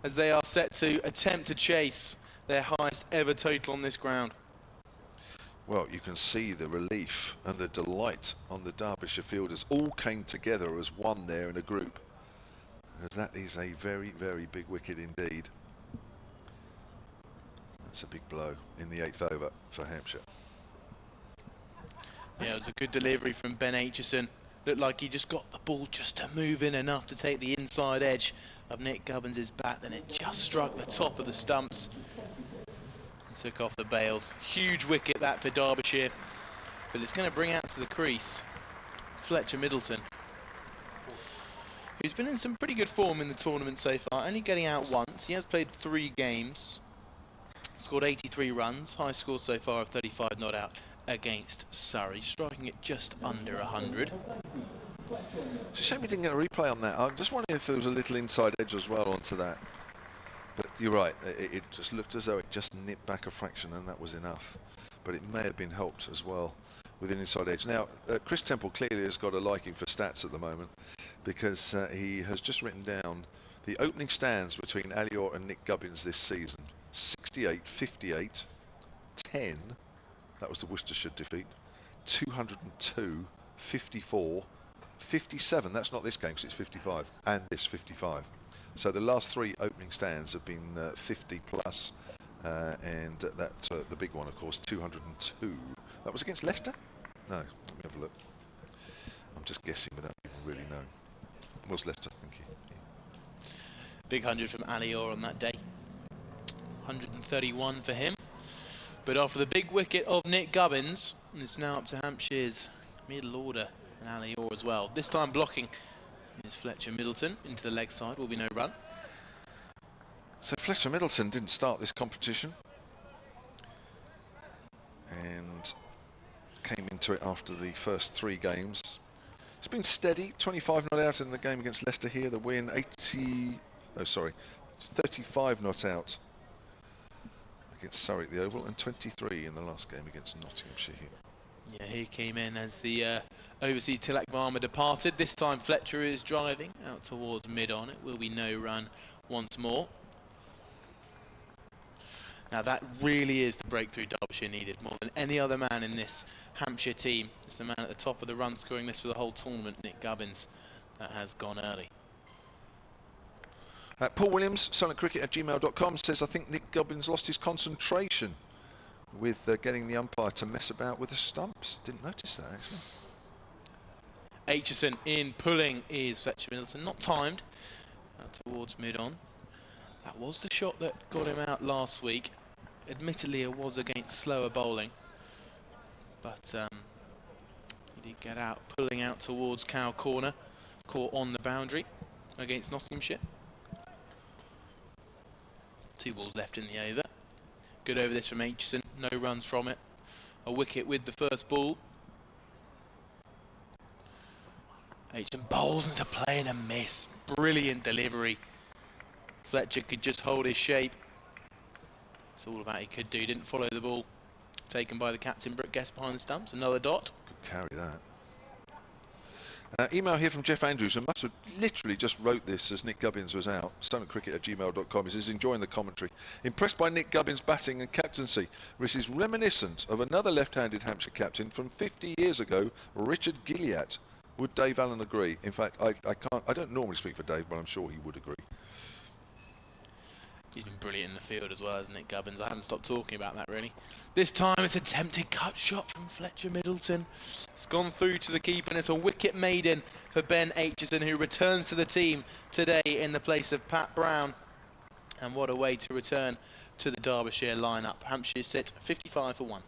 as they are set to attempt to chase their highest ever total on this ground. Well, you can see the relief and the delight on the Derbyshire fielders all came together as one there in a group, as that is a very, very big wicket indeed. That's a big blow in the 8th over for Hampshire. Yeah, it was a good delivery from Ben Aitchison. Looked like he just got the ball just to move in enough to take the inside edge of Nick Gubbins' bat, then it just struck the top of the stumps and took off the bails. Huge wicket that for Derbyshire, but it's going to bring out to the crease Fletcher Middleton, who's been in some pretty good form in the tournament so far, only getting out once. He has played 3 games, scored 83 runs, high score so far of 35 not out against Surrey, striking it just under 100. It's a shame we didn't get a replay on that. I'm just wondering if there was a little inside edge as well onto that. But you're right, it just looked as though it just nipped back a fraction and that was enough. But it may have been helped as well with an inside edge. Now, Chris Temple clearly has got a liking for stats at the moment because he has just written down the opening stands between Alior and Nick Gubbins this season. 68, 58, 10. That was the Worcestershire defeat. 202, 54, 57. That's not this game because it's 55. And this 55. So the last 3 opening stands have been 50 plus. And that the big one, of course, 202. That was against Leicester? No, let me have a look. I'm just guessing without even really knowing. It was Leicester, thank you. Yeah. Big 100 from Alior on that day. 131 for him. But after the big wicket of Nick Gubbins, it's now up to Hampshire's middle order and Alior as well. This time blocking is Fletcher Middleton into the leg side. Will be no run. So Fletcher Middleton didn't start this competition and came into it after the first 3 games. It's been steady, 25 not out in the game against Leicester here, the win, 35 not out against Surrey at the Oval, and 23 in the last game against Nottinghamshire here. Yeah, he came in as the overseas Tilak Varma departed. This time Fletcher is driving out towards mid-on. It will be no run once more. Now that really is the breakthrough Derbyshire needed, more than any other man in this Hampshire team. It's the man at the top of the run scoring list for the whole tournament, Nick Gubbins, that has gone early. Paul Williams, silentcricket@gmail.com, says, I think Nick Gubbins lost his concentration with getting the umpire to mess about with the stumps. Didn't notice that, actually. Aitchison in pulling is Fletcher Middleton, not timed, out towards mid-on. That was the shot that got him out last week. Admittedly, it was against slower bowling, but he did get out, pulling out towards Cow Corner, caught on the boundary against Nottinghamshire. 2 balls left in the over. Good over this from Aitchison, no runs from it. A wicket with the first ball. Aitchison bowls into play and a miss. Brilliant delivery Fletcher could just hold his shape. It's all about he could do. Didn't follow the ball taken by the captain, Brooke Guest, behind the stumps. Another dot. Could carry that. Email here from Jeff Andrews, who must have literally just wrote this as Nick Gubbins was out. stonecricket@gmail.com. He says, enjoying the commentary. Impressed by Nick Gubbins' batting and captaincy. This is reminiscent of another left-handed Hampshire captain from 50 years ago, Richard Gilliatt. Would Dave Allen agree? In fact, I don't normally speak for Dave, but I'm sure he would agree. He's been brilliant in the field as well as Nick Gubbins. I haven't stopped talking about that really. This time it's a tempted cut shot from Fletcher Middleton. It's gone through to the keeper and it's a wicket maiden for Ben Aitchison, who returns to the team today in the place of Pat Brown. And what a way to return to the Derbyshire lineup. Hampshire sit 55 for 1.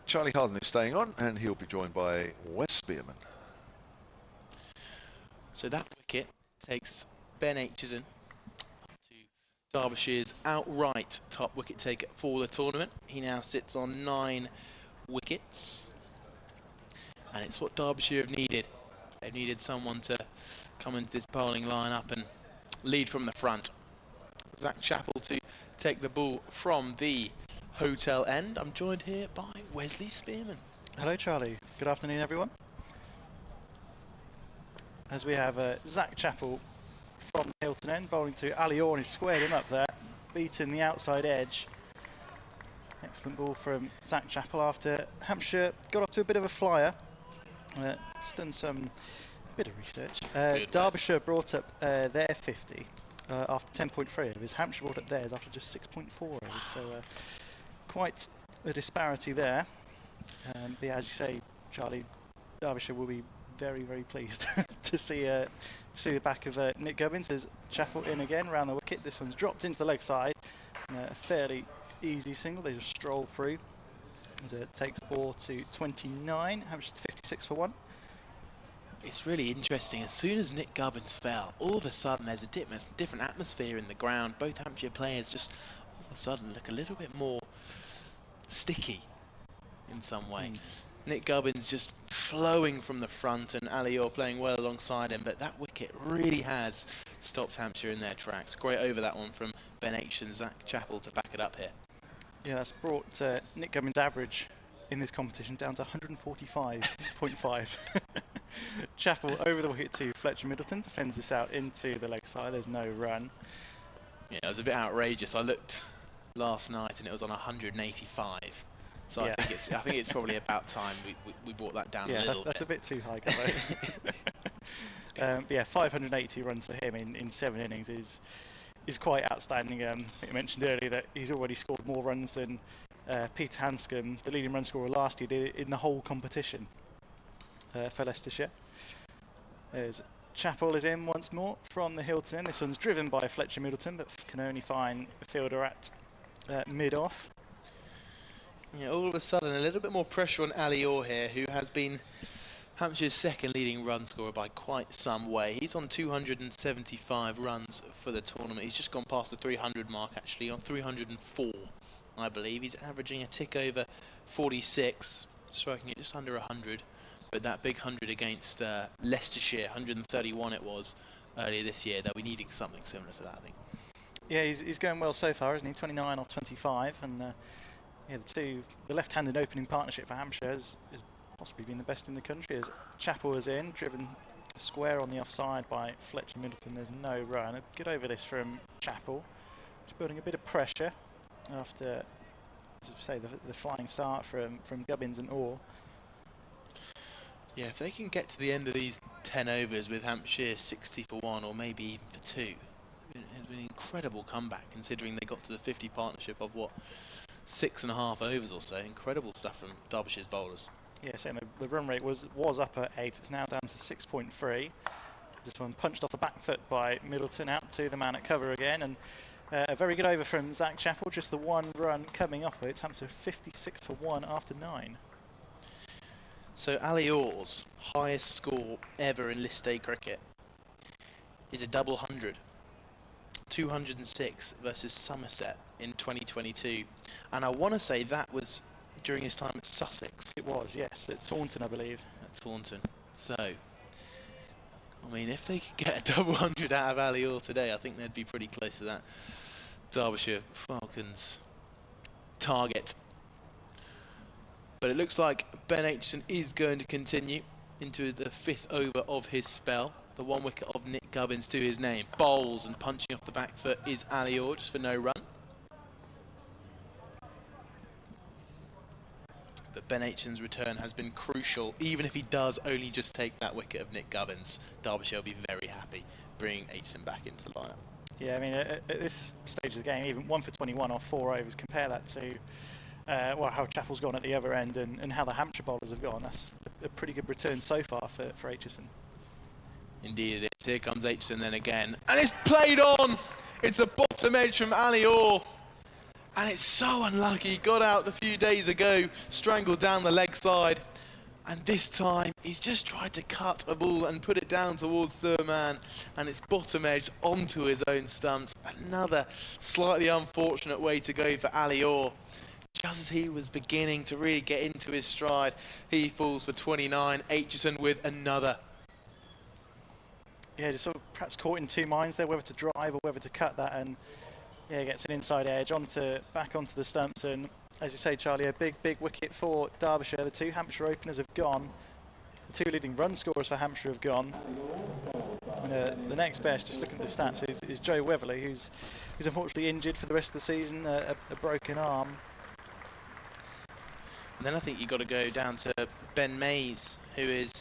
Charlie Harden is staying on and he'll be joined by Wes Spearman. So that wicket takes Ben Aitchison to Derbyshire's outright top wicket taker for the tournament. He now sits on 9 wickets. And it's what Derbyshire have needed. They've needed someone to come into this bowling lineup and lead from the front. Zach Chappell to take the ball from the hotel end. I'm joined here by Wesley Spearman. Hello, Charlie. Good afternoon, everyone. As we have Zach Chappell from the Hilton end, bowling to Ali Orr, and he's squared him up there, beating the outside edge. Excellent ball from Zach Chappell after Hampshire got off to a bit of a flyer. Just done some bit of research. Derbyshire brought up their 50 after 10.3 overs. Hampshire brought up theirs after just 6.4 overs. So quite a disparity there. But yeah, as you say, Charlie, Derbyshire will be very, very pleased to see the back of Nick Gubbins. As Chappell in again round the wicket. This one's dropped into the leg side. A fairly easy single. They just stroll through. As it takes Orr to 29. Hampshire to 56 for 1. It's really interesting. As soon as Nick Gubbins fell, all of a sudden there's a different atmosphere in the ground. Both Hampshire players just all of a sudden look a little bit more sticky in some way. Nick Gubbins just flowing from the front and Ali Orr playing well alongside him, but that wicket really has stopped Hampshire in their tracks. Great over that one from Ben H and Zach Chappell to back it up here. Yeah, that's brought Nick Gubbins' average in this competition down to 145.5. Chappell over the wicket to Fletcher Middleton, defends this out into the leg side. There's no run. Yeah, it was a bit outrageous. I looked last night and it was on 185. So yeah. I think it's probably about time we brought that down a little bit. That's a bit too high, but yeah, 580 runs for him in 7 innings is quite outstanding. I mentioned earlier that he's already scored more runs than Peter Hanscom, the leading run scorer last year, did in the whole competition for Leicestershire. There's Chappell is in once more from the Hilton end. This one's driven by Fletcher Middleton, but can only find a fielder at mid-off. Yeah, all of a sudden a little bit more pressure on Ali Orr here, who has been Hampshire's second leading run scorer by quite some way. He's on 275 runs for the tournament. He's just gone past the 300 mark, actually, on 304, I believe. He's averaging a tick over 46, striking it just under 100. But that big 100 against Leicestershire, 131 it was earlier this year. They'll be needing something similar to that, I think. Yeah, he's going well so far, isn't he? 29 off 25, and yeah, the left-handed opening partnership for Hampshire has possibly been the best in the country. As Chappell is in, driven square on the offside by Fletcher Middleton. There's no run. A good over this from Chappell. Just building a bit of pressure after, as I say, the flying start from Gubbins and Orr. Yeah, if they can get to the end of these 10 overs with Hampshire 60 for 1 or maybe even for 2, it's been an incredible comeback considering they got to the 50 partnership of what, 6.5 overs or so. Incredible stuff from Derbyshire's bowlers. Yeah, so the run rate was up at 8. It's now down to 6.3. This one punched off the back foot by Middleton, out to the man at cover again, and a very good over from Zach Chappell. Just the one run coming off it. It's up to 56 for 1 after 9. So Ali Orr's highest score ever in List A cricket is a double 100. 206 versus Somerset in 2022, and I want to say that was during his time at Sussex. It was, yes, at Taunton, I believe. At Taunton. So I mean, if they could get a double 100 out of Ali Orr today, I think they'd be pretty close to that Derbyshire Falcons target. But it looks like Ben Aitchison is going to continue into the 5th over of his spell. The 1 wicket of Nick Gubbins to his name. Bowls and punching off the back foot is Ali Orr, just for no run. But Ben Aitchison's return has been crucial. Even if he does only just take that wicket of Nick Gubbins, Derbyshire will be very happy bringing Aitchison back into the lineup. Yeah, I mean, at this stage of the game, even 1 for 21 or 4 overs, compare that to well, how Chappell's gone at the other end and how the Hampshire bowlers have gone. That's a pretty good return so far for Aitchison. Indeed it is. Here comes Aitchison then again. And it's played on! It's a bottom edge from Ali Orr. And it's so unlucky. Got out a few days ago, strangled down the leg side. And this time, he's just tried to cut a ball and put it down towards third man. And it's bottom edge onto his own stumps. Another slightly unfortunate way to go for Ali Orr. Just as he was beginning to really get into his stride, he falls for 29. Aitchison with another. Yeah, just sort of perhaps caught in two minds there, whether to drive or whether to cut that, and yeah, gets an inside edge back onto the stumps. And as you say, Charlie, a big wicket for Derbyshire. The 2 Hampshire openers have gone. The 2 leading run scorers for Hampshire have gone. And the next best, just looking at the stats, is Joe Weatherly, who's unfortunately injured for the rest of the season, a broken arm. And then I think you've got to go down to Ben Mays, who is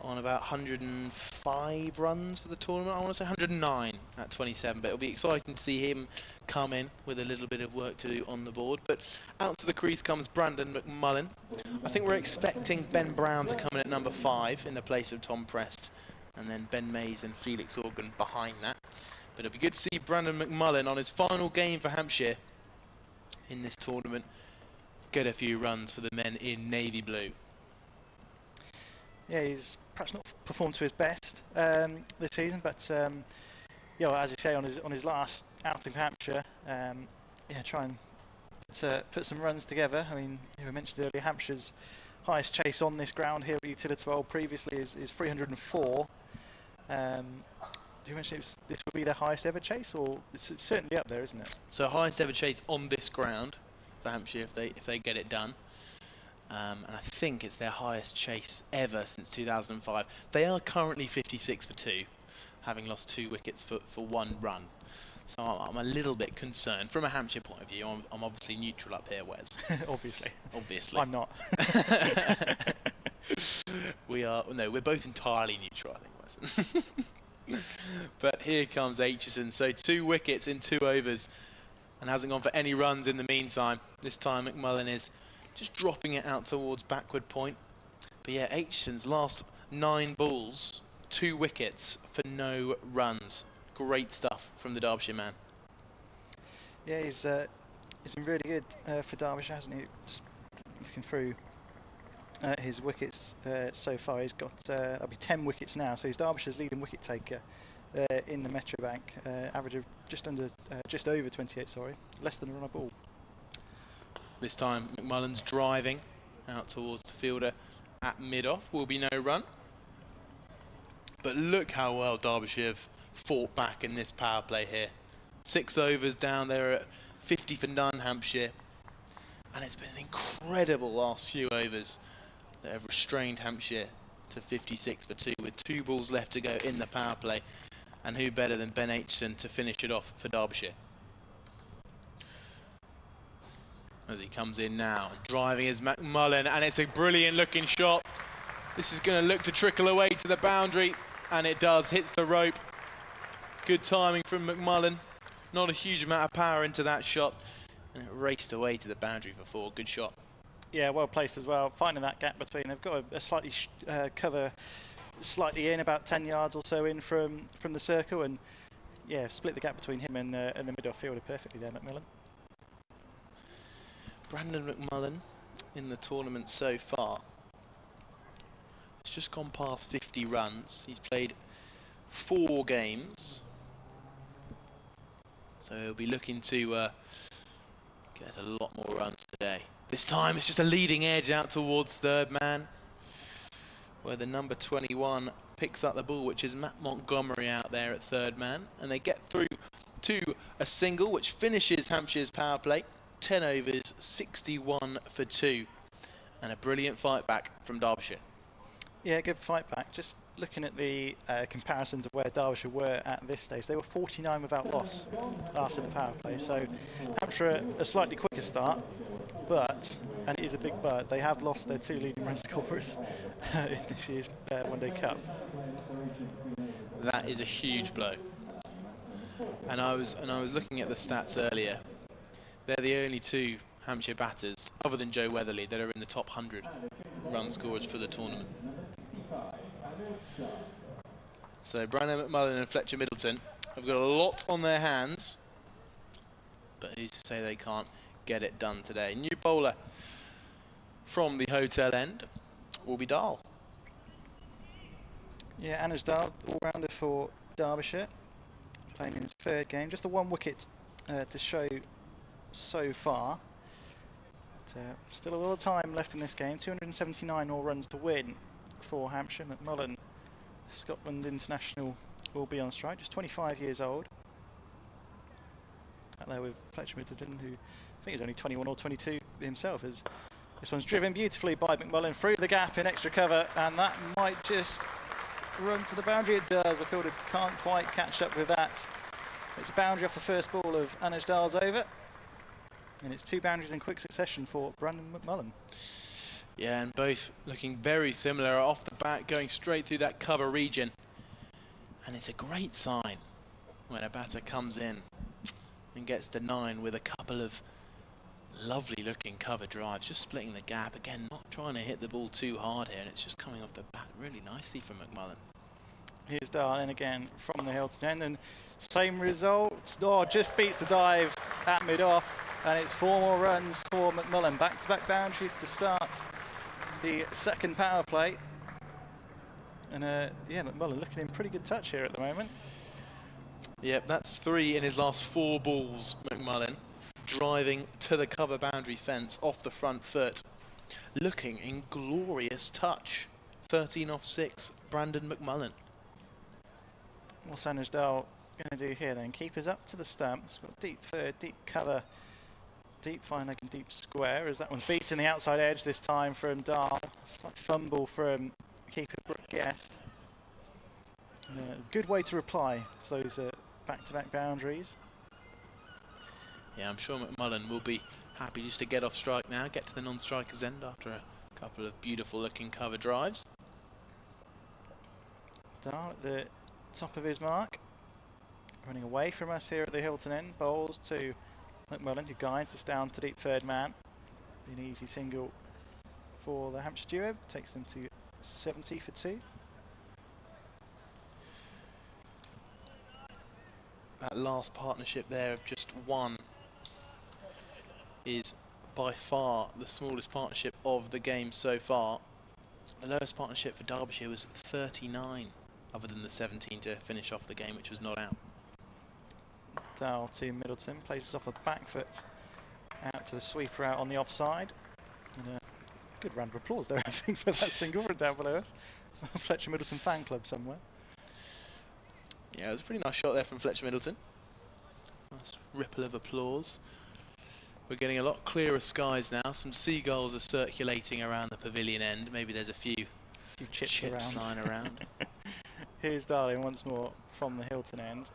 on about 105 runs for the tournament. I want to say 109 at 27, but it'll be exciting to see him come in with a little bit of work to do on the board. But out to the crease comes Brandon McMullen. I think we're expecting Ben Brown to come in at number 5 in the place of Tom Prest, and then Ben Mays and Felix Organ behind that. But it'll be good to see Brandon McMullen on his final game for Hampshire in this tournament get a few runs for the men in navy blue. Yeah, he's perhaps not performed to his best this season, but you know, as you say, on his last outing for Hampshire, yeah, try and put some runs together. I mean, you mentioned earlier, Hampshire's highest chase on this ground here at Utilita Bowl previously is 304. Do you mention this would be their highest ever chase, or it's certainly up there, isn't it? So highest ever chase on this ground for Hampshire if they get it done. And I think it's their highest chase ever since 2005. They are currently 56 for 2, having lost 2 wickets for 1 run. So I'm a little bit concerned. From a Hampshire point of view, I'm obviously neutral up here, Wes. Obviously. I'm not. We're both entirely neutral, I think, Wes. But here comes Aitchison. So 2 wickets in 2 overs and hasn't gone for any runs in the meantime. This time McMullen is just dropping it out towards backward point. But yeah, Aitchison's last 9 balls, 2 wickets for no runs. Great stuff from the Derbyshire man. Yeah, he's been really good for Derbyshire, hasn't he? Just looking through his wickets so far, he's got that'll be 10 wickets now. So he's Derbyshire's leading wicket taker in the Metro Bank, average of just over 28. Sorry, less than a run a ball. This time McMullen's driving out towards the fielder at mid-off. Will be no run. But look how well Derbyshire have fought back in this power play here. 6 overs down there at 50 for none, Hampshire. And it's been an incredible last few overs that have restrained Hampshire to 56 for 2 with 2 balls left to go in the power play. And who better than Ben Aitchison to finish it off for Derbyshire? As he comes in now, driving is McMullen, and it's a brilliant looking shot. This is going to look to trickle away to the boundary, and it does, hits the rope. Good timing from McMullen. Not a huge amount of power into that shot, and it raced away to the boundary for 4. Good shot. Yeah, well placed as well, finding that gap between. They've got a slightly cover slightly in, about 10 yards or so in from the circle, and yeah, split the gap between him and the mid-off fielder perfectly there, McMullen. Brandon McMullen in the tournament so far has just gone past 50 runs. He's played 4 games, so he'll be looking to get a lot more runs today. This time it's just a leading edge out towards third man, where the number 21 picks up the ball, which is Matt Montgomery out there at third man, and they get through to a single, which finishes Hampshire's power play. 10 overs, 61 for 2, and a brilliant fight back from Derbyshire. Yeah, good fight back. Just looking at the comparisons of where Derbyshire were at this stage, they were 49 without loss after the power play. So Hampshire a slightly quicker start, but, and it is a big but, they have lost their 2 leading run scorers in this year's One Day Cup. That is a huge blow. And I was looking at the stats earlier. They're the only 2 Hampshire batters, other than Joe Weatherly, that are in the top 100 run scorers for the tournament. So Brandon McMullen and Fletcher Middleton have got a lot on their hands, but who's to say they can't get it done today? New bowler from the hotel end will be Dahl. Yeah, Anders Dahl, all-rounder for Derbyshire, playing in his 3rd game. Just the 1 wicket to show so far. But, still a lot of time left in this game. 279 all runs to win for Hampshire. McMullen, Scotland international, will be on strike. Just 25 years old. Out there with Fletcher Middleton, who I think is only 21 or 22 himself. As this one's driven beautifully by McMullen through the gap in extra cover, and that might just run to the boundary. It does. The fielder can't quite catch up with that. It's a boundary off the first ball of Anders Dahl's over, and it's 2 boundaries in quick succession for Brandon McMullen. Yeah, and both looking very similar off the bat, going straight through that cover region. And it's a great sign when a batter comes in and gets to 9 with a couple of lovely looking cover drives, just splitting the gap. Again, not trying to hit the ball too hard here, and it's just coming off the bat really nicely from McMullen. Here's Dahl in again from the Hilton end, and same result. Oh, just beats the dive at mid-off, and it's 4 more runs for McMullen. Back-to-back boundaries to start the 2nd power play. And yeah, McMullen looking in pretty good touch here at the moment. Yep, that's 3 in his last 4 balls, McMullen. Driving to the cover boundary fence off the front foot. Looking in glorious touch. 13 off 6, Brandon McMullen. What's Anders Dahl going to do here then? Keepers up to the stumps. Got deep third, deep cover, deep fine leg and deep square. As that one beats in the outside edge this time from Dahl. Slight fumble from keeper Brooke Guest. Good way to reply to those back-to-back boundaries. Yeah, I'm sure McMullen will be happy just to get off strike now, get to the non-striker's end after a couple of beautiful looking cover drives. Dahl at the top of his mark, running away from us here at the Hilton end. Bowls to McMullen, who guides us down to deep third man. An easy single for the Hampshire duo, takes them to 70 for 2. That last partnership there of just 1 is by far the smallest partnership of the game so far. The lowest partnership for Derbyshire was 39, other than the 17 to finish off the game, which was not out. Dahl to Middleton, places off the back foot out to the sweeper out on the offside. And a good round of applause there, I think, for that single from down below us. Fletcher Middleton fan club somewhere. Yeah, it was a pretty nice shot there from Fletcher Middleton. Nice ripple of applause. We're getting a lot clearer skies now. Some seagulls are circulating around the pavilion end. Maybe there's a few chips lying around. Here's Dahl once more from the Hilton end.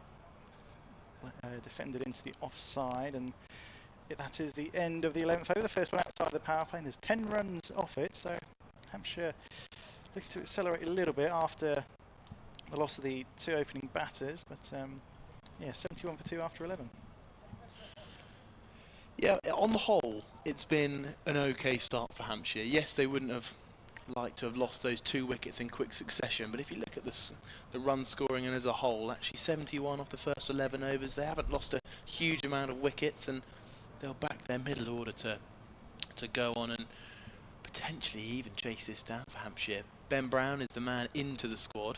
Defended into the offside, and that is the end of the 11th over. The first one outside the power play, and there's 10 runs off it, so Hampshire looking to accelerate a little bit after the loss of the 2 opening batters, but yeah, 71 for 2 after 11. Yeah, on the whole, it's been an okay start for Hampshire. Yes, they wouldn't have liked to have lost those 2 wickets in quick succession, but if you look at the run scoring and as a whole, actually 71 off the first 11 overs. They haven't lost a huge amount of wickets, and they'll back their middle order to go on and potentially even chase this down for Hampshire. Ben Brown is the man into the squad,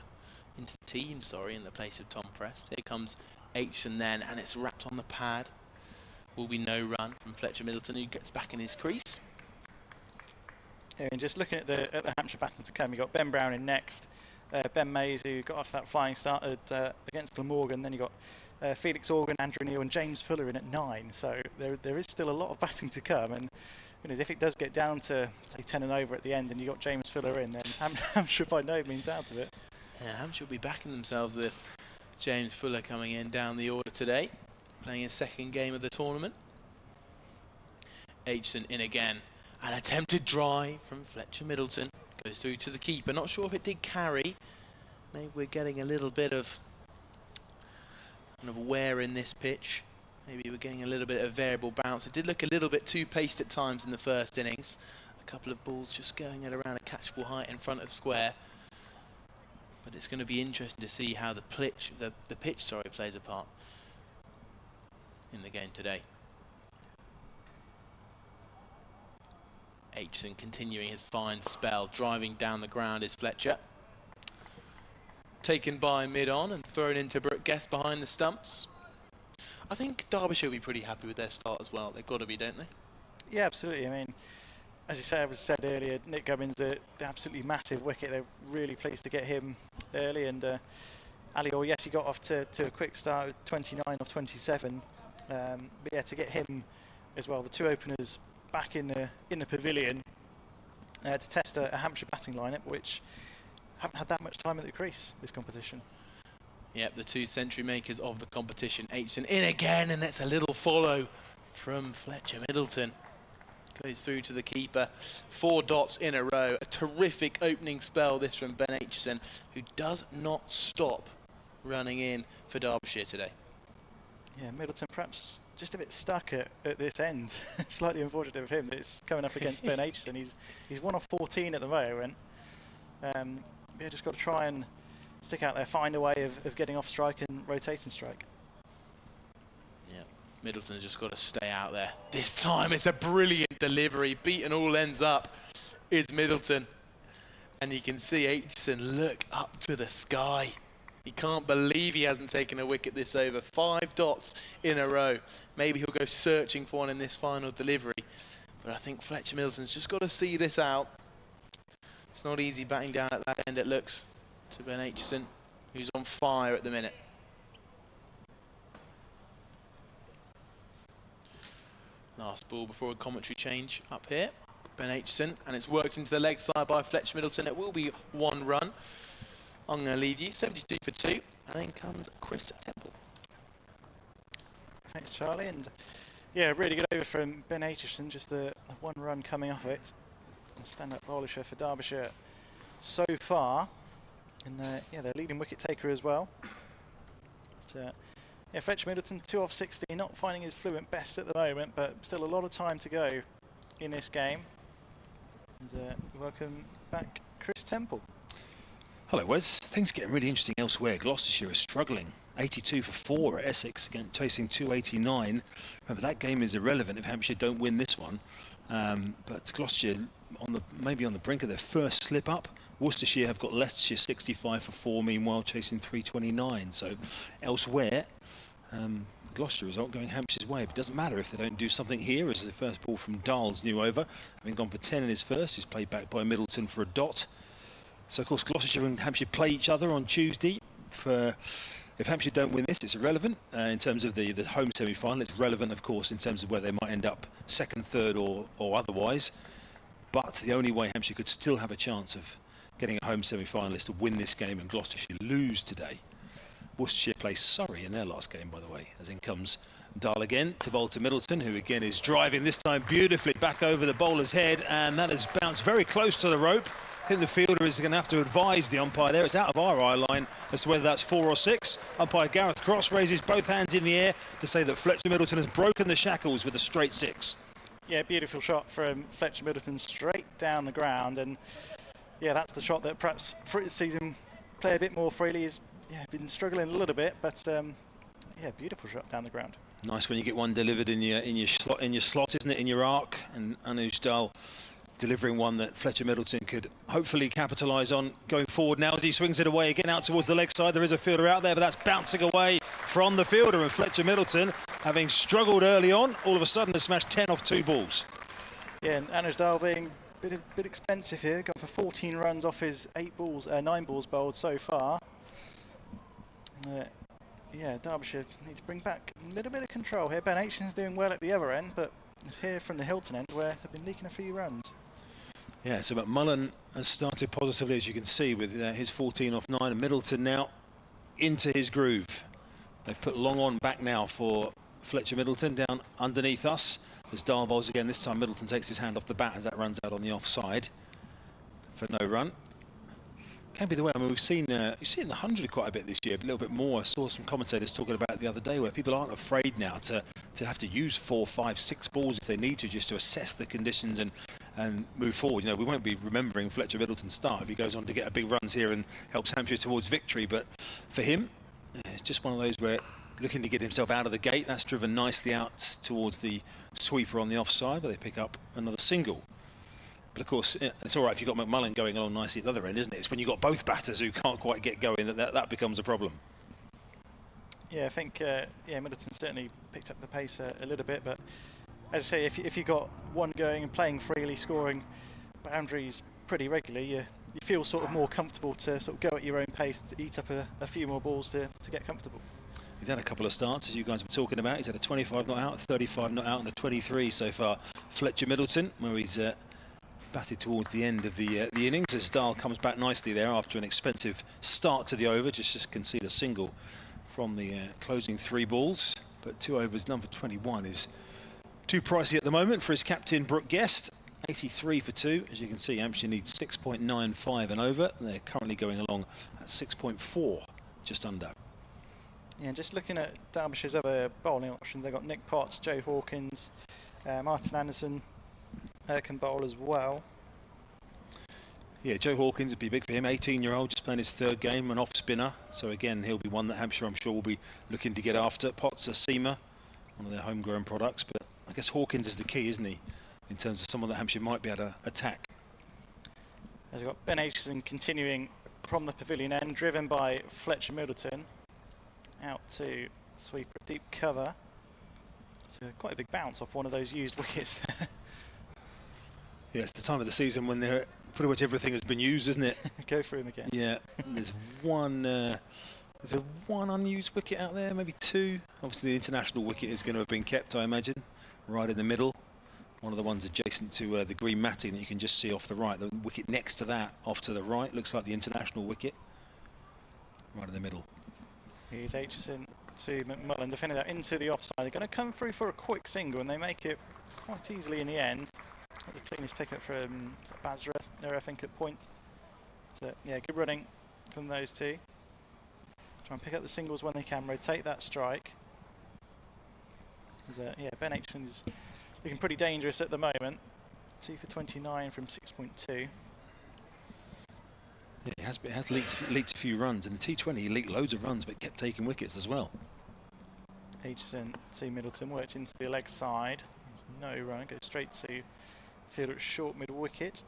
into the team, sorry, in the place of Tom Prest. Here comes Aitchison then, and it's wrapped on the pad. Will be no run from Fletcher Middleton, who gets back in his crease. And just looking at the Hampshire batters to come, you've got Ben Brown in next, Ben Mays, who got off that flying start against Glamorgan. Then you got Felix Organ, Andrew Neil and James Fuller in at 9. So there is still a lot of batting to come. And if it does get down to, say, 10 and over at the end and you got James Fuller in, then Hampshire by no means out of it. Yeah, Hampshire will be backing themselves with James Fuller coming in down the order today, playing his second game of the tournament. Aitchison in again. An attempted drive from Fletcher Middleton. Goes through to the keeper. Not sure if it did carry. Maybe we're getting a little bit of kind of wear in this pitch. Maybe we're getting a little bit of variable bounce. It did look a little bit too paced at times in the first innings. A couple of balls just going at around a catchable height in front of the square. But it's going to be interesting to see how the pitch plays a part in the game today. Aitchison continuing his fine spell, driving down the ground is Fletcher. Taken by mid-on and thrown into Brooke Guest behind the stumps. I think Derbyshire will be pretty happy with their start as well. They've got to be, don't they? Yeah, absolutely. I mean, as you say, I was said earlier, Nick Gubbins, the absolutely massive wicket. They're really pleased to get him early. And Ali Orr, yes, he got off to a quick start with 29 or 27. But yeah, to get him as well, the two openers back in the pavilion to test a Hampshire batting lineup, which haven't had that much time at the crease this competition. Yep, the two century makers of the competition. Aitchison in again, and that's a little follow from Fletcher Middleton. Goes through to the keeper. 4 dots in a row. A terrific opening spell this from Ben Aitchison, who does not stop running in for Derbyshire today. Yeah, Middleton perhaps just a bit stuck at this end. Slightly unfortunate of him that it's coming up against Ben Aitchison. He's 1 of 14 at the moment. Yeah, just got to try and stick out there, find a way of getting off strike and rotating strike. Yeah, Middleton's just got to stay out there. This time it's a brilliant delivery. Beaten all ends up is Middleton. And you can see Aitchison look up to the sky. He can't believe he hasn't taken a wicket this over. 5 dots in a row. Maybe he'll go searching for one in this final delivery. But I think Fletcher Middleton's just got to see this out. It's not easy batting down at that end, it looks, to Ben Aitchison, who's on fire at the minute. Last ball before a commentary change up here. Ben Aitchison, and it's worked into the leg side by Fletcher Middleton. It will be 1 run. I'm going to leave you 72 for 2, and then comes Chris Temple. Thanks, Charlie. And yeah, really good over from Ben Aitchison, just the 1 run coming off it. Stand-up bowlership for Derbyshire so far. And yeah, their leading wicket taker as well. But, yeah, Fletcher Middleton, 2 off 16, not finding his fluent best at the moment, but still a lot of time to go in this game. And welcome back, Chris Temple. Hello, Wes. Things are getting really interesting elsewhere. Gloucestershire is struggling. 82 for 4 at Essex, again chasing 289. Remember, that game is irrelevant if Hampshire don't win this one. But Gloucestershire maybe on the brink of their first slip up. Worcestershire have got Leicestershire 65 for 4, meanwhile chasing 329. So elsewhere, Gloucester result going Hampshire's way. But it doesn't matter if they don't do something here, as the first ball from Dahl's new over. Having gone for 10 in his first, he's played back by Middleton for a dot. So of course Gloucestershire and Hampshire play each other on Tuesday. If Hampshire don't win this, it's irrelevant in terms of the home semi-final. It's relevant, of course, in terms of where they might end up second, third, or otherwise. But the only way Hampshire could still have a chance of getting a home semi-final is to win this game and Gloucestershire lose today. Worcestershire play Surrey in their last game, by the way. As in comes Dahl again to bowl to Middleton, who again is driving this time beautifully back over the bowler's head, and that has bounced very close to the rope. I think the fielder is going to have to advise the umpire there. It's out of our eye line as to whether that's 4 or 6. Umpire Gareth Cross raises both hands in the air to say that Fletcher Middleton has broken the shackles with a straight 6. Yeah, beautiful shot from Fletcher Middleton straight down the ground, and yeah, that's the shot that perhaps for his season play a bit more freely. He's been struggling a little bit, but yeah, beautiful shot down the ground. Nice when you get one delivered in your slot, isn't it? In your arc, and Anuj Dahl delivering one that Fletcher Middleton could hopefully capitalise on going forward now as he swings it away again out towards the leg side. There is a fielder out there, but that's bouncing away from the fielder, and Fletcher Middleton, having struggled early on, all of a sudden has smashed 10 off 2 balls. Yeah, and Anuj Dahl being bit expensive here. Gone for 14 runs off his 9 balls bowled so far. Yeah, Derbyshire need to bring back a little bit of control here. Ben Aitchison's doing well at the other end, but it's here from the Hilton end where they've been leaking a few runs. Yeah, so McMullen has started positively, as you can see, with his 14 off 9, and Middleton now into his groove. They've put long on back now for Fletcher Middleton down underneath us. As Dahl bowls again, this time Middleton takes his hand off the bat as that runs out on the offside for no run. Can be the way. I mean, we've seen the 100 quite a bit this year, but a little bit more. I saw some commentators talking about it the other day, where people aren't afraid now to have to use 4, 5, 6 balls if they need to, just to assess the conditions and move forward. You know, we won't be remembering Fletcher Middleton's start if he goes on to get a big runs here and helps Hampshire towards victory. But for him, it's just one of those where looking to get himself out of the gate. That's driven nicely out towards the sweeper on the offside, but they pick up another single. But of course, it's all right if you've got McMullen going along nicely at the other end, isn't it? It's when you've got both batters who can't quite get going that becomes a problem. Yeah, I think Middleton certainly picked up the pace a little bit, but as I say, if you got one going and playing freely, scoring boundaries pretty regularly, you feel sort of more comfortable to sort of go at your own pace, to eat up a few more balls to get comfortable. He's had a couple of starts, as you guys were talking about. He's had a 25 not out, a 35 not out, and a 23 so far. Fletcher Middleton, where he's batted towards the end of the innings, as Dahl comes back nicely there after an expensive start to the over. Just concede a single from the closing 3 balls, but 2 overs done for 21 is too pricey at the moment for his captain Brooke Guest. 83 for 2. As you can see, Hampshire needs 6.95 and over, and they're currently going along at 6.4, just under. Yeah, just looking at Derbyshire's other bowling options, they've got Nick Potts, Joe Hawkins, Martin Anderson can bowl as well. Yeah, Joe Hawkins would be big for him. 18-year-old, just playing his 3rd game, an off spinner. So again, he'll be one that Hampshire, I'm sure, will be looking to get after. Potts a seamer, one of their homegrown products, but I guess Hawkins is the key, isn't he, in terms of someone that Hampshire might be able to attack. As we've got Ben Aitchison continuing from the pavilion end, driven by Fletcher Middleton, out to sweeper deep cover. So quite a big bounce off one of those used wickets there. Yeah, it's the time of the season when pretty much everything has been used, isn't it? Go through him again. Yeah, there's one unused wicket out there, maybe 2. Obviously the international wicket is going to have been kept, I imagine, right in the middle. One of the ones adjacent to the green matting that you can just see off the right. The wicket next to that, off to the right, looks like the international wicket, right in the middle. Here's Aitchison to McMullen, defending that into the offside. They're going to come through for a quick single, and they make it quite easily in the end. The cleanest pickup from Basra there, I think, at point. So, yeah, good running from those two. Try and pick up the singles when they can, rotate that strike. Yeah, Ben Aitchison is looking pretty dangerous at the moment. 2 for 29 from 6.2. Yeah, it has leaked a few runs. In the T20, he leaked loads of runs, but kept taking wickets as well. Aitchison to Middleton, worked into the leg side. There's no run, goes straight to fielder at short mid wicket.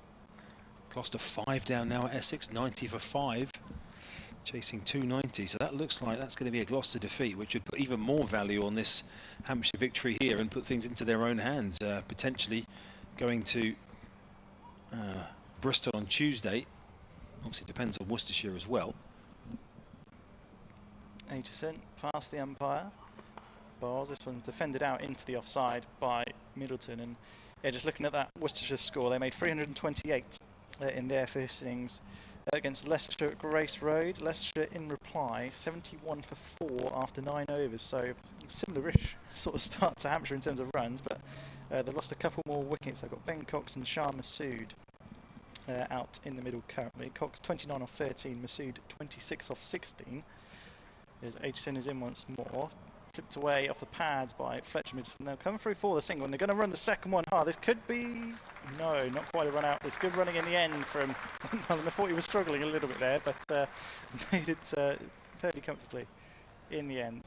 Cost of 5 down now at Essex, 90 for 5. Chasing 290, so that looks like that's going to be a Gloucester defeat, which would put even more value on this Hampshire victory here and put things into their own hands, potentially going to Bristol on Tuesday. Obviously, it depends on Worcestershire as well. Aitchison past the umpire. Bars. This one's defended out into the offside by Middleton. And yeah, just looking at that Worcestershire score, they made 328 in their first innings against Leicestershire at Grace Road. Leicestershire in reply, 71 for 4 after 9 overs. So similar-ish sort of start to Hampshire in terms of runs, but they've lost a couple more wickets. They've got Ben Cox and Shah Masood out in the middle currently. Cox 29 off 13, Masood 26 off 16. As Aitchison is in once more. Flipped away off the pads by Fletcher Middleton. They'll come through for the single, and they're going to run the second one hard. This could be... No, not quite a run out. There's good running in the end from... I thought he was struggling a little bit there, but made it fairly comfortably in the end.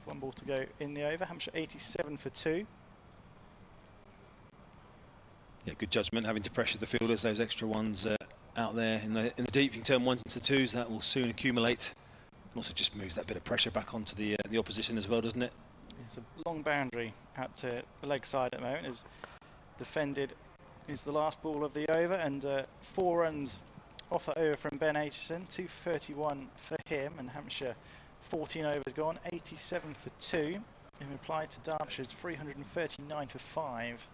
1 ball to go in the over. Hampshire 87 for 2. Yeah, good judgment, having to pressure the fielders. Those extra ones out there in the deep. You can turn 1s into 2s. That will soon accumulate. And also just moves that bit of pressure back onto the opposition as well, doesn't it? It's a long boundary out to the leg side at the moment. Is defended is the last ball of the over, and 4 runs off the over from Ben Aitchison, 2 for 31 for him, and Hampshire 14 overs gone, 87 for 2, in reply to Derbyshire's 339 for 5.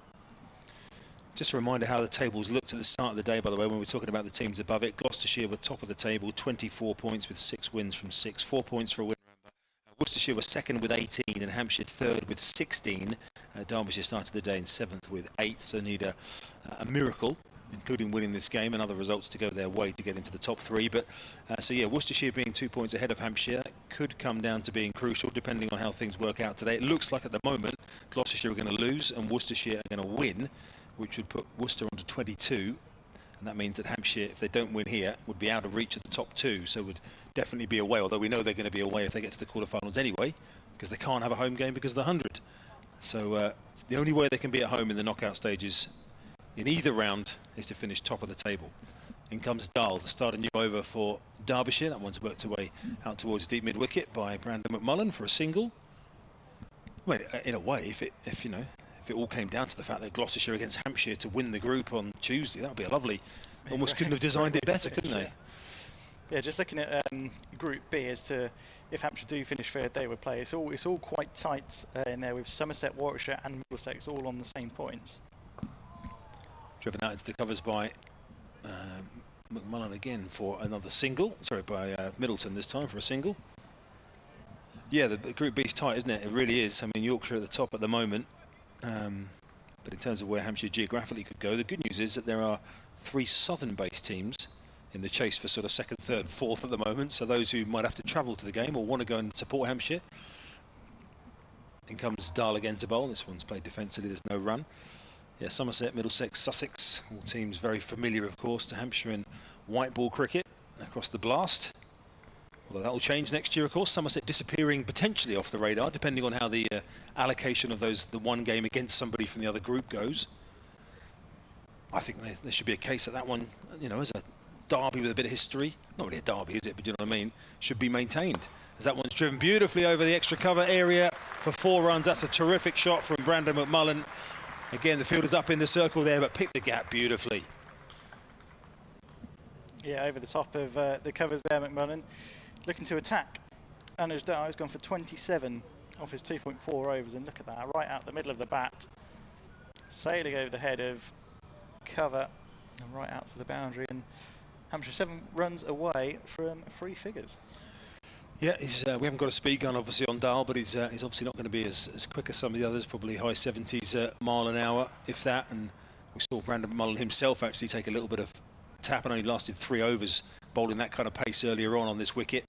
Just a reminder how the tables looked at the start of the day, by the way, when we were talking about the teams above it. Gloucestershire were top of the table, 24 points with 6 wins from 6, 4 points for a win. Worcestershire were second with 18 and Hampshire third with 16. Derbyshire started the day in 7th with 8, so need a miracle, including winning this game and other results to go their way to get into the top 3. But so yeah, Worcestershire being 2 points ahead of Hampshire could come down to being crucial depending on how things work out today. It looks like at the moment Gloucestershire are going to lose and Worcestershire are going to win, which would put Worcester onto 22. And that means that Hampshire, if they don't win here, would be out of reach of the top 2, so would definitely be away, although we know they're going to be away if they get to the quarterfinals anyway, because they can't have a home game because of the 100. So the only way they can be at home in the knockout stages in either round is to finish top of the table. In comes Dahl to start a new over for Derbyshire. That one's worked away out towards deep mid-wicket by Brandon McMullen for a single. Well, in a way, if it all came down to the fact that Gloucestershire against Hampshire to win the group on Tuesday, that would be a lovely. Almost couldn't have designed it better, couldn't they? Yeah, just looking at Group B as to if Hampshire do finish third, they would play. It's all quite tight in there with Somerset, Warwickshire, and Middlesex all on the same points. Driven out into the covers by McMullen again for another single. Sorry, by Middleton this time for a single. Yeah, the Group B's tight, isn't it? It really is. I mean, Yorkshire at the top at the moment. But in terms of where Hampshire geographically could go, the good news is that there are 3 southern-based teams in the chase for sort of 2nd, 3rd, 4th at the moment. So those who might have to travel to the game or want to go and support Hampshire. In comes Dahl again to bowl. This one's played defensively. There's no run. Yeah, Somerset, Middlesex, Sussex, all teams very familiar, of course, to Hampshire in white ball cricket across the blast. Although that will change next year, of course. Somerset disappearing potentially off the radar, depending on how the allocation of the one game against somebody from the other group goes. I think there should be a case that one, as a derby with a bit of history, not really a derby, is it? But you know what I mean? Should be maintained. As that one's driven beautifully over the extra cover area for 4 runs. That's a terrific shot from Brandon McMullen. Again, the fielder's up in the circle there, but picked the gap beautifully. Yeah, over the top of the covers there, McMullen. Looking to attack. Anuj Dahl has gone for 27 off his 2.4 overs, and look at that, right out the middle of the bat. Sailing over the head of cover and right out to the boundary, and Hampshire 7 runs away from 3 figures. Yeah, we haven't got a speed gun obviously on Dahl, but he's obviously not going to be as quick as some of the others, probably high 70s mile an hour, if that. And we saw Brandon McMullen himself actually take a little bit of tap and only lasted 3 overs bowling that kind of pace earlier on this wicket.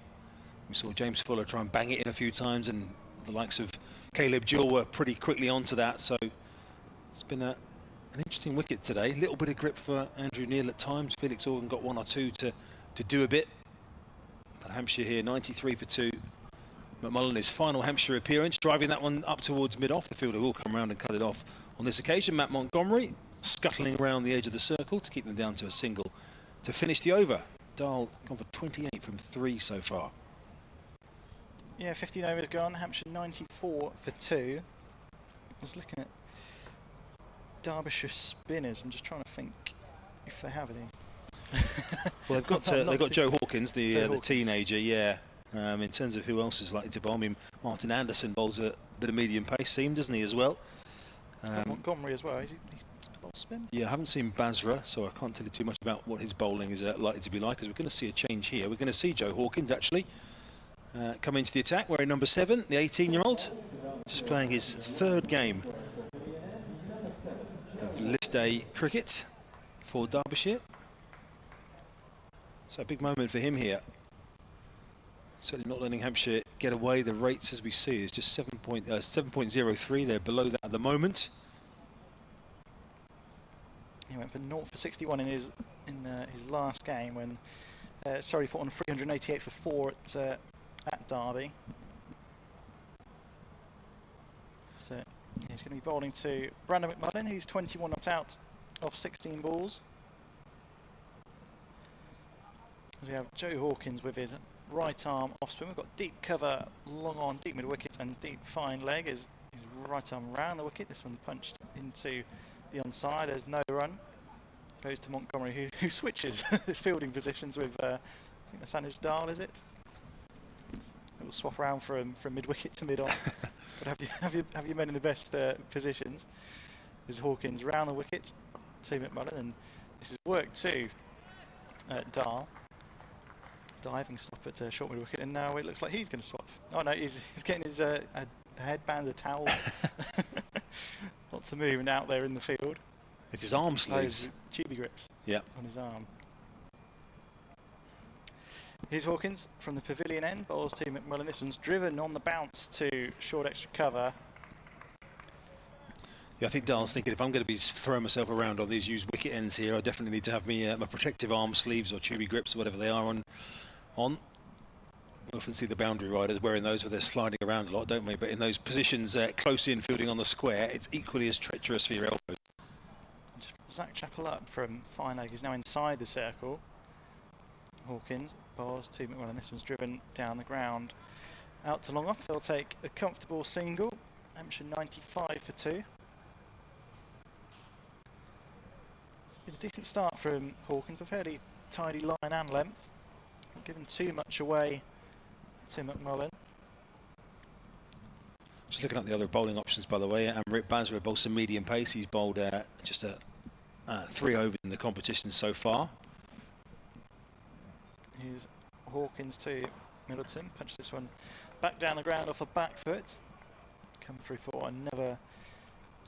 We saw James Fuller try and bang it in a few times, and the likes of Caleb Jewell were pretty quickly onto that. So it's been an interesting wicket today. A little bit of grip for Andrew Neil at times. Felix Organ got 1 or 2 to do a bit. But Hampshire here, 93 for 2. McMullen, his final Hampshire appearance, driving that one up towards mid-off. The fielder will come around and cut it off on this occasion. Matt Montgomery scuttling around the edge of the circle to keep them down to a single to finish the over. Dahl gone for 28 from 3 so far. Yeah, 15 overs gone. Hampshire 94 for 2. I was looking at Derbyshire spinners. I'm just trying to think if they have any. Well, they've got Joe Hawkins, the teenager. Yeah. In terms of who else is likely to bowl, I mean, Martin Anderson bowls a bit of medium pace seam, doesn't he, as well? Montgomery as well. Is he spin? Yeah, I haven't seen Basra, so I can't tell you too much about what his bowling is likely to be like, because we're going to see a change here. We're going to see Joe Hawkins actually come into the attack, wearing number 7, the 18-year-old, just playing his 3rd game of List A cricket for Derbyshire. So a big moment for him here. Certainly not letting Hampshire get away. The rates, as we see, is just 7.03. They're below that at the moment. He went for 0 for 61 in his last game when Surrey put on 388 for 4 at Derby. So he's going to be bowling to Brandon McMullen, who's 21 not out off 16 balls. As we have Joe Hawkins with his right arm off spin. We've got deep cover, long on, deep mid wicket, and deep fine leg as his right arm round the wicket. This one punched into the onside. There's no run. goes to Montgomery, who switches fielding positions with, I think that's Anuj Dal, is it? It will swap around from mid-wicket to mid-on. But have you men in the best positions. There's Hawkins round the wicket to McMullen, and this has worked too. Dal diving stop at short mid wicket, and now it looks like he's going to swap. Oh no, he's getting his a headband, a towel. Lots of movement out there in the field. It's his arm sleeves. Tubey grips. Yeah. On his arm. Here's Hawkins from the pavilion end, bowls to McMullen. This one's driven on the bounce to short extra cover. Yeah, I think Dal's thinking if I'm going to be throwing myself around on these used wicket ends here, I definitely need to have me my protective arm sleeves or tubey grips or whatever they are on. We often see the boundary riders wearing those where they're sliding around a lot, don't we? But in those positions close in fielding on the square, it's equally as treacherous for your elbows. Zach Chappell up from fine leg. He's now inside the circle. Hawkins bowls to McMullen. This one's driven down the ground. Out to long off. They'll take a comfortable single. Hampshire 95 for 2. It's been a decent start from Hawkins. A fairly tidy line and length. Not given too much away to McMullen. Just looking at the other bowling options, by the way, Amrit Basra bowls some medium pace. He's bowled just 3 overs in the competition so far. Here's Hawkins to Middleton. Punch this one back down the ground off the back foot. Come through for another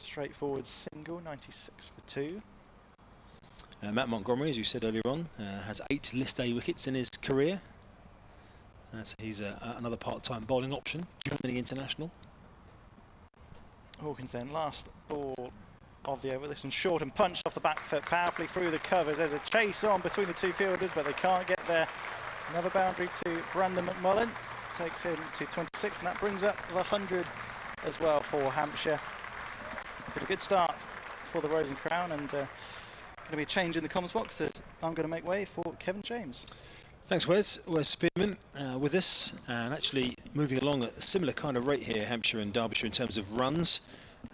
straightforward single, 96 for 2. Matt Montgomery, as you said earlier on, has 8 List A wickets in his career. So he's another part-time bowling option, Germany international. Hawkins then, last ball of the over. This one's short and punched off the back foot powerfully through the covers. There's a chase on between the two fielders, but they can't get there. Another boundary to Brandon McMullen. Takes him to 26, and that brings up the 100 as well for Hampshire. But a good start for the Rose and Crown, and going to be a change in the comms box that I'm going to make way for Kevin James. Thanks, Wes. Wes Spearman with us, and actually moving along at a similar kind of rate here, Hampshire and Derbyshire, in terms of runs.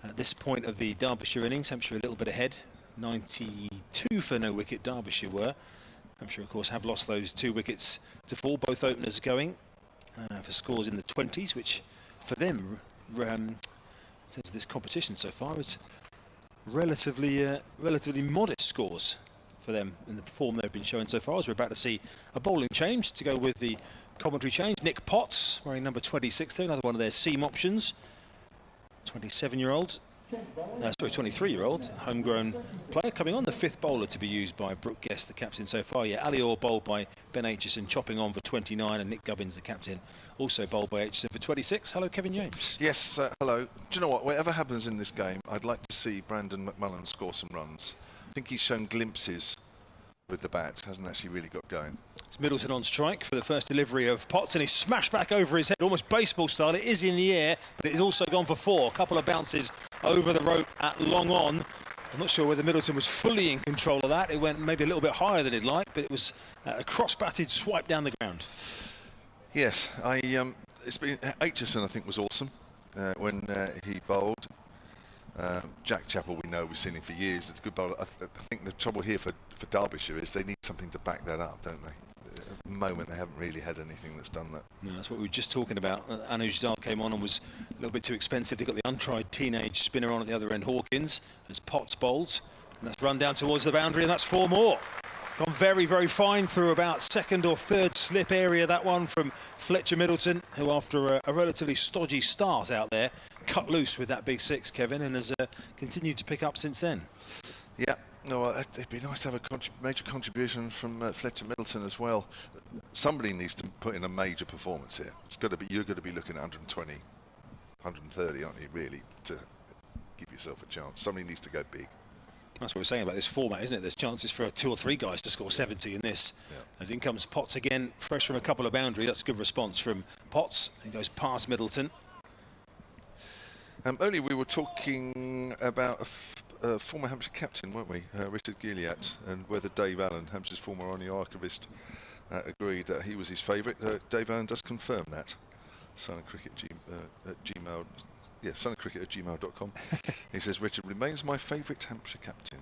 At this point of the Derbyshire innings, Hampshire a little bit ahead, 92 for no wicket, Derbyshire were. Hampshire, of course, have lost those 2 wickets to fall, both openers going for scores in the 20s, which for them, in terms of this competition so far, is relatively modest scores for them in the form they've been showing so far. As we're about to see a bowling change to go with the commentary change. Nick Potts wearing number 26 there, another one of their seam options. 27-year-old, 23-year-old homegrown player coming on, the 5th bowler to be used by Brooke Guest, the captain so far. Yeah, Ali Orr bowled by Ben Aitchison, chopping on for 29, and Nick Gubbins, the captain, also bowled by Aitchison for 26. Hello, Kevin James. Yes, hello. Do you know what? Whatever happens in this game, I'd like to see Brandon McMullen score some runs. I think he's shown glimpses with the bat, hasn't actually really got going. It's Middleton on strike for the first delivery of Potts, and he's smashed back over his head, almost baseball style. It is in the air, but it is also gone for 4. A couple of bounces over the rope at long on. I'm not sure whether Middleton was fully in control of that. It went maybe a little bit higher than he'd like, but it was a cross-batted swipe down the ground. Yes, it's been Aitchison, I think, was awesome when he bowled. Jack Chappell, we know, we've seen him for years. It's a good bowler. I think the trouble here for Derbyshire is they need something to back that up, don't they? At the moment, they haven't really had anything that's done that. No, that's what we were just talking about. Anuj Dal came on and was a little bit too expensive. They've got the untried teenage spinner on at the other end, Hawkins, as Potts bowls. And that's run down towards the boundary, and that's 4 more. Gone very, very fine through about 2nd or 3rd slip area, that one from Fletcher Middleton, who after a relatively stodgy start out there, cut loose with that big 6, Kevin, and has continued to pick up since then. Yeah, no, it'd be nice to have a major contribution from Fletcher Middleton as well. Somebody needs to put in a major performance here. It's got to be, you're going to be looking at 120, 130, aren't you, really, to give yourself a chance. Somebody needs to go big. That's what we're saying about this format, isn't it? There's chances for 2 or 3 guys to score 70 in this. Yeah. As in comes Potts again, fresh from a couple of boundaries. That's a good response from Potts. He goes past Middleton. Earlier we were talking about a former Hampshire captain, weren't we? Richard Gilliatt, and whether Dave Allen, Hampshire's former Honorary Archivist, agreed that he was his favourite. Dave Allen does confirm that. suncricket@gmail.com. Yeah, suncricket@gmail.com. He says, Richard remains my favourite Hampshire captain.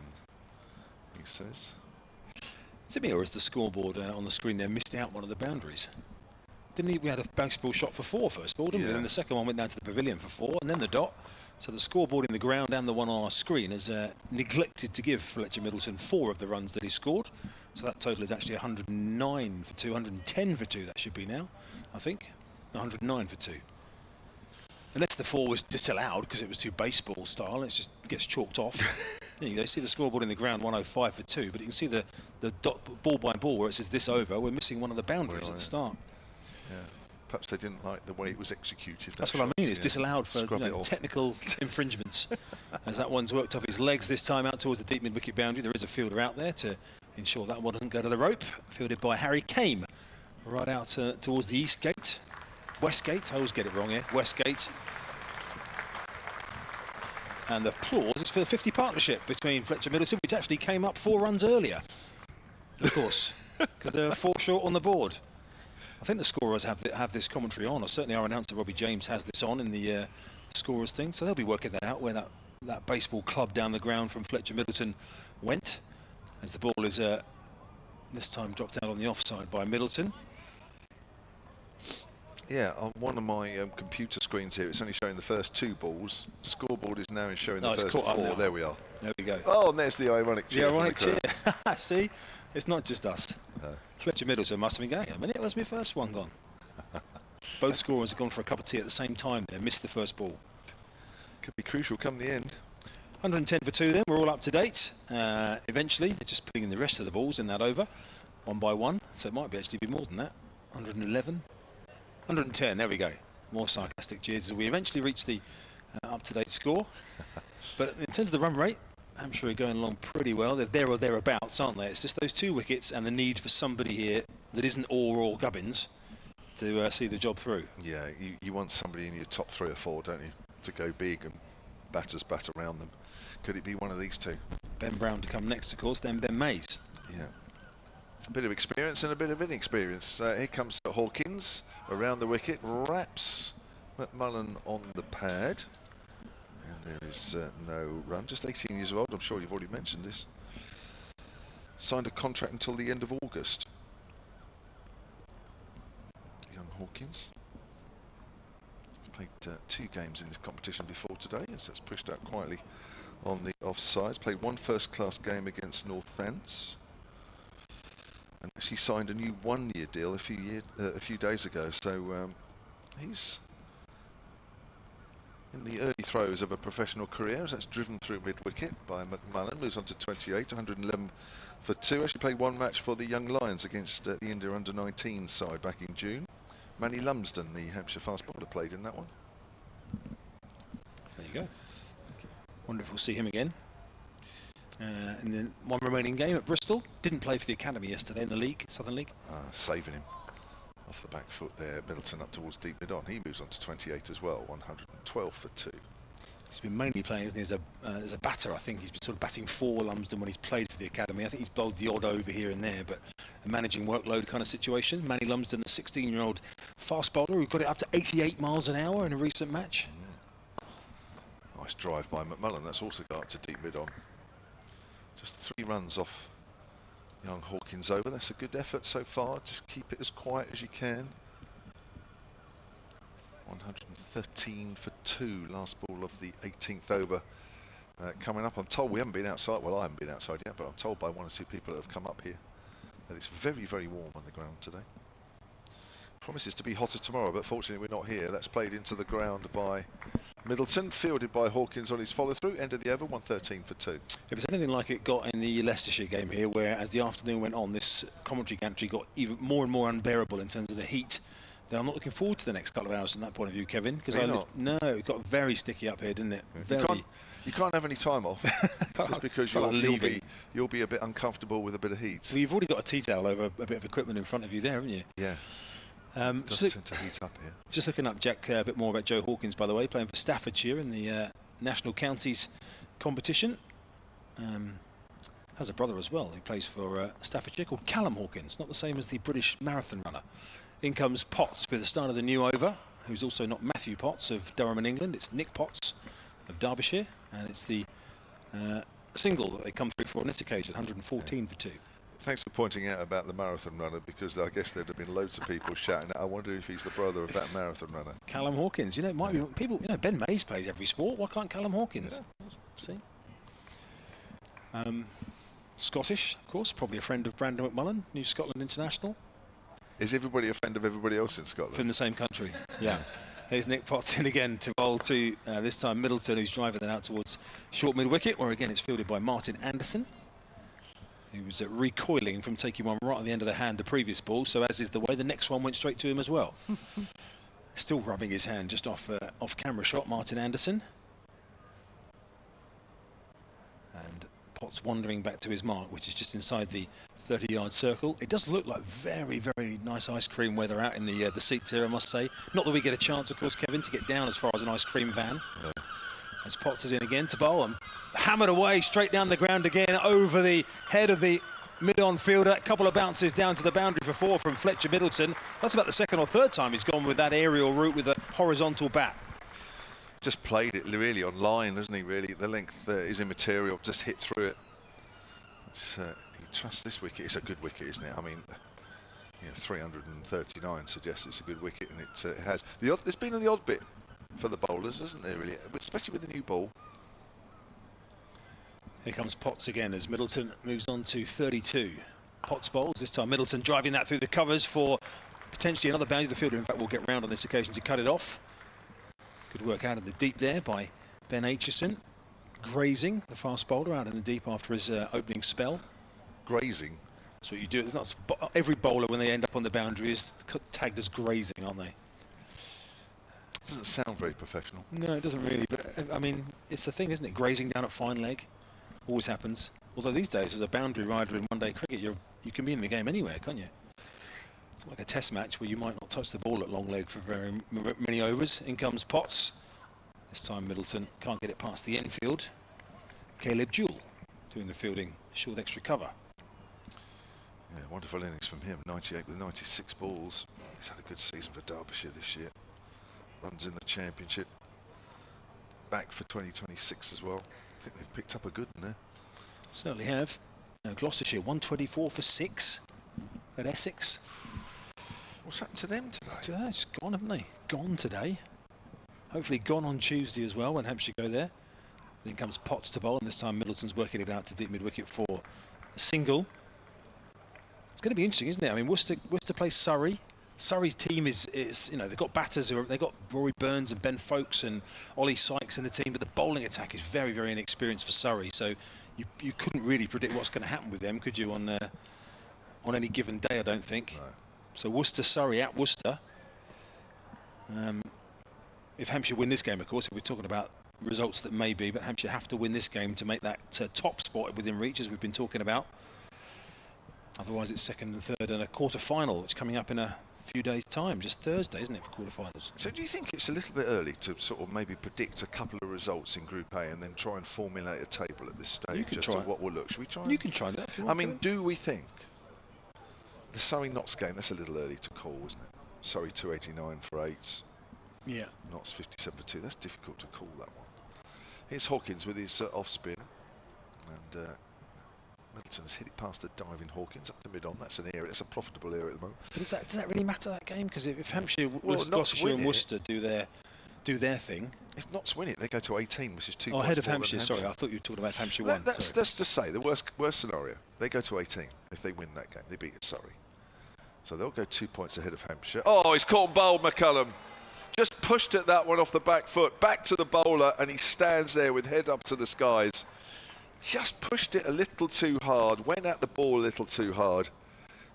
he says. Is it me or is the scoreboard on the screen there missed out one of the boundaries? We had a baseball shot for 4 first ball, didn't we? Yeah. And the second one went down to the pavilion for 4, and then the dot. So the scoreboard in the ground and the one on our screen has neglected to give Fletcher Middleton 4 of the runs that he scored. So that total is actually 109 for 2, 110 for 2. That should be now, I think. 109 for 2. Unless the 4 was disallowed because it was too baseball style, it just gets chalked off. There you go. See the scoreboard in the ground, 105 for 2, but you can see the dot ball by ball where it says this over. We're missing one of the boundaries at the start. Yeah. Perhaps they didn't like the way it was executed. That's what I mean. It's disallowed for technical infringements. As that one's worked off his legs this time out towards the deep mid-wicket boundary. There is a fielder out there to ensure that one doesn't go to the rope. Fielded by Harry Kame. Right out towards the east gate. West gate. I always get it wrong here. West gate. And the applause is for the 50 partnership between Fletcher Middleton, which actually came up 4 runs earlier. Of course, because they were 4 short on the board. I think the scorers have this commentary on, or certainly our announcer Robbie James has this on in the scorers thing, so they'll be working that out where that baseball club down the ground from Fletcher Middleton went, as the ball is this time dropped out on the offside by Middleton. Yeah, on one of my computer screens here, it's only showing the first 2 balls. Scoreboard is now showing the first 4. There we are. There we go. Oh, and there's the ironic cheer. The ironic cheer. See, it's not just us. No. Fletcher Middleton must have been going, a minute, where's my first one gone? Both scorers have gone for a cup of tea at the same time there, missed the first ball. Could be crucial come the end. 110 for 2 then, we're all up to date. Eventually, they're just putting in the rest of the balls in that over, 1 by 1, so it might actually be more than that. 111. 110, there we go. More sarcastic cheers as we eventually reach the up-to-date score. But in terms of the run rate, Hampshire are going along pretty well. They're there or thereabouts, aren't they? It's just those 2 wickets and the need for somebody here that isn't Orr or Gubbins to see the job through. Yeah, you want somebody in your top 3 or 4, don't you, to go big and batters bat around them. Could it be one of these 2? Ben Brown to come next, of course, then Ben Mays. Yeah. A bit of experience and a bit of inexperience. Here comes Hawkins around the wicket, raps McMullen on the pad. And there is no run. Just 18 years old, I'm sure you've already mentioned this. Signed a contract until the end of August. Young Hawkins. He's played 2 games in this competition before today, as that's pushed out quietly on the offsides. Played 1 first-class game against Northants. And actually signed a new 1-year deal a few days ago. So he's in the early throes of a professional career, as that's driven through mid-wicket by McMullen. Moves on to 28, 111 for 2. Actually played 1 match for the Young Lions against the India under-19 side back in June. Manny Lumsden, the Hampshire fast bowler, played in that one. There you go. Wonderful to see him again. And then 1 remaining game at Bristol. Didn't play for the academy yesterday in the league, Southern League. Saving him off the back foot there. Middleton up towards deep mid on. He moves on to 28 as well. 112 for 2. He's been mainly playing as a batter. I think he's been sort of batting for Lumsden when he's played for the academy. I think he's bowled the odd over here and there, but a managing workload kind of situation. Manny Lumsden, the 16-year-old fast bowler who got it up to 88 miles an hour in a recent match. Nice drive by McMullen. That's also got up to deep mid on. Just 3 runs off young Hawkins over. That's a good effort so far. Just keep it as quiet as you can. 113 for 2. Last ball of the 18th over coming up. I'm told we haven't been outside. Well, I haven't been outside yet, but I'm told by 1 or 2 people that have come up here that it's very, very warm on the ground today. Promises to be hotter tomorrow, but fortunately we're not here. That's played into the ground by Middleton, fielded by Hawkins on his follow-through. End of the over, 113 for 2. If it's anything like it got in the Leicestershire game here, where as the afternoon went on, this commentary gantry got even more and more unbearable in terms of the heat, then I'm not looking forward to the next couple of hours from that point of view, Kevin. Because no, it got very sticky up here, didn't it? Very. You can't have any time off just because you'll be a bit uncomfortable with a bit of heat. Well, you've already got a tea towel over a bit of equipment in front of you there, haven't you? Yeah. Does tend to heat up here. Just looking up, Jack, a bit more about Joe Hawkins, by the way, playing for Staffordshire in the National Counties competition. Has a brother as well who plays for Staffordshire called Callum Hawkins, not the same as the British marathon runner. In comes Potts with the start of the new over, who's also not Matthew Potts of Durham in England. It's Nick Potts of Derbyshire, and it's the single that they come through for on this occasion, 114 for 2. Thanks for pointing out about the marathon runner, because I guess there'd have been loads of people shouting, I wonder if he's the brother of that marathon runner. Callum Hawkins, you know, it might be people, you know, Ben Mays plays every sport. Why can't Callum Hawkins? Yeah. See? Scottish, of course, probably a friend of Brandon McMullen, New Scotland international. Is everybody a friend of everybody else in Scotland? From the same country, yeah. Here's Nick Potts in again to bowl to, this time Middleton, who's driving it out towards short mid-wicket, where again it's fielded by Martin Anderson. He was recoiling from taking one right at the end of the hand the previous ball, so as is the way, the next one went straight to him as well. Still rubbing his hand just off camera shot, Martin Anderson. And Potts wandering back to his mark, which is just inside the 30-yard circle. It does look like very, very nice ice cream weather out in the seats here, I must say. Not that we get a chance, of course, Kevin, to get down as far as an ice cream van. No. As Potts is in again to bowl and hammered away straight down the ground again over the head of the mid-on fielder. A couple of bounces down to the boundary for 4 from Fletcher Middleton. That's about the second or third time he's gone with that aerial route with a horizontal bat. Just played it really on line, hasn't he, really? The length is immaterial, just hit through it. He trusts this wicket. It's a good wicket, isn't it? I mean, you know, 339 suggests it's a good wicket, and it has. There's been the odd bit for the bowlers, isn't there, really? Especially with the new ball. Here comes Potts again as Middleton moves on to 32. Potts bowls, this time Middleton driving that through the covers for potentially another boundary. The fielder, in fact, will get round on this occasion to cut it off. Good work out of the deep there by Ben Aitchison. Grazing the fast bowler out in the deep after his opening spell. Grazing? That's what you do. It's not every bowler, when they end up on the boundary, is tagged as grazing, aren't they? Doesn't sound very professional. No, it doesn't really, but I mean, it's a thing, isn't it? Grazing down at fine leg always happens. Although these days, as a boundary rider in one-day cricket, you can be in the game anywhere, can't you? It's like a test match where you might not touch the ball at long leg for very many overs. In comes Potts. This time Middleton can't get it past the infield. Caleb Jewell doing the fielding, short extra cover. Yeah, wonderful innings from him. 98 with 96 balls. He's had a good season for Derbyshire this year. Runs in the championship. Back for 2026 as well. I think they've picked up a good one there. Certainly have. Gloucestershire 124 for 6 at Essex. What's happened to them today? It's gone, haven't they? Gone today. Hopefully gone on Tuesday as well when Hampshire go there. Then comes Potts to bowl, and this time Middleton's working it out to deep mid-wicket for a single. It's going to be interesting, isn't it? I mean, Worcester plays Surrey. Surrey's team is you know, they've got batters they've got Rory Burns and Ben Folkes and Ollie Sykes in the team, but the bowling attack is very, very inexperienced for Surrey. So you couldn't really predict what's going to happen with them, could you, on any given day? I don't think. No. So Worcester, Surrey at Worcester. If Hampshire win this game, of course, if we're talking about results that may be, but Hampshire have to win this game to make that top spot within reach, as we've been talking about. Otherwise, it's second and third and a quarter-final, which is coming up in a few days' time, just Thursday, isn't it, for quarter-finals? So do you think it's a little bit early to sort of maybe predict a couple of results in Group A and then try and formulate a table at this stage as to what will look? Should we try? You can try that. I mean, do we think the Surrey-Notts game, that's a little early to call, isn't it? Surrey 289 for 8s. Yeah. Notts 57 for 2. That's difficult to call, that one. Here's Hawkins with his off-spin. And Middleton has hit it past the diving Hawkins up to mid-on. That's an area. That's a profitable area at the moment. But does that really matter, that game? Because if Hampshire, Gloucestershire and Worcester do their thing. If Notts win it, they go to 18, which is 2 points ahead of Hampshire. Sorry, I thought you were talking about Hampshire 1. That's just to say, the worst scenario, they go to 18 if they win that game. They beat Surrey. So they'll go 2 points ahead of Hampshire. Oh, he's caught and bowled, McCullum. Just pushed at that one off the back foot, back to the bowler, and he stands there with head up to the skies. Just pushed it a little too hard, went at the ball a little too hard.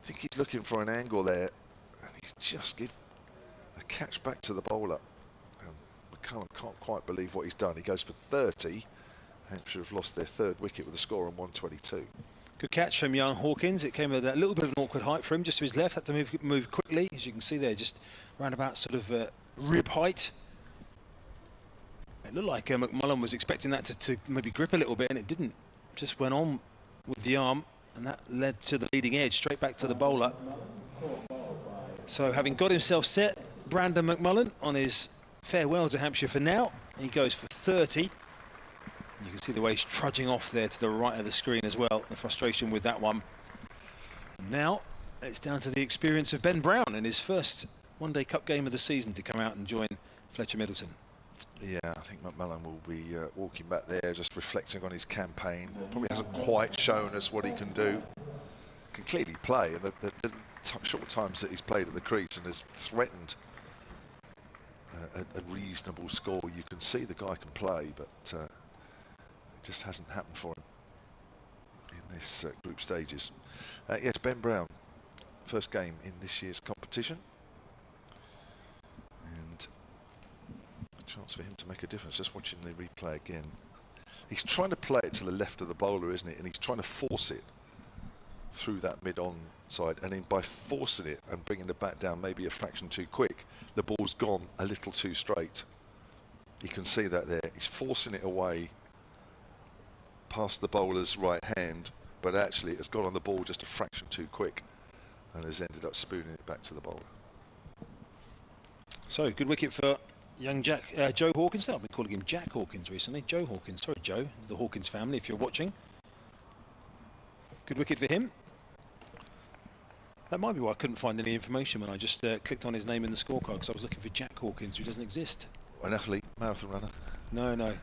I think he's looking for an angle there, and he's just give a catch back to the bowler. And McCullum can't quite believe what he's done. He goes for 30. Hampshire have lost their third wicket with a score on 122. Good catch from young Hawkins. It came at a little bit of an awkward height for him, just to his left. Had to move quickly, as you can see there, just round about sort of rib height. It looked like McMullen was expecting that to maybe grip a little bit, and it didn't. Just went on with the arm, and that led to the leading edge, straight back to the bowler. So having got himself set, Brandon McMullen on his farewell to Hampshire for now. He goes for 30. You can see the way he's trudging off there to the right of the screen as well. The frustration with that one. And now it's down to the experience of Ben Brown in his first one-day cup game of the season to come out and join Fletcher Middleton. Yeah, I think McMullen will be walking back there, just reflecting on his campaign. Probably hasn't quite shown us what he can do. Can clearly play, and the short times that he's played at the crease and has threatened a reasonable score. You can see the guy can play, but it just hasn't happened for him in this group stages. Yes, Ben Brown, first game in this year's competition. And chance for him to make a difference. Just watching the replay again, he's trying to play it to the left of the bowler, isn't it? And he's trying to force it through that mid-on side, and then by forcing it and bringing the bat down maybe a fraction too quick, the ball's gone a little too straight. You can see that there. He's forcing it away past the bowler's right hand, but actually it's got on the ball just a fraction too quick and has ended up spooning it back to the bowler. So good wicket for young Joe Hawkins. I've been calling him Jack Hawkins recently. Joe Hawkins. Sorry, Joe, the Hawkins family, if you're watching. Good wicket for him. That might be why I couldn't find any information when I just clicked on his name in the scorecard, because I was looking for Jack Hawkins, who doesn't exist. An athlete, marathon runner. No.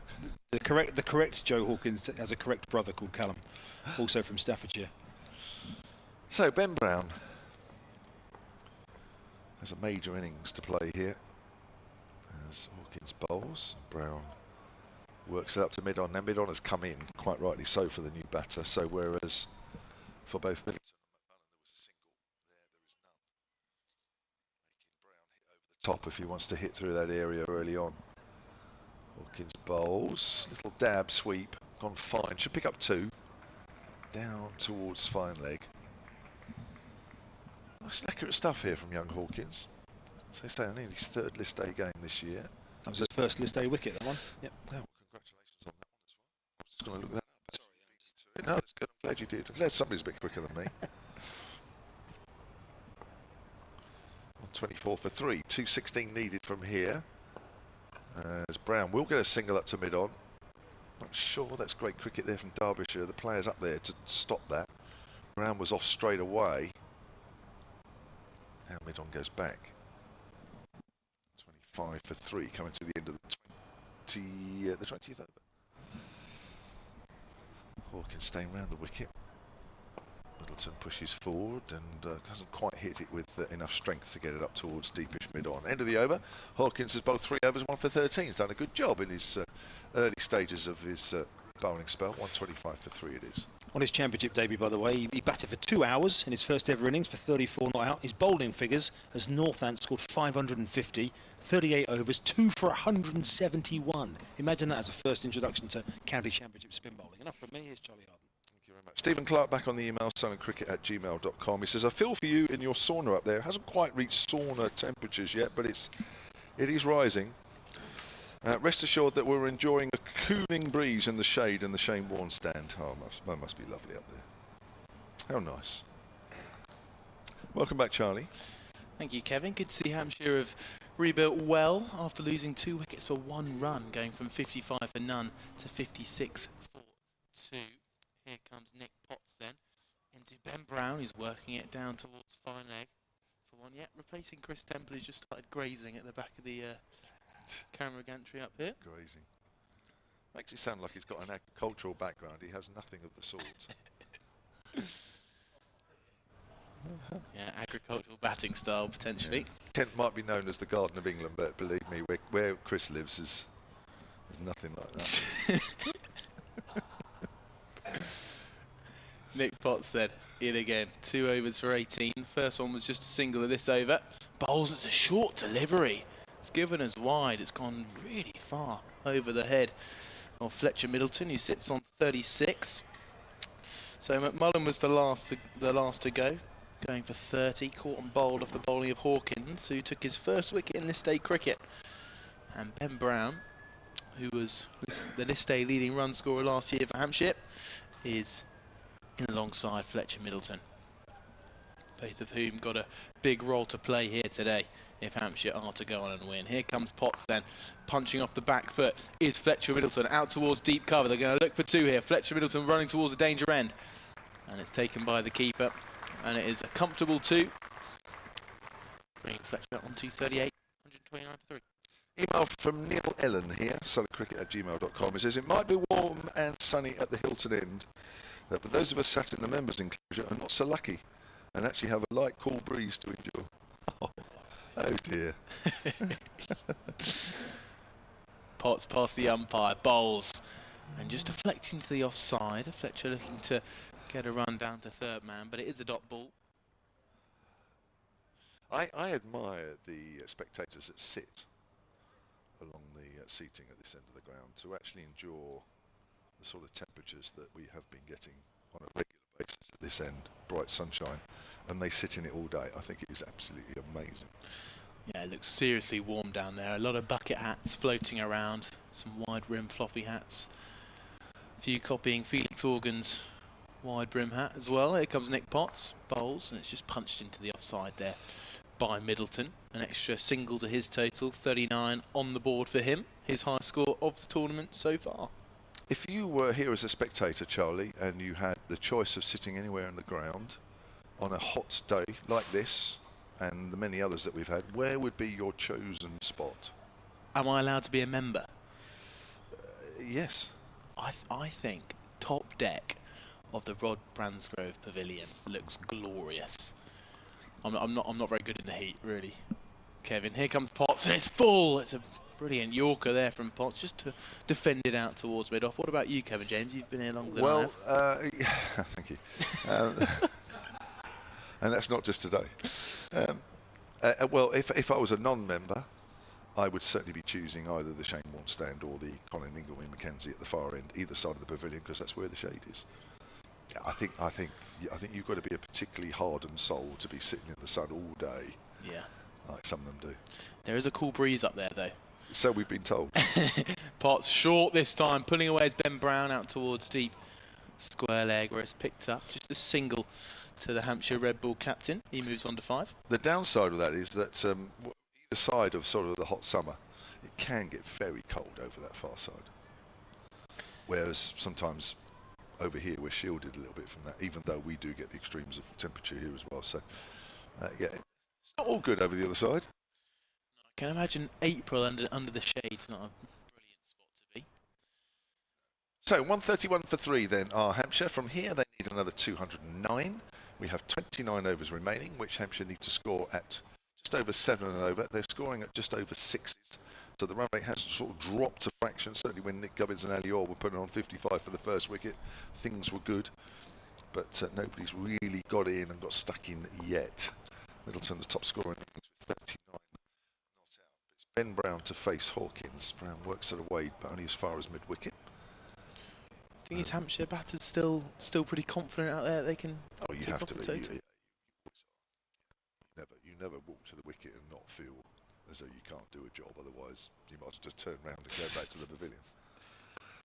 The correct Joe Hawkins has a correct brother called Callum, also from Staffordshire. So Ben Brown has a major innings to play here as Hawkins bowls. Brown works it up to mid-on. Now mid-on has come in, quite rightly so, for the new batter. So whereas for both Middleton and McMullen there was a single, there is none. Making Brown hit over the top if he wants to hit through that area early on. Hawkins bowls, little dab sweep, gone fine. Should pick up 2. Down towards fine leg. Nice accurate stuff here from young Hawkins. So he's staying in his 3rd list day game this year. That was his first list day wicket, that one. Yep. Yeah, well, congratulations on that one as well. I was just going to look that up. Sorry, no, that's good. I'm glad you did. I'm glad somebody's a bit quicker than me. 124 for 3. 216 needed from here. As Brown will get a single up to mid-on. Not sure, that's great cricket there from Derbyshire. The players up there to stop that. Brown was off straight away. Now mid-on goes back. 25 for 3, coming to the end of the 20th over. Hawkins staying round the wicket. Middleton pushes forward and hasn't quite hit it with enough strength to get it up towards deepish mid-on. End of the over. Hawkins has bowled 3 overs, 1 for 13. He's done a good job in his early stages of his bowling spell. 125 for 3 it is. On his championship debut, by the way, he batted for 2 hours in his first ever innings for 34 not out. His bowling figures as Northant scored 550, 38 overs, 2 for 171. Imagine that as a first introduction to county championship spin bowling. Enough from me. Here's Charlie Harden. Thank you very much. Stephen Clark back on the email, sunandcricket@gmail.com. He says, I feel for you in your sauna up there. It hasn't quite reached sauna temperatures yet, but it is rising. Rest assured that we're enjoying a cooling breeze in the shade in the Shane Warne stand. Oh, that must be lovely up there. How nice. Welcome back, Charlie. Thank you, Kevin. Good to see Hampshire have rebuilt well after losing 2 wickets for 1 run, going from 55 for none to 56 for 2. Here comes Nick Potts then into Ben Brown, who's working it down towards fine leg for 1. Yet replacing Chris Temple, who's just started grazing at the back of the camera gantry up here. Grazing. Makes it sound like he's got an agricultural background. He has nothing of the sort. Yeah, agricultural batting style potentially. Yeah. Kent might be known as the Garden of England, but believe me, where Chris lives is nothing like that. Nick Potts then in again. 2 overs for 18. First one was just a single of this over. Bowls, it's a short delivery. It's given us wide. It's gone really far over the head of Fletcher Middleton, who sits on 36. So McMullen was the last to go, going for 30. Caught and bowled off the bowling of Hawkins, who took his first wicket in list day cricket. And Ben Brown, who was the list day leading run scorer last year for Hampshire, is in alongside Fletcher Middleton. both of whom got a big role to play here today if Hampshire are to go on and win. Here comes Potts then, punching off the back foot is Fletcher Middleton, out towards deep cover. They're going to look for two here. Fletcher Middleton running towards the danger end, and it's taken by the keeper, and it is a comfortable 2. Bringing Fletcher on 238, 129 for 3. Email from Neil Ellen here, surreycricket@gmail.com. It says, it might be warm and sunny at the Hilton End, but those of us sat in the members' enclosure are not so lucky and actually have a light, cool breeze to enjoy. Oh dear. Potts past the umpire, bowls, and just deflecting to the offside. Fletcher looking to get a run down to third man, but it is a dot ball. I admire the spectators that sit along the seating at this end of the ground to actually endure the sort of temperatures that we have been getting on a regular basis at this end, bright sunshine, and they sit in it all day. I think it is absolutely amazing. Yeah, it looks seriously warm down there. A lot of bucket hats floating around, some wide brim floppy hats. A few copying Felix Organ's wide brim hat as well. Here comes Nick Potts, bowls, and it's just punched into the offside there by Middleton. An extra single to his total, 39 on the board for him, his high score of the tournament so far. If you were here as a spectator, Charlie, and you had the choice of sitting anywhere in the ground on a hot day like this, and the many others that we've had, where would be your chosen spot? Am I allowed to be a member? Yes. I think top deck of the Rod Bransgrove Pavilion looks glorious. I'm not very good in the heat, really. Kevin, here comes Potts, and it's full. It's a brilliant Yorker there from Potts, just to defend it out towards mid-off. What about you, Kevin James? You've been here longer than I have. Yeah, thank you. And that's not just today. Well, if I was a non-member, I would certainly be choosing either the Shane Warne stand or the Colin Ingleby Mackenzie at the far end, either side of the pavilion, because that's where the shade is. Yeah, I think you've got to be a particularly hardened soul to be sitting in the sun all day. Yeah, like some of them do. There is a cool breeze up there, though. So we've been told. Potts short this time, pulling away as Ben Brown out towards deep square leg, where it's picked up. Just a single to the Hampshire Red Bull captain. He moves on to 5. The downside of that is that either side of sort of the hot summer, it can get very cold over that far side. Whereas sometimes over here we're shielded a little bit from that, even though we do get the extremes of temperature here as well. So, yeah, it's not all good over the other side. I can imagine April under the shade's not a brilliant spot to be. So 131 for 3 then are Hampshire. From here they need another 209. We have 29 overs remaining, which Hampshire need to score at just over 7 and over. They're scoring at just over 6s. So the run rate has sort of dropped a fraction. Certainly when Nick Gubbins and Ali Orr were putting on 55 for the first wicket, things were good. But nobody's really got in and got stuck in yet. Middleton, the top scorer in innings with 39 not out. It's Ben Brown to face Hawkins. Brown works it away, but only as far as mid-wicket. I think his Hampshire batters still pretty confident out there. They can. Oh, you have to be. You never walk to the wicket and not feel as though you can't do a job. Otherwise, you might as well just turn around and go back to the pavilion.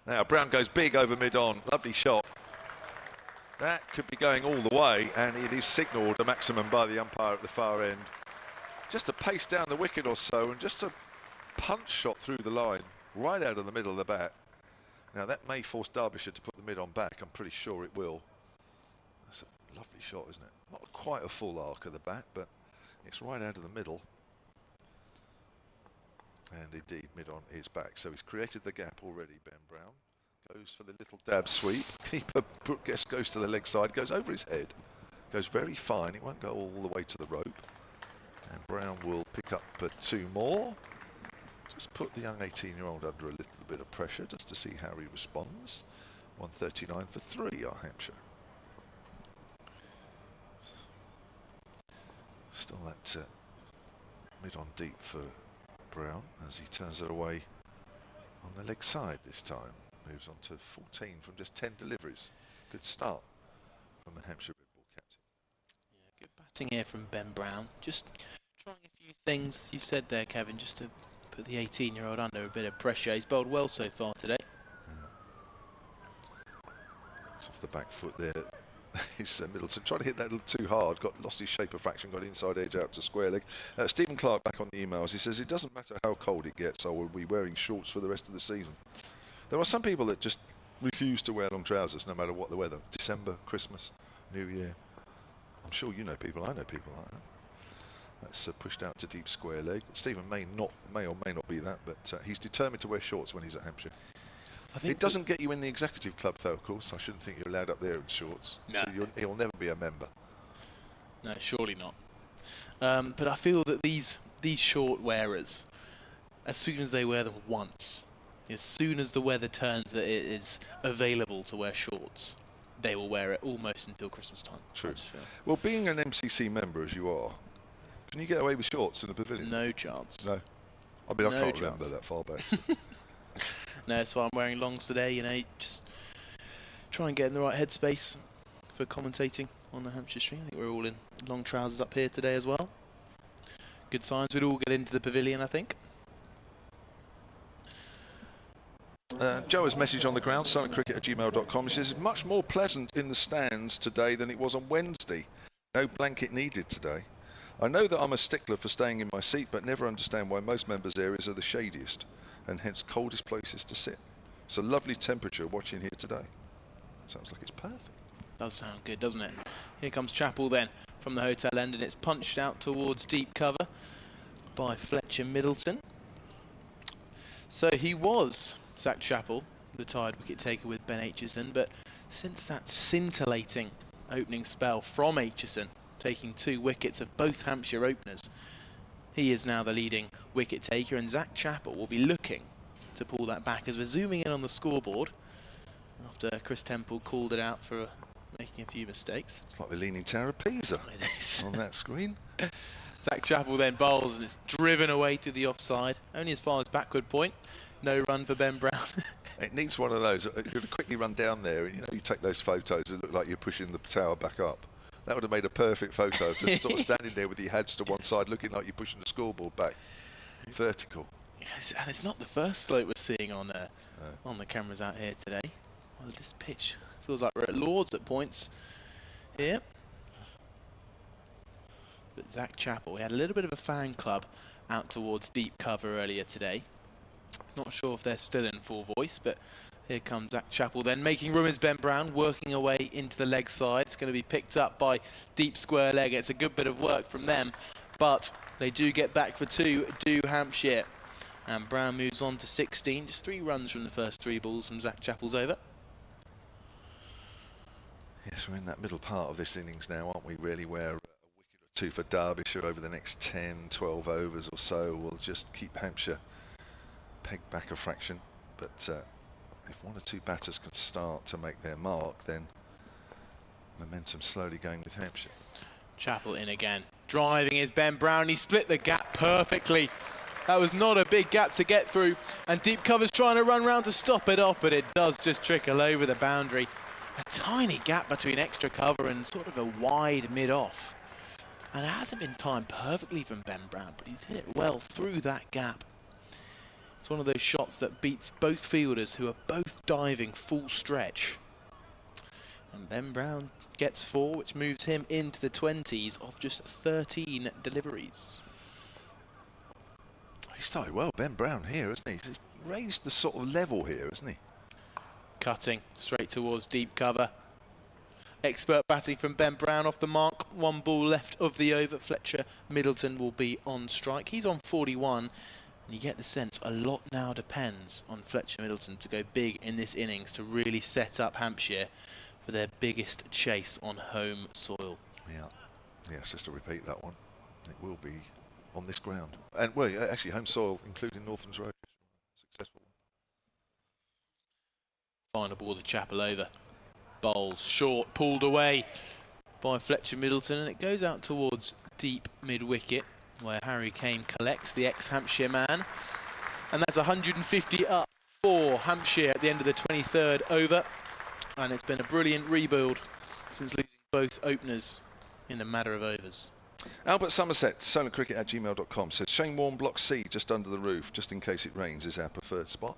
Now Brown goes big over mid-on. Lovely shot. That could be going all the way, and it is signalled a maximum by the umpire at the far end. Just a pace down the wicket or so, and just a punch shot through the line, right out of the middle of the bat. Now that may force Derbyshire to put the mid on back. I'm pretty sure it will. That's a lovely shot, isn't it? Not quite a full arc of the bat, but it's right out of the middle. And indeed, mid on is back. So he's created the gap already, Ben Brown. Goes for the little dab sweep. Keeper Guest goes to the leg side, goes over his head. Goes very fine. It won't go all the way to the rope. And Brown will pick up 2 more. Just put the young 18-year-old under a little bit of pressure just to see how he responds. 139 for 3 are Hampshire. Still that mid on deep for Brown as he turns it away on the leg side this time. Moves on to 14 from just 10 deliveries. Good start from the Hampshire Red Bull captain. Yeah, good batting here from Ben Brown. Just trying a few things you said there, Kevin, just to put the 18-year-old under a bit of pressure. He's bowled well so far today. Yeah. It's off the back foot there. He's Middleton tried to hit that a little too hard, lost his shape of fraction, got inside edge out to square leg. Stephen Clark back on the emails. He says it doesn't matter how cold it gets, I will be wearing shorts for the rest of the season. There are some people that just refuse to wear long trousers no matter what the weather. December, Christmas, New Year. I'm sure you know people. I know people like that. That's pushed out to deep square leg. Stephen may or may not be that, but he's determined to wear shorts when he's at Hampshire. It doesn't get you in the executive club, though, of course. I shouldn't think you're allowed up there in shorts. No. So he'll never be a member. No, surely not. But I feel that these short wearers, as soon as they wear them once, as soon as the weather turns that it is available to wear shorts, they will wear it almost until Christmas time. True. Well, being an MCC member as you are, can you get away with shorts in the pavilion? No chance. No. I mean, I No can't chance. remember that far back. No, that's why I'm wearing longs today. You know, just try and get in the right headspace for commentating on the Hampshire stream. I think we're all in long trousers up here today as well. Good signs. We'd all get into the pavilion, I think. Joe has messaged on the ground, silentcricket@gmail.com. He says it's much more pleasant in the stands today than it was on Wednesday. No blanket needed today. I know that I'm a stickler for staying in my seat, but never understand why most members' areas are the shadiest and hence coldest places to sit. It's a lovely temperature watching here today. Sounds like it's perfect. Does sound good, doesn't it? Here comes Chappell then from the hotel end, and it's punched out towards deep cover by Fletcher Middleton. So he was Zach Chappell, the tied wicket taker with Ben Aitchison, but since that scintillating opening spell from Aitchison, taking 2 wickets of both Hampshire openers, he is now the leading wicket taker, and Zach Chappell will be looking to pull that back as we're zooming in on the scoreboard after Chris Temple called it out for making a few mistakes. It's like the Leaning Tower of Pisa It is. on that screen. Zach Chappell then bowls, and it's driven away through the offside, only as far as backward point. No run for Ben Brown. It needs one of those. If you quickly run down there, and you take those photos that look like you're pushing the tower back up. That would have made a perfect photo, just sort of standing there with your heads to one side, looking like you're pushing the scoreboard back. Vertical. Yes, and it's not the first slope we're seeing on the cameras out here today. Well, this pitch feels like we're at Lord's at points here. But Zach Chappell, we had a little bit of a fan club out towards deep cover earlier today. Not sure if they're still in full voice, but here comes Zach Chappell then, making room is Ben Brown, working away into the leg side. It's going to be picked up by deep square leg. It's a good bit of work from them, but they do get back for 2, do Hampshire. And Brown moves on to 16, just 3 runs from the first 3 balls from Zach Chappell's over. Yes, we're in that middle part of this innings now, aren't we, really, where a wicket or 2 for Derbyshire over the next 10, 12 overs or so will just keep Hampshire pegged back a fraction. But if 1 or 2 batters can start to make their mark, then momentum slowly going with Hampshire. Chappell in again. Driving is Ben Brown. He split the gap perfectly. That was not a big gap to get through. And deep cover's trying to run round to stop it off, but it does just trickle over the boundary. A tiny gap between extra cover and sort of a wide mid-off. And it hasn't been timed perfectly from Ben Brown, but he's hit well through that gap. It's one of those shots that beats both fielders who are both diving full stretch. And Ben Brown gets 4, which moves him into the 20s of just 13 deliveries. He started well, Ben Brown, here, hasn't he? He's raised the sort of level here, hasn't he? Cutting straight towards deep cover. Expert batting from Ben Brown off the mark. 1 ball left of the over. Fletcher Middleton will be on strike. He's on 41. And you get the sense a lot now depends on Fletcher Middleton to go big in this innings to really set up Hampshire for their biggest chase on home soil. Yeah, yes, just to repeat that one, it will be on this ground. And, well, actually, home soil, including Northam's Road. Successful. Final ball, the Chappell over. Bowls short, pulled away by Fletcher Middleton, and it goes out towards deep mid-wicket, where Harry Kane collects, the ex-Hampshire man. And that's 150 up for Hampshire at the end of the 23rd over. And it's been a brilliant rebuild since losing both openers in a matter of overs. Albert Somerset, silentcricket@gmail.com, says Shane Warne block C just under the roof, just in case it rains, is our preferred spot.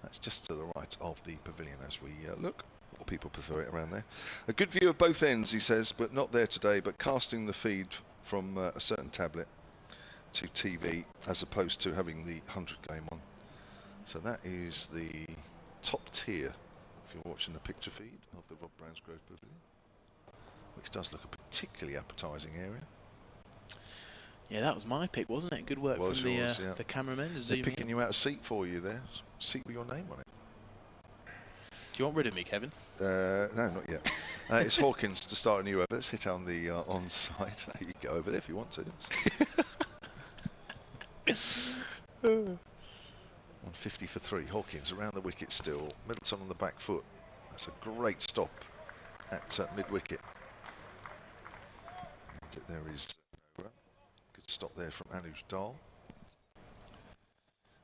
That's just to the right of the pavilion as we look. A lot of people prefer it around there. A good view of both ends, he says, but not there today, but casting the feed from a certain tablet to TV as opposed to having the 100 game on. So that is the top tier if you're watching the picture feed of the Rob Brownsgrove Pavilion, which does look a particularly appetising area. Yeah, that was my pick, wasn't it? Good work from yours, the cameraman. They're picking you out a seat for you there. Seat with your name on it. Do you want rid of me, Kevin? No, not yet. It's Hawkins to start a new over. Let's hit on the onside. You can go over there if you want to. 150 for 3. Hawkins around the wicket still. Middleton on the back foot. That's a great stop at mid-wicket. And there is no run. Good stop there from Anuj Dal.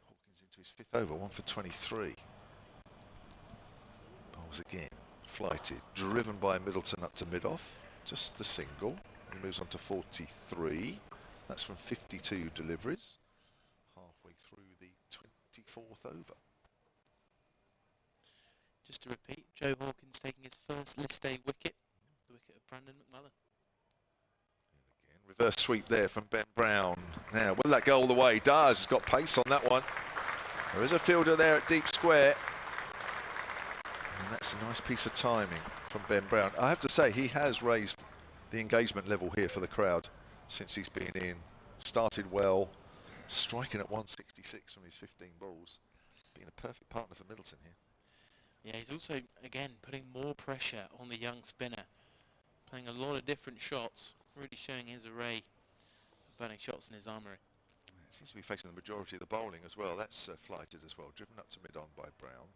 Hawkins into his 5th over. 1 for 23. Bowls again. Flighted. Driven by Middleton up to mid-off. Just the single. He moves on to 43. That's from 52 deliveries. Halfway through the 24th over. Just to repeat, Joe Hawkins taking his first list day wicket, the wicket of Brandon McMullen. And again, reverse sweep there from Ben Brown. Now, will that go all the way? Does. He's got pace on that one. There is a fielder there at deep square. And that's a nice piece of timing from Ben Brown. I have to say, he has raised the engagement level here for the crowd since he's been in. Started well, striking at 166 from his 15 balls. Being a perfect partner for Middleton here. Yeah, he's also, again, putting more pressure on the young spinner. Playing a lot of different shots, really showing his array of batting shots in his armoury. It seems to be facing the majority of the bowling as well. That's flighted as well. Driven up to mid-on by Brown.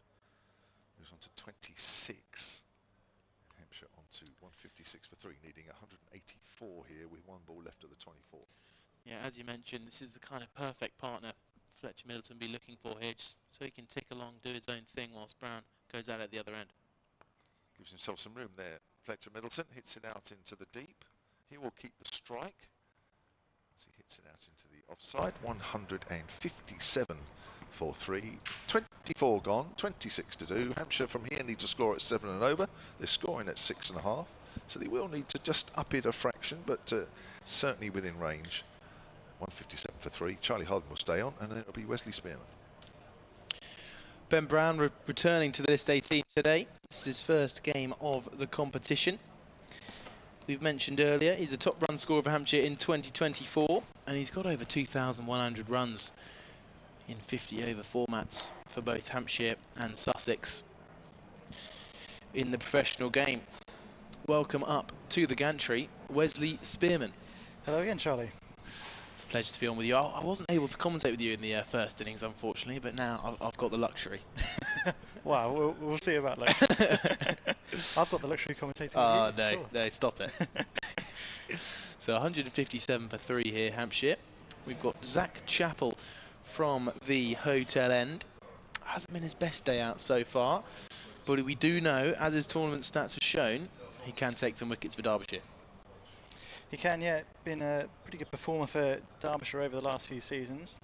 Moves on to 26. Hampshire on to 156 for 3, needing 184 here with 1 ball left of the 24. Yeah, as you mentioned, this is the kind of perfect partner Fletcher Middleton be looking for here, just so he can tick along, do his own thing whilst Brown goes out at the other end. Gives himself some room there. Fletcher Middleton hits it out into the deep. He will keep the strike as he hits it out into the offside. 157 for 3. 24 gone, 26 to do. Hampshire from here need to score at 7 and over. They're scoring at 6.5, so they will need to just up it a fraction, but certainly within range. 157 for 3. Charlie Harden will stay on, and then it'll be Wesley Spearman. Ben Brown returning to the List 18 today. This is his first game of the competition. We've mentioned earlier, he's the top run scorer for Hampshire in 2024, and he's got over 2,100 runs in 50 over formats for both Hampshire and Sussex in the professional game. Welcome up to the gantry, Wesley Spearman. Hello again, Charlie. It's a pleasure to be on with you. I wasn't able to commentate with you in the first innings, unfortunately, but now I've got the luxury. Wow, we'll see about that. I've got the luxury commentating with you. No, stop it. So 157 for 3 here, Hampshire. We've got Zach Chappell from the hotel end. Hasn't been his best day out so far, but we do know, as his tournament stats have shown, he can take some wickets for Derbyshire. He can, yeah. Been a pretty good performer for Derbyshire over the last few seasons.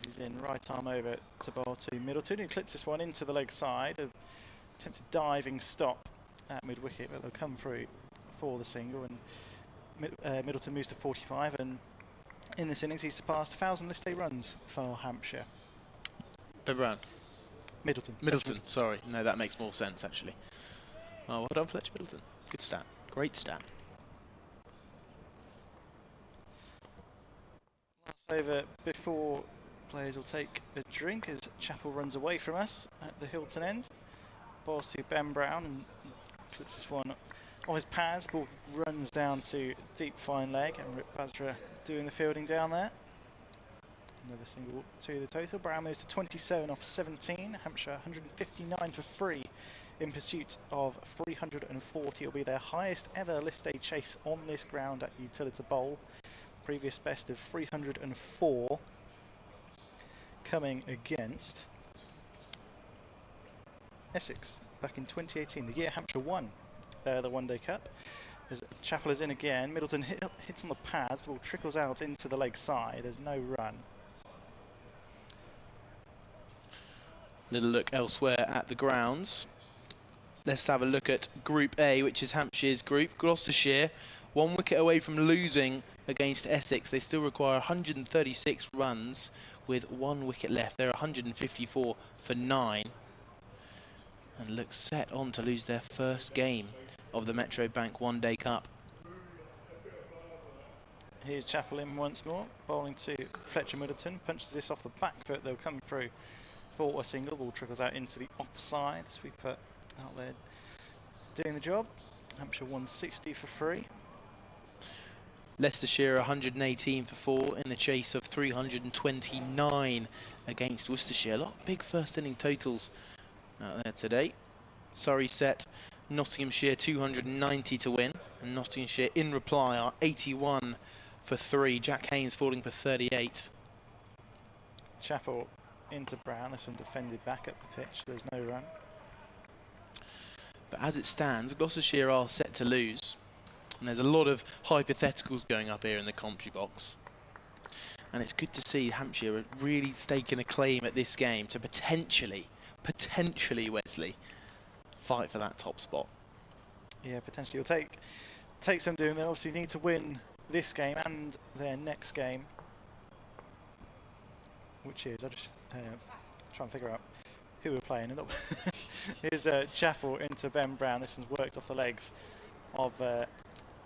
He's in right arm over to bowl to Middleton, who clips this one into the leg side. Attempted diving stop at mid-wicket, but they'll come through for the single. And Middleton moves to 45, and in this innings he's surpassed 1,000 list day runs for Hampshire. Ben Brown. Middleton. Sorry. No, that makes more sense, actually. Oh, well done, Fletcher Middleton. Good stat. Great stat. Last over before players will take a drink as Chappell runs away from us at the Hilton end. Balls to Ben Brown and clips this one off his pads. Ball runs down to deep fine leg, and Rip Basra doing the fielding down there. Another single to the total. Brown moves to 27 off 17. Hampshire 159 for 3 in pursuit of 340. It'll be their highest ever list day chase on this ground at Utilita Bowl. Previous best of 304 coming against Essex back in 2018, the year Hampshire won the One Day Cup. As Chappell is in again, Middleton hits on the pads, the ball trickles out into the leg side, there's no run. Little look elsewhere at the grounds. let's have a look at Group A, which is Hampshire's group. Gloucestershire, 1 wicket away from losing against Essex. They still require 136 runs with 1 wicket left. They're 154 for 9 and look set on to lose their first game of the Metro Bank One Day Cup. Here's Chappell in once more, bowling to Fletcher Middleton. Punches this off the back foot. They'll come through for a single. Ball trickles out into the offside. Sweeper out there doing the job. Hampshire 160 for 3. Leicestershire 118 for 4 in the chase of 329 against Worcestershire. A lot of big first inning totals out there today. Surrey set Nottinghamshire 290 to win, and Nottinghamshire in reply are 81 for 3. Jack Haynes falling for 38. Chappell into Brown. This one defended back up the pitch. There's no run. But as it stands, Gloucestershire are set to lose. And there's a lot of hypotheticals going up here in the commentary box. And it's good to see Hampshire really staking a claim at this game to potentially, Wesley, fight for that top spot. Yeah, potentially. It'll take some doing. They obviously need to win this game and their next game, which is, I'll just try and figure out who we're playing. Here's Chappell into Ben Brown. This one's worked off the legs of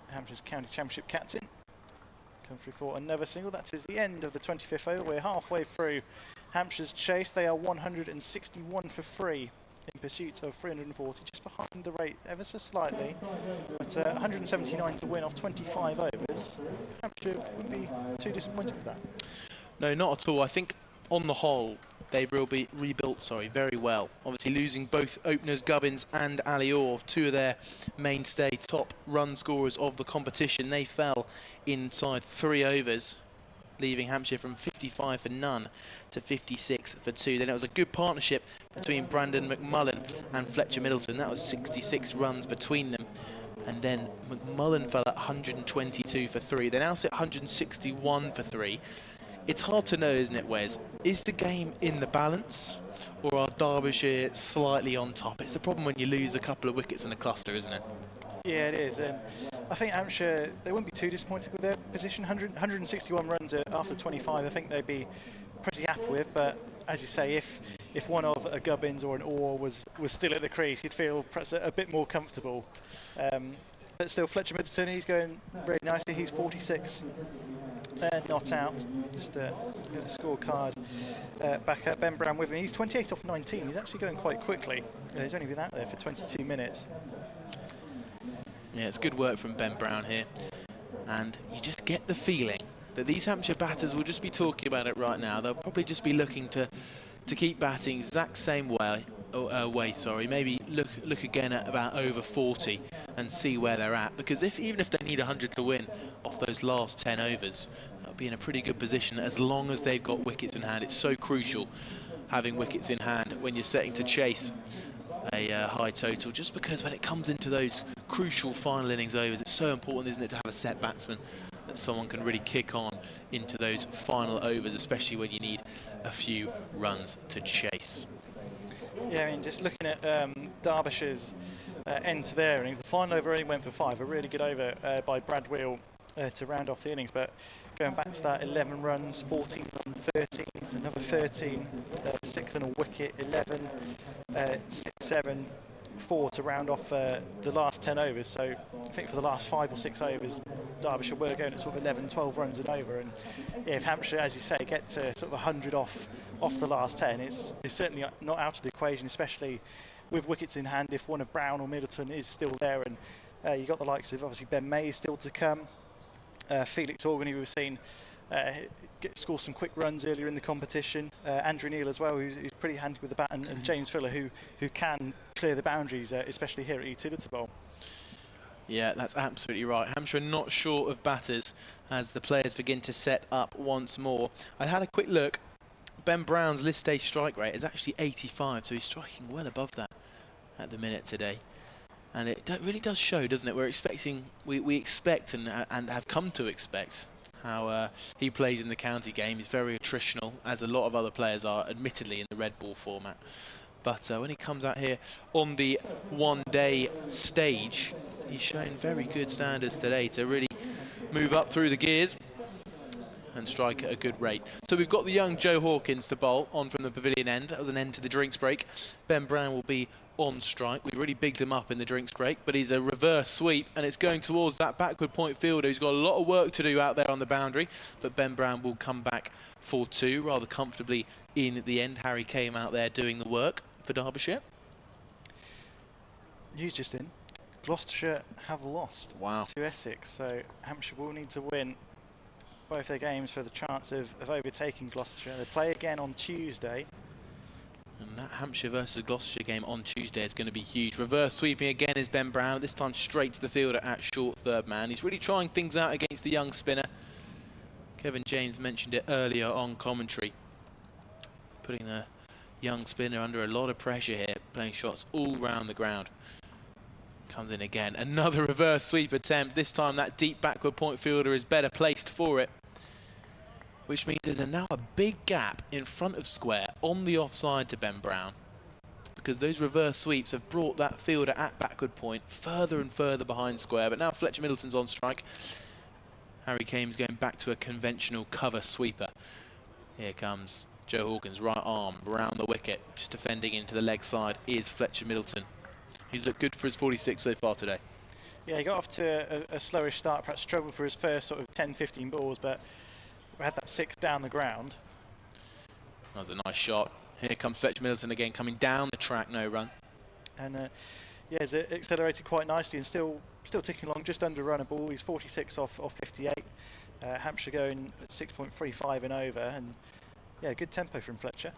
Hampshire's County Championship captain. Come through for another single. That is the end of the 25th over. We're halfway through Hampshire's chase. They are 161 for 3 in pursuit of 340, just behind the rate ever so slightly. But 179 to win off 25 overs. Hampshire wouldn't be too disappointed with that. No, not at all. I think on the whole, they've rebuilt very well. Obviously losing both openers Gubbins and Ali Orr, 2 of their mainstay top run scorers of the competition. They fell inside 3 overs, leaving Hampshire from 55 for none to 56 for 2. Then it was a good partnership between Brandon McMullen and Fletcher Middleton. That was 66 runs between them. And then McMullen fell at 122 for 3. They now sit 161 for 3. It's hard to know, isn't it, Wes? Is the game in the balance, or are Derbyshire slightly on top? It's the problem when you lose a couple of wickets in a cluster, isn't it? Yeah, it is. And I think Hampshire, they wouldn't be too disappointed with their position. 161 runs after 25, I think they'd be pretty happy with. But as you say, if one of a Gubbins or an Orr was still at the crease, you'd feel perhaps a bit more comfortable. But still, Fletcher Middleton, he's going very nicely. He's 46. Not out. Just get a scorecard back up. Ben Brown with him. He's 28 off 19. He's actually going quite quickly. He's only been out there for 22 minutes. Yeah, it's good work from Ben Brown here. And you just get the feeling that these Hampshire batters will just be talking about it right now. They'll probably just be looking to keep batting exact same way. Maybe look again at about over 40 and see where they're at, because even if they need 100 to win off those last 10 overs, they'll be in a pretty good position as long as they've got wickets in hand. It's so crucial having wickets in hand when you're setting to chase a high total, just because when it comes into those crucial final innings overs, it's so important, isn't it, to have a set batsman that someone can really kick on into those final overs, especially when you need a few runs to chase. Yeah, I mean, just looking at Derbyshire's end to their innings, the final over only went for 5, a really good over by Brad Wheel to round off the innings. But going back to that, 11 runs, 14 on 13, another 13, 6 and a wicket, 11, 6, 7, 4 to round off the last 10 overs. So I think for the last 5 or 6 overs, Derbyshire were going at sort of 11, 12 runs and over. And yeah, if Hampshire, as you say, get to sort of 100 off the last 10, it's certainly not out of the equation, especially with wickets in hand. If one of Brown or Middleton is still there, and you've got the likes of obviously Ben May still to come, Felix Organ, who we've seen score some quick runs earlier in the competition, Andrew Neil as well, who's pretty handy with the bat, and James Fuller, who can clear the boundaries, especially here at Utilita Bowl. Yeah, that's absolutely right. Hampshire not short of batters as the players begin to set up once more. I had a quick look. Ben Brown's list stage strike rate is actually 85, so he's striking well above that at the minute today. And it really does show, doesn't it? We're expecting, we expect and have come to expect how he plays in the county game. He's very attritional, as a lot of other players are, admittedly, in the red ball format. But when he comes out here on the one-day stage, he's shown very good standards today to really move up through the gears and strike at a good rate. So we've got the young Joe Hawkins to bowl on from the pavilion end. That was an end to the drinks break. Ben Brown will be on strike. We really bigged him up in the drinks break, but he's a reverse sweep and it's going towards that backward point fielder who's got a lot of work to do out there on the boundary, but Ben Brown will come back for 2 rather comfortably in the end. Harry came out there doing the work for Derbyshire. News just in. Gloucestershire have lost to Essex, so Hampshire will need to win both their games for the chance of overtaking Gloucestershire. They play again on Tuesday. And that Hampshire versus Gloucestershire game on Tuesday is going to be huge. Reverse sweeping again is Ben Brown, this time straight to the fielder at short third man. He's really trying things out against the young spinner. Kevin James mentioned it earlier on commentary. Putting the young spinner under a lot of pressure here, playing shots all round the ground. Comes in again, another reverse sweep attempt. This time that deep backward point fielder is better placed for it, which means there's now a big gap in front of square on the offside to Ben Brown, because those reverse sweeps have brought that fielder at backward point further and further behind square. But now Fletcher Middleton's on strike. Harry Kame's going back to a conventional cover sweeper. Here comes Joe Hawkins, right arm round the wicket, just defending into the leg side is Fletcher Middleton. He's looked good for his 46 so far today. Yeah, he got off to a slowish start, perhaps struggled for his first sort of 10-15 balls, but we had that 6 down the ground. That was a nice shot. Here comes Fletcher Middleton again, coming down the track, no run. And yeah, he's accelerated quite nicely and still ticking along, just under run a ball. He's 46 off 58. Hampshire going at 6.35 and over, and yeah, good tempo from Fletcher.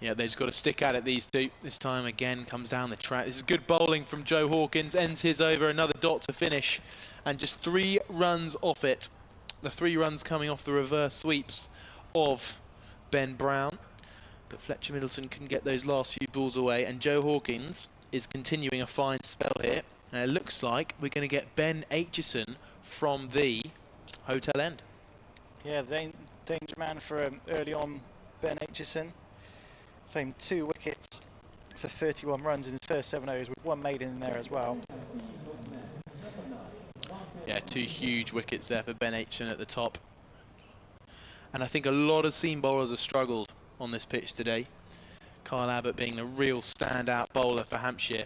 Yeah, they've just got to stick at it, these two. This time again comes down the track. This is good bowling from Joe Hawkins. Ends his over, another dot to finish. And just 3 runs off it. The 3 runs coming off the reverse sweeps of Ben Brown. But Fletcher Middleton couldn't get those last few balls away. And Joe Hawkins is continuing a fine spell here. And it looks like we're going to get Ben Aitchison from the Hotel End. Yeah, danger man for early on Ben Aitchison. Claimed 2 wickets for 31 runs in his first 7 overs, with 1 maiden in there as well. Yeah, 2 huge wickets there for Ben Aitchison at the top. And I think a lot of seam bowlers have struggled on this pitch today. Kyle Abbott being the real standout bowler for Hampshire,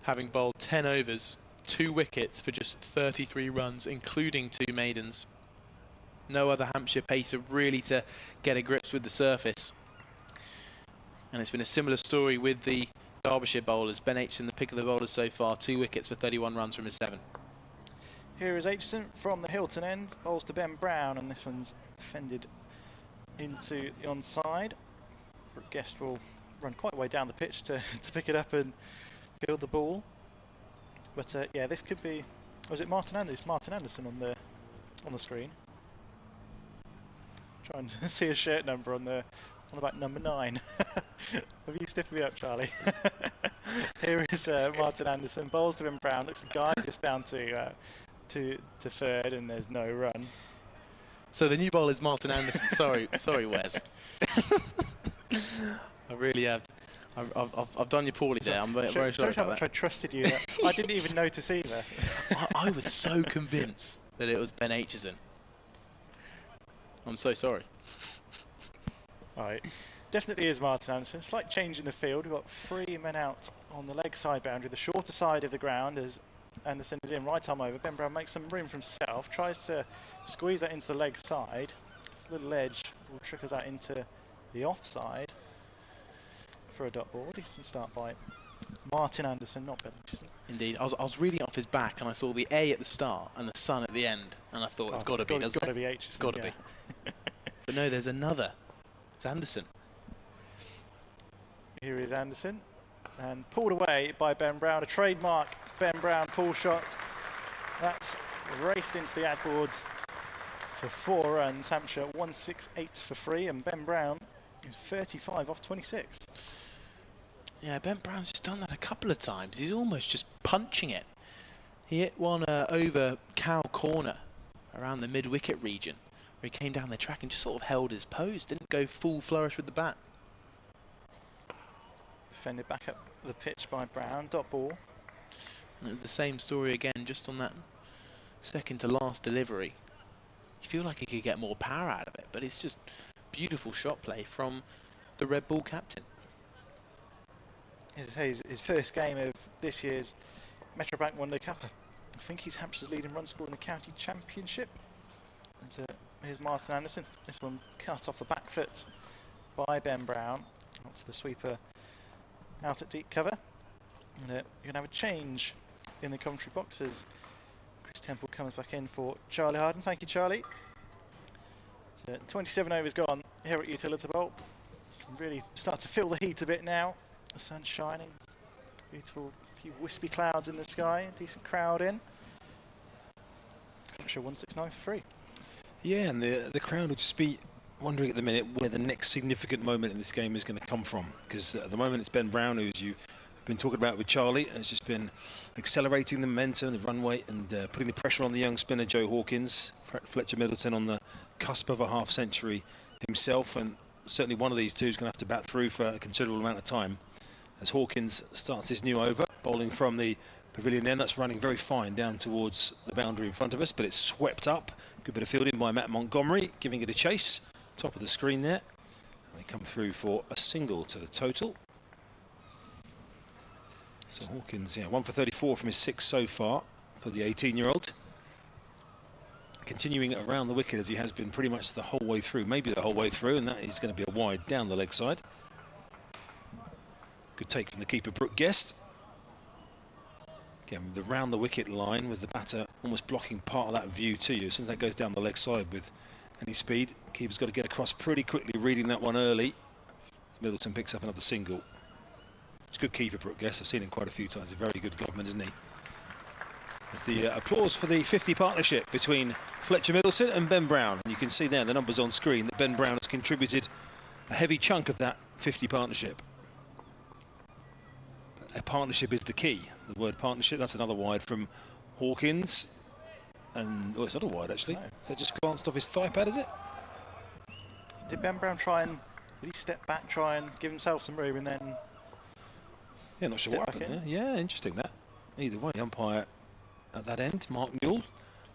having bowled 10 overs, 2 wickets for just 33 runs, including 2 maidens. No other Hampshire pacer really to get a grips with the surface. And it's been a similar story with the Derbyshire bowlers. Ben Aitchison, the pick of the bowlers so far, 2 wickets for 31 runs from his 7. Here is Aitchison from the Hilton end, bowls to Ben Brown, and this one's defended into the onside. Guest will run quite a way down the pitch to pick it up and field the ball. But yeah, this could be. Was it Martin Anderson? Martin Anderson on the screen. Try and see a shirt number on the back, number 9. Have you stiffed me up, Charlie? Here is Martin Anderson, bowls to Ben Brown, looks to guide this down to third, and there's no run. So the new bowler is Martin Anderson. sorry, Wes. I really have. I've done you poorly there. I'm very sorry about how much that. I trusted you. I didn't even notice either. I was so convinced that it was Ben Aitchison. I'm so sorry. Right, definitely is Martin Anderson. Slight change in the field. We've got 3 men out on the leg side boundary, the shorter side of the ground, as Anderson is in, right arm over. Ben Brown makes some room for himself, tries to squeeze that into the leg side. This little edge will trickle that into the offside for a dot ball. Decent start by Martin Anderson, not Ben Aitchison. Indeed, I was reading off his back and I saw the A at the start and the sun at the end, and I thought it's got to be, doesn't it? It's got to be Aitchison. It's got to be. But no, there's another. It's Anderson. Here is Anderson, and pulled away by Ben Brown. A trademark Ben Brown pull shot. That's raced into the ad boards for 4 runs. Hampshire 168 for 3, and Ben Brown is 35 off 26. Yeah, Ben Brown's just done that a couple of times. He's almost just punching it. He hit one over cow corner around the mid-wicket region, where he came down the track and just sort of held his pose, didn't go full flourish with the bat. Defended back up the pitch by Brown. Dot ball. And it was the same story again, just on that second to last delivery. You feel like he could get more power out of it, but it's just beautiful shot play from the Red Bull captain. His first game of this year's Metro Bank One Day Cup. I think he's Hampshire's leading run scorer in the county championship. And here's Martin Anderson. This one cut off the back foot by Ben Brown. Onto the sweeper out at deep cover. And you're going to have a change in the commentary boxes. Chris Temple comes back in for Charlie Harden. Thank you, Charlie. So 27 overs gone here at Utilita Bowl. Can really start to feel the heat a bit now. The sun's shining. Beautiful few wispy clouds in the sky. Decent crowd in. Hampshire 169 for free. Yeah, and the crowd will just be wondering at the minute where the next significant moment in this game is going to come from. Because at the moment it's Ben Brown, who, as you've been talking about with Charlie, has just been accelerating the momentum, the run weight, and putting the pressure on the young spinner Joe Hawkins. Fletcher Middleton on the cusp of a half century himself, and certainly one of these two is going to have to bat through for a considerable amount of time. As Hawkins starts his new over, bowling from the pavilion end, that's running very fine down towards the boundary in front of us, but it's swept up. Good bit of fielding by Matt Montgomery, giving it a chase. Top of the screen there. And they come through for a single to the total. So Hawkins, 1 for 34 from his 6 so far for the 18-year-old. Continuing around the wicket as he has been pretty much the whole way through, maybe the whole way through, and that is going to be a wide down the leg side. Good take from the keeper, Brooke Guest. Again, the round the wicket line with the batter almost blocking part of that view to you. As soon as that goes down the leg side with any speed, keeper's got to get across pretty quickly, reading that one early. Middleton picks up another single. It's a good keeper, Brooke Guest. I've seen him quite a few times. A very good government, isn't he? There's the applause for the 50 partnership between Fletcher Middleton and Ben Brown. And you can see there the numbers on screen that Ben Brown has contributed a heavy chunk of that 50 partnership. But a partnership is the key. The word partnership, that's another wide from Hawkins. And, oh, it's not a wide actually. No. Is that just glanced off his thigh pad, is it? Did Ben Brown did he step back, try and give himself some room and then... Yeah, not sure what happened there. Yeah, interesting that. Either way, umpire at that end, Mark Newell,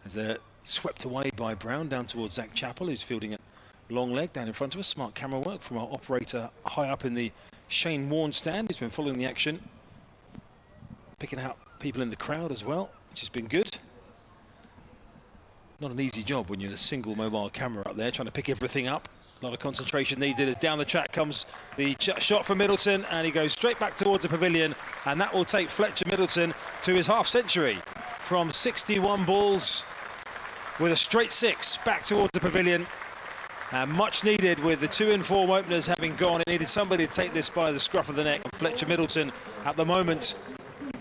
as they're swept away by Brown down towards Zach Chappell, who's fielding at long leg down in front of us. Smart camera work from our operator high up in the Shane Warne stand, who's been following the action. Picking out people in the crowd as well, which has been good. Not an easy job when you're the single mobile camera up there trying to pick everything up. A lot of concentration needed as down the track comes the shot from Middleton, and he goes straight back towards the pavilion, and that will take Fletcher Middleton to his half century from 61 balls with a straight 6 back towards the pavilion. And much needed with the 2 in-form openers having gone. It needed somebody to take this by the scruff of the neck, and Fletcher Middleton at the moment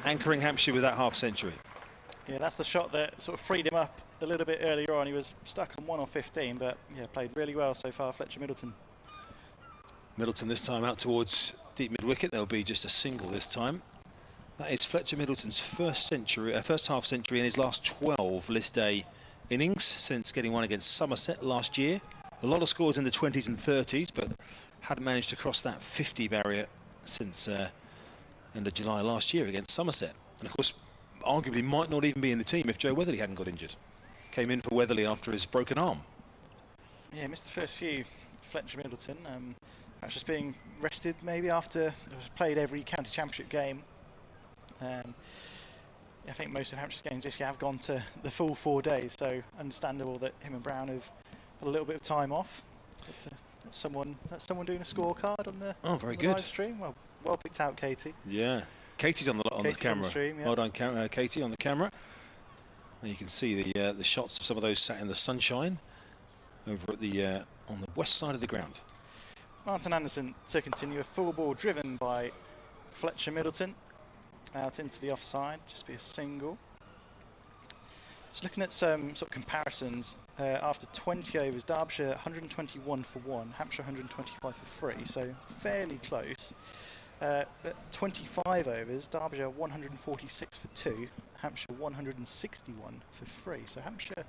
anchoring Hampshire with that half century. Yeah, that's the shot that sort of freed him up a little bit earlier on. He was stuck on 1 or 15, but yeah, played really well so far, Fletcher Middleton. Middleton this time out towards deep mid-wicket. There'll be just a single this time. That is Fletcher Middleton's first half century in his last 12 list day innings since getting one against Somerset last year. A lot of scores in the 20s and 30s, but hadn't managed to cross that 50 barrier since end of July last year against Somerset. And of course, arguably might not even be in the team if Joe Weatherly hadn't got injured. Came in for Weatherly after his broken arm. Yeah, missed the first few, Fletcher Middleton. Perhaps just being rested maybe after played every county championship game. I think most of Hampshire's games this year have gone to the full 4 days, so understandable that him and Brown have had a little bit of time off. But, that's someone doing a scorecard on the, very on the good live stream. Well picked out, Katie. Yeah, Katie's on the camera. On the stream, yeah. Well done, Katie, on the camera. And you can see the shots of some of those sat in the sunshine over at the on the west side of the ground. Martin Anderson to continue, a full ball driven by Fletcher Middleton out into the offside, just be a single. Just looking at some sort of comparisons, after 20 overs, Derbyshire 121 for 1, Hampshire 125 for 3, so fairly close. At 25 overs, Derbyshire 146 for 2, Hampshire 161 for 3. So Hampshire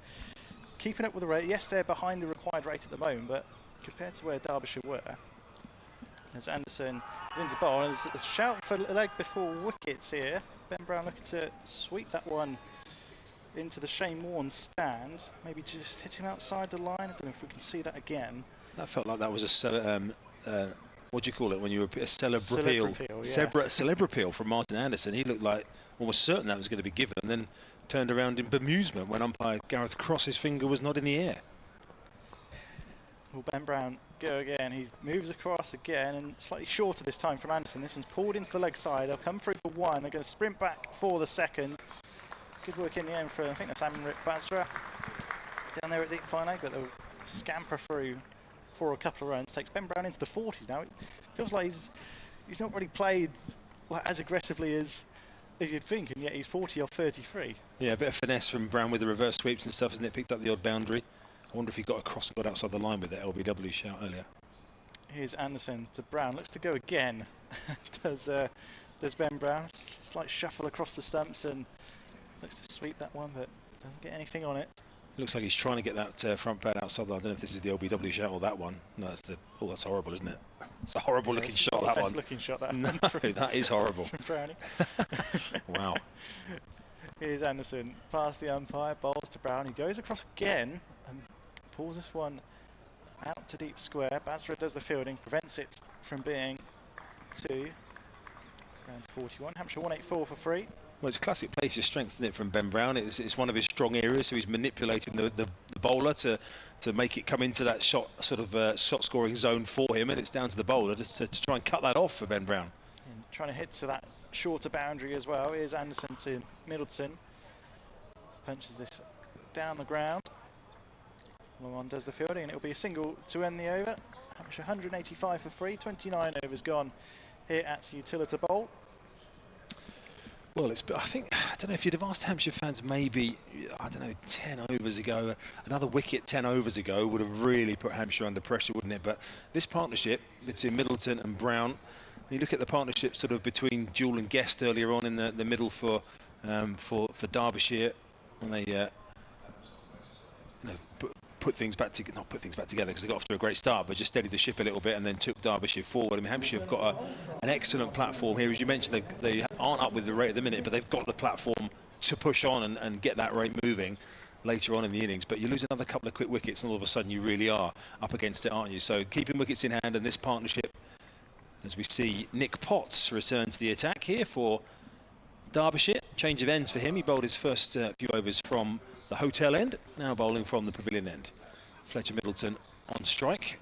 keeping up with the rate. Yes, they're behind the required rate at the moment, but compared to where Derbyshire were, as Anderson is into bowl. And there's a shout for leg before wickets here. Ben Brown looking to sweep that one into the Shane Warne stand. Maybe just hit him outside the line. I don't know if we can see that again. That felt like that was a what do you call it when you were a celeb appeal? Celeb appeal from Martin Anderson. He looked like almost certain that was going to be given, and then turned around in bemusement when umpire Gareth Cross's finger was not in the air. Will Ben Brown go again? He moves across again, and slightly shorter this time from Anderson. This one's pulled into the leg side. They'll come through for one. They're going to sprint back for the second. Good work in the end for, I think that's Amrit Basra down there at deep fine leg, but they'll scamper through for a couple of runs. Takes Ben Brown into the 40s now. It feels like he's not really played like as aggressively as you'd think, and yet he's 40 off 33. Yeah, a bit of finesse from Brown with the reverse sweeps and stuff, isn't it? Picked up the odd boundary. I wonder if he got across and got outside the line with that LBW shout earlier. Here's Anderson to Brown. Looks to go again. does Ben Brown. Slight shuffle across the stumps and looks to sweep that one, but doesn't get anything on it. Looks like he's trying to get that front pad outside. I don't know if this is the LBW shot or that one. No, it's the. Oh, that's horrible, isn't it? It's a horrible looking shot. That one. Looking shot. That. No, that is horrible. Brownie. Wow. Here's Anderson past the umpire, bowls to Brown. He goes across again and pulls this one out to deep square. Basra does the fielding, prevents it from being 2. Down to 41. Hampshire 184 for free. Well, it's classic place of strength, isn't it, from Ben Brown? It's one of his strong areas, so he's manipulating the bowler to make it come into that shot scoring zone for him, and it's down to the bowler just to try and cut that off for Ben Brown. And trying to hit to that shorter boundary as well. Here's Anderson to Middleton. Punches this down the ground. Long does the fielding, and it'll be a single to end the over. Hampshire 185 for free, 29 overs gone here at Utilita Bowl. Well, I don't know if you'd have asked Hampshire fans maybe, I don't know, 10 overs ago, another wicket 10 overs ago would have really put Hampshire under pressure, wouldn't it? But this partnership between Middleton and Brown, you look at the partnership sort of between Jewell and Guest earlier on in the middle for Derbyshire, when they put things back together, not put things back together because they got off to a great start, but just steadied the ship a little bit and then took Derbyshire forward. I mean, Hampshire have got an excellent platform here. As you mentioned, they aren't up with the rate at the minute, but they've got the platform to push on and get that rate moving later on in the innings. But you lose another couple of quick wickets and all of a sudden you really are up against it, aren't you? So keeping wickets in hand, and this partnership, as we see Nick Potts return to the attack here for Derbyshire. Change of ends for him. He bowled his first few overs from the hotel end, now bowling from the pavilion end. Fletcher Middleton on strike.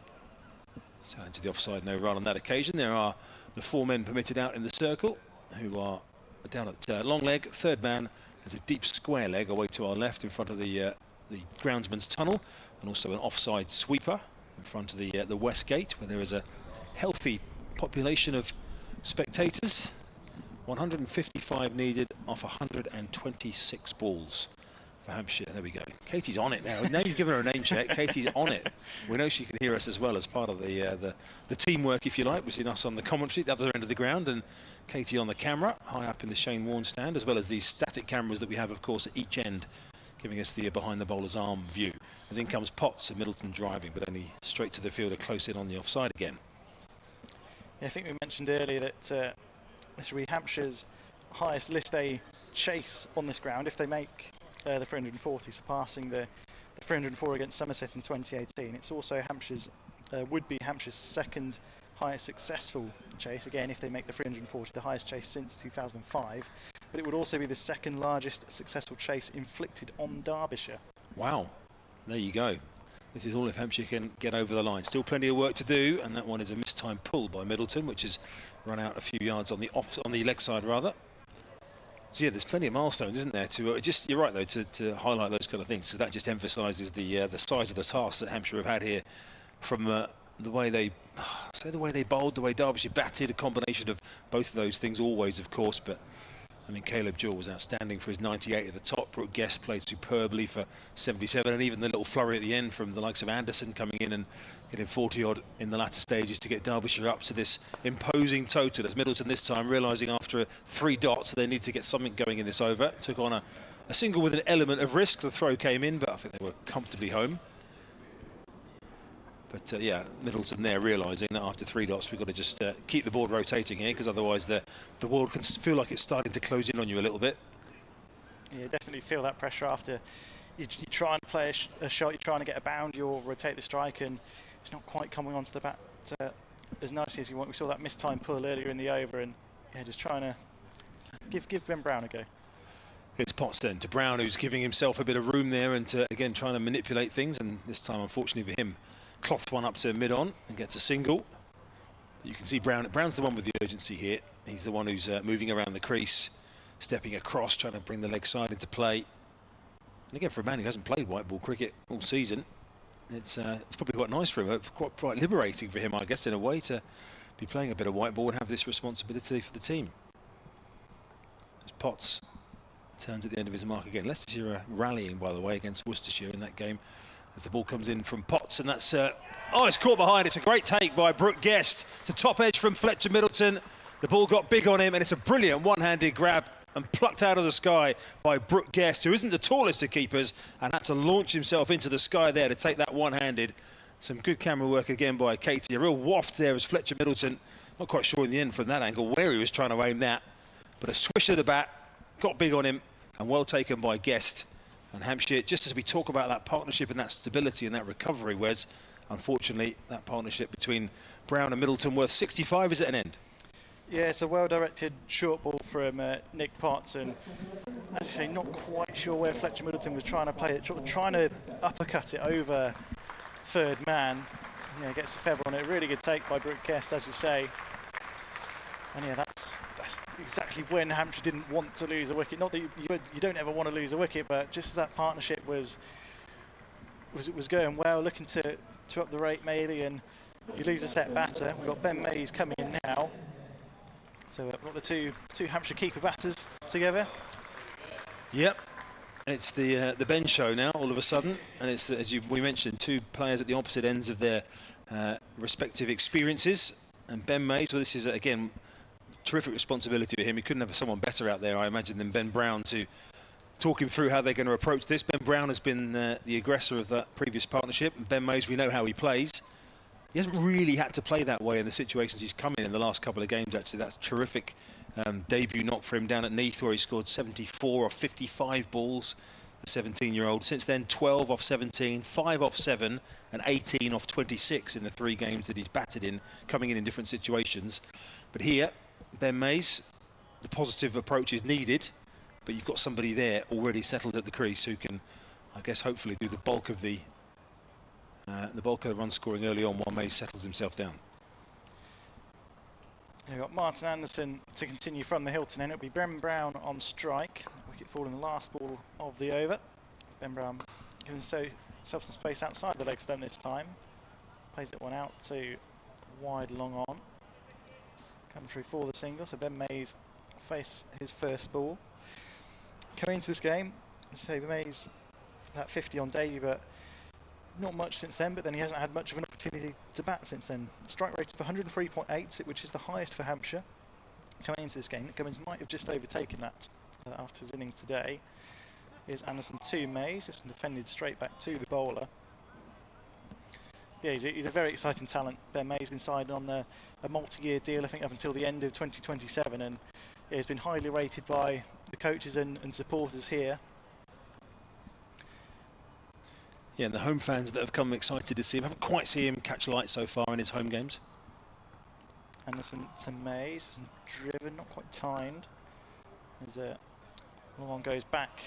So into the offside, no run on that occasion. There are the 4 men permitted out in the circle, who are down at long leg. Third man has a deep square leg away to our left in front of the groundsman's tunnel, and also an offside sweeper in front of the west gate, where there is a healthy population of spectators. 155 needed off 126 balls for Hampshire. There we go. Katie's on it now. Now you've given her a name check. Katie's on it. We know she can hear us as well as part of the teamwork, if you like, between us on the commentary at the other end of the ground and Katie on the camera, high up in the Shane Warne stand, as well as these static cameras that we have, of course, at each end, giving us the behind the bowler's arm view. As in comes Potts and Middleton driving, but only straight to the fielder, close in on the offside again. Yeah, I think we mentioned earlier that this will be Hampshire's highest List A chase on this ground if they make the 340, surpassing the 304 against Somerset in 2018. It's also would be Hampshire's second highest successful chase, again if they make the 340, the highest chase since 2005. But it would also be the second largest successful chase inflicted on Derbyshire. Wow, there you go. This is all if Hampshire can get over the line. Still plenty of work to do, and that one is a mistimed pull by Middleton, which has run out a few yards on the leg side rather. So yeah, there's plenty of milestones, isn't there? To you're right though, to highlight those kind of things, because that just emphasises the size of the task that Hampshire have had here, from the way they bowled, the way Derbyshire batted, a combination of both of those things always, of course. But I mean, Caleb Jewell was outstanding for his 98 at the top. Brooke Guest played superbly for 77, and even the little flurry at the end from the likes of Anderson coming in and getting 40-odd in the latter stages to get Derbyshire up to this imposing total. As Middleton this time realising after 3 dots they need to get something going in this over. Took on a single with an element of risk. The throw came in, but I think they were comfortably home. But yeah, Middleton there realising that after 3 dots we've got to just keep the board rotating here, because otherwise the world can feel like it's starting to close in on you a little bit. Yeah, definitely feel that pressure after you try and play a shot, you're trying to get a bound, you'll rotate the strike, and it's not quite coming onto the bat as nicely as you want. We saw that missed time pull earlier in the over, and yeah, just trying to give Ben Brown a go. It's Potts then to Brown, who's giving himself a bit of room there and again trying to manipulate things, and this time unfortunately for him clothed one up to mid-on and gets a single. You can see Brown's the one with the urgency here. He's the one who's moving around the crease, stepping across, trying to bring the leg side into play. And again, for a man who hasn't played white ball cricket all season, it's probably quite nice for him, quite liberating for him, I guess, in a way, to be playing a bit of white ball and have this responsibility for the team. As Potts turns at the end of his mark again. Leicestershire rallying, by the way, against Worcestershire in that game, as the ball comes in from Potts, and that's it's caught behind. It's a great take by Brooke Guest to top edge from Fletcher Middleton. The ball got big on him, and it's a brilliant one-handed grab and plucked out of the sky by Brooke Guest, who isn't the tallest of keepers, and had to launch himself into the sky there to take that one-handed. Some good camera work again by Katie. A real waft there as Fletcher Middleton, not quite sure in the end from that angle where he was trying to aim that, but a swish of the bat got big on him, and well taken by Guest. And Hampshire, just as we talk about that partnership and that stability and that recovery, Wes, unfortunately that partnership between Brown and Middleton worth 65 is at an end. Yeah, it's a well-directed short ball from Nick Potts, and as you say, not quite sure where Fletcher Middleton was trying to play it, trying to uppercut it over third man. Yeah, gets a feather on it. Really good take by Brooke Guest, as you say. And yeah, that's exactly when Hampshire didn't want to lose a wicket. Not that you don't ever want to lose a wicket, but just that partnership was going well, looking to up the rate maybe, and you lose a set batter. We've got Ben Mays coming in now. So we've got the two Hampshire keeper batters together. Yep, it's the Ben show now all of a sudden, and it's we mentioned, two players at the opposite ends of their respective experiences. And Ben Mays, well, this is again terrific responsibility for him. He couldn't have someone better out there, I imagine, than Ben Brown to talk him through how they're going to approach this. Ben Brown has been the aggressor of that previous partnership. And Ben Mays, we know how he plays. He hasn't really had to play that way in the situations he's come in the last couple of games, actually. That's terrific debut knock for him down at Neath, where he scored 74 off 55 balls, the 17-year-old. Since then, 12 off 17, 5 off 7, and 18 off 26 in the 3 games that he's batted in, coming in different situations. But here, Ben Mays, the positive approach is needed, but you've got somebody there already settled at the crease who can, I guess, hopefully do the bulk of the run scoring early on while Mays settles himself down. You've got Martin Anderson to continue from the Hilton end. It'll be Ben Brown on strike. Wicket falling the last ball of the over. Ben Brown giving himself some space outside the leg stump this time. Plays it one out to wide long on. Coming through for the single, so Ben Mays face his first ball. Coming into this game, as you say, Mays that 50 on debut, but not much since then, but then he hasn't had much of an opportunity to bat since then. Strike rate for 103.8, which is the highest for Hampshire coming into this game. Cummins might have just overtaken that after his innings today. Here's Anderson to Mays, it's defended straight back to the bowler. Yeah, he's a very exciting talent. Ben May's been signed on a multi-year deal, I think, up until the end of 2027, and he's been highly rated by the coaches and supporters here. Yeah, and the home fans that have come excited to see him haven't quite seen him catch light so far in his home games. Anderson to Mays, driven, not quite timed. As long one goes back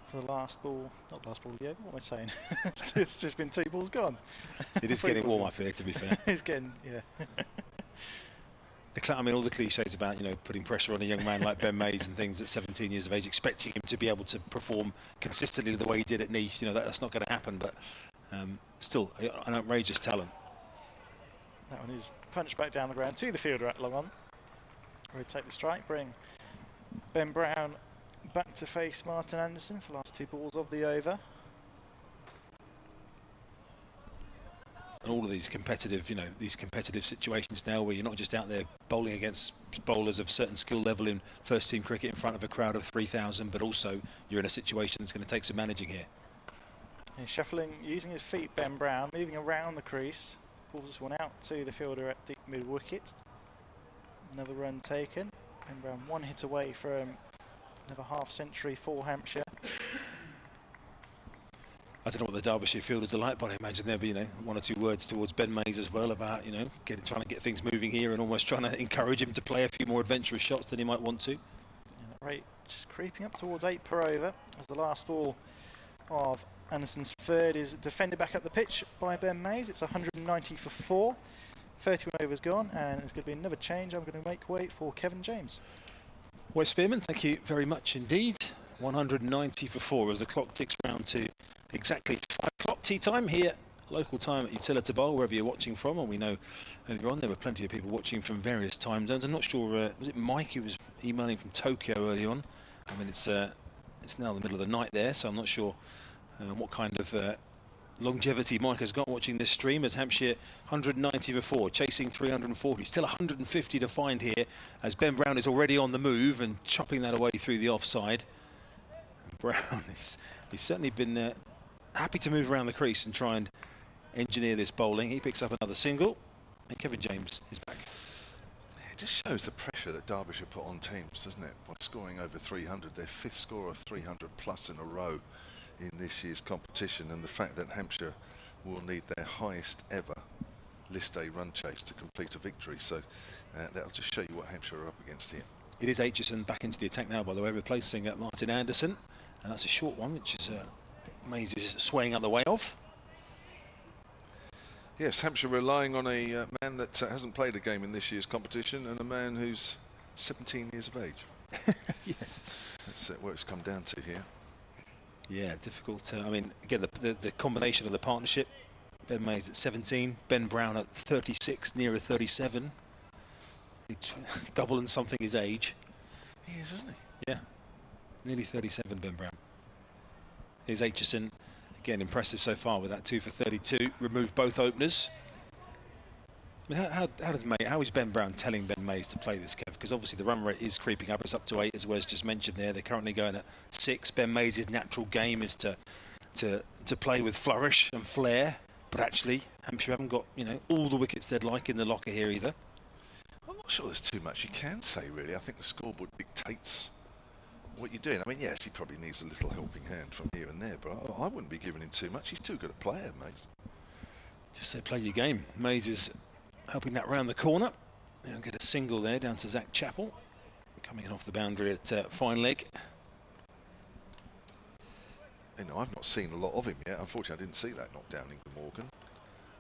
for the last ball, not the last ball of the over, what am I saying? It's just been 2 balls gone. It is getting warm up here, to be fair. It's getting, yeah. I mean, all the cliches about, putting pressure on a young man like Ben Mays and things at 17 years of age, expecting him to be able to perform consistently the way he did at Neath, that's not going to happen, but still an outrageous talent. That one is punched back down the ground to the fielder at long on. Rotate the strike, bring Ben Brown back to face Martin Anderson for the last 2 balls of the over. And all of these competitive, these competitive situations now where you're not just out there bowling against bowlers of certain skill level in first team cricket in front of a crowd of 3,000, but also you're in a situation that's going to take some managing here. He's shuffling, using his feet, Ben Brown, moving around the crease. Pulls this one out to the fielder at deep mid wicket. Another run taken. Ben Brown 1 hit away from another half century for Hampshire. I don't know what the Derbyshire fielders are like, but I imagine there'll be, 1 or 2 words towards Ben Mays as well about, trying to get things moving here and almost trying to encourage him to play a few more adventurous shots than he might want to. And that rate just creeping up towards 8 per over as the last ball of Anderson's third is defended back up the pitch by Ben Mays. It's 190 for 4. 31 overs gone, and there's going to be another change. I'm going to make way for Kevin James. Wes Spearman, thank you very much indeed. 190 for 4 as the clock ticks round to exactly 5 o'clock tea time here, local time at Utilita Bowl, wherever you're watching from. And we know earlier on there were plenty of people watching from various time zones. I'm not sure, was it Mike who was emailing from Tokyo early on? I mean, it's now the middle of the night there, so I'm not sure what kind of longevity Mike has got watching this stream, as Hampshire 190 for 4, chasing 340. Still 150 to find here, as Ben Brown is already on the move and chopping that away through the offside. Brown he's certainly been happy to move around the crease and try and engineer this bowling. He picks up another single, and Kevin James is back. It just shows the pressure that Derbyshire put on teams, doesn't it? By scoring over 300, their 5th score of 300 plus in a row in this year's competition, and the fact that Hampshire will need their highest ever List A run chase to complete a victory. So that'll just show you what Hampshire are up against here. It is Aitchison back into the attack now, by the way, replacing Martin Anderson, and that's a short one, which is Mays is swaying out the way of. Yes, Hampshire relying on a man that hasn't played a game in this year's competition, and a man who's 17 years of age. Yes, That's what it's come down to here. Yeah, difficult. I mean, again, the combination of the partnership. Ben Mays at 17, Ben Brown at 36, nearer 37. Double and something his age. He is, isn't he? Yeah, nearly 37, Ben Brown. Here's Aitchison, again impressive so far with that 2 for 32. Removed both openers. I mean, how is Ben Brown telling Ben Mays to play this, Kev? Because obviously the run rate is creeping up. It's up to 8, as Wes just mentioned there. They're currently going at 6. Ben Mays' natural game is to play with flourish and flair. But actually, Hampshire haven't got, all the wickets they'd like in the locker here either. I'm not sure there's too much you can say, really. I think the scoreboard dictates what you're doing. I mean, yes, he probably needs a little helping hand from here and there, but I wouldn't be giving him too much. He's too good a player, Mays. Just say play your game. Mays is helping that round the corner. They'll get a single there down to Zach Chappell, coming in off the boundary at fine leg. I've not seen a lot of him yet. Unfortunately, I didn't see that knockdown in Glamorgan,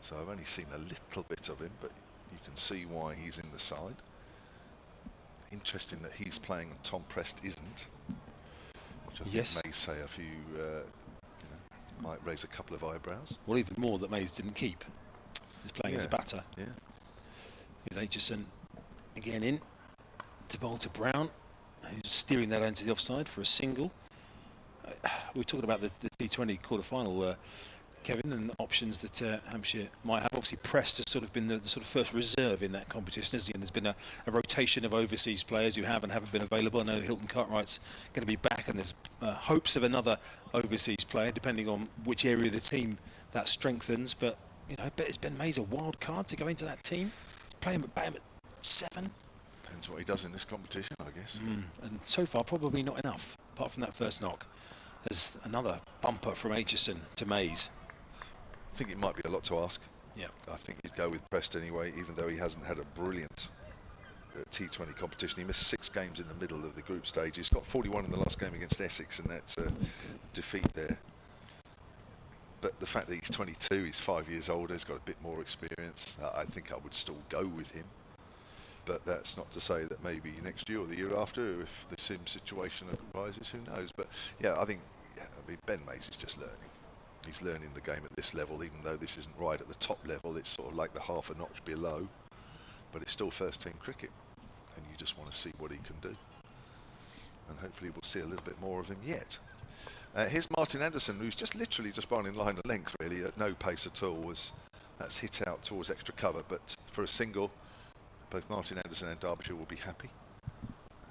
so I've only seen a little bit of him, but you can see why he's in the side. Interesting that he's playing and Tom Prest isn't, which I think may say a few, might raise a couple of eyebrows. Well, even more that Mays didn't keep. He's playing as a batter. Yeah. Here's Aitchison again in to bowl to Brown, who's steering that into the offside for a single. We were talking about the T20 quarter-final, Kevin, and options that Hampshire might have. Obviously, Prest has sort of been the sort of first reserve in that competition, isn't he? And there's been a rotation of overseas players who have and haven't been available. I know Hilton Cartwright's going to be back, and there's hopes of another overseas player, depending on which area of the team that strengthens. But, I bet is Ben Mays a wild card to go into that team? Play him at 7? Depends what he does in this competition, I guess. And so far, probably not enough, apart from that first knock. There's another bumper from Aitchison to Mays. I think it might be a lot to ask. Yeah. I think you'd go with Prest anyway, even though he hasn't had a brilliant T20 competition. He missed 6 games in the middle of the group stage. He's got 41 in the last game against Essex, and that's a defeat there. But the fact that he's 22, he's 5 years older, he's got a bit more experience, I think I would still go with him. But that's not to say that maybe next year or the year after, if the same situation arises, who knows. But yeah, I think Ben Mays is just learning. He's learning the game at this level, even though this isn't right at the top level. It's sort of like the half a notch below, but it's still first team cricket, and you just want to see what he can do. And hopefully we'll see a little bit more of him yet. Here's Martin Anderson, who's just literally just bowling in line of length, really, at no pace at all. That's hit out towards extra cover, but for a single, both Martin Anderson and Derbyshire will be happy.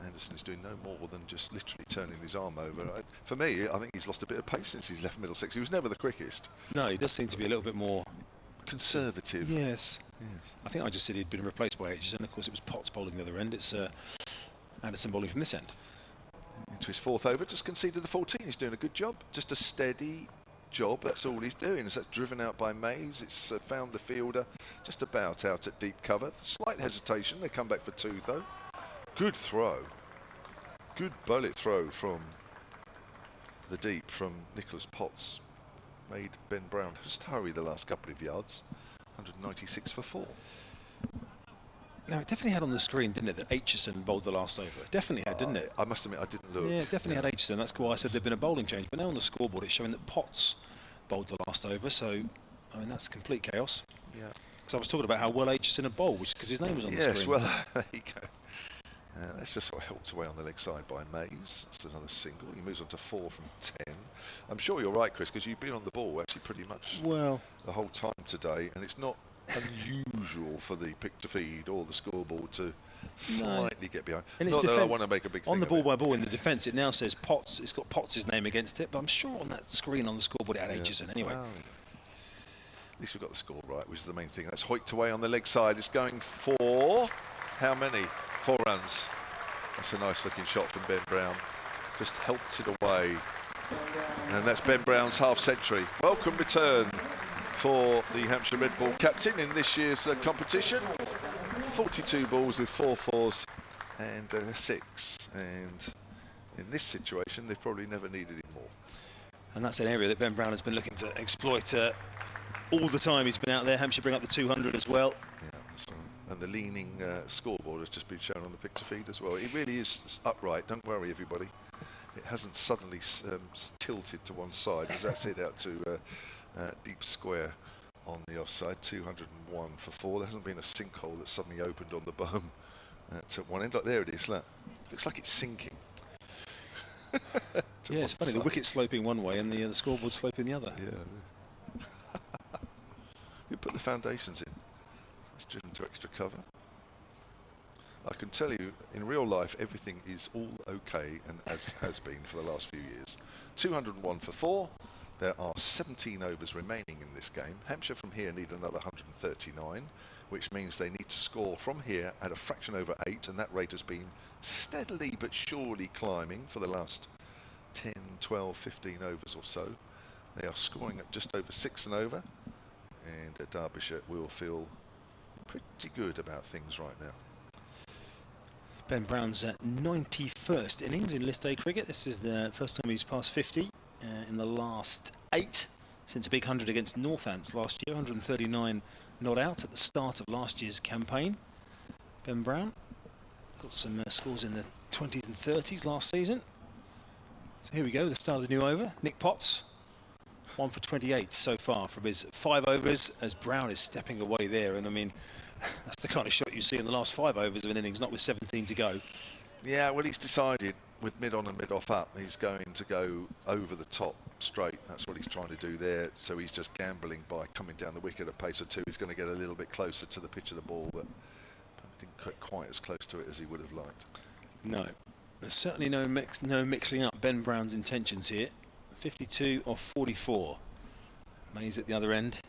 Anderson is doing no more than just literally turning his arm over. For me, I think he's lost a bit of pace since he's left Middlesex. He was never the quickest. No, he does seem to be a little bit more conservative. Yes. I think I just said he'd been replaced by Aitchison. Of course, it was Potts bowling the other end. It's Anderson bowling from this end. Into his 4th over, just conceded the 14. He's doing a good job. Just a steady job. That's all he's doing. Is that driven out by Mays? It's found the fielder just about out at deep cover. Slight hesitation. They come back for 2 though. Good throw. Good bullet throw from the deep from Nicholas Potts. Made Ben Brown just hurry the last couple of yards. 196 for 4. Now, it definitely had on the screen, didn't it, that Aitchison bowled the last over. It definitely had, didn't it? I must admit, I didn't look. Yeah, it definitely had Aitchison. That's why I said there'd been a bowling change. But now on the scoreboard, it's showing that Potts bowled the last over. So, I mean, that's complete chaos. Yeah. Because I was talking about how well Aitchison had bowled, which because his name was on the screen. Yes, well, there you go. That's just sort of helped away on the leg side by Mays. That's another single. He moves on to 4 from 10. I'm sure you're right, Chris, because you've been on the ball actually pretty much the whole time today, and it's not unusual for the picture feed or the scoreboard to slightly get behind. And not that I want to make a big thing on the ball of it. by ball in the defence. It now says Potts. It's got Potts' name against it, but I'm sure on that screen on the scoreboard it had Aitchison anyway. Well, at least we've got the score right, which is the main thing. That's Hoyt away on the leg side. It's going for how many? 4 runs. That's a nice looking shot from Ben Brown. Just helped it away. And that's Ben Brown's half century. Welcome return for the Hampshire Red Ball captain in this year's competition. 42 balls with 4 fours and 6. And in this situation, they've probably never needed it more. And that's an area that Ben Brown has been looking to exploit all the time he's been out there. Hampshire bring up the 200 as well. Yeah, so, and the leaning scoreboard has just been shown on the picture feed as well. It really is upright. Don't worry, everybody. It hasn't suddenly tilted to one side, as that's it out to deep square on the offside. 201 for 4. There hasn't been a sinkhole that suddenly opened on the bum at one end. Like, there it is. Look. Looks like it's sinking. Yeah, it's funny. The wicket's sloping one way and the scoreboard sloping the other. Yeah. You put the foundations in. It's driven to extra cover. I can tell you, in real life, everything is all okay, and as has been for the last few years. 201 for 4. There are 17 overs remaining in this game. Hampshire from here need another 139, which means they need to score from here at a fraction over 8, and that rate has been steadily but surely climbing for the last 10, 12, 15 overs or so. They are scoring at just over 6 and over, and Derbyshire will feel pretty good about things right now. Ben Brown's 91st innings in List A cricket. This is the first time he's passed 50 in the last 8 since a big 100 against Northants last year. 139 not out at the start of last year's campaign. Ben Brown got some scores in the 20s and 30s last season. So here we go, the start of the new over. Nick Potts, 1 for 28 so far from his 5 overs, as Brown is stepping away there. And I mean, that's the kind of shot you see in the last 5 overs of an innings, not with 17 to go. Yeah, well, he's decided with mid on and mid off up, he's going to go over the top straight. That's what he's trying to do there. So he's just gambling by coming down the wicket a pace or 2. He's going to get a little bit closer to the pitch of the ball, but I didn't get quite as close to it as he would have liked. No, there's certainly no mixing up Ben Brown's intentions here. 52 off 44. Mays at the other end.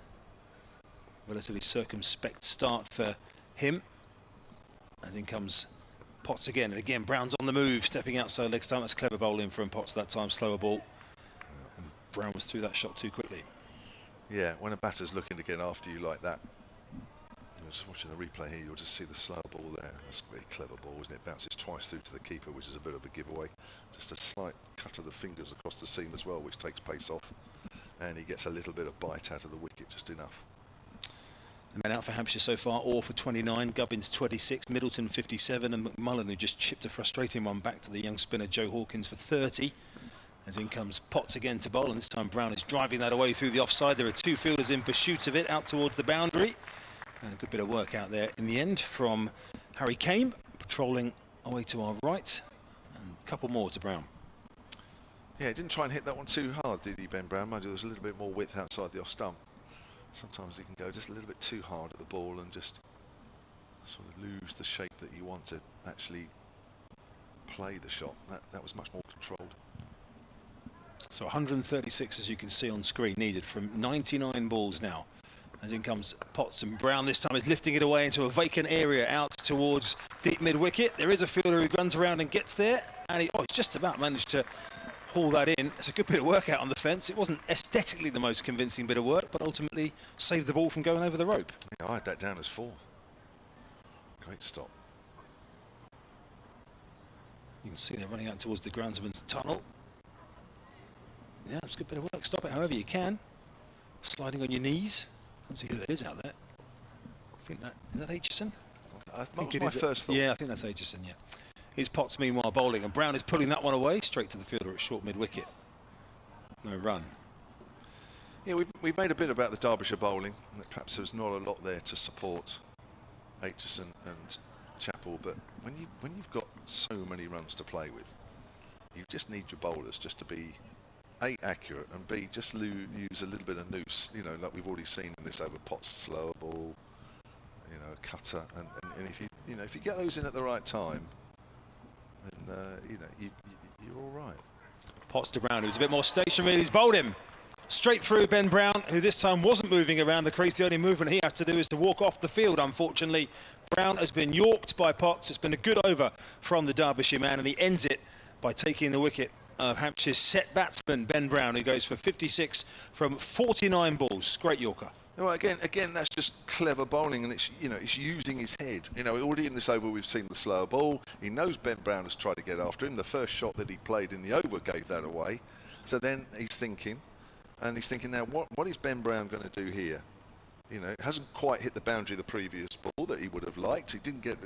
Relatively circumspect start for him. As in comes Potts again, and again Brown's on the move, stepping outside leg stump. That's clever bowling from Potts that time, slower ball. And Brown was through that shot too quickly. Yeah, when a batter's looking to get after you like that, you're just watching the replay here, you'll just see the slow ball there. That's a very clever ball, isn't it? Bounces twice through to the keeper, which is a bit of a giveaway. Just a slight cut of the fingers across the seam as well, which takes pace off. And he gets a little bit of bite out of the wicket, just enough. The men out for Hampshire so far, Orr for 29, Gubbins 26, Middleton 57, and McMullen, who just chipped a frustrating one back to the young spinner Joe Hawkins for 30. As in comes Potts again to bowl, and this time Brown is driving that away through the offside. There are 2 fielders in pursuit of it, out towards the boundary. And a good bit of work out there in the end from Harry Kane, patrolling away to our right. And a couple more to Brown. Yeah, he didn't try and hit that one too hard, did he, Ben Brown? Mind you, there's a little bit more width outside the off stump. Sometimes you can go just a little bit too hard at the ball and just sort of lose the shape that you want to actually play the shot. That was much more controlled. So 136, as you can see on screen, needed from 99 balls now. As in comes Potts, and Brown this time is lifting it away into a vacant area out towards deep mid-wicket. There is a fielder who runs around and gets there, and he's just about managed to haul that in. It's a good bit of work out on the fence. It wasn't aesthetically the most convincing bit of work, but ultimately saved the ball from going over the rope. Yeah, I had that down as 4. Great stop. You can see they're running out towards the groundsman's tunnel. Yeah, it's a good bit of work. Stop it however you can. Sliding on your knees. Can't see who that is out there. I think is that Aitchison? I think it is my first thought. Yeah, I think that's Aitchison, yeah. Here's Potts meanwhile bowling, and Brown is pulling that one away straight to the fielder at short mid-wicket. No run. Yeah, we've made a bit about the Derbyshire bowling, that perhaps there's not a lot there to support Aitchison and Chappell, but when you've got so many runs to play with, you just need your bowlers just to be A, accurate, and B, just use a little bit of noose, you know, like we've already seen in this over Potts slower ball, you know, a cutter, and if you get those in at the right time, then you're all right. Potts to Brown, who's a bit more stationary. He's bowled him straight through Ben Brown, who this time wasn't moving around the crease. The only movement he had to do is to walk off the field. Unfortunately, Brown has been yorked by Potts. It's been a good over from the Derbyshire man, and he ends it by taking the wicket of Hampshire's set batsman Ben Brown, who goes for 56 from 49 balls. Great yorker. Well, again, that's just clever bowling, and it's using his head. You know, already in this over we've seen the slower ball. He knows Ben Brown has tried to get after him. The first shot that he played in the over gave that away. So then he's thinking now, what is Ben Brown going to do here? You know, it hasn't quite hit the boundary of the previous ball that he would have liked. He didn't get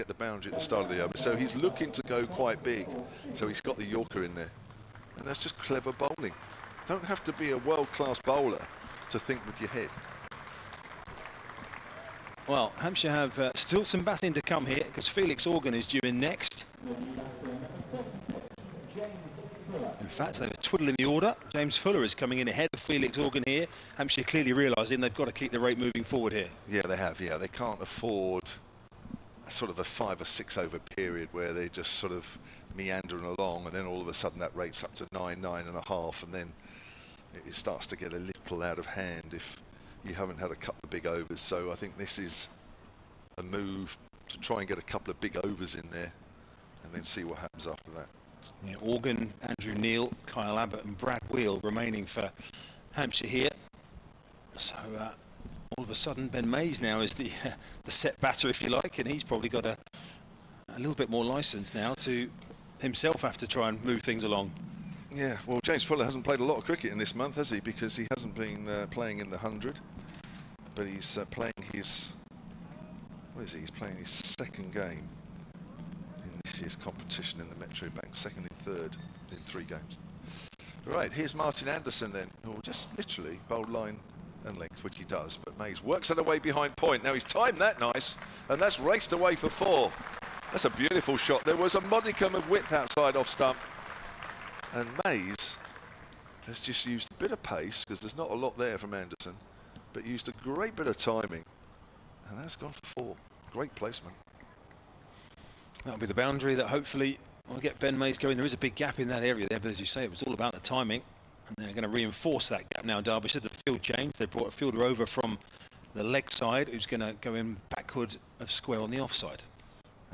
the boundary at the start of the over, so he's looking to go quite big. So he's got the yorker in there, and that's just clever bowling. Don't have to be a world-class bowler to think with your head. Well, Hampshire have still some batting to come here, because Felix Organ is due in next. In fact, they were twiddling the order. James Fuller is coming in ahead of Felix Organ here. Hampshire clearly realising they've got to keep the rate moving forward here. Yeah, they have. Yeah, they can't afford sort of a 5 or 6 over period where they just sort of meandering along, and then all of a sudden that rate's up to 9.5, and then it starts to get a little out of hand if you haven't had a couple of big overs. So I think this is a move to try and get a couple of big overs in there, and then see what happens after that. Yeah, Organ, Andrew Neil, Kyle Abbott and Brad Wheel remaining for Hampshire here. So all of a sudden Ben Mays now is the set batter, if you like, and he's probably got a little bit more licence now to himself have to try and move things along. Yeah, well, James Fuller hasn't played a lot of cricket in this month, has he? Because he hasn't been playing in the 100, but he's playing his, he's playing his second game this year's competition in the Metro Bank, second and third in 3 games. Right, here's Martin Anderson then, who will just literally bowl line and length, which he does, but Mays works it away behind point. Now he's timed that nice, and that's raced away for 4. That's a beautiful shot. There was a modicum of width outside off stump, and Mays has just used a bit of pace, because there's not a lot there from Anderson, but used a great bit of timing, and that's gone for 4. Great placement. That'll be the boundary that hopefully will get Ben Mays going. There is a big gap in that area there, but as you say, it was all about the timing. And they're going to reinforce that gap now, Derbyshire. The field change. They brought a fielder over from the leg side who's going to go in backward of square on the offside.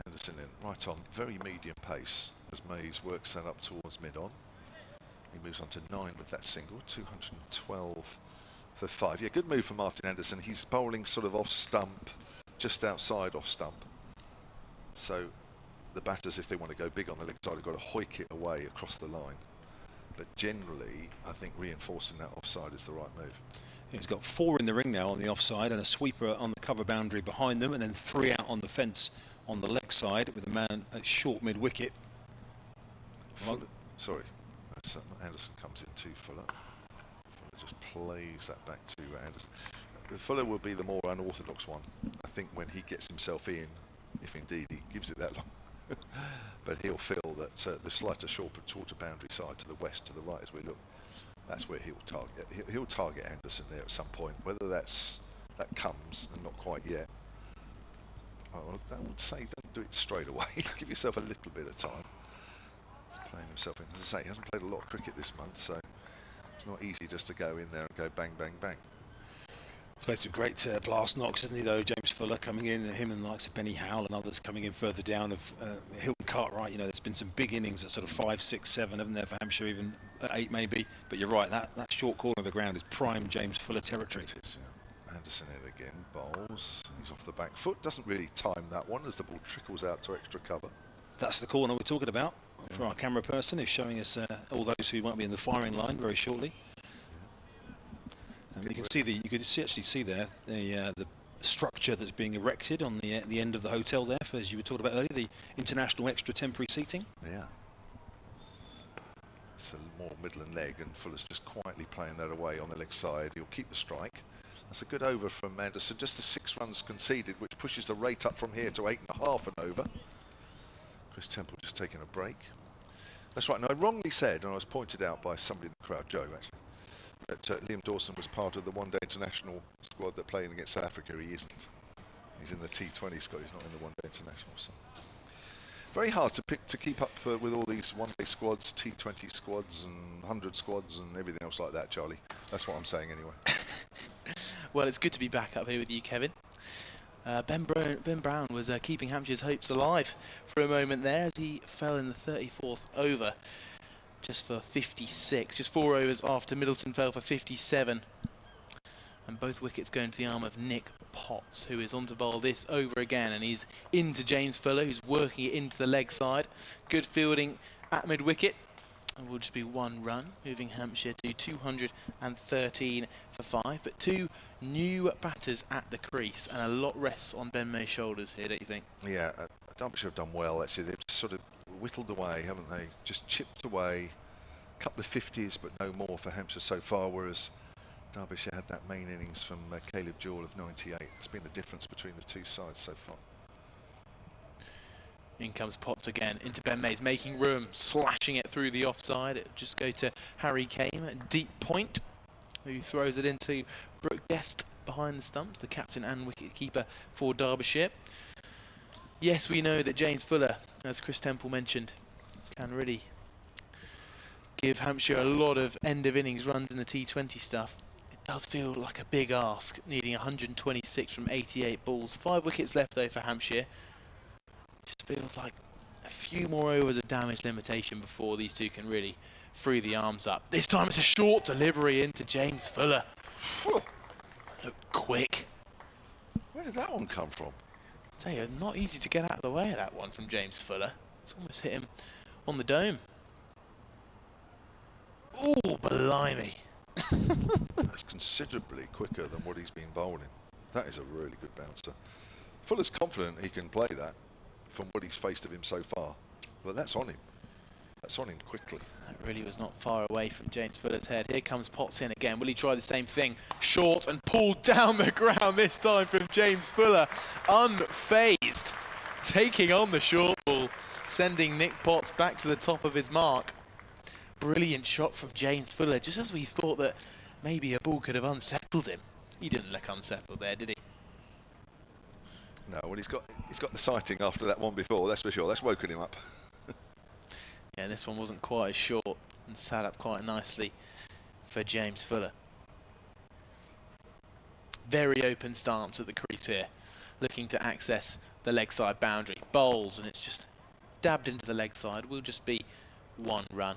Anderson in right on, very medium pace as Mays works that up towards mid-on. He moves on to 9 with that single, 212 for 5. Yeah, good move for Martin Anderson. He's bowling sort of off stump, just outside off stump. So the batters, if they want to go big on the leg side, have got to hoik it away across the line. But generally, I think reinforcing that offside is the right move. He's got 4 in the ring now on the offside, and a sweeper on the cover boundary behind them, and then 3 out on the fence on the leg side with a man at short mid-wicket. Sorry, that's, Anderson comes in to Fuller. Fuller just plays that back to Anderson. Fuller will be the more unorthodox one, I think, when he gets himself in, if indeed he gives it that long. But he'll feel that the slighter shorter boundary side to the west, to the right as we look, that's where he'll target. He'll target Anderson there at some point. Whether that comes, and not quite yet. I would say don't do it straight away. Give yourself a little bit of time. He's playing himself in. As I say, he hasn't played a lot of cricket this month, so it's not easy just to go in there and go bang, bang, bang. He's played some great blast knocks, hasn't he, though? James Fuller coming in, him and the likes of Benny Howell and others coming in further down. Of Hilton Cartwright, you know, there's been some big innings at sort of 5, 6, 7, haven't there, for Hampshire, even 8 maybe. But you're right, that short corner of the ground is prime James Fuller territory. It is, yeah. Anderson in again, bowls. He's off the back foot. Doesn't really time that one as the ball trickles out to extra cover. That's the corner we're talking about for our camera person, who's showing us all those who might be in the firing line very shortly. And you can see actually see there the structure that's being erected on the end of the hotel there, for, as you were talking about earlier, the international extra temporary seating. Yeah. It's a more Midland leg, and Fuller's just quietly playing that away on the leg side. He'll keep the strike. That's a good over from Anderson. Just the 6 runs conceded, which pushes the rate up from here to 8.5 and over. Chris Temple just taking a break. That's right. Now, I wrongly said, and I was pointed out by somebody in the crowd, Joe actually, that Liam Dawson was part of the one-day international squad that playing against South Africa. He isn't. He's in the T20 squad. He's not in the one-day international. So very hard to keep up with all these one-day squads, T20 squads, and 100 squads, and everything else like that, Charlie. That's what I'm saying anyway. Well, it's good to be back up here with you, Kevin. Ben Brown was keeping Hampshire's hopes alive for a moment there as he fell in the 34th over. Just for 56, just 4 overs after Middleton fell for 57. And both wickets going to the arm of Nick Potts, who is on to bowl this over again, and he's into James Fuller, who's working it into the leg side. Good fielding at mid-wicket, and will just be 1 run, moving Hampshire to 213 for 5. But 2 new batters at the crease, and a lot rests on Ben May's shoulders here, don't you think? Yeah, Derbyshire have done well, actually. They've just sort of whittled away, haven't they? Just chipped away. A couple of 50s, but no more for Hampshire so far, whereas Derbyshire had that main innings from Caleb Jewell of 98. It's been the difference between the 2 sides so far. In comes Potts again into Ben Mays, making room, slashing it through the offside. It just go to Harry Kane at deep point, who throws it into Brooke Guest behind the stumps, the captain and wicket-keeper for Derbyshire. Yes, we know that James Fuller, as Chris Temple mentioned, can really give Hampshire a lot of end-of-innings runs in the T20 stuff. It does feel like a big ask, needing 126 from 88 balls. 5 wickets left, though, for Hampshire. Just feels like a few more overs of damage limitation before these two can really free the arms up. This time it's a short delivery into James Fuller. Look quick. Where did that one come from? I tell you, not easy to get out of the way of that one from James Fuller. It's almost hit him on the dome. Oh, blimey. That's considerably quicker than what he's been bowling. That is a really good bouncer. Fuller's confident he can play that from what he's faced of him so far. But that's on him. That's on him quickly. That really was not far away from James Fuller's head. Here comes Potts in again. Will he try the same thing? Short and pulled down the ground this time from James Fuller. Unfazed. Taking on the short ball. Sending Nick Potts back to the top of his mark. Brilliant shot from James Fuller. Just as we thought that maybe a ball could have unsettled him. He didn't look unsettled there, did he? No, well, he's got the sighting after that one before, that's for sure. That's woken him up. Yeah, this one wasn't quite as short and sat up quite nicely for James Fuller. Very open stance at the crease here, looking to access the leg side boundary. Bowls, and it's just dabbed into the leg side. Will just be 1 run.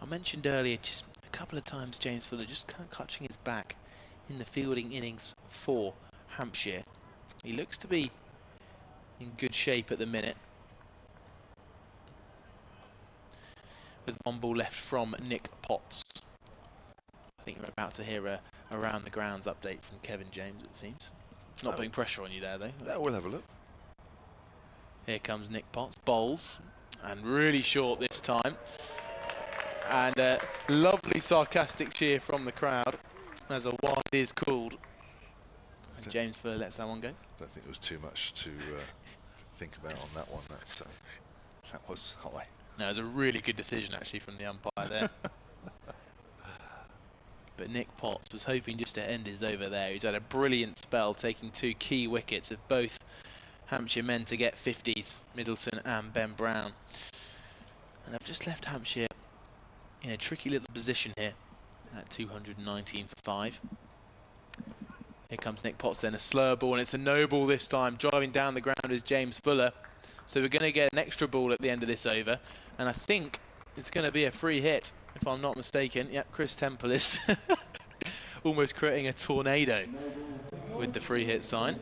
I mentioned earlier just a couple of times James Fuller just kind of clutching his back in the fielding innings for Hampshire. He looks to be in good shape at the minute, with 1 ball left from Nick Potts. I think you're about to hear a around the grounds update from Kevin James, it seems. Not putting pressure on you there, though. No, we'll have a look. Here comes Nick Potts, bowls, and really short this time. And a lovely sarcastic cheer from the crowd as a wide is called. And James Fuller lets that one go. I don't think there was too much to think about on that one. That was high. No, it was a really good decision actually from the umpire there. But Nick Potts was hoping just to end his over there. He's had a brilliant spell, taking 2 key wickets of both Hampshire men to get 50s, Middleton and Ben Brown. And I've just left Hampshire in a tricky little position here at 219 for 5. Here comes Nick Potts then, a slower ball, and it's a no ball this time. Driving down the ground is James Fuller. So we're going to get an extra ball at the end of this over, and I think it's going to be a free hit, if I'm not mistaken. Yep, Chris Temple is almost creating a tornado with the free hit sign.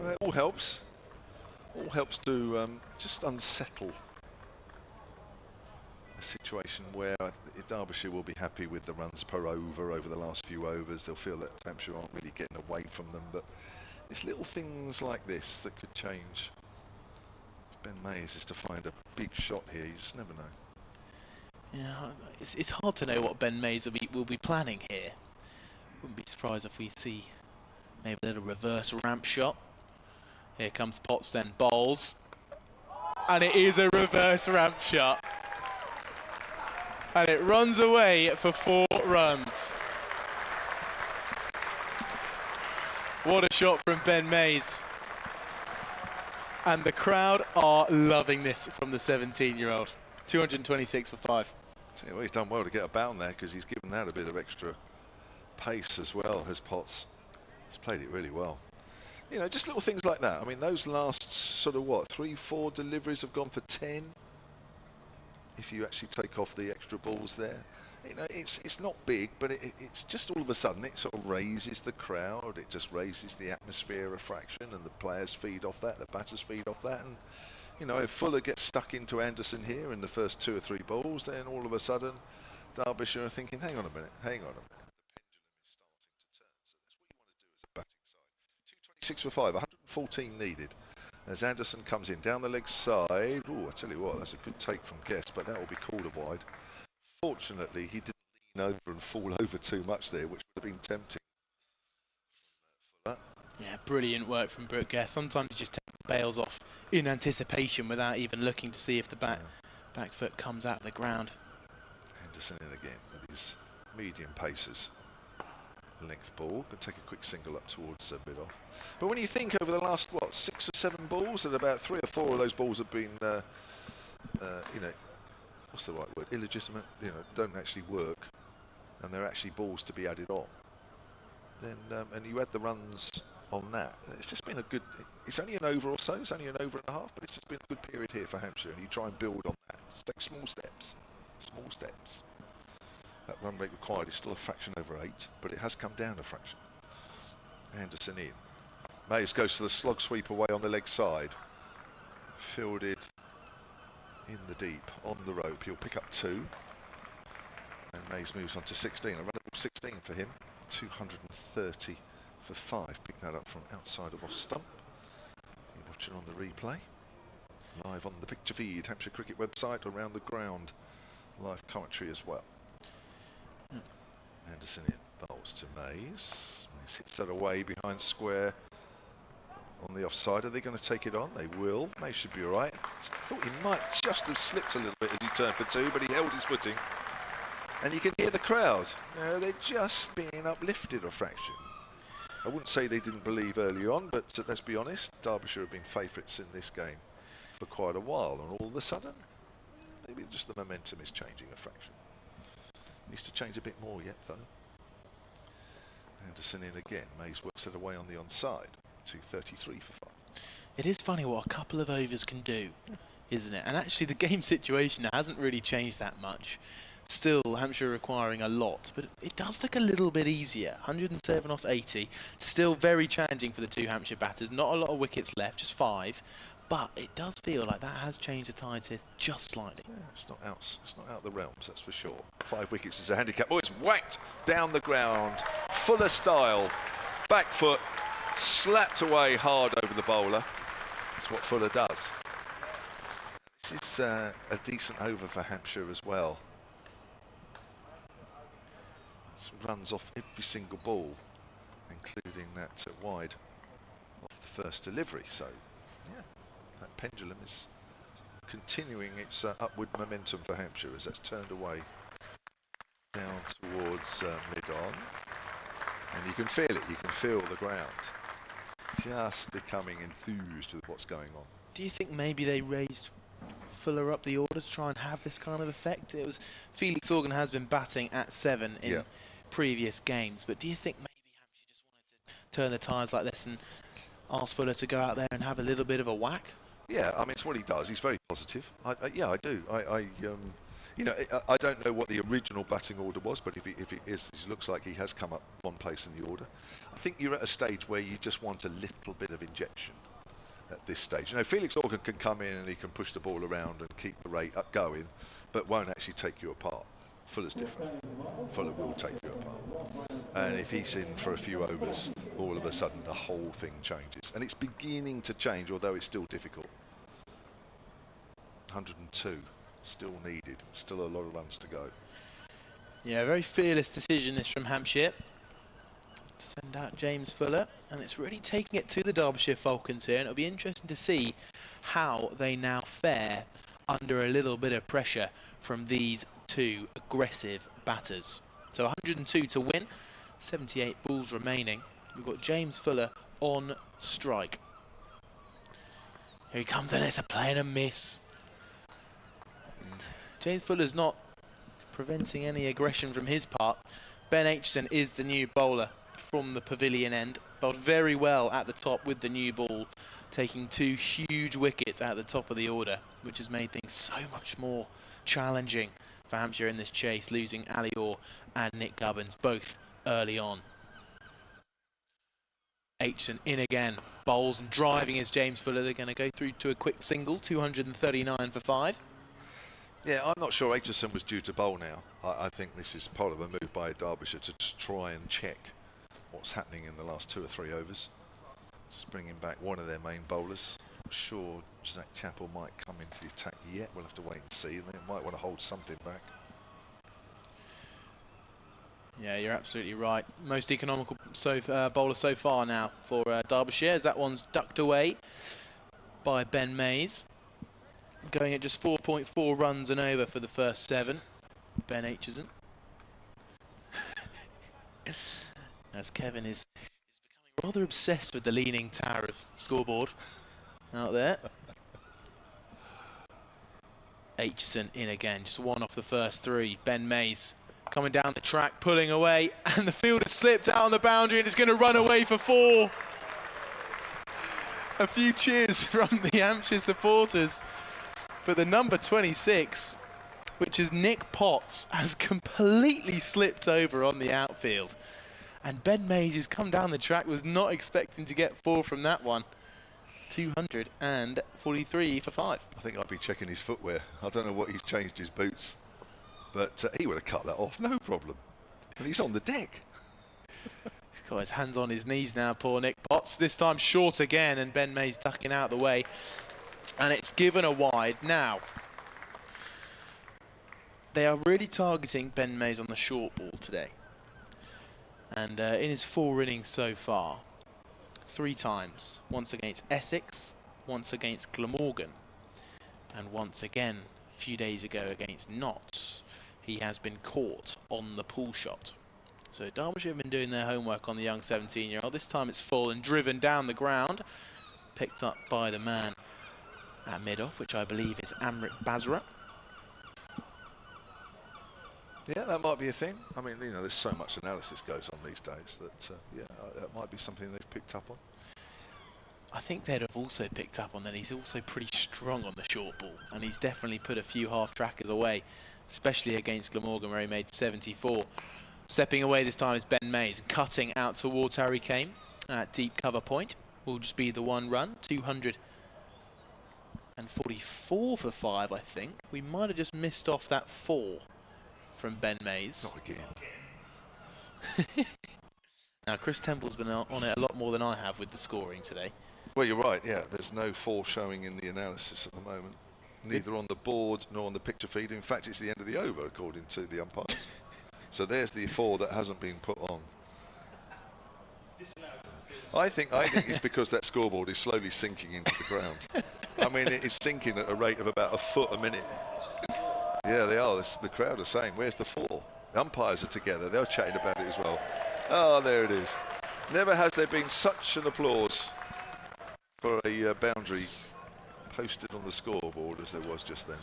It all helps. All helps to just unsettle a situation where Derbyshire will be happy with the runs per over the last few overs. They'll feel that Hampshire aren't really getting away from them, but it's little things like this that could change. If Ben Mays is to find a big shot here, you just never know. Yeah, it's hard to know what Ben Mays will be planning here. Wouldn't be surprised if we see maybe a little reverse ramp shot. Here comes Potts then, bowls. And it is a reverse ramp shot. And it runs away for 4 runs. What a shot from Ben Mays. And the crowd are loving this from the 17-year-old. 226 for 5. Well, he's done well to get a bound there because he's given that a bit of extra pace as well, as Potts. He's played it really well. You know, just little things like that. I mean, those last sort of, what, 3-4 deliveries have gone for 10. If you actually take off the extra balls there. You know, it's not big, but it's just all of a sudden it sort of raises the crowd. It just raises the atmosphere a fraction, and the players feed off that, the batters feed off that. And, you know, if Fuller gets stuck into Anderson here in the first 2 or 3 balls, then all of a sudden Derbyshire are thinking, hang on a minute. The pendulum is starting to turn. So that's what you want to do as a batting side. 226 for 5, 114 needed. As Anderson comes in down the leg side. Oh, I tell you what, that's a good take from Guest, but that will be called a wide. Fortunately, he didn't lean over and fall over too much there, which would have been tempting. Yeah, brilliant work from Brooke Guest. Sometimes he just bails off in anticipation without even looking to see if the back foot comes out of the ground. Anderson in again with his medium paces. Length ball, could take a quick single up towards mid-off. But when you think over the last, what, 6 or 7 balls, and about 3 or 4 of those balls have been, you know, what's the right word, illegitimate, you know, don't actually work, and they're actually balls to be added on, then, and you add the runs on that, it's just been a good, it's only an over or so, it's only an over and a half, but it's just been a good period here for Hampshire, and you try and build on that. Just take small steps, small steps. That run rate required is still a fraction over 8, but it has come down a fraction. Anderson in. Mays goes for the slog sweep away on the leg side. Fielded in the deep, on the rope. He'll pick up 2. And Mays moves on to 16. A runnable 16 for him. 230 for 5. Pick that up from outside of off stump. You're watching on the replay. Live on the picture feed. Hampshire Cricket website, around the ground. Live commentary as well. Anderson in, bowls to Mays. Mays hits that away behind square on the offside. Are they going to take it on? They will. Mays should be all right. I thought he might just have slipped a little bit as he turned for 2, but he held his footing. And you can hear the crowd. You know, they're just being uplifted a fraction. I wouldn't say they didn't believe early on, but let's be honest, Derbyshire have been favourites in this game for quite a while, and all of a sudden, maybe just the momentum is changing a fraction. Needs to change a bit more yet, though. Anderson in again. Mays works it away on the onside. 233 for 5. It is funny what a couple of overs can do, isn't it? And actually the game situation hasn't really changed that much. Still, Hampshire requiring a lot, but it does look a little bit easier. 107 off 80. Still very challenging for the 2 Hampshire batters. Not a lot of wickets left, just 5. But it does feel like that has changed the tides here just slightly. Yeah, it's not out the realms, that's for sure. 5 wickets is a handicap. Oh, it's whacked down the ground. Fuller style. Back foot. Slapped away hard over the bowler. That's what Fuller does. This is a decent over for Hampshire as well. This runs off every single ball, including that wide off the first delivery. So, yeah. That pendulum is continuing its upward momentum for Hampshire as that's turned away down towards mid-on. And you can feel it, you can feel the ground. just becoming enthused with what's going on. Do you think maybe they raised Fuller up the order to try and have this kind of effect? It was Felix Organ has been batting at 7 in previous games, but do you think maybe Hampshire just wanted to turn the tyres like this and ask Fuller to go out there and have a little bit of a whack? Yeah, I mean, it's what he does. He's very positive. Yeah, I do. You know, I don't know what the original batting order was, but if it is, it looks like he has come up one place in the order. I think you're at a stage where you just want a little bit of injection at this stage. You know, Felix Organ can come in and he can push the ball around and keep the rate up going, but won't actually take you apart. Fuller's different. Fuller will take you apart. And if he's in for a few overs, all of a sudden the whole thing changes. And it's beginning to change, although it's still difficult. 102, still needed. Still a lot of runs to go. Yeah, very fearless decision this from Hampshire. To send out James Fuller. And it's really taking it to the Derbyshire Falcons here. And it'll be interesting to see how they now fare under a little bit of pressure from these two aggressive batters. So 102 to win, 78 balls remaining. We've got James Fuller on strike. Here he comes, and it's a play and a miss. And James Fuller's not preventing any aggression from his part. Ben Aitchison is the new bowler from the pavilion end. Bowled very well at the top with the new ball, taking 2 huge wickets at the top of the order, which has made things so much more challenging for Hampshire in this chase, losing Ali Orr and Nick Gubbins both early on. Aitchison in again, bowls and driving is James Fuller. They're going to go through to a quick single, 239 for 5. Yeah, I'm not sure Aitchison was due to bowl now. I think this is part of a move by Derbyshire to try and check what's happening in the last 2 or 3 overs. Just bringing back one of their main bowlers. I'm sure Zach Chappell might come into the attack yet. We'll have to wait and see. They might want to hold something back. Yeah, you're absolutely right. Most economical bowler so far now for Derbyshire, as that one's ducked away by Ben Mays. Going at just 4.4 runs and over for the first 7. Ben Aitchison. As Kevin is becoming rather obsessed with the leaning tower of scoreboard out there. Aitchison in again, just 1 off the first 3. Ben Mays coming down the track, pulling away, and the fielder slipped out on the boundary and is going to run away for 4. A few cheers from the Hampshire supporters. But the number 26, which is Nick Potts, has completely slipped over on the outfield. And Ben Mays, who's come down the track, was not expecting to get 4 from that one. 243 for 5. I think I'd be checking his footwear. I don't know what he's changed his boots. But he would have cut that off, no problem. And he's on the deck. He's got his hands on his knees now, poor Nick Potts. This time short again, and Ben Mays ducking out the way. And it's given a wide. Now, they are really targeting Ben Mays on the short ball today. And in his 4 innings so far, 3 times. Once against Essex, once against Glamorgan, and once again, a few days ago against Notts, he has been caught on the pull shot. So Derbyshire have been doing their homework on the young 17-year-old. This time it's full and driven down the ground. Picked up by the man at mid-off, which I believe is Amrit Basra. Yeah, that might be a thing. I mean, you know, there's so much analysis goes on these days that, yeah, that might be something they've picked up on. I think they'd have also picked up on that he's also pretty strong on the short ball, and he's definitely put a few half-trackers away, especially against Glamorgan, where he made 74. Stepping away this time is Ben Mays, cutting out towards Harry Kane at deep cover point. Will just be the 1 run, 244 for 5, I think. We might have just missed off that 4 from Ben Mays. Not again. Now, Chris Temple's been on it a lot more than I have with the scoring today. Well, you're right, yeah. There's no 4 showing in the analysis at the moment. Neither on the board nor on the picture feed. In fact, it's the end of the over, according to the umpires. So there's the 4 that hasn't been put on. I think it's because that scoreboard is slowly sinking into the ground. I mean, it is sinking at a rate of about a foot a minute. Yeah, they are. The crowd are saying, where's the 4? The umpires are together. They're chatting about it as well. Oh, there it is. Never has there been such an applause for a boundary posted on the scoreboard as there was just then?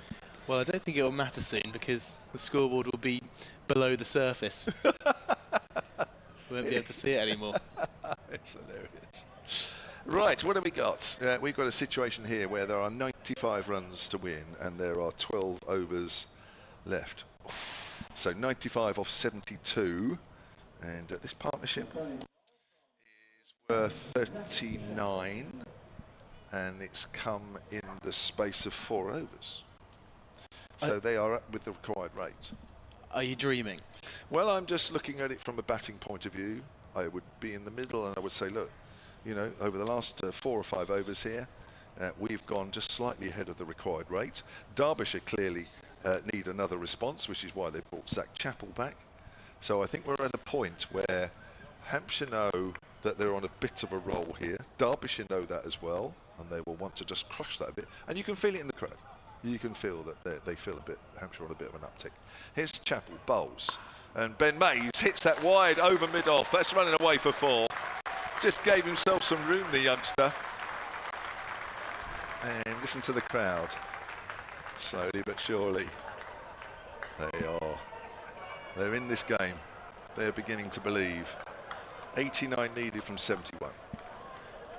Well, I don't think it will matter soon because the scoreboard will be below the surface. We won't be able to see it anymore. It's hilarious. Right, what have we got? We've got a situation here where there are 95 runs to win and there are 12 overs left. So 95 off 72, and this partnership is worth 39, and it's come in the space of 4 overs. So they are up with the required rate. Are you dreaming? Well, I'm just looking at it from a batting point of view. I would be in the middle and I would say, look, you know, over the last 4 or 5 overs here, we've gone just slightly ahead of the required rate. Derbyshire clearly need another response, which is why they brought Zach Chappell back. So I think we're at a point where Hampshire know that they're on a bit of a roll here. Derbyshire know that as well, and they will want to just crush that a bit. And you can feel it in the crowd. You can feel that they feel a bit, Hampshire on a bit of an uptick. Here's Chappell, bowls. And Ben Mays hits that wide over mid-off. That's running away for 4. Just gave himself some room, the youngster. And listen to the crowd. Slowly but surely. They are. They're in this game. They're beginning to believe. 89 needed from 71.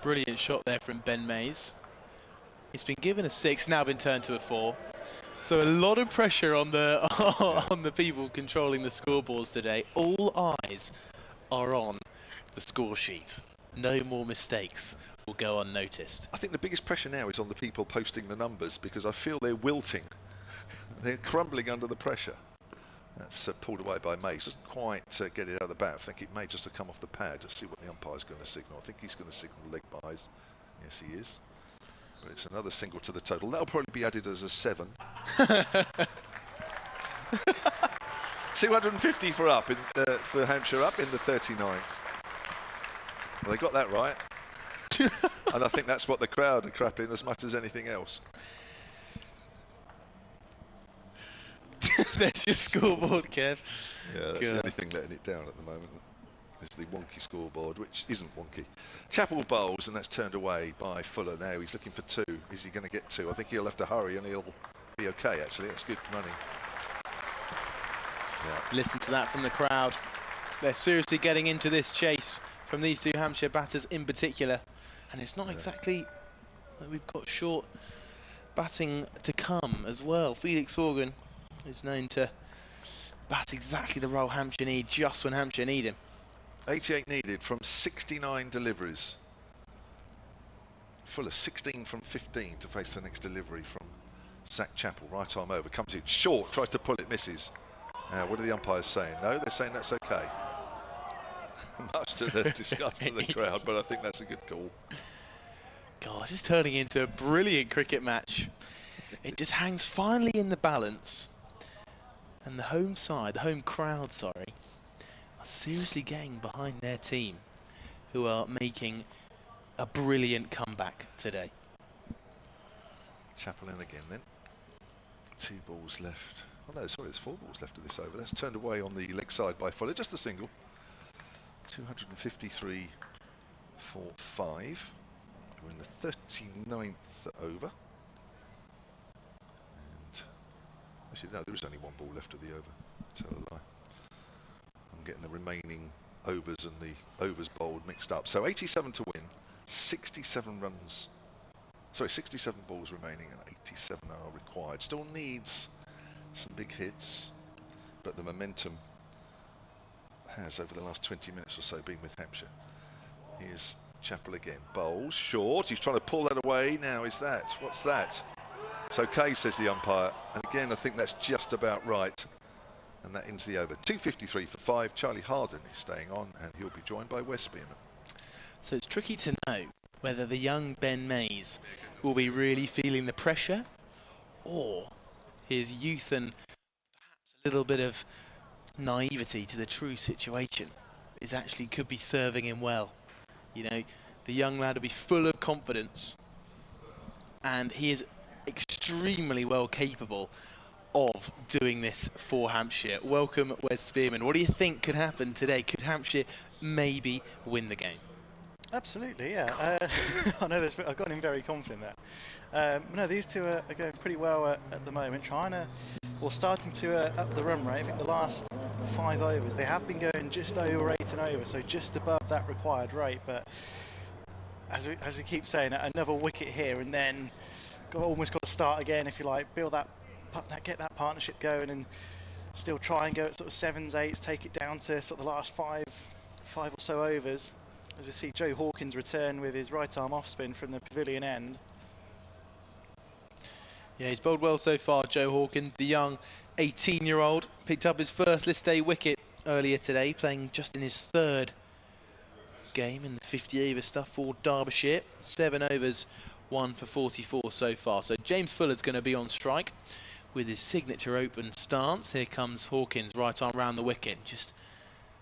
Brilliant shot there from Ben Mays. It's been given a 6, now been turned to a 4. So a lot of pressure on the on the people controlling the scoreboards today. All eyes are on the score sheet. No more mistakes will go unnoticed. I think the biggest pressure now is on the people posting the numbers because I feel they're wilting. They're crumbling under the pressure. That's pulled away by Mays. Doesn't quite get it out of the bat. I think it may just have come off the pad. Let's see what the umpire's going to signal. I think he's going to signal leg buys. Yes, he is. But it's another single to the total. That'll probably be added as a 7. 250 for up for Hampshire up in the 39th. Well, they got that right. And I think that's what the crowd are crapping as much as anything else. There's your scoreboard, Kev. Yeah, that's the only thing letting it down at the moment. Is the wonky scoreboard, which isn't wonky. Chappell bowls, and that's turned away by Fuller. Now he's looking for 2. Is he going to get 2? I think he'll have to hurry, and he'll be okay. Actually, that's good running. Yeah. Listen to that from the crowd. They're seriously getting into this chase from these 2 Hampshire batters in particular, and it's not exactly that we've got short batting to come as well. Felix Organ is known to bat exactly the role Hampshire need just when Hampshire need him. 88 needed from 69 deliveries. Fuller 16 from 15 to face the next delivery from Zach Chappell. Right arm over, comes in short, tries to pull it, misses. What are the umpires saying? No, they're saying that's okay. Much to the disgust of the crowd, but I think that's a good call. God, this is turning into a brilliant cricket match. It just hangs finally in the balance. And the home side, the home crowd, sorry, are seriously getting behind their team, who are making a brilliant comeback today. Chappell in again then. 2 balls left. Oh no, sorry, there's 4 balls left of this over. That's turned away on the leg side by Fuller, just a single. 253 for 5. We're in the 39th over. And actually, no, there is only 1 ball left of the over. Tell a lie. I'm getting the remaining overs and the overs bowled mixed up. So 87 to win, 67 runs. Sorry, 67 balls remaining and 87 are required. Still needs some big hits, but the momentum has over the last 20 minutes or so been with Hampshire. Here's Chappell again. Bowls short. He's trying to pull that away. Now is that? What's that? It's okay, says the umpire. And again, I think that's just about right. And that ends the over. 253 for 5. Charlie Harden is staying on, and he'll be joined by Wes Spearman. So it's tricky to know whether the young Ben Mays will be really feeling the pressure, or his youth and perhaps a little bit of naivety to the true situation is actually could be serving him well. You know, the young lad will be full of confidence, and he is extremely well capable of doing this for Hampshire. Welcome, Wes Spearman. What do you think could happen today? Could Hampshire maybe win the game? Absolutely, yeah. I know I've got him very confident there. No, these two are going pretty well at the moment, starting to up the run rate. I think the last 5 overs, they have been going just over 8 and over, so just above that required rate. But as we keep saying, another wicket here, and then almost got to start again, if you like, get that partnership going, and still try and go at sort of 7s, 8s, take it down to sort of the last five or so overs. As we see Joe Hawkins return with his right arm off spin from the pavilion end. Yeah, he's bowled well so far, Joe Hawkins, the young 18-year-old. Picked up his first list day wicket earlier today, playing just in his 3rd game in the 50 over stuff for Derbyshire. 7 overs, 1 for 44 so far. So James Fuller's going to be on strike with his signature open stance. Here comes Hawkins, right arm round the wicket, just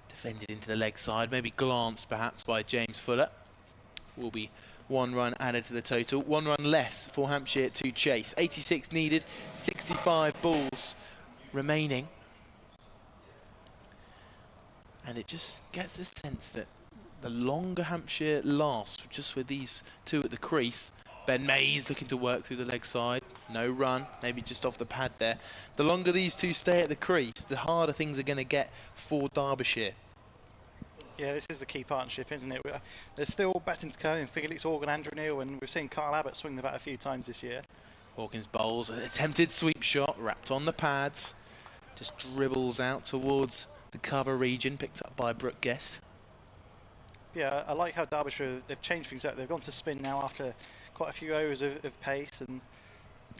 defended into the leg side, maybe glanced perhaps by James Fuller. Will be 1 run added to the total, 1 run less for Hampshire to chase. 86 needed, 65 balls remaining. And it just gets this sense that the longer Hampshire lasts, just with these two at the crease, Ben Mays looking to work through the leg side, no run, maybe just off the pad there. The longer these two stay at the crease, the harder things are going to get for Derbyshire. Yeah, this is the key partnership, isn't it? There's still batting to come in Felix Organ, Andrew Neil, and we've seen Kyle Abbott swing the bat a few times this year. Hawkins bowls an attempted sweep shot, wrapped on the pads, just dribbles out towards the cover region, picked up by Brooke Guest. Yeah, I like how Derbyshire, they've changed things up. They've gone to spin now after quite a few overs of pace, and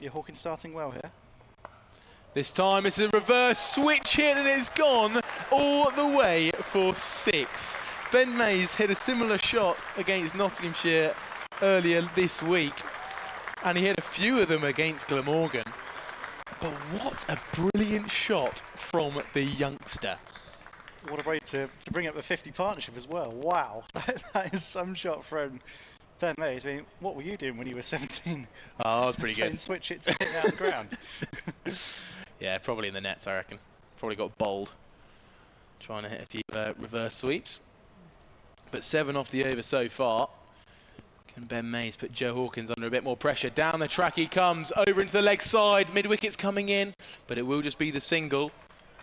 yeah, Hawkins starting well here. This time it's a reverse switch hit, and it's gone all the way for 6. Ben Mays hit a similar shot against Nottinghamshire earlier this week, and he hit a few of them against Glamorgan. But what a brilliant shot from the youngster. What a way to bring up the 50 partnership as well. Wow, that is some shot from Ben Mays. I mean, what were you doing when you were 17? Oh, that was pretty good. Switch it to hit out the ground. Yeah, probably in the nets, I reckon. Probably got bowled trying to hit a few reverse sweeps. But 7 off the over so far. Can Ben Mays put Joe Hawkins under a bit more pressure? Down the track he comes, over into the leg side. Mid-wicket's coming in, but it will just be the single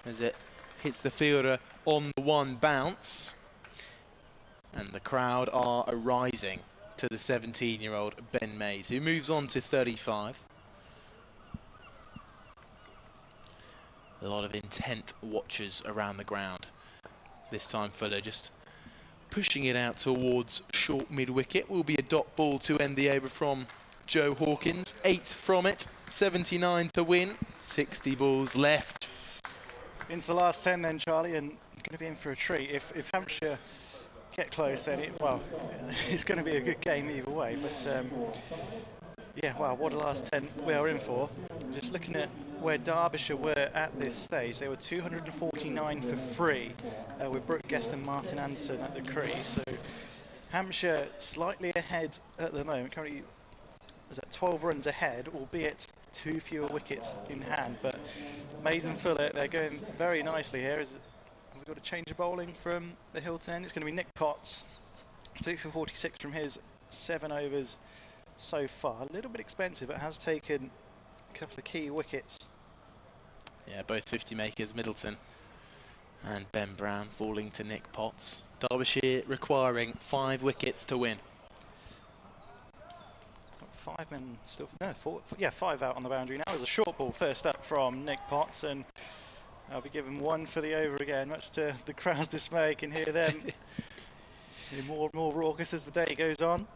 as it hits the fielder on the 1 bounce. And the crowd are rising to the 17-year-old Ben Mays, who moves on to 35. A lot of intent watchers around the ground. This time Fuller just pushing it out towards short mid-wicket. Will be a dot ball to end the over from Joe Hawkins. 8 from it, 79 to win, 60 balls left. Into the last 10 then, Charlie, and going to be in for a treat. If Hampshire get close, then it's going to be a good game either way. But yeah, wow, what a last 10 we are in for. Just looking at where Derbyshire were at this stage, they were 249 for free with Brooke Guest and Martin Anderson at the crease. So Hampshire slightly ahead at the moment. Currently, is at 12 runs ahead, albeit 2 fewer wickets in hand. But Mays and Fuller, they're going very nicely here. We've got a change of bowling from the Hilton end. It's going to be Nick Potts, 2 for 46 from his 7 overs so far. A little bit expensive, but has taken a couple of key wickets. Yeah, both 50 makers, Middleton and Ben Brown falling to Nick Potts. Derbyshire requiring 5 wickets to win. 5 men still, no, 4, yeah, 5 out on the boundary now. There's a short ball first up from Nick Potts, and I'll be given 1 for the over again, much to the crowd's dismay. You can hear them more raucous as the day goes on.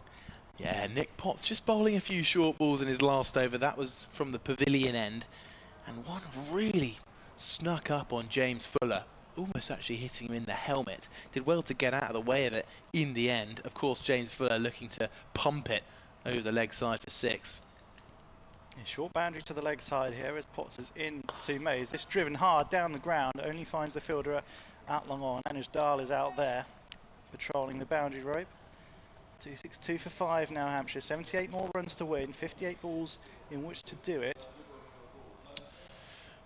Yeah, Nick Potts just bowling a few short balls in his last over. That was from the pavilion end, and one really snuck up on James Fuller, almost actually hitting him in the helmet. Did well to get out of the way of it in the end. Of course, James Fuller looking to pump it over the leg side for 6. Yeah, short boundary to the leg side here as Potts is in to Mays. This driven hard down the ground, only finds the fielder out long on. Anuj Dahl is out there patrolling the boundary rope. 262 for 5 now, Hampshire. 78 more runs to win, 58 balls in which to do it.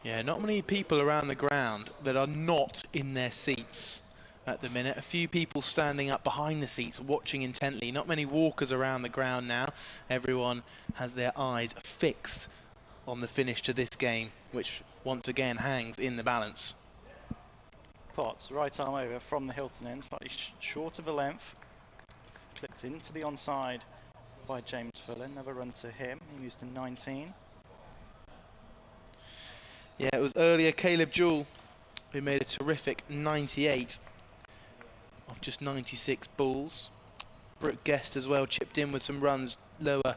Yeah, not many people around the ground that are not in their seats at the minute. A few people standing up behind the seats watching intently. Not many walkers around the ground now. Everyone has their eyes fixed on the finish to this game, which once again hangs in the balance. Potts, right arm over from the Hilton end, slightly short of a length. Clipped into the onside by James Fuller. Another run to him. He moves to 19. Yeah, it was earlier Caleb Jewell who made a terrific 98 off just 96 balls. Brooke Guest as well chipped in with some runs lower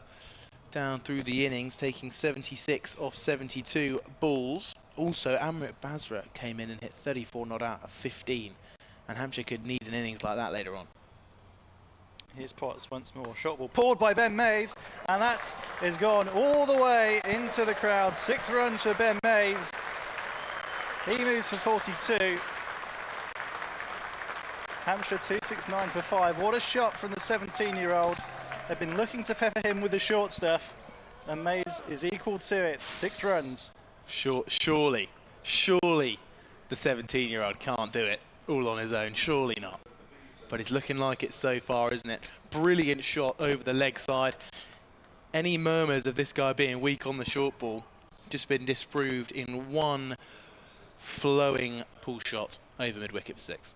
down through the innings, taking 76 off 72 balls. Also, Amrit Basra came in and hit 34 not out of 15, and Hampshire could need an innings like that later on. Here's Potts once more. Shot ball pulled by Ben Mays, and that is gone all the way into the crowd. 6 runs for Ben Mays. He moves for 42. Hampshire 269 for 5. What a shot from the 17-year-old. They've been looking to pepper him with the short stuff, and Mays is equal to it. 6 runs. Surely the 17-year-old can't do it all on his own. Surely not. But it's looking like it so far, isn't it? Brilliant shot over the leg side. Any murmurs of this guy being weak on the short ball just been disproved in one flowing pull shot over mid-wicket for 6.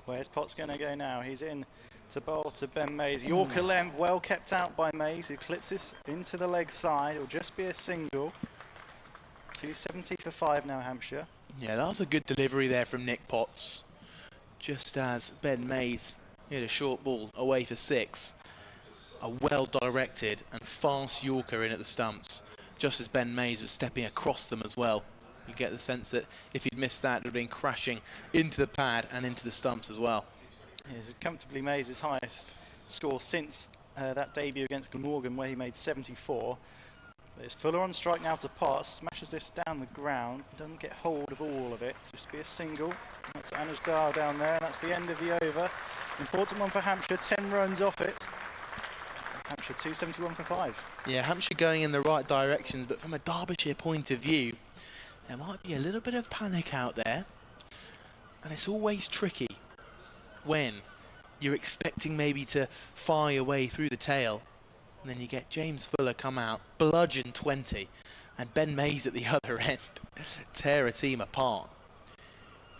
Where's Potts going to go now? He's in to bowl to Ben Mays. Yorker length, well kept out by Mays, who clips this into the leg side. It'll just be a single. 270 for 5 now, Hampshire. Yeah, that was a good delivery there from Nick Potts. Just as Ben Mays hit a short ball away for 6. A well-directed and fast Yorker in at the stumps, just as Ben Mays was stepping across them as well. You get the sense that if he'd missed that, it would have been crashing into the pad and into the stumps as well. Yes, comfortably Mays' highest score since that debut against Glamorgan, where he made 74. There's Fuller on strike now to Potts, smashes this down the ground, doesn't get hold of all of it, just be a single. That's Anuj Dar down there, and that's the end of the over. Important one for Hampshire, 10 runs off it. Hampshire 271 for 5. Yeah, Hampshire going in the right directions, but from a Derbyshire point of view, there might be a little bit of panic out there. And it's always tricky when you're expecting maybe to fire your way through the tail, and then you get James Fuller come out, bludgeon 20, and Ben Mays at the other end tear a team apart.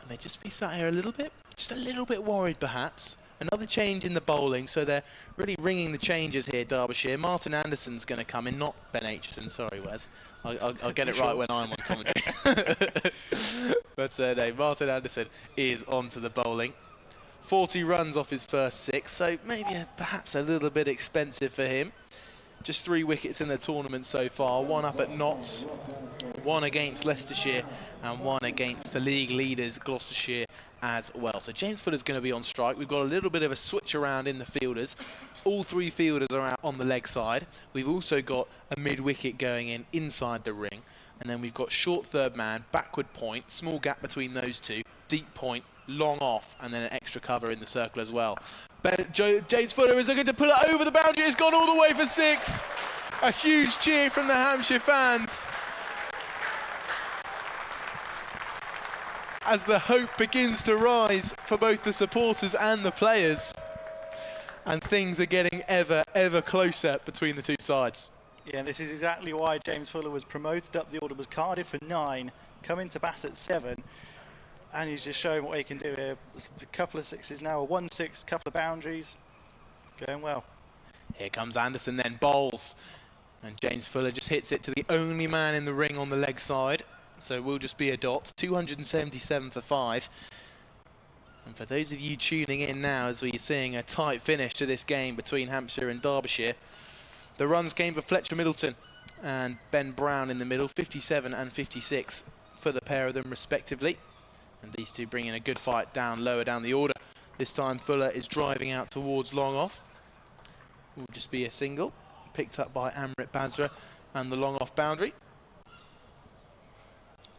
And they just be sat here a little bit, just a little bit worried perhaps. Another change in the bowling, so they're really ringing the changes here, Derbyshire. Martin Anderson's going to come in, not Ben Aitchison, sorry Wes. I'll get it right when I'm on commentary. But no, Martin Anderson is on to the bowling. 40 runs off his first 6, so maybe perhaps a little bit expensive for him. Just 3 wickets in the tournament so far, 1 up at Notts, 1 against Leicestershire, and 1 against the league leaders, Gloucestershire, as well. So James Fuller's going to be on strike. We've got a little bit of a switch around in the fielders. All 3 fielders are out on the leg side. We've also got a mid-wicket going in inside the ring. And then we've got short third man, backward point, small gap between those 2, deep point, long off, and then an extra cover in the circle as well. James Fuller is looking to pull it over the boundary. It's gone all the way for 6. A huge cheer from the Hampshire fans as the hope begins to rise for both the supporters and the players. And things are getting ever closer between the 2 sides. Yeah, this is exactly why James Fuller was promoted up the order, was carded for 9, coming to bat at 7. And he's just showing what he can do here. A couple of 6s now, a 1-6, couple of boundaries. Going well. Here comes Anderson then, bowls. And James Fuller just hits it to the only man in the ring on the leg side. So it will just be a dot. 277 for 5. And for those of you tuning in now, as we're seeing a tight finish to this game between Hampshire and Derbyshire, the runs came for Fletcher Middleton and Ben Brown in the middle, 57 and 56 for the pair of them respectively. And these 2 bringing a good fight down lower down the order. This time Fuller is driving out towards long off. Will just be a single, picked up by Amrit Basra and the long off boundary.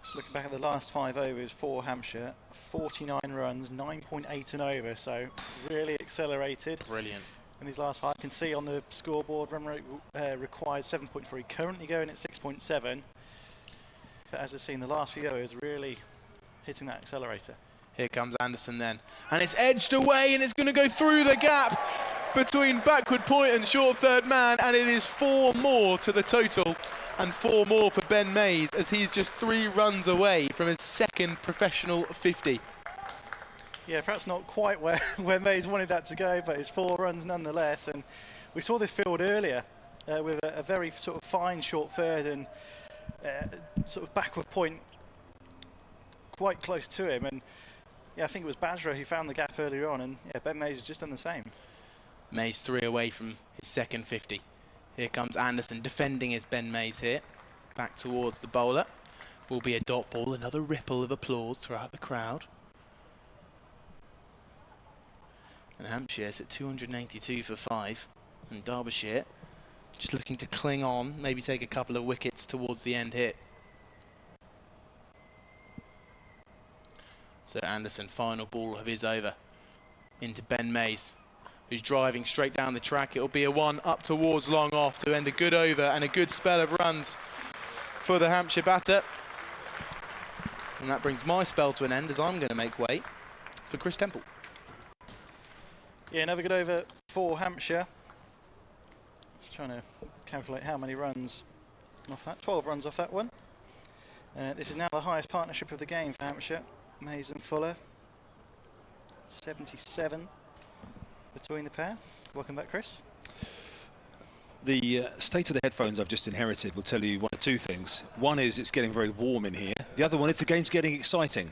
Just looking back at the last 5 overs for Hampshire, 49 runs, 9.8 and over, so really accelerated. Brilliant. In these last 5, you can see on the scoreboard, run rate required 7.3, currently going at 6.7. But as we've seen, the last few overs really hitting that accelerator. Here comes Anderson then. And it's edged away and it's going to go through the gap between backward point and short third man, and it is 4 more to the total and 4 more for Ben Mays as he's just 3 runs away from his second professional 50. Yeah, perhaps not quite where Mays wanted that to go, but it's 4 runs nonetheless. And we saw this field earlier with a very sort of fine short third and sort of backward point quite close to him. And yeah, I think it was Bajra who found the gap earlier on, and yeah, Ben Mays has just done the same. Mays 3 away from his second 50. Here comes Anderson defending his Ben Mays here. Back towards the bowler. Will be a dot ball, another ripple of applause throughout the crowd. And Hampshire's at 282 for 5. And Derbyshire just looking to cling on, maybe take a couple of wickets towards the end here. So Anderson, final ball of his over into Ben Mays, who's driving straight down the track. It'll be a 1 up towards long off to end a good over and a good spell of runs for the Hampshire batter. And that brings my spell to an end as I'm going to make way for Chris Temple. Yeah, another good over for Hampshire. Just trying to calculate how many runs off that. 12 runs off that one. This is now the highest partnership of the game for Hampshire. Mays and Fuller. 77 between the pair. Welcome back, Chris. The state of the headphones I've just inherited will tell you one of 2 things. One is it's getting very warm in here. The other one is the game's getting exciting,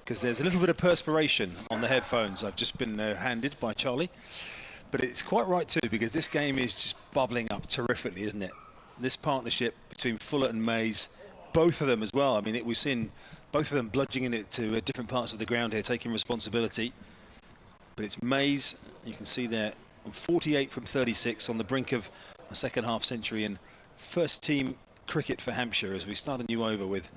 because there's a little bit of perspiration on the headphones I've just been handed by Charlie. But it's quite right too, because this game is just bubbling up terrifically, isn't it? This partnership between Fuller and Mays, both of them as well. I mean, we've seen both of them bludgeoning it to different parts of the ground here, taking responsibility. But it's Mays, you can see there, on 48 from 36, on the brink of a second half century in first team cricket for Hampshire, as we start a new over with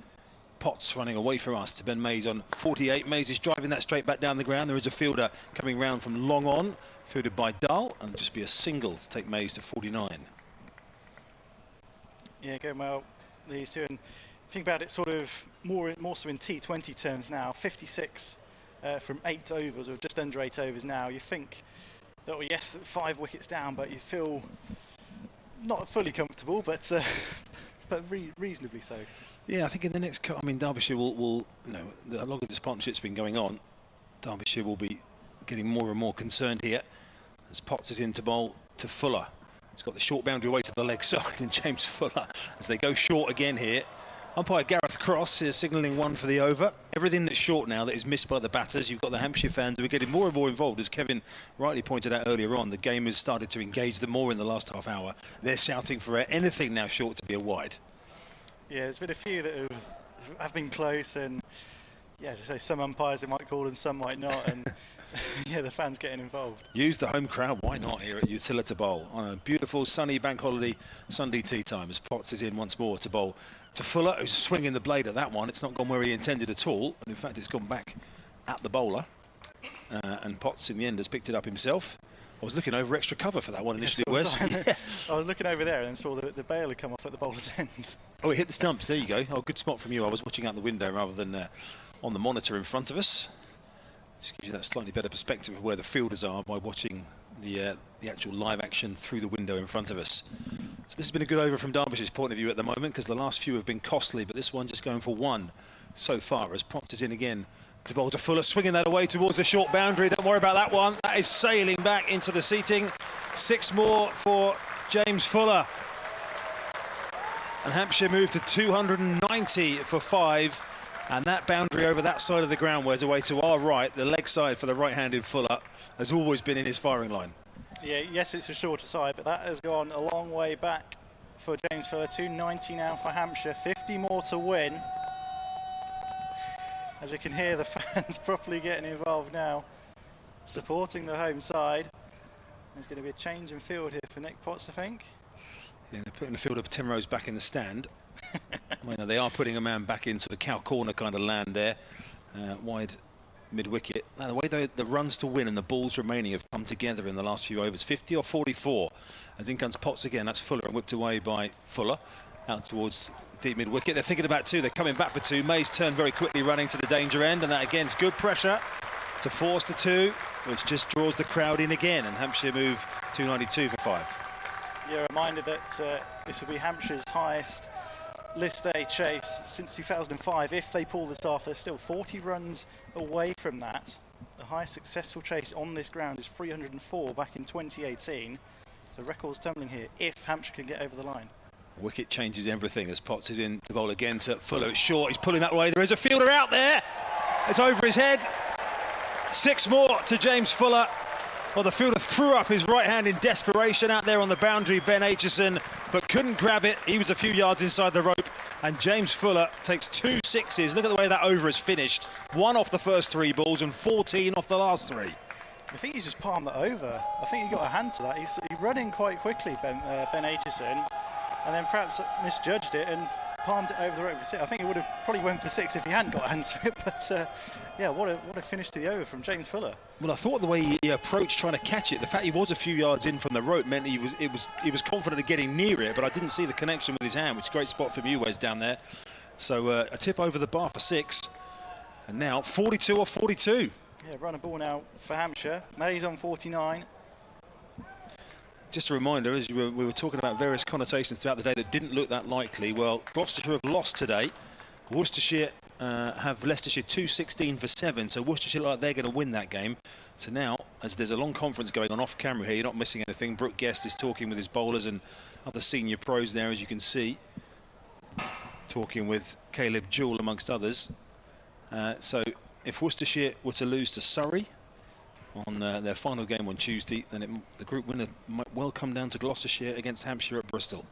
Potts running away from us to Ben Mays on 48. Mays is driving that straight back down the ground. There is a fielder coming round from long on, fielded by Dull, and just be a single to take Mays to 49. Yeah, going well, these two. And think about it sort of more so in T20 terms now. 56 from 8 overs, or just under 8 overs now. You think that, well, yes, 5 wickets down, but you feel not fully comfortable, but reasonably so. Yeah, I think in the next, I mean, Derbyshire will you know, the longer this partnership's been going on, Derbyshire will be getting more and more concerned here as Potts is in to bowl to Fuller. He's got the short boundary away to the leg side, and James Fuller, as they go short again here. Umpire Gareth Cross is signalling 1 for the over. Everything that's short now that is missed by the batters. You've got the Hampshire fans who are getting more and more involved. As Kevin rightly pointed out earlier on, the game has started to engage them more in the last half hour. They're shouting for anything now short to be a wide. Yeah, there's been a few that have been close, and yeah, as I say, some umpires they might call them, some might not, and yeah, the fans getting involved. Use the home crowd, why not, here at Utilita Bowl on a beautiful sunny bank holiday Sunday tea time, as Potts is in once more to bowl to Fuller, who's swinging the blade at that one. It's not gone where he intended at all, and in fact it's gone back at the bowler, and Potts in the end has picked it up himself. I was looking over extra cover for that one initially, Wes. I was looking over there and then saw the bail had come off at the bowler's end. Oh, it hit the stumps, there you go. Oh, good spot from you. I was watching out the window rather than on the monitor in front of us. Just gives you that slightly better perspective of where the fielders are by watching the actual live action through the window in front of us. So this has been a good over from Derbyshire's point of view at the moment, because the last few have been costly, but this one just going for 1 so far, as Potts is in again to bowl to Fuller, swinging that away towards the short boundary. Don't worry about that one. That is sailing back into the seating. 6 more for James Fuller. And Hampshire moved to 290 for 5. And that boundary over that side of the ground wears away to our right. The leg side for the right-handed Fuller has always been in his firing line. Yeah, yes, it's a shorter side, but that has gone a long way back for James Fuller. 290 now for Hampshire. 50 more to win. As you can hear, the fans properly getting involved now, supporting the home side. There's going to be a change in field here for Nick Potts, I think. Yeah, they're putting the fielder Timrose back in the stand. Well, they are putting a man back in sort of cow corner kind of land there, wide mid-wicket. Now, the way the runs to win and the balls remaining have come together in the last few overs, 50 or 44, as in comes Potts again. That's Fuller and whipped away by Fuller out towards deep mid-wicket. They're thinking about 2. They're coming back for 2. Mays turned very quickly running to the danger end, and that again is good pressure to force the 2, which just draws the crowd in again, and Hampshire move 292 for 5. Yeah, a reminder that this will be Hampshire's highest list A chase since 2005. If they pull this off, they're still 40 runs away from that. The highest successful chase on this ground is 304 back in 2018. The record's tumbling here if Hampshire can get over the line. Wicket changes everything as Potts is in the bowl again to Fuller. It's short, he's pulling that way. There is a fielder out there. It's over his head. 6 more to James Fuller. Well, the fielder threw up his right hand in desperation out there on the boundary, Ben Aitchison, but couldn't grab it. He was a few yards inside the rope, and James Fuller takes 2 sixes. Look at the way that over has finished. 1 off the first 3 balls and 14 off the last 3. I think he's just palmed that over. I think he got a hand to that. He's running quite quickly, Ben Aitchison, and then perhaps misjudged it and palmed it over the rope for 6. I think he would have probably went for 6 if he hadn't got a hand to it, but yeah, what a finish to the over from James Fuller. Well, I thought the way he approached trying to catch it, the fact he was a few yards in from the rope meant he was confident of getting near it, but I didn't see the connection with his hand, which is a great spot from you, Wes, down there. So a tip over the bar for 6, and now 42 off 42. Yeah, run a ball now for Hampshire. Mays on 49. Just a reminder, as we were talking about various connotations throughout the day that didn't look that likely. Well, Gloucestershire have lost today. Worcestershire have Leicestershire 216 for 7, so Worcestershire look like they're going to win that game. So now, as there's a long conference going on off camera here, you're not missing anything. Brooke Guest is talking with his bowlers and other senior pros there, as you can see. Talking with Caleb Jewell, amongst others. So if Worcestershire were to lose to Surrey on their final game on Tuesday, then the group winner might well come down to Gloucestershire against Hampshire at Bristol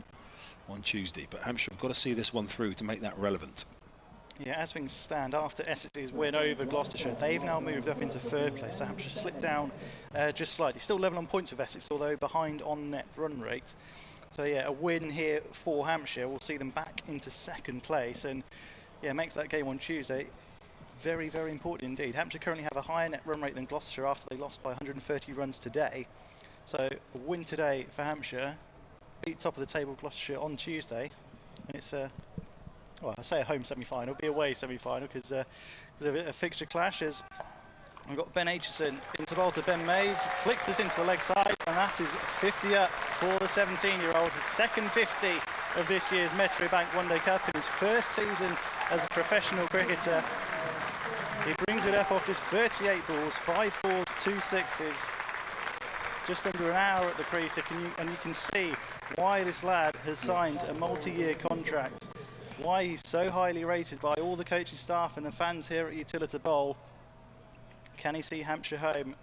on Tuesday. But Hampshire have got to see this one through to make that relevant. Yeah, as things stand, after Essex's win over Gloucestershire, they've now moved up into 3rd place. So Hampshire slipped down just slightly. Still level on points with Essex, although behind on net run rate. So yeah, a win here for Hampshire will see them back into 2nd place, and yeah, makes that game on Tuesday very, very important indeed. Hampshire currently have a higher net run rate than Gloucestershire after they lost by 130 runs today. So a win today for Hampshire, beat top of the table Gloucestershire on Tuesday, and it's well, I say a home semi-final, it'll be away semi-final because there's a fixture clash. As we've got Ben Aitchison into bowl to Ben Mays, flicks this into the leg side, and that is 50 up for the 17-year-old. His 2nd 50 of this year's Metro Bank One Day Cup in his 1st season as a professional cricketer. He brings it up off just 38 balls, 5 fours, 2 sixes. Just under an hour at the crease, and you can see why this lad has signed a multi-year contract. Why he's so highly rated by all the coaching staff and the fans here at Utilita Bowl. Can he see Hampshire home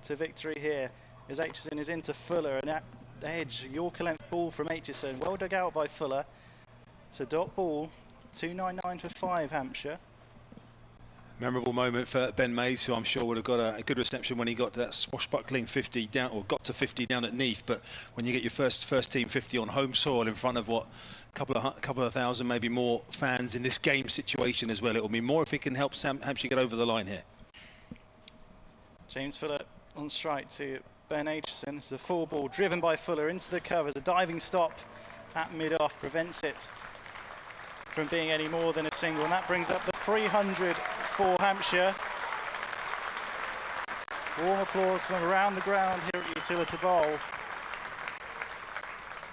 to victory here? As Aitchison is into Fuller, and at the edge, Yorker length ball from Aitchison. Well dug out by Fuller. It's a dot ball, 299 for 5 Hampshire. Memorable moment for Ben Mays, who I'm sure would have got a good reception when he got to that swashbuckling 50 down, or got to 50 down at Neath. But when you get your first team 50 on home soil in front of what, a couple of thousand, maybe more fans in this game situation as well, it will be more if it can help Hampshire get over the line here. James Fuller on strike to Ben Aitchison. This is a 4 ball driven by Fuller into the covers. A diving stop at mid-off prevents it from being any more than a single, and that brings up the 300 for Hampshire. Warm applause from around the ground here at Utilita Bowl.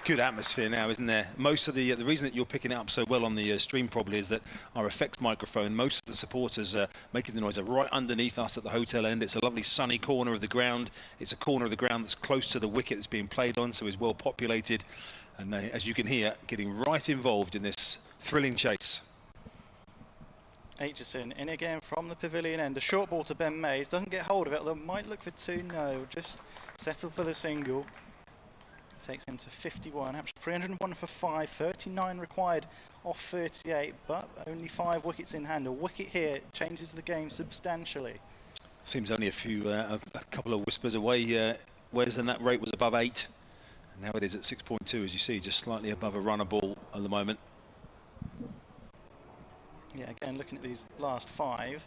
Good atmosphere now, isn't there? Most of the reason that you're picking it up so well on the stream probably is that our effects microphone, most of the supporters making the noise are right underneath us at the hotel end. It's a lovely sunny corner of the ground. It's a corner of the ground that's close to the wicket that's being played on, so it's well populated. And they, as you can hear, getting right involved in this thrilling chase. Aitchison in again from the pavilion end. A short ball to Ben Mays. Doesn't get hold of it, although might look for 2. No, just settle for the single. Takes him to 51. Hampshire 301 for 5. 39 required off 38, but only 5 wickets in hand. A wicket here changes the game substantially. Seems only a couple of whispers away. Whereas then that rate was above 8. And now it is at 6.2, as you see, just slightly above a runner ball at the moment. Yeah, again, looking at these last 5.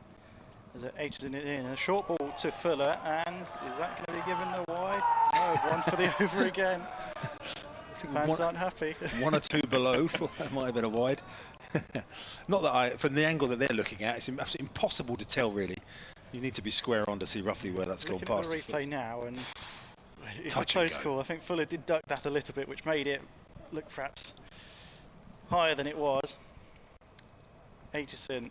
There's Aitchison in a short ball to Fuller, and is that going to be given a wide? No, 1 for the over again. think Fans aren't happy. one or two below. That might have been a wide. Not that from the angle that they're looking at, it's absolutely impossible to tell really. You need to be square on to see roughly where that's gone past. Looking at the replay now, and it's Touch a close call. I think Fuller did duck that a little bit, which made it look perhaps higher than it was. Aitchison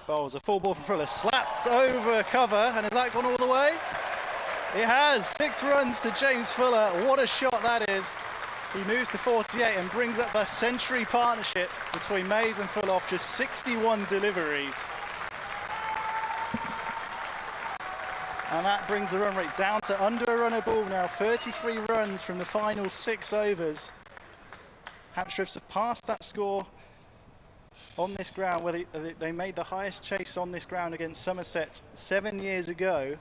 bowls a full ball from Fuller, slapped over cover, and has that gone all the way? It has. 6 runs to James Fuller. What a shot that is. He moves to 48 and brings up the century partnership between Mays and Fuller off just 61 deliveries. And that brings the run rate down to under a run a ball now. 33 runs from the final 6 overs. Hampshire have surpassed that score on this ground, where they made the highest chase on this ground against Somerset 7 years ago.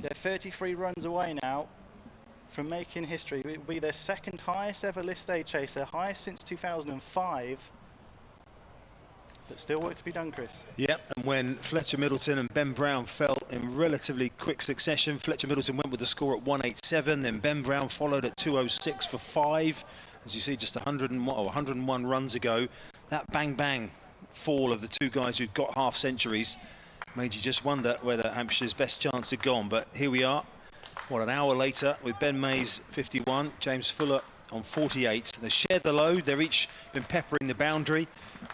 They're 33 runs away now from making history. It will be their second highest ever list A chase, their highest since 2005. But still work to be done, Chris. Yep, and when Fletcher Middleton and Ben Brown fell in relatively quick succession, Fletcher Middleton went with the score at 187, then Ben Brown followed at 206 for 5. As you see, just 101 runs ago, that bang-bang fall of the two guys who'd got half centuries made you just wonder whether Hampshire's best chance had gone. But here we are, what, an hour later, with Ben Mays 51, James Fuller on 48. They shared the load. They've each been peppering the boundary.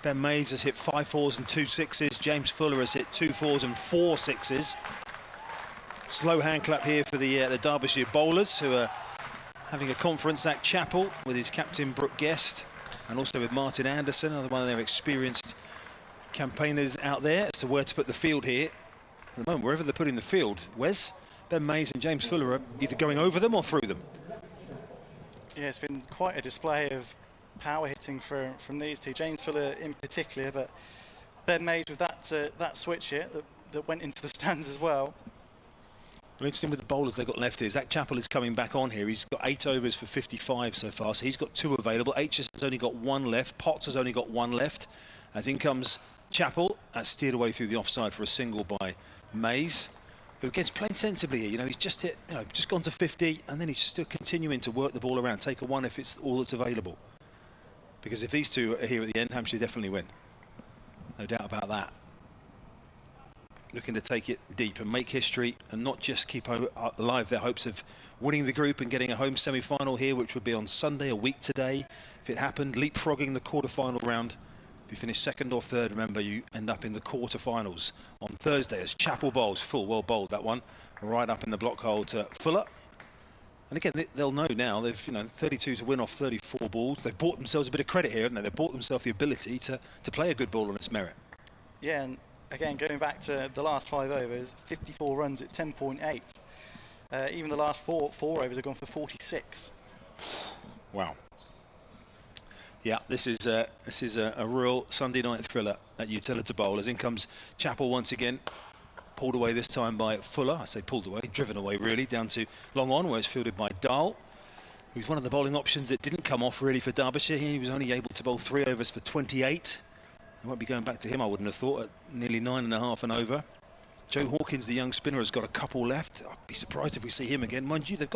Ben Mays has hit 5 4s and 2 6s. James Fuller has hit 2 4s and 4 6s. Slow hand clap here for the Derbyshire bowlers, who are having a conference at Chapel with his captain Brooke Guest, and also with Martin Anderson, another one of their experienced campaigners out there, as to where to put the field here. At the moment, wherever they're putting the field, Wes, Ben Mays and James Fuller are either going over them or through them. Yeah, it's been quite a display of power hitting from these two, James Fuller in particular, but Ben Mays with that switch here that went into the stands as well. Well, interesting with the bowlers they've got left here. Zach Chappell is coming back on here. He's got 8 overs for 55 so far, so he's got 2 available. Aitchison's has only got 1 left. Potts has only got 1 left. As in comes Chappell, that's steered away through the offside for a single by Mays, who again's playing sensibly here. You know, he's just hit, just gone to 50, and then he's still continuing to work the ball around, take a 1 if it's all that's available. Because if these two are here at the end, Hampshire definitely win. No doubt about that. Looking to take it deep and make history, and not just keep alive their hopes of winning the group and getting a home semi-final here, which would be on Sunday, a week today. If it happened, leapfrogging the quarter-final round. If you finish 2nd or 3rd, remember, you end up in the quarter-finals on Thursday as Chapel bowls. Full, well bowled that one, right up in the block hole to Fuller. And again, they'll know now, they've 32 to win off 34 balls. They've bought themselves a bit of credit here, haven't they? They've bought themselves the ability to play a good ball on its merit. Yeah, and again, going back to the last 5 overs, 54 runs at 10.8. Even the last four overs have gone for 46. Wow. Yeah, this is a real Sunday night thriller at Utilita Bowl. As in comes Chappell once again, pulled away this time by Fuller. I say pulled away, driven away really, down to long on, where it's fielded by Dahl, who's one of the bowling options that didn't come off really for Derbyshire. He was only able to bowl 3 overs for 28. I won't be going back to him, I wouldn't have thought, at nearly 9.5 and over. Joe Hawkins, the young spinner, has got a couple left. I'd be surprised if we see him again. Mind you, they've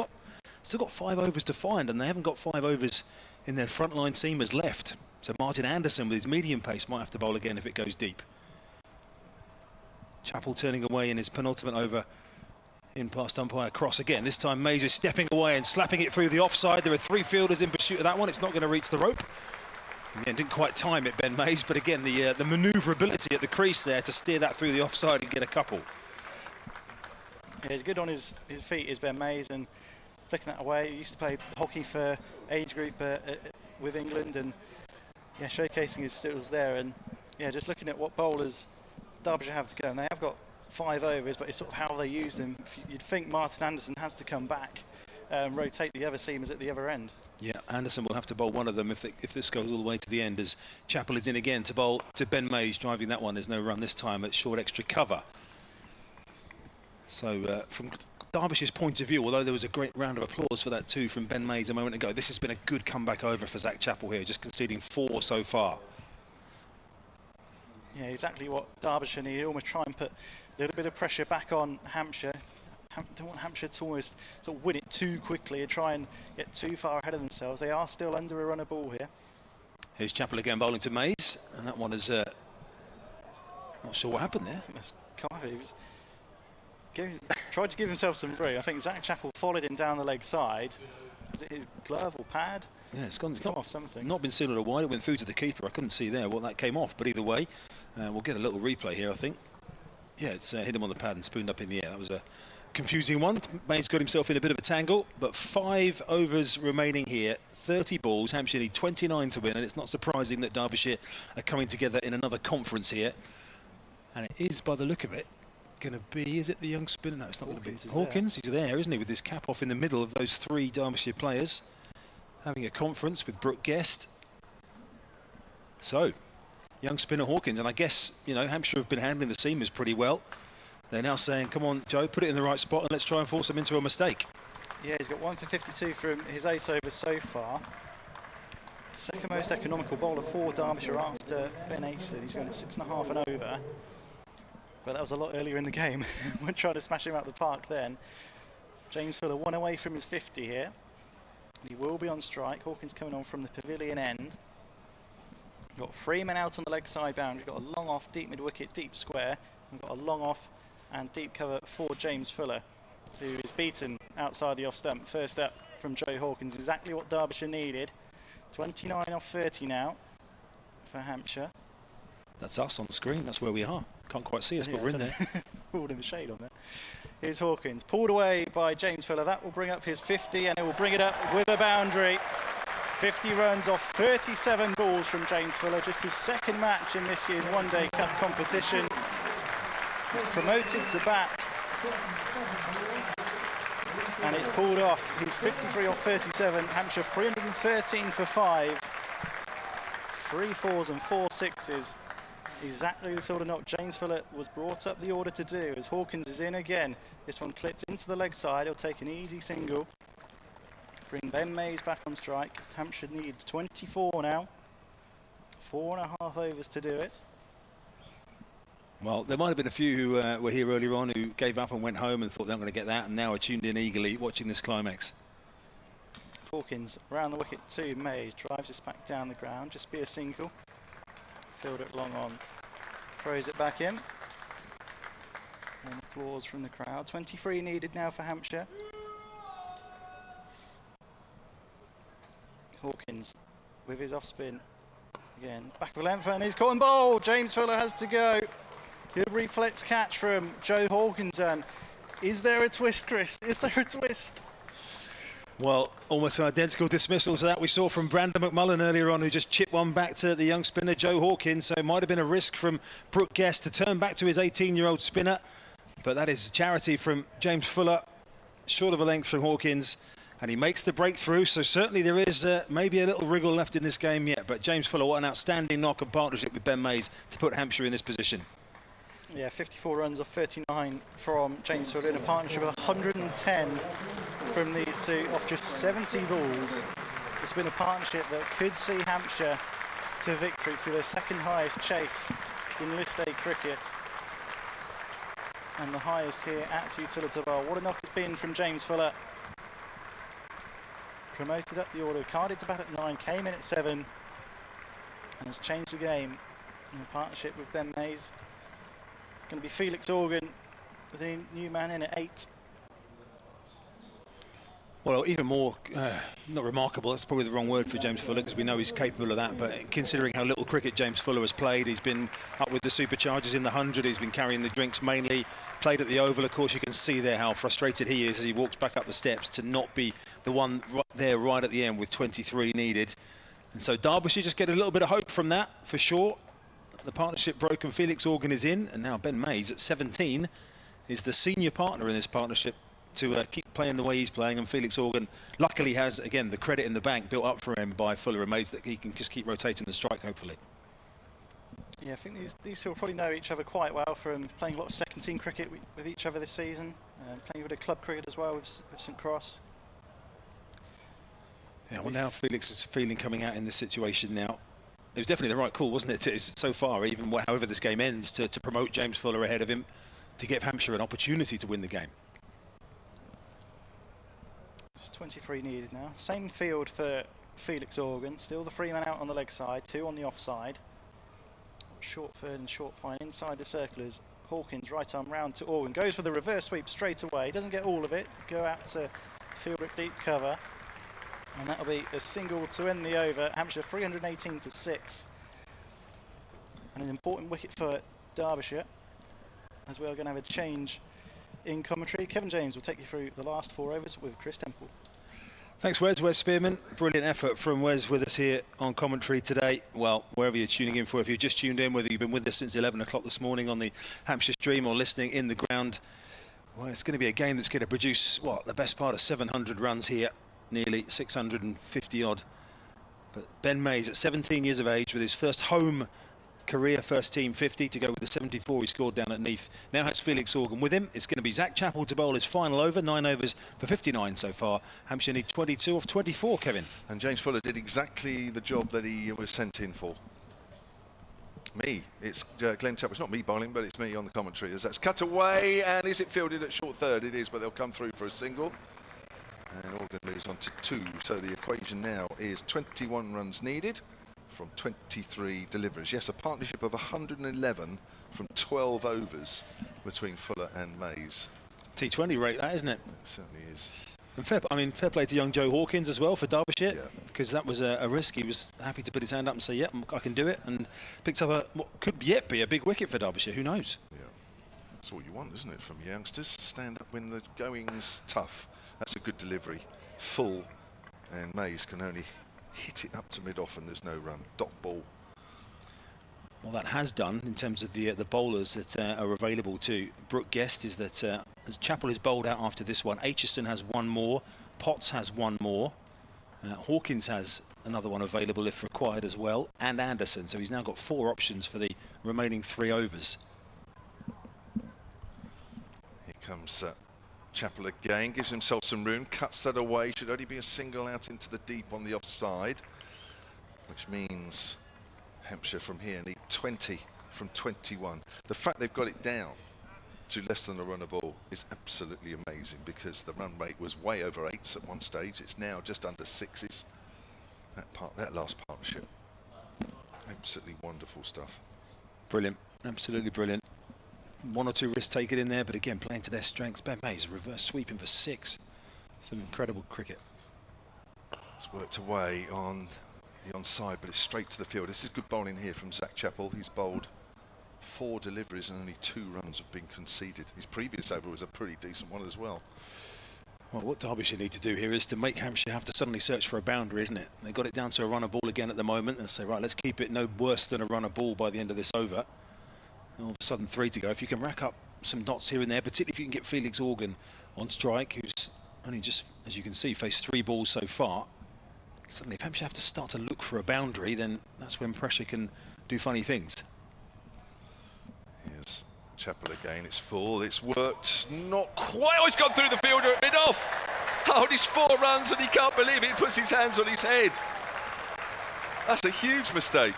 still got 5 overs to find, and they haven't got 5 overs in their frontline seamers left. So Martin Anderson, with his medium pace, might have to bowl again if it goes deep. Chappell turning away in his penultimate over, in past umpire cross again. This time Mays is stepping away and slapping it through the offside. There are 3 fielders in pursuit of that one. It's not going to reach the rope. Again, didn't quite time it, Ben Mays, but again, the manoeuvrability at the crease there to steer that through the offside and get a couple. Yeah, he's good on his feet, is Ben Mays, and flicking that away. He used to play hockey for age group with England, and yeah, showcasing his skills there. And yeah, just looking at what bowlers Derbyshire have to go, and they have got 5 overs, but it's sort of how they use them. You'd think Martin Anderson has to come back, rotate the other seamers at the other end. Yeah, Anderson will have to bowl one of them if this goes all the way to the end, as Chappell is in again to bowl to Ben Mays, driving that one. There's no run this time at short extra cover. So from Derbyshire's point of view, although there was a great round of applause for that too from Ben Mays a moment ago, this has been a good comeback over for Zach Chappell here, just conceding 4 so far. Yeah, exactly what Derbyshire need. Almost try and put a little bit of pressure back on Hampshire. don't want Hampshire to almost sort of win it too quickly and try and get too far ahead of themselves. They are still under a run of ball here. Here's Chappell again bowling to Mays, and that one is not sure what happened there. I think that's Carver. He was tried to give himself some room. I think Zach Chappell followed him down the leg side. Is it his glove or pad? Yeah, it's gone. It's come off something. Not been seen in a while. It went through to the keeper. I couldn't see there what that came off, but either way, we'll get a little replay here, I think. Yeah, it's hit him on the pad and spooned up in the air. That was a confusing one. Mays got himself in a bit of a tangle, but 5 overs remaining here, 30 balls. Hampshire need 29 to win, and it's not surprising that Derbyshire are coming together in another conference here. And it is, by the look of it, going to be, is it the young spinner? No, it's not going to be. Hawkins, he's there, isn't he, with his cap off in the middle of those 3 Derbyshire players, having a conference with Brooke Guest. So, young spinner Hawkins, and I guess, you know, Hampshire have been handling the seamers pretty well. They're now saying, come on, Joe, put it in the right spot and let's try and force him into a mistake. Yeah, he's got 1 for 52 from his 8 overs so far. Second most economical bowler for Derbyshire after Ben Aitchison. He's going at 6.5 and over. But that was a lot earlier in the game. We're trying to smash him out the park then. James Fuller 1 away from his 50 here. He will be on strike. Hawkins coming on from the pavilion end. Got 3 men out on the leg side boundary. Got a long off, deep mid wicket, deep square. We've got a long off and deep cover for James Fuller, who is beaten outside the off stump. First up from Joe Hawkins, exactly what Derbyshire needed. 29 off 30 now for Hampshire. That's us on the screen, that's where we are. Can't quite see us, but we're in there. All in the shade on there. Here's Hawkins, pulled away by James Fuller. That will bring up his 50, and it will bring it up with a boundary. 50 runs off 37 balls from James Fuller, just his second match in this year's one-day cup competition. He's promoted to bat, and it's pulled off. He's 53 off 37. Hampshire 313 for 5. 3 4s and 4 6s. Exactly the sort of knock James Fuller was brought up the order to do, as Hawkins is in again. This one clipped into the leg side. He'll take an easy single. Bring Ben Mays back on strike. Hampshire needs 24 now. 4.5 overs to do it. Well, there might have been a few who were here earlier on who gave up and went home and thought they were going to get that, and now are tuned in eagerly watching this climax. Hawkins round the wicket to Mays, drives this back down the ground, just be a single. Field it long on, throws it back in. And applause from the crowd. 23 needed now for Hampshire. Hawkins with his off spin again, back of length, and he's caught and bowled. James Fuller has to go. Good reflex catch from Joe Hawkins. And is there a twist, Chris? Is there a twist? Well, almost an identical dismissal to that we saw from Brandon McMullen earlier on, who just chipped one back to the young spinner Joe Hawkins. So it might have been a risk from Brooke Guest to turn back to his 18-year-old spinner. But that is charity from James Fuller, short of a length from Hawkins. And he makes the breakthrough, so certainly there is maybe a little wriggle left in this game yet. But James Fuller, what an outstanding knock and partnership with Ben Mays to put Hampshire in this position. Yeah, 54 runs off 39 from James Fuller in a partnership of 110 from these two off just 70 balls. It's been a partnership that could see Hampshire to victory, to their second highest chase in List A cricket. And the highest here at Utilita Bowl. What a knock it's been from James Fuller. Promoted up the order, carded to bat at 9, came in at 7, and has changed the game in a partnership with Ben Mays. Going to be Felix Organ, the new man, in at 8. Well, even more, not remarkable, that's probably the wrong word for James Fuller, because we know he's capable of that, but considering how little cricket James Fuller has played, he's been up with the superchargers in the 100, he's been carrying the drinks mainly, played at the Oval. Of course, you can see there how frustrated he is as he walks back up the steps to not be the one right there right at the end with 23 needed. And so Derbyshire just get a little bit of hope from that, for sure. The partnership broken, Felix Organ is in, and now Ben Mays at 17 is the senior partner in this partnership to keep playing the way he's playing, and Felix Organ luckily has, again, the credit in the bank built up for him by Fuller and Mays that he can just keep rotating the strike, hopefully. Yeah, I think these two will probably know each other quite well from playing a lot of second team cricket with each other this season, playing a bit of club cricket as well with St Cross. Yeah, well, now Felix is feeling coming out in this situation now. It was definitely the right call, wasn't it, so far, even however this game ends, to promote James Fuller ahead of him, to give Hampshire an opportunity to win the game. Just 23 needed now. Same field for Felix Organ. Still the 3 men out on the leg side, 2 on the offside. Short third and short fine inside the circlers. Hawkins right arm round to Organ. Goes for the reverse sweep straight away. Doesn't get all of it. Go out to field at deep cover. And that'll be a single to end the over. Hampshire 318 for 6. And an important wicket for Derbyshire, as we are going to have a change in commentary. Kevin James will take you through the last 4 overs with Chris Temple. Thanks, Wes Spearman. Brilliant effort from Wes with us here on commentary today. Well, wherever you're tuning in for, if you've just tuned in, whether you've been with us since 11 o'clock this morning on the Hampshire stream or listening in the ground, well, it's going to be a game that's going to produce, what, the best part of 700 runs here, nearly 650 odd. But Ben Mays, at 17 years of age, with his first home career first team 50 to go with the 74 he scored down at Neath. Now has Felix Organ with him. It's going to be Zach Chappell to bowl his final over. 9 overs for 59 so far. Hampshire need 22 off 24, Kevin. And James Fuller did exactly the job that he was sent in for. It's Glenn Chappell. It's not me bowling, but it's me on the commentary. As that's cut away, and is it fielded at short third? It is, but they'll come through for a single. And Organ moves on to 2. So the equation now is 21 runs needed from 23 deliveries. Yes, a partnership of 111 from 12 overs between Fuller and Mays. T20 rate, that, isn't it? It certainly is. And fair play to young Joe Hawkins as well for Derbyshire, because that was a risk. He was happy to put his hand up and say, "Yep, I can do it," and picked up what could yet be a big wicket for Derbyshire. Who knows? Yeah, that's what you want, isn't it, from youngsters? Stand up when the going's tough. That's a good delivery, full, and Mays can only hit it up to mid-off and there's no run. Dot ball. What that has done in terms of the bowlers that are available to Brooke Guest is that as Chappell is bowled out after this one, Aitchison has 1 more, Potts has 1 more, Hawkins has another one available if required as well, and Anderson. So he's now got 4 options for the remaining 3 overs. Here comes Chappell again, gives himself some room, cuts that away. Should only be a single out into the deep on the offside, which means Hampshire from here need 20 from 21. The fact they've got it down to less than a run a ball is absolutely amazing, because the run rate was way over 8s at one stage. It's now just under 6s. That last partnership, absolutely wonderful stuff. Brilliant, absolutely brilliant. 1 or 2 risks taken in there, but again playing to their strengths. Ben Mays reverse sweeping for 6. Some incredible cricket. It's worked away on the onside, but it's straight to the field. This is good bowling here from Zach Chappell. He's bowled 4 deliveries and only 2 runs have been conceded. His previous over was a pretty decent one as well. Well, what Derbyshire need to do here is to make Hampshire have to suddenly search for a boundary, isn't it? They got it down to a runner ball again at the moment, and say, right, let's keep it no worse than a runner ball by the end of this over. And all of a sudden 3 to go. If you can rack up some dots here and there, particularly if you can get Felix Organ on strike, who's only just, as you can see, faced 3 balls so far. Suddenly, if Hampshire have to start to look for a boundary, then that's when pressure can do funny things. Here's Chappell again. It's full. It's worked. Not quite. Oh, he's gone through the fielder at mid-off. Oh, and he's 4 runs and he can't believe it. He puts his hands on his head. That's a huge mistake.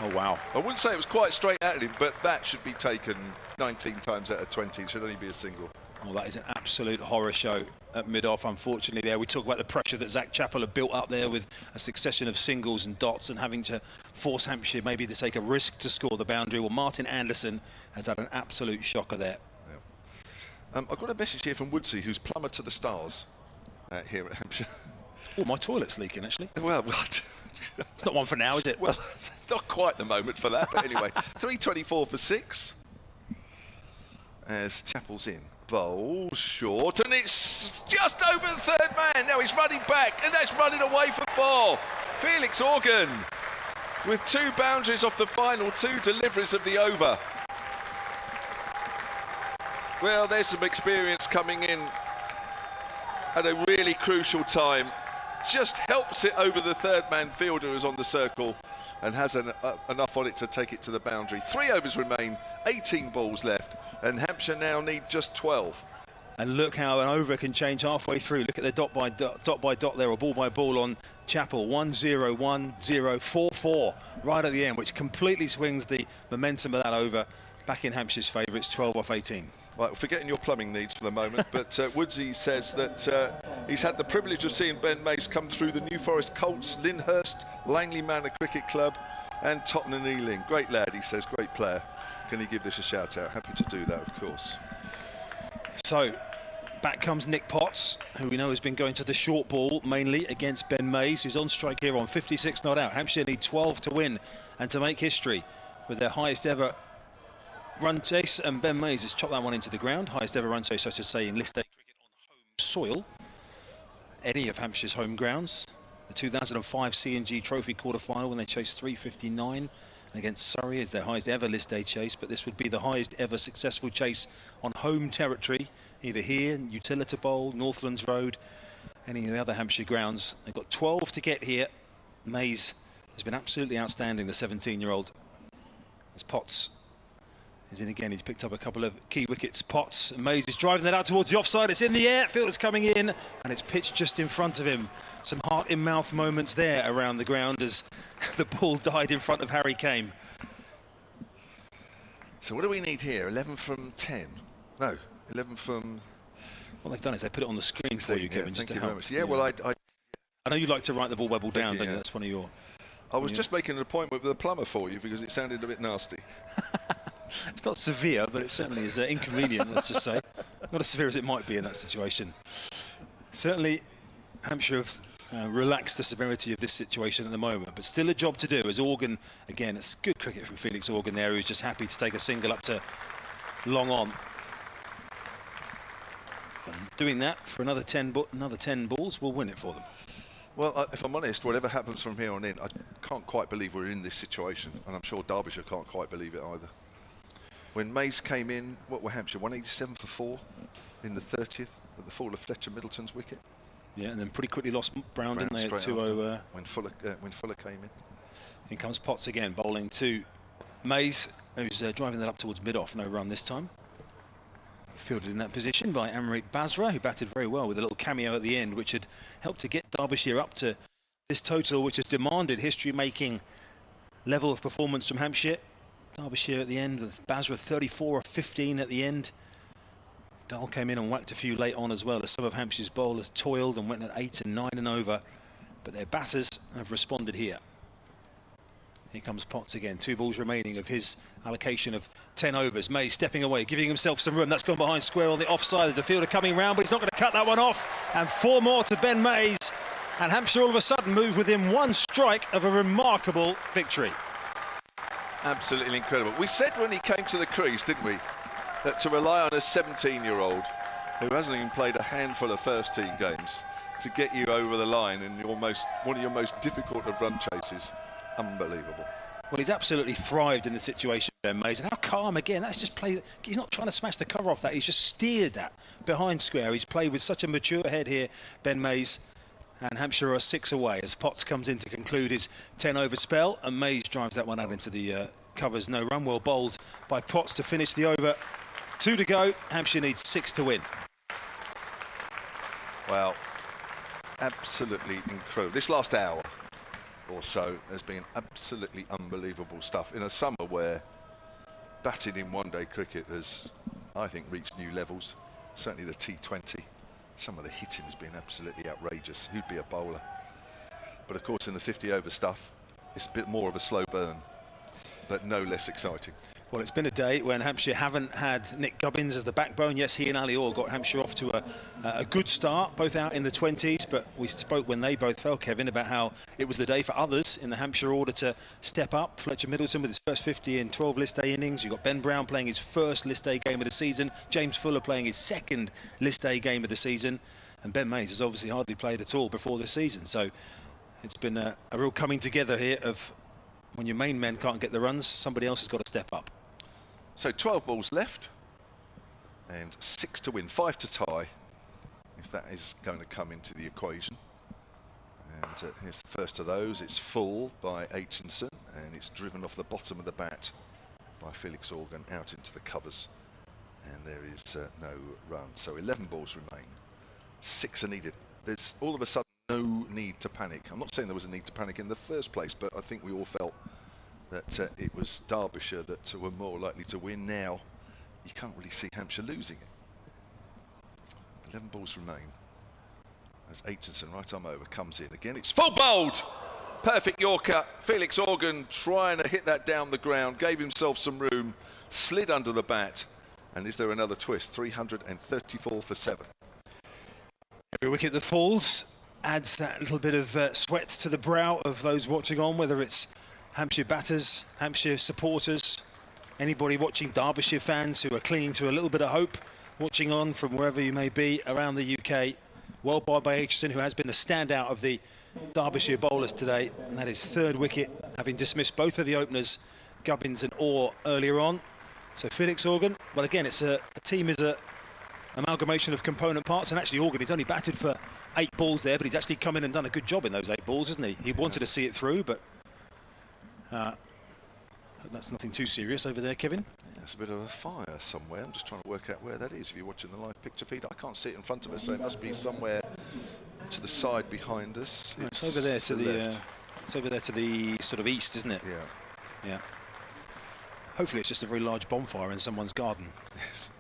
Oh, wow. I wouldn't say it was quite straight at him, but that should be taken 19 times out of 20. It should only be a single. Well, that is an absolute horror show at mid-off, unfortunately. There we talk about the pressure that Zach Chappell had built up there with a succession of singles and dots and having to force Hampshire maybe to take a risk to score the boundary. Well, Martin Anderson has had an absolute shocker there. Yeah. I've got a message here from Woodsey, who's plumber to the stars here at Hampshire. Oh, my toilet's leaking, actually. Well, what? It's not one for now, is it? Well, it's not quite the moment for that, but anyway. 324 for 6 as Chappell's in. Bowl short, and it's just over the 3rd man. Now he's running back, and that's running away for 4. Felix Organ with 2 boundaries off the final 2 deliveries of the over. Well, there's some experience coming in at a really crucial time. Just helps it over the 3rd man fielder who's on the circle and has enough on it to take it to the boundary. 3 overs remain, 18 balls left, and Hampshire now need just 12. And look how an over can change halfway through. Look at the dot by dot there, or ball by ball on Chappell. 1-0, 1-0, 4-4 right at the end, which completely swings the momentum of that over back in Hampshire's favour. It's 12 off 18. Right, forgetting your plumbing needs for the moment, but Woodsy says that he's had the privilege of seeing Ben Mace come through the New Forest Colts, Lyndhurst, Langley Manor Cricket Club and Tottenham Ealing. Great lad, he says, great player. Can he give this a shout out? Happy to do that, of course. So, back comes Nick Potts, who we know has been going to the short ball mainly against Ben Mays, who's on strike here on 56 not out. Hampshire need 12 to win and to make history with their highest ever run chase, and Ben Mays has chopped that one into the ground. Highest ever run chase, I should say, in List A cricket on home soil. Any of Hampshire's home grounds. The 2005 C&G Trophy quarter-final when they chased 359 against Surrey is their highest ever List A chase, but this would be the highest ever successful chase on home territory, either here, Utilita Bowl, Northlands Road, any of the other Hampshire grounds. They've got 12 to get here. Mays has been absolutely outstanding, the 17-year-old. As Potts is in again, he's picked up a couple of key wickets. Potts, Mays is driving that out towards the offside. It's in the air, fielder's coming in, and it's pitched just in front of him. Some heart-in-mouth moments there around the ground as the ball died in front of Harry Kame. So what do we need here? 11 from 10? No, 11 from... What they've done is they put it on the screen 16, for you, Kevin, yeah, just thank to you help. very much. Yeah, well, I know you like to write the ball wobble down, don't you? yeah. That's one of your... I was just making an appointment with a plumber for you because it sounded a bit nasty. It's not severe, but it certainly is inconvenient, let's just say. Not as severe as it might be in that situation. Certainly, Hampshire have relaxed the severity of this situation at the moment, but still a job to do as Organ, again, it's good cricket from Felix Organ there, who's just happy to take a single up to long on. And doing that for another 10 balls will win it for them. Well, if I'm honest, whatever happens from here on in, I can't quite believe we're in this situation, and I'm sure Derbyshire can't quite believe it either. When Mays came in, what were Hampshire? 187 for 4 in the 30th at the fall of Fletcher Middleton's wicket. Yeah, and then pretty quickly lost Brown, didn't they, at 2-0. When Fuller came in. In comes Potts again, bowling to Mays, who's driving that up towards mid-off, no run this time. Fielded in that position by Amrit Basra, who batted very well with a little cameo at the end, which had helped to get Derbyshire up to this total, which has demanded history-making level of performance from Hampshire. Derbyshire at the end with Basra 34 of 15 at the end. Dahl came in and whacked a few late on as well, as some of Hampshire's bowlers toiled and went at 8 and 9 and over, but their batters have responded here. Here comes Potts again, 2 balls remaining of his allocation of 10 overs. Mays stepping away, giving himself some room. That's gone behind square on the offside. There's a fielder coming round, but he's not going to cut that one off. And 4 more to Ben Mays. And Hampshire all of a sudden move within 1 strike of a remarkable victory. Absolutely incredible. We said when he came to the crease, didn't we, that to rely on a 17-year-old who hasn't even played a handful of first-team games to get you over the line in one of your most difficult of run chases. Unbelievable. Well, he's absolutely thrived in the situation, Ben Mays, and how calm again. That's just play. He's not trying to smash the cover off that. He's just steered that behind square. He's played with such a mature head here, Ben Mays, and Hampshire are 6 away as Potts comes in to conclude his 10-over spell, and Mays drives that one out into the covers. No run, well bowled by Potts to finish the over. 2 to go. Hampshire needs 6 to win. Well, absolutely incredible. This last hour or so has been absolutely unbelievable stuff in a summer where batting in one-day cricket has, I think, reached new levels. Certainly the T20. Some of the hitting has been absolutely outrageous. Who'd be a bowler? But of course, in the 50-over stuff, it's a bit more of a slow burn, but no less exciting. Well, it's been a day when Hampshire haven't had Nick Gubbins as the backbone. Yes, he and Ali Orr got Hampshire off to a good start, both out in the 20s, but we spoke when they both fell, Kevin, about how it was the day for others in the Hampshire order to step up. Fletcher Middleton with his first 50 in 12 List A innings. You've got Ben Brown playing his first List A game of the season. James Fuller playing his second List A game of the season. And Ben Mays has obviously hardly played at all before this season. So it's been a real coming together here of when your main men can't get the runs, somebody else has got to step up. So 12 balls left and 6 to win, 5 to tie, if that is going to come into the equation. And here's the first of those. It's full by Aitchison, and it's driven off the bottom of the bat by Felix Organ out into the covers. And there is no run. So 11 balls remain. 6 are needed. There's all of a sudden no need to panic. I'm not saying there was a need to panic in the first place, but I think we all felt that it was Derbyshire that were more likely to win. Now you can't really see Hampshire losing it. 11 balls remain. As Aitchison, right arm over, comes in again. It's full bowled! Perfect Yorker. Felix Organ trying to hit that down the ground, gave himself some room, slid under the bat. And is there another twist? 334 for 7. Every wicket that falls adds that little bit of sweat to the brow of those watching on, whether it's Hampshire batters, Hampshire supporters, anybody watching, Derbyshire fans who are clinging to a little bit of hope, watching on from wherever you may be around the UK. Well bowled by Aitchison, who has been the standout of the Derbyshire bowlers today, and that is third wicket, having dismissed both of the openers, Gubbins and Orr, earlier on. So Felix Organ, well again, it's a team is a amalgamation of component parts, and actually Organ, he's only batted for 8 balls there, but he's actually come in and done a good job in those 8 balls, isn't he? He wanted to see it through, but that's nothing too serious over there, Kevin. Yeah, it's a bit of a fire somewhere. I'm just trying to work out where that is. If you're watching the live picture feed, I can't see it in front of us, so it must be somewhere to the side behind us. It's over there to the it's over there to the sort of east, isn't it? Yeah. Yeah. Hopefully it's just a very large bonfire in someone's garden. Yes.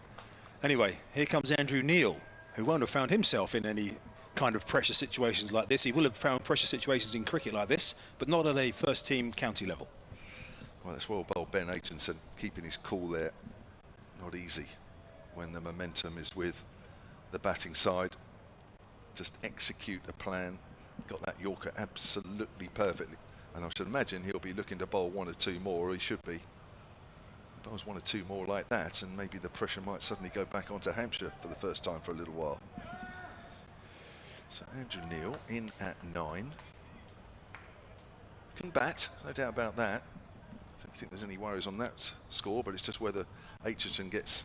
Anyway, here comes Andrew Neil, who won't have found himself in any kind of pressure situations like this. He will have found pressure situations in cricket like this, but not at a first team county level. Well, that's well bowled, Ben Aitchison, keeping his cool there. Not easy when the momentum is with the batting side. Just execute a plan. Got that Yorker absolutely perfectly. And I should imagine he'll be looking to bowl 1 or 2 more, or he should be. Bowls 1 or 2 more like that, and maybe the pressure might suddenly go back onto Hampshire for the first time for a little while. So Andrew Neil in at 9. Can bat, no doubt about that. I don't think there's any worries on that score, but it's just whether Aitchison gets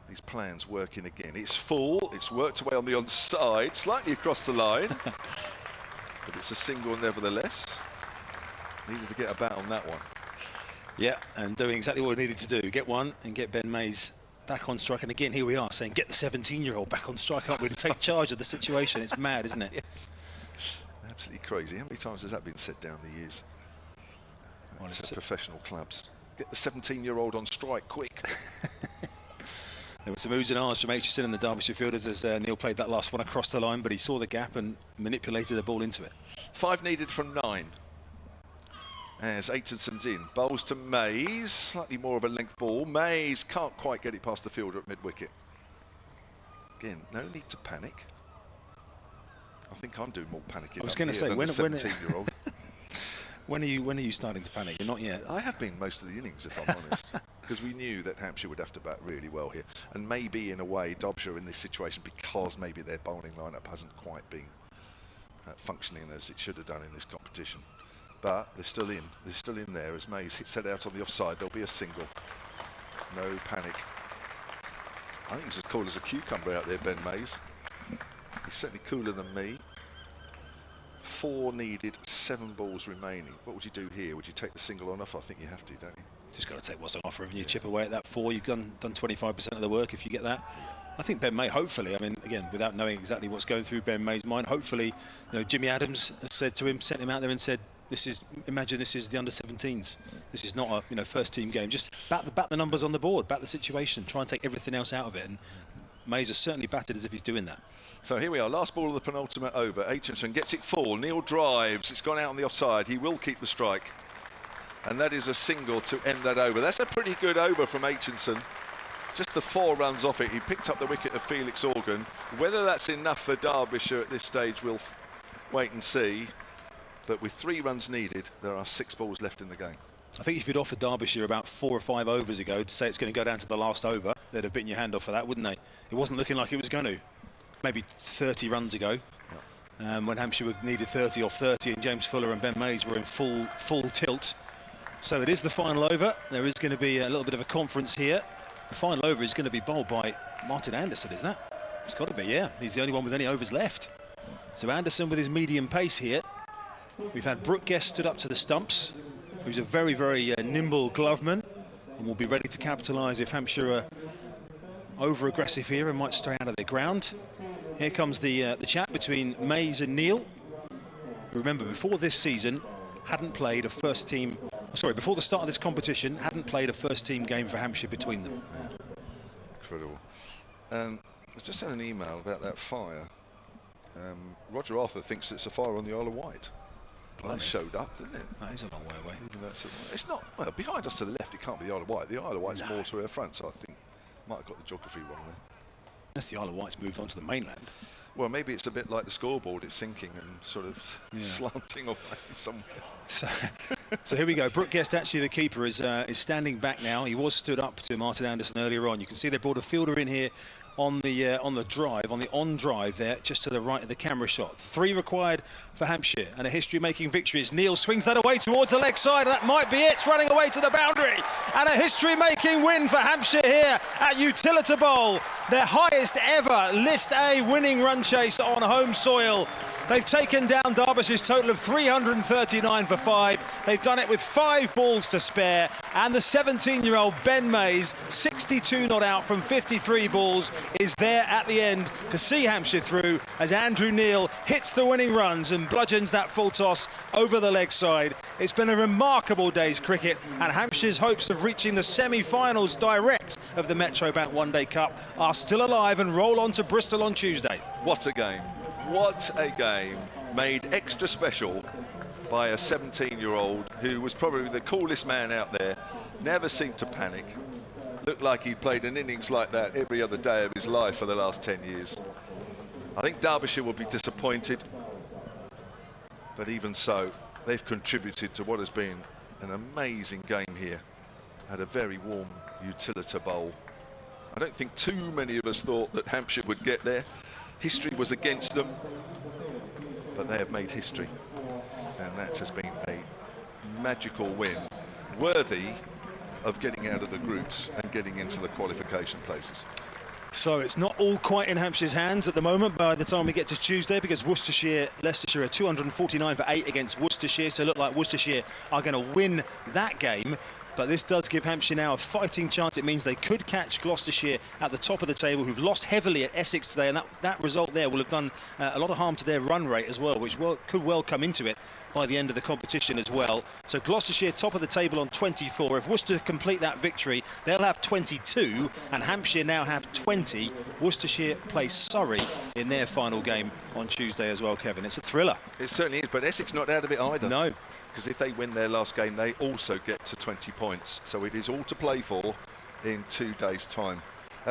these plans working again. It's full, it's worked away on the onside, slightly across the line, but it's a single nevertheless. Needed to get a bat on that one. Yeah, and doing exactly what we needed to do, get one and get Ben Mays back on strike. And again, here we are saying, get the 17-year-old back on strike, aren't we, to take charge of the situation. It's mad, isn't it? Yes. Absolutely crazy. How many times has that been said down the years? Well, It's professional clubs. Get the 17-year-old on strike, quick. There were some oohs and ahs from Aitchison and the Derbyshire fielders as Neil played that last one across the line, but he saw the gap and manipulated the ball into it. 5 needed from 9. As Aitchison's in, bowls to Mays, slightly more of a length ball. Mays can't quite get it past the fielder at mid-wicket. Again, no need to panic. I think I'm doing more panicking. I was going to say, when 17-year-old. when are you starting to panic? You're not yet. I have been most of the innings, if I'm honest, because we knew that Hampshire would have to bat really well here, and maybe in a way Derbyshire in this situation because maybe their bowling lineup hasn't quite been functioning as it should have done in this competition. But they're still in. They're still in there as Mays hits it out on the offside. There'll be a single. No panic. I think he's as cool as a cucumber out there, Ben Mays. He's certainly cooler than me. 4 needed, 7 balls remaining. What would you do here? Would you take the single on off? I think you have to, don't you? Just got to take what's on offer. If you chip away at that 4, you've done 25% of the work if you get that. I think Ben May, hopefully, I mean, again, without knowing exactly what's going through Ben May's mind, hopefully, you know, Jimmy Adams has said to him, sent him out there and said, imagine this is the under-17s. This is not a first team game. Just bat the numbers on the board, bat the situation, try and take everything else out of it. And Mays has certainly batted as if he's doing that. So here we are, last ball of the penultimate over. Aitchison gets it full. Neil drives. It's gone out on the offside. He will keep the strike. And that is a single to end that over. That's a pretty good over from Aitchison. Just the 4 runs off it. He picked up the wicket of Felix Organ. Whether that's enough for Derbyshire at this stage, we'll wait and see. But with 3 runs needed, there are 6 balls left in the game. I think if you'd offered Derbyshire about 4 or 5 overs ago to say it's going to go down to the last over, they'd have bitten your hand off for that, wouldn't they? It wasn't looking like it was going to. Maybe 30 runs ago, when Hampshire needed 30 off 30 and James Fuller and Ben Mays were in full tilt. So it is the final over. There is going to be a little bit of a conference here. The final over is going to be bowled by Martin Anderson, isn't that? It's got to be, yeah. He's the only one with any overs left. So Anderson with his medium pace here. We've had Brooke Guest stood up to the stumps, who's a very, very nimble gloveman and will be ready to capitalise if Hampshire are over-aggressive here and might stay out of their ground. Here comes the chat between Mays and Neil. Remember, before this season, hadn't played a first-team sorry, before the start of this competition, hadn't played a first-team game for Hampshire between them. Yeah. Incredible. I just had an email about that fire. Roger Arthur thinks it's a fire on the Isle of Wight. Well, that showed up, didn't it? That is a long way away. It's not, well, behind us to the left, it can't be the Isle of Wight. The Isle of Wight's more to our front, so I think might have got the geography wrong there. Unless the Isle of Wight's moved on to the mainland. Well, maybe it's a bit like the scoreboard, it's sinking and sort of slanting away somewhere. So here we go. Brooke Guest, actually the keeper, is standing back now. He was stood up to Martin Anderson earlier on. You can see they brought a fielder in here on the drive, on the on drive there, just to the right of the camera shot. 3 required for Hampshire and a history-making victory as Neil swings that away towards the leg side. That might be it. It's running away to the boundary. And a history-making win for Hampshire here at Utilita Bowl. Their highest ever List A winning run chase on home soil. They've taken down Derbyshire's total of 339 for 5. They've done it with 5 balls to spare. And the 17-year-old Ben Mays, 62 not out from 53 balls, is there at the end to see Hampshire through as Andrew Neil hits the winning runs and bludgeons that full toss over the leg side. It's been a remarkable day's cricket, and Hampshire's hopes of reaching the semi-finals direct of the Metrobank One Day Cup are still alive and roll on to Bristol on Tuesday. What a game. What a game, made extra special by a 17-year-old who was probably the coolest man out there, never seemed to panic, looked like he'd played an innings like that every other day of his life for the last 10 years. I think Derbyshire will be disappointed, but even so, they've contributed to what has been an amazing game here at a very warm Utilita Bowl. I don't think too many of us thought that Hampshire would get there. History was against them, but they have made history, and that has been a magical win, worthy of getting out of the groups and getting into the qualification places. So it's not all quite in Hampshire's hands at the moment by the time we get to Tuesday, because Leicestershire are 249 for 8 against Worcestershire, so it look like Worcestershire are going to win that game. But this does give Hampshire now a fighting chance. It means they could catch Gloucestershire at the top of the table, who've lost heavily at Essex today, and that result there will have done a lot of harm to their run rate as well, which could well come into it by the end of the competition as well. So Gloucestershire top of the table on 24. If Worcester complete that victory, they'll have 22, and Hampshire now have 20. Worcestershire play Surrey in their final game on Tuesday as well, Kevin. It's a thriller. It certainly is, but Essex not out of it either. No. Because if they win their last game, they also get to 20 points. So it is all to play for in 2 days' time.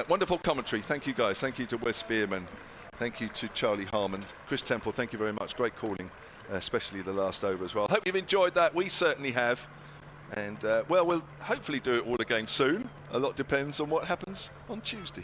Wonderful commentary. Thank you, guys. Thank you to Wes Spearman. Thank you to Charlie Harmon. Chris Temple, thank you very much. Great calling, especially the last over as well. Hope you've enjoyed that. We certainly have. And, well, we'll hopefully do it all again soon. A lot depends on what happens on Tuesday.